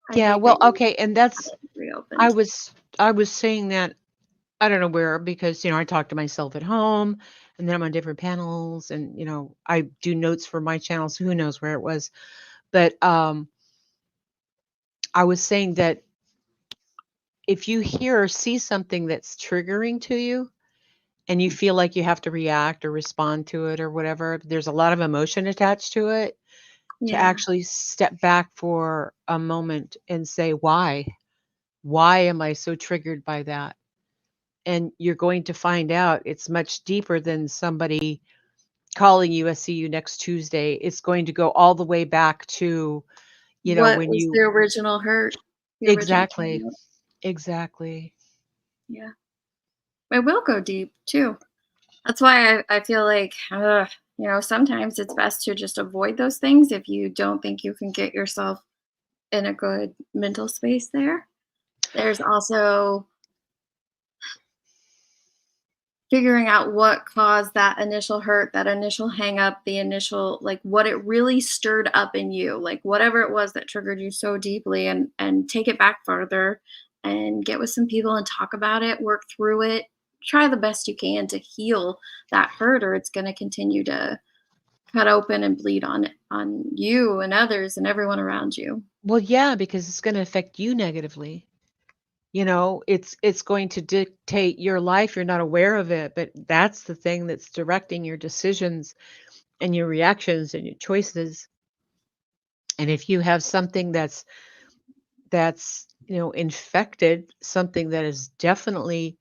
I Yeah, think well, that you okay, and have that's it I reopened. was I was saying that I don't know where because I talk to myself at home and then I'm on different panels and I do notes for my channels, who knows where it was. But I was saying that if you hear or see something that's triggering to you and you feel like you have to react or respond to it or whatever, there's a lot of emotion attached to it, to Yeah. actually step back for a moment and say, why? Why am I so triggered by that? And you're going to find out it's much deeper than somebody calling you, I see you next Tuesday. It's going to go all the way back to, What when was the you original hurt? The original exactly, trauma? exactly. Yeah. It will go deep too. That's why I feel like, sometimes it's best to just avoid those things if you don't think you can get yourself in a good mental space there. There's also figuring out what caused that initial hurt, that initial hang up, the initial, like, what it really stirred up in you, like whatever it was that triggered you so deeply, and take it back further and get with some people and talk about it, work through it, try the best you can to heal that hurt, or it's going to continue to cut open and bleed on you and others and everyone around you. Well, yeah, because it's going to affect you negatively. It's going to dictate your life. You're not aware of it, but that's the thing that's directing your decisions and your reactions and your choices. And if you have something that's infected, something that is definitely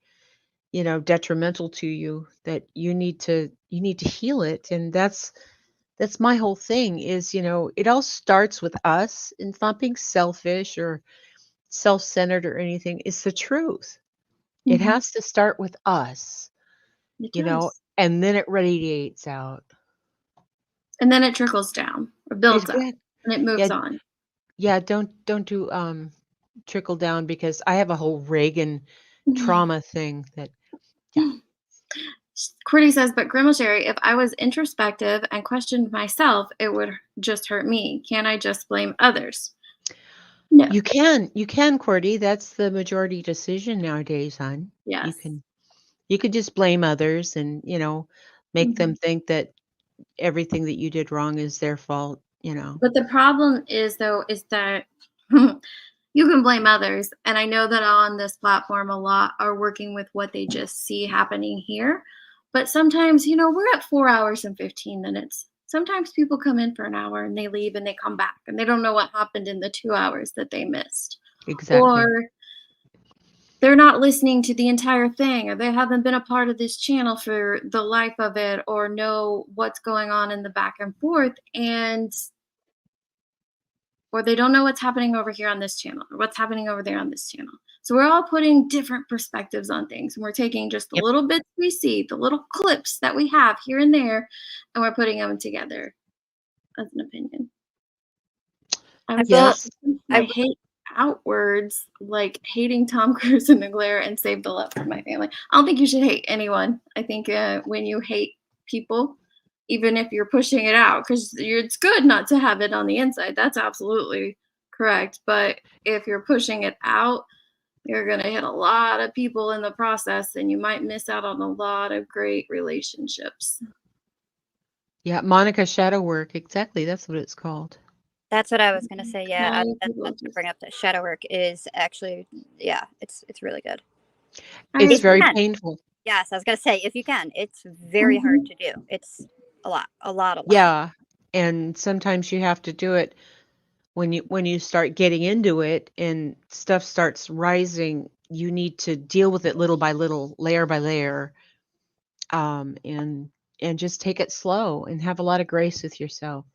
detrimental to you, that you need to heal it. And that's my whole thing is, it all starts with us, and it's not being selfish or self-centered or anything. It's the truth. It Mhm. has to start with us, It does. and then it radiates out. And then it trickles down or builds up Exactly. and it Yeah, moves on. yeah, don't do trickle down, because I have a whole Reagan trauma thing that yeah. Courtney says, but Grandma Sherry, if I was introspective and questioned myself, it would just hurt me. Can I just blame others? No. You can, Cordy. That's the majority decision nowadays, hon. Yes. You could just blame others and, make them Mhm. think that everything that you did wrong is their fault, But the problem is, though, is that you can blame others. And I know that on this platform, a lot are working with what they just see happening here. But sometimes, we're at 4 hours and 15 minutes. Sometimes people come in for an hour and they leave and they come back and they don't know what happened in the 2 hours that they missed. Exactly. Or they're not listening to the entire thing, or they haven't been a part of this channel for the life of it, or know what's going on in the back and forth. Or they don't know what's happening over here on this channel or what's happening over there on this channel. So we're all putting different perspectives on things, and we're taking just the Yep. little bits we see, the little clips that we have here and there, and we're putting them together as an opinion. I was will. Yes. my hate outwards, like hating Tom Cruise and the glare and save the love for my family. I don't think you should hate anyone. I think when you hate people, even if you're pushing it out, because it's good not to have it on the inside. That's absolutely correct. But if you're pushing it out, you're going to hit a lot of people in the process, and you might miss out on a lot of great relationships. Yeah, Monica Shadow Work. Exactly. That's what it's called. That's what I was gonna say. Yeah, Why that's people what to just- bring up. That shadow work is actually, yeah, it's really good. It's If you very can, painful. yes, I was gonna say if you can, it's very hard to do. It's a lot. Yeah. And sometimes you have to do it when you start getting into it and stuff starts rising. You need to deal with it little by little, layer by layer, and just take it slow and have a lot of grace with yourself.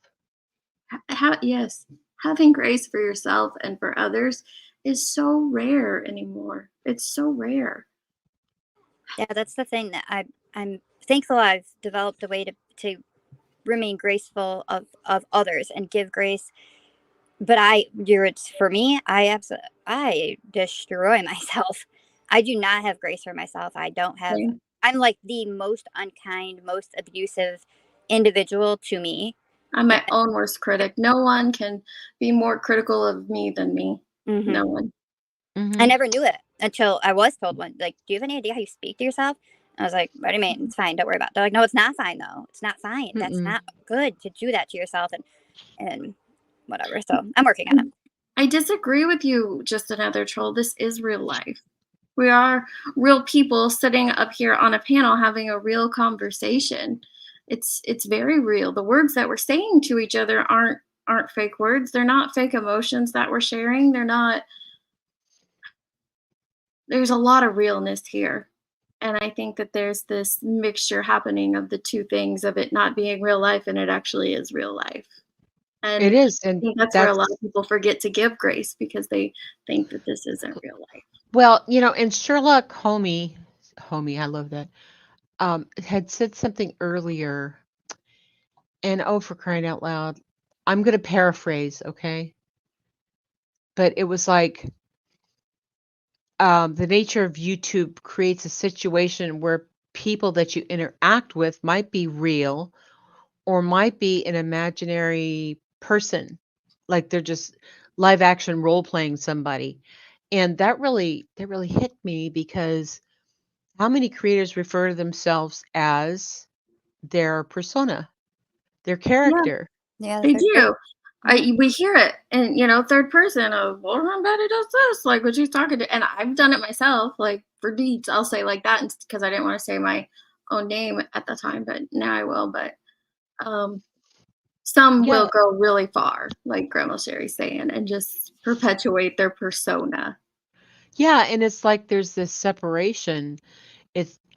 Yes, having grace for yourself and for others is so rare anymore. It's so rare. Yeah, that's the thing that I'm thankful I've developed a way to remain graceful of others and give grace. But it's for me. I destroy myself. I do not have grace for myself. I don't have. Same. I'm like the most unkind, most abusive individual to me. I'm my own worst critic. No one can be more critical of me than me. Mhm. No one. I never knew it until I was told one. Like, do you have any idea how you speak to yourself? I was like, what do you mean? It's fine. Don't worry about it. They're like, no, it's not fine though. It's not fine. That's not good to do that to yourself and whatever. So I'm working on it. I disagree with you, just another troll. This is real life. We are real people sitting up here on a panel having a real conversation. It's very real. The words that we're saying to each other aren't fake words. They're not fake emotions that we're sharing. There's a lot of realness here. And I think that there's this mixture happening of the two things, of it not being real life and it actually is real life. And It is, I and think that's where a lot of people forget to give grace, because they think that this isn't real life. well, and Sherlock Homie, I love that, had said something earlier, and oh, for crying out loud, I'm going to paraphrase, okay? But it was like, the nature of YouTube creates a situation where people that you interact with might be real or might be an imaginary person, like they're just live action role playing somebody. And that really hit me, because how many creators refer to themselves as their persona, their Yeah, character? Yeah, they the third person. do. We hear it, and third person of, well, Betty does this, like when she's talking to, and I've done it myself, like for Deets, I'll say like that because I didn't want to say my own name at the time, but now I will. But some Yeah. will go really far, like Grandma Sherry's saying, and just perpetuate their persona. Yeah, and it's like there's this separation.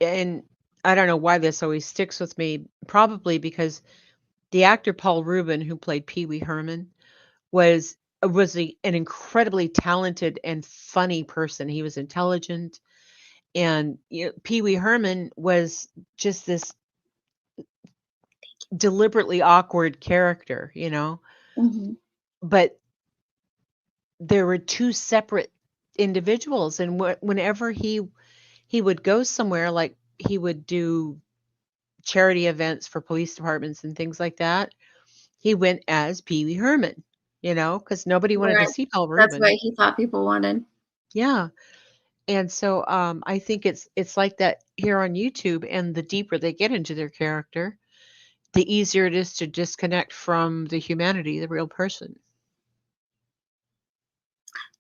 And I don't know why this always sticks with me, probably because the actor Paul Rubin, who played Pee Wee Herman, was an incredibly talented and funny person. He was intelligent, and Pee Wee Herman was just this deliberately awkward character, Mm-hmm. but there were two separate individuals, and whenever he would go somewhere, like he would do charity events for police departments and things like that, he went as Pee Wee Herman, because nobody wanted to Right. see Paul That's what Rubin. he thought people wanted. Yeah. And so I think it's like that here on YouTube, and the deeper they get into their character, the easier it is to disconnect from the humanity, the real person.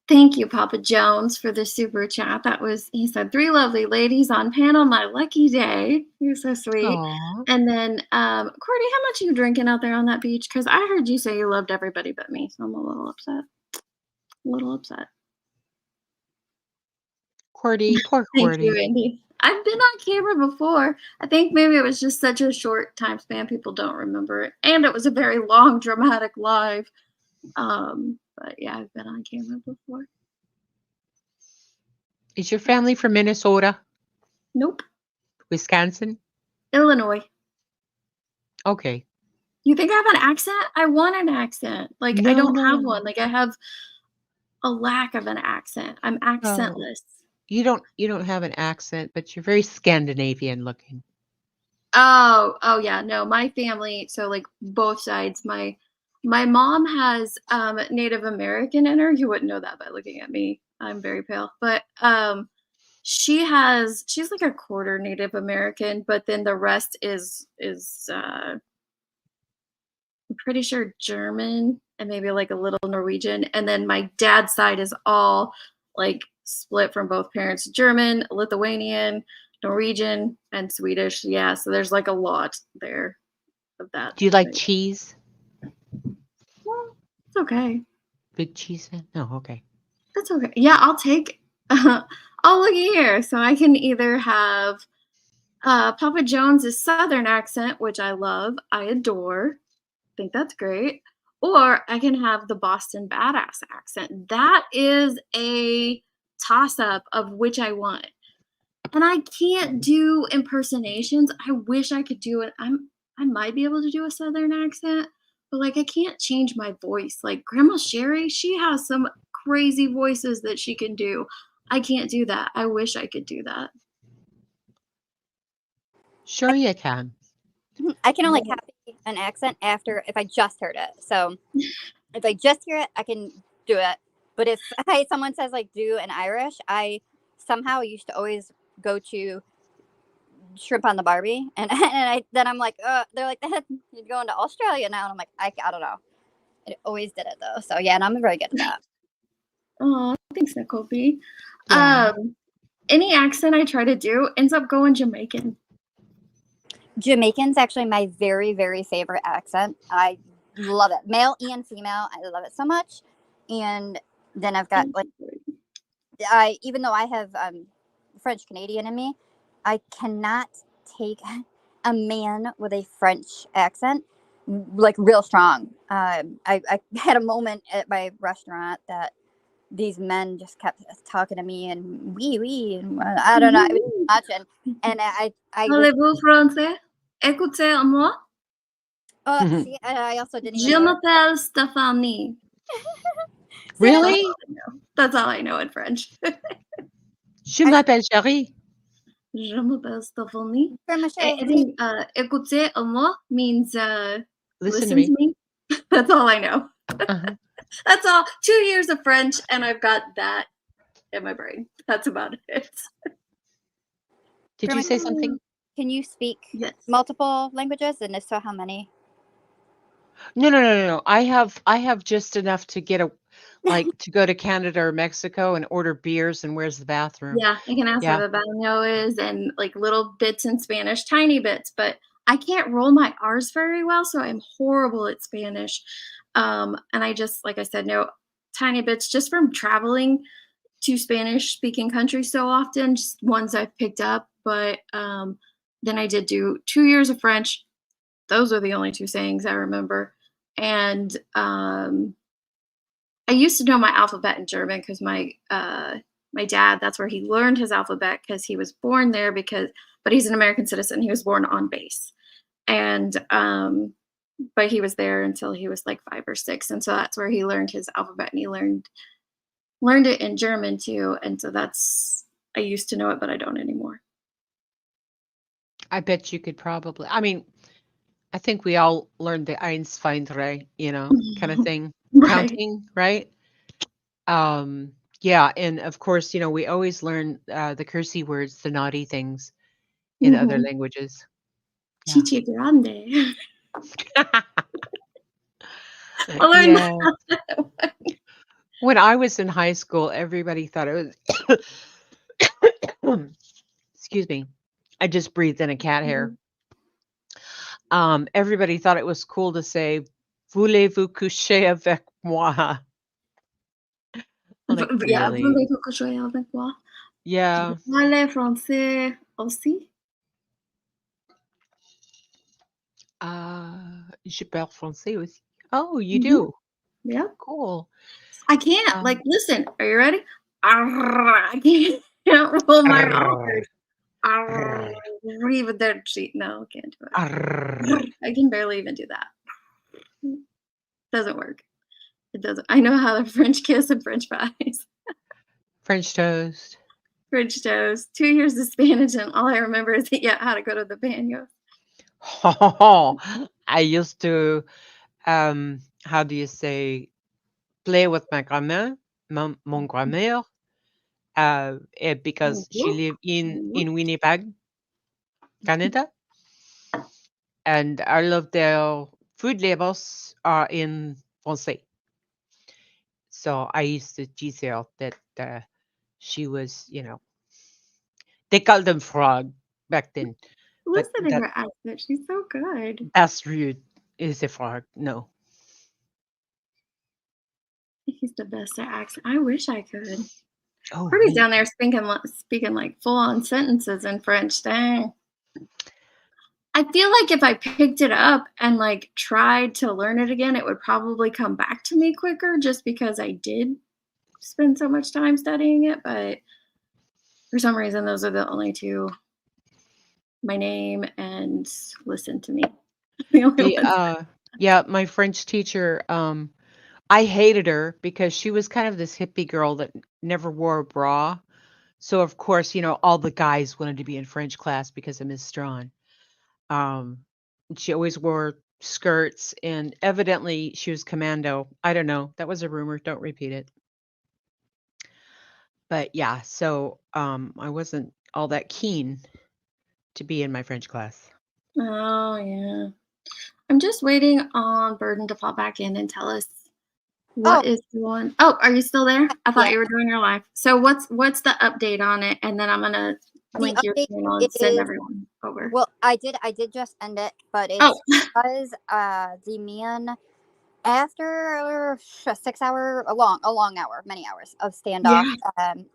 Thank you, Papa Jones, for the super chat. He said, 3 lovely ladies on panel, my lucky day. You're so sweet. Aw. And then, Cordy, how much are you drinking out there on that beach? Because I heard you say you loved everybody but me, so I'm a little upset. Cordy, poor Thank you, Cordy. Andy. I've been on camera before. I think maybe it was just such a short time span, people don't remember it. And it was a very long, dramatic live. But yeah, I've been on camera before. Is your family from Minnesota? Nope. Wisconsin? Illinois. Okay. You think I have an accent? I want an accent. Like, I don't have one. Like, I have a lack of an accent. I'm accentless. You don't have an accent, but you're very Scandinavian looking. Oh yeah, no, my family, so like both sides, my mom has Native American in her. You wouldn't know that by looking at me. I'm very pale. But she's like a quarter Native American, but then the rest is I'm pretty sure German and maybe like a little Norwegian. And then my dad's side is all like split from both parents, German, Lithuanian, Norwegian, and Swedish. Yeah, so there's like a lot there of that. Do you like cheese? Well, it's okay. Big cheese fan? No, okay. That's okay. Yeah, I'll take oh, looky here. So I can either have Papa Jones's Southern accent, which I love, I adore. Think that's great. Or I can have the Boston badass accent. That is a toss-up of which I want. And I can't do impersonations. I wish I could do it. I might be able to do a Southern accent, but like I can't change my voice. Like Grandma Sherry, she has some crazy voices that she can do. I can't do that. I wish I could do that. Sure you can. I can only copy an accent if I just heard it. So if I just hear it, I can do it. But if someone says like do an Irish, I somehow used to always go to Shrimp on the Barbie, and then I'm like, they're like, you're going to Australia now, and I'm like, I don't know. I always did it though, so yeah, and I'm very good at that. Oh, thanks, Nicole B. Yeah. Any accent I try to do ends up going Jamaican. Jamaican's actually my very, very favorite accent. I love it, male and female. I love it so much. And then I've got like, even though I have French Canadian in me, I cannot take a man with a French accent like real strong. I had a moment at my restaurant that these men just kept talking to me and and I don't know, I was watching and I Parlez-vous français? Écoutez-moi. See, I also didn't even Je m'appelle Stéphanie. Really? That's all I know in French. Je m'appelle Chérie. Je m'appelle Stéphanie. I think écoutez-moi means listen to me. That's all I know. That's all. 2 years of French, and I've got that in my brain. That's about it. Did you say something? Can you speak Yes. multiple languages? And if so, how many? No. I have just enough to get to go to Canada or Mexico and order beers and where's the bathroom. Yeah, I can ask Yeah. where the baño is and like little bits in Spanish, tiny bits, but I can't roll my R's very well, so I'm horrible at Spanish. And I just, like I said, know tiny bits just from traveling to Spanish speaking countries so often, just ones I've picked up. But then I did do 2 years of French. Those are the only 2 sayings I remember. And I used to know my alphabet in German because my dad, that's where he learned his alphabet because he was born there but he's an American citizen. He was born on base. And but he was there until he was like 5 or 6. And so that's where he learned his alphabet, and he learned it in German too. And so I used to know it, but I don't anymore. I bet you could probably. I mean, I think we all learned the eins, zwei, drei, kind of thing. Right. Counting, right? Yeah, and of course, we always learn the cursey words, the naughty things in other languages. Yeah. Chichi grande. I learned Yeah. that. When I was in high school, everybody thought it was excuse me. I just breathed in a cat hair. Everybody thought it was cool to say, voulez-vous coucher avec moi? Like, Yeah, really? voulez-vous coucher avec moi? Yeah. Je parle français aussi. Je parle français aussi. Oh, you do? Yeah. Cool. I can't. Listen, are you ready? I can't roll my R. Arrivederci. No, I can't do it. I can barely even do that. Doesn't work. It doesn't. I know how to French kiss and French fries. French toast. French toast. 2 years of Spanish, and all I remember is how to go to the baño. I used to, how do you say, play with my grandma, mon grand-mère, because she lived in Winnipeg, Canada, and all of their food labels are in français. So I used to tease her that she was, they called them frog back then. But Listen to her accent. She's so good. that's rude. Is a frog? No. He's the best at accent. I wish I could. Oh, Courtney's down there speaking like full-on sentences in French. Dang. I feel like if I picked it up and like tried to learn it again, it would probably come back to me quicker just because I did spend so much time studying it. But for some reason, those are the only 2. My name and listen to me. The only ones. Yeah, my French teacher, I hated her because she was kind of this hippie girl that never wore a bra. So of course, all the guys wanted to be in French class because of Miss Strawn. She always wore skirts, and evidently she was commando. I don't know. That was a rumor. Don't repeat it. But yeah, so I wasn't all that keen to be in my French class. Oh yeah. I'm just waiting on Burden to fall back in and tell us what is going. Oh, are you still there? I thought you were doing your live. So what's the update on it? And then I'm gonna link your channel and send everyone over. Well, I did just end it, but it's because the man, after a 6 hour, a long hour, many hours of standoff,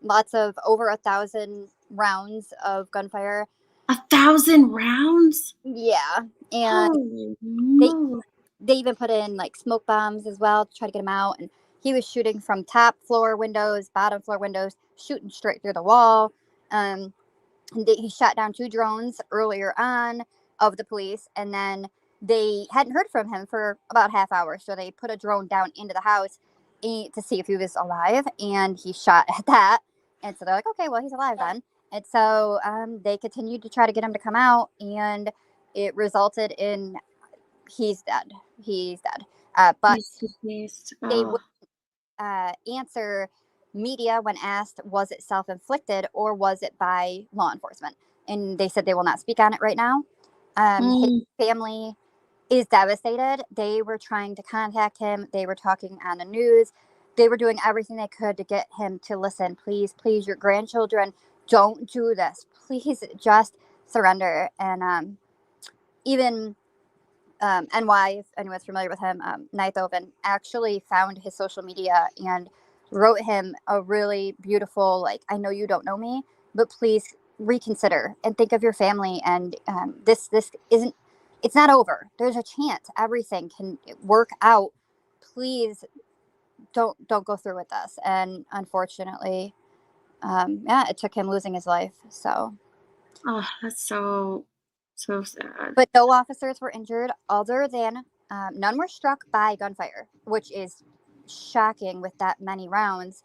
lots of over 1,000 rounds of gunfire. 1,000 rounds? Yeah, and they even put in like smoke bombs as well to try to get him out. And he was shooting from top floor windows, bottom floor windows, shooting straight through the wall. He shot down 2 drones earlier on of the police, and then they hadn't heard from him for about half hour. So they put a drone down into the house to see if he was alive, and he shot at that. And so they're like, okay, well, he's alive then. And so they continued to try to get him to come out, and it resulted in he's dead. But they would answer media, when asked, was it self-inflicted or was it by law enforcement? And they said they will not speak on it right now. His family is devastated. They were trying to contact him. They were talking on the news. They were doing everything they could to get him to listen. Please, please, your grandchildren, don't do this. Please just surrender. And even NY, if anyone's familiar with him, Nithoven actually found his social media and wrote him a really beautiful, like, I know you don't know me, but please reconsider and think of your family. And this isn't, it's not over. There's a chance everything can work out. Please don't go through with this. And unfortunately, yeah, it took him losing his life. So, Oh, that's so sad. but no officers were injured other than none were struck by gunfire, which is shocking with that many rounds.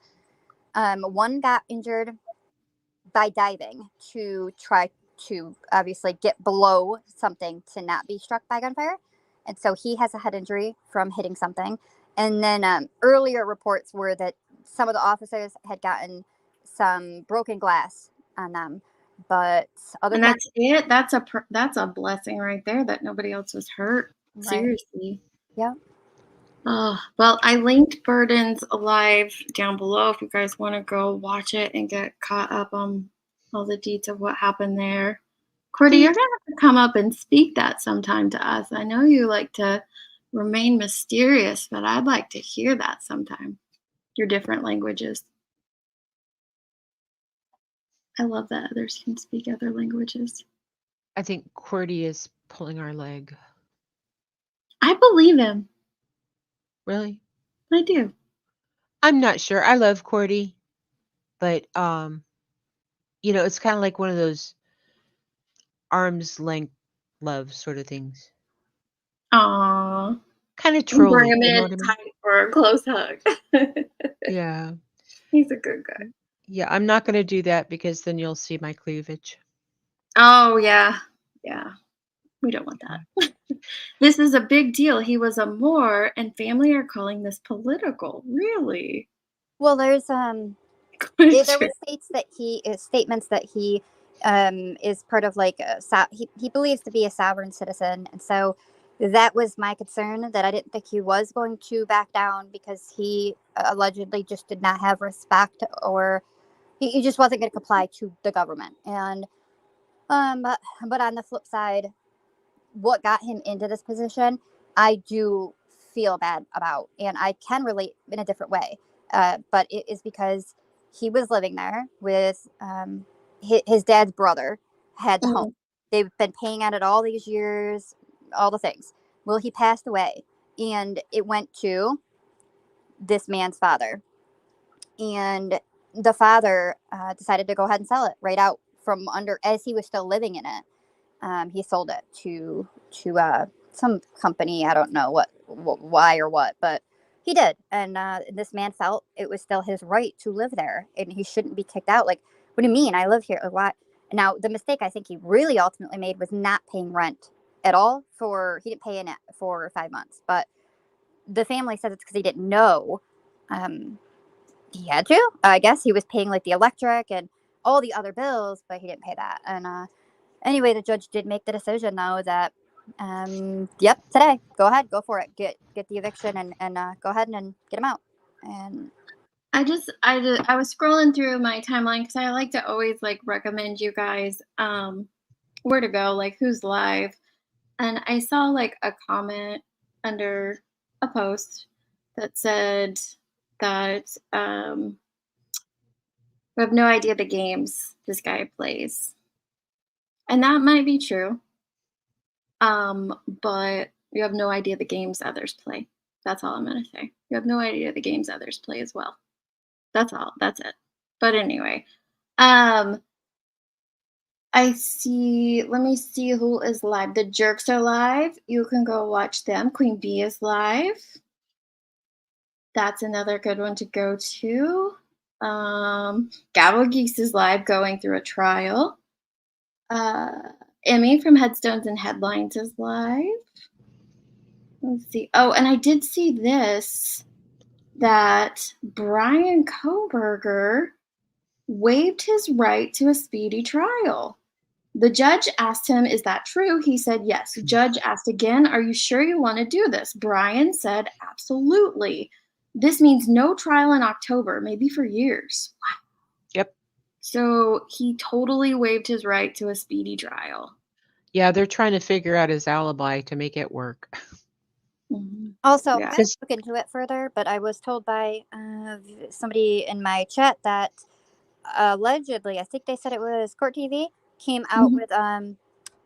One got injured by diving to try to obviously get below something to not be struck by gunfire. And so he has a head injury from hitting something. And then earlier reports were that some of the officers had gotten some broken glass on them. But other And than that's it. That's a blessing right there that nobody else was hurt. Right. Seriously. Yeah. Oh, well, I linked Burden's Alive down below if you guys want to go watch it and get caught up on all the deets of what happened there. Cordy, you're going to have to come up and speak that sometime to us. I know you like to remain mysterious, but I'd like to hear that sometime. Your different languages. I love that others can speak other languages. I think Cordy is pulling our leg. I believe him. Really? I do. I'm not sure. I love Cordy, but it's kind of like one of those arm's length love sort of things. Aww. Kind of Bring trolly, him you know in what I mean? tight for a close hug. Yeah. He's a good guy. Yeah, I'm not going to do that because then you'll see my cleavage. Oh, yeah. Yeah. We don't want that. This is a big deal. He was a Moor, and family are calling this political. Really? Well, there's there were statements that he is part of like he believes to be a sovereign citizen, and so that was my concern, that I didn't think he was going to back down because he allegedly just did not have respect, or he just wasn't going to comply to the government. And but on the flip side, what got him into this position, I do feel bad about, and I can relate in a different way. But it is because he was living there with his dad's brother had the home. They've been paying at it all these years, all the things. Well, he passed away, and it went to this man's father, and the father decided to go ahead and sell it right out from under as he was still living in it. He sold it to some company. I don't know why or what, but he did. And this man felt it was still his right to live there, and he shouldn't be kicked out. Like, what do you mean? I live here. Why? Now, the mistake I think he really ultimately made was not paying rent at all. He didn't pay in it for 5 months, but the family says it's because he didn't know he had to. I guess he was paying like the electric and all the other bills, but he didn't pay that. And anyway, the judge did make the decision, though, that yep, today, go ahead, go for it, get the eviction, and go ahead and get him out. And I was scrolling through my timeline because I like to always like recommend you guys where to go, like who's live, and I saw like a comment under a post that said that we have no idea the games this guy plays, and that might be true. But you have no idea the games others play. That's all I'm gonna say. You have no idea the games others play as well. That's all. That's it. But anyway, I see. Let me see who is live. The Jerks are live. You can go watch them. Queen Bee is live. That's another good one to go to. Gabble Geese is live, going through a trial. Emmy from Headstones and Headlines is live. Let's see. Oh, and I did see this. that Brian Koberger waived his right to a speedy trial. The judge asked him, "Is that true?" He said, "Yes." The judge asked again, "Are you sure you want to do this?" Brian said, "Absolutely. This means no trial in October, maybe for years." Yep. So he totally waived his right to a speedy trial. Yeah, they're trying to figure out his alibi to make it work. Also, Yeah. I didn't look into it further, but I was told by somebody in my chat that allegedly, I think they said it was Court TV, came out with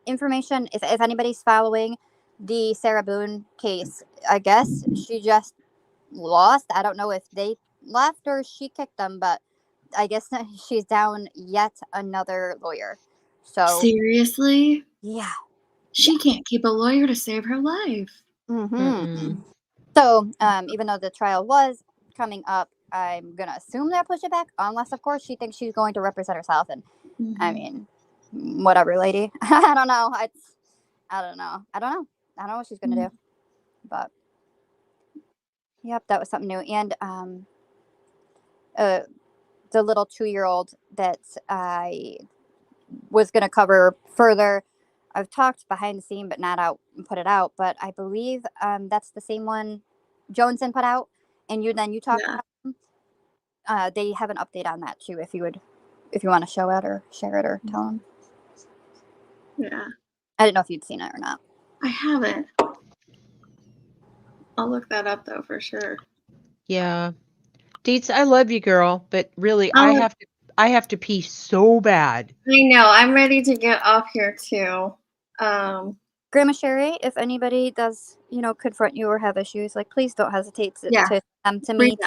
information. If anybody's following the Sarah Boone case, I guess she just lost. I don't know if they left or she kicked them, but I guess she's down yet another lawyer. So Seriously? yeah, She can't keep a lawyer to save her life. So even though the trial was coming up, I'm gonna assume they'll push it back, unless of course she thinks she's going to represent herself. And I mean, whatever, lady. I don't know. I don't know. I don't know what she's gonna do. But yep, that was something new. And the little 2-year-old that I was gonna cover further. I've talked behind the scene, but not out and put it out. But I believe that's the same one Joneson put out, and you talked about them. They have an update on that too. If you want to show it or share it or tell them. Yeah. I didn't know if you'd seen it or not. I haven't. I'll look that up though for sure. Yeah. Deets, I love you, girl, but really I have to pee so bad. I know. I'm ready to get off here too. Grandma Sherry, if anybody does, confront you or have issues, like please don't hesitate to come to me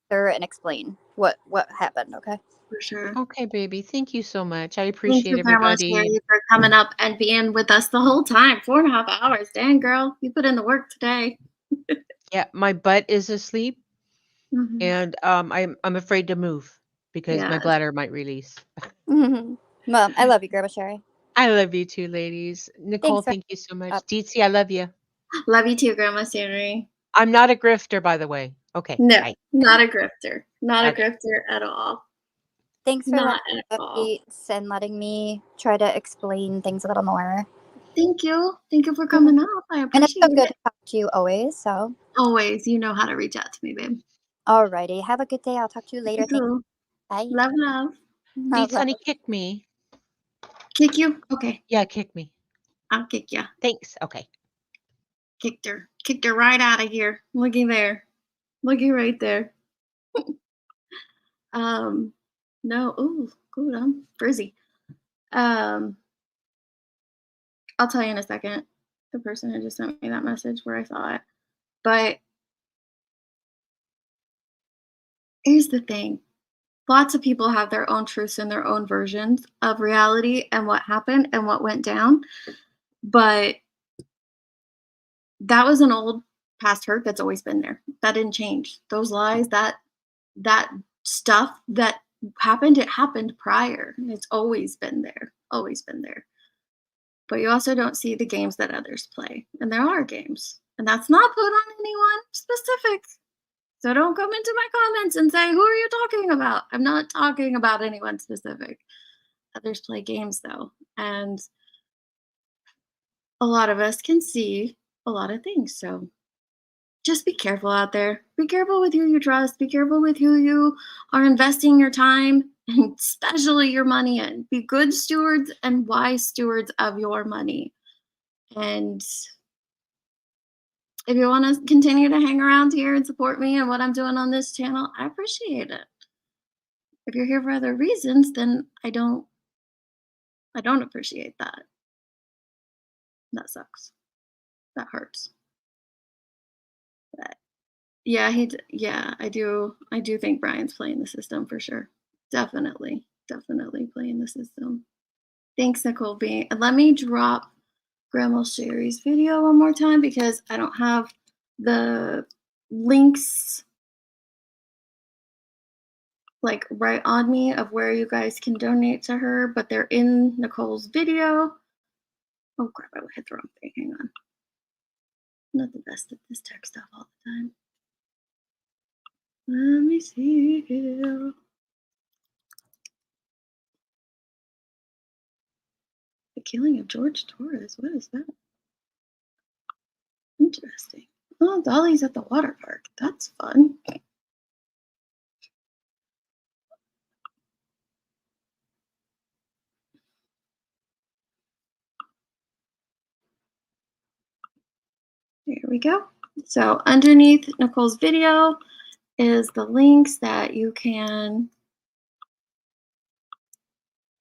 and explain what happened. Okay. For sure. Okay, baby. Thank you so much. I Thank appreciate you very much, everybody. Sherry, for coming up and being with us the whole time. 4.5 hours. Dang, girl. You put in the work today. Yeah, my butt is asleep, and I'm afraid to move because my bladder might release. Well, I love you, Grandma Sherry. I love you too, ladies. Nicole, thank you so much. Deetsy, I love you. Love you too, Grandma Sherry. I'm not a grifter, by the way. Okay. No, bye. not a grifter. Not a grifter at all. Thanks for Not at all. updates and letting me try to explain things a little more. Thank you. Thank you for coming up. I appreciate it. And it's so good to talk to you always. So always, you know how to reach out to me, babe. Alrighty. Have a good day. I'll talk to you later. You too. Bye. Love, love. Deets, honey, kick me. Kick you? Okay. Yeah, kick me. I'll kick you. Thanks. Okay. Kicked her. Kicked her right out of here. Looky there. Looky right there. No. Ooh, good. I'm frizzy. I'll tell you in a second. The person who just sent me that message where I saw it. But here's the thing. Lots of people have their own truths and their own versions of reality and what happened and what went down. But that was an old past hurt that's always been there. That didn't change. Those lies, that stuff that happened, it happened prior. It's always been there. Always been there. But you also don't see the games that others play. And there are games. And that's not put on anyone specific. So don't come into my comments and say, who are you talking about? I'm not talking about anyone specific. Others play games though. And a lot of us can see a lot of things. So just be careful out there. Be careful with who you trust. Be careful with who you are investing your time and especially your money in. Be good stewards and wise stewards of your money. And if you want to continue to hang around here and support me and what I'm doing on this channel, I appreciate it. If you're here for other reasons, then I don't appreciate that. That sucks. That hurts. But yeah, I do think Brian's playing the system for sure. Definitely playing the system. Thanks, Nicole B. And let me drop Grandma Sherry's video one more time because I don't have the links like right on me of where you guys can donate to her, but they're in Nicole's video. Oh crap, I hit the wrong thing. Hang on. I'm not the best at this tech stuff all the time. Let me see here. The killing of George Torres. What is that? Interesting. Oh, Dolly's at the water park. That's fun. There we go. So underneath Nicole's video is the links that you can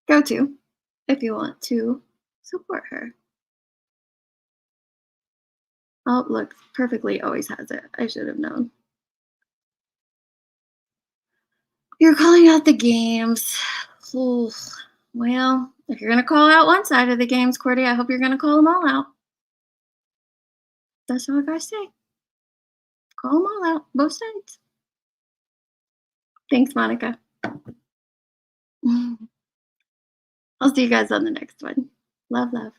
go to if you want to support her. Oh, look, Perfectly always has it. I should have known. You're calling out the games. Ooh, well, if you're going to call out one side of the games, Cordy, I hope you're going to call them all out. That's all I got to say. Call them all out, both sides. Thanks, Monica. I'll see you guys on the next one. Love, love.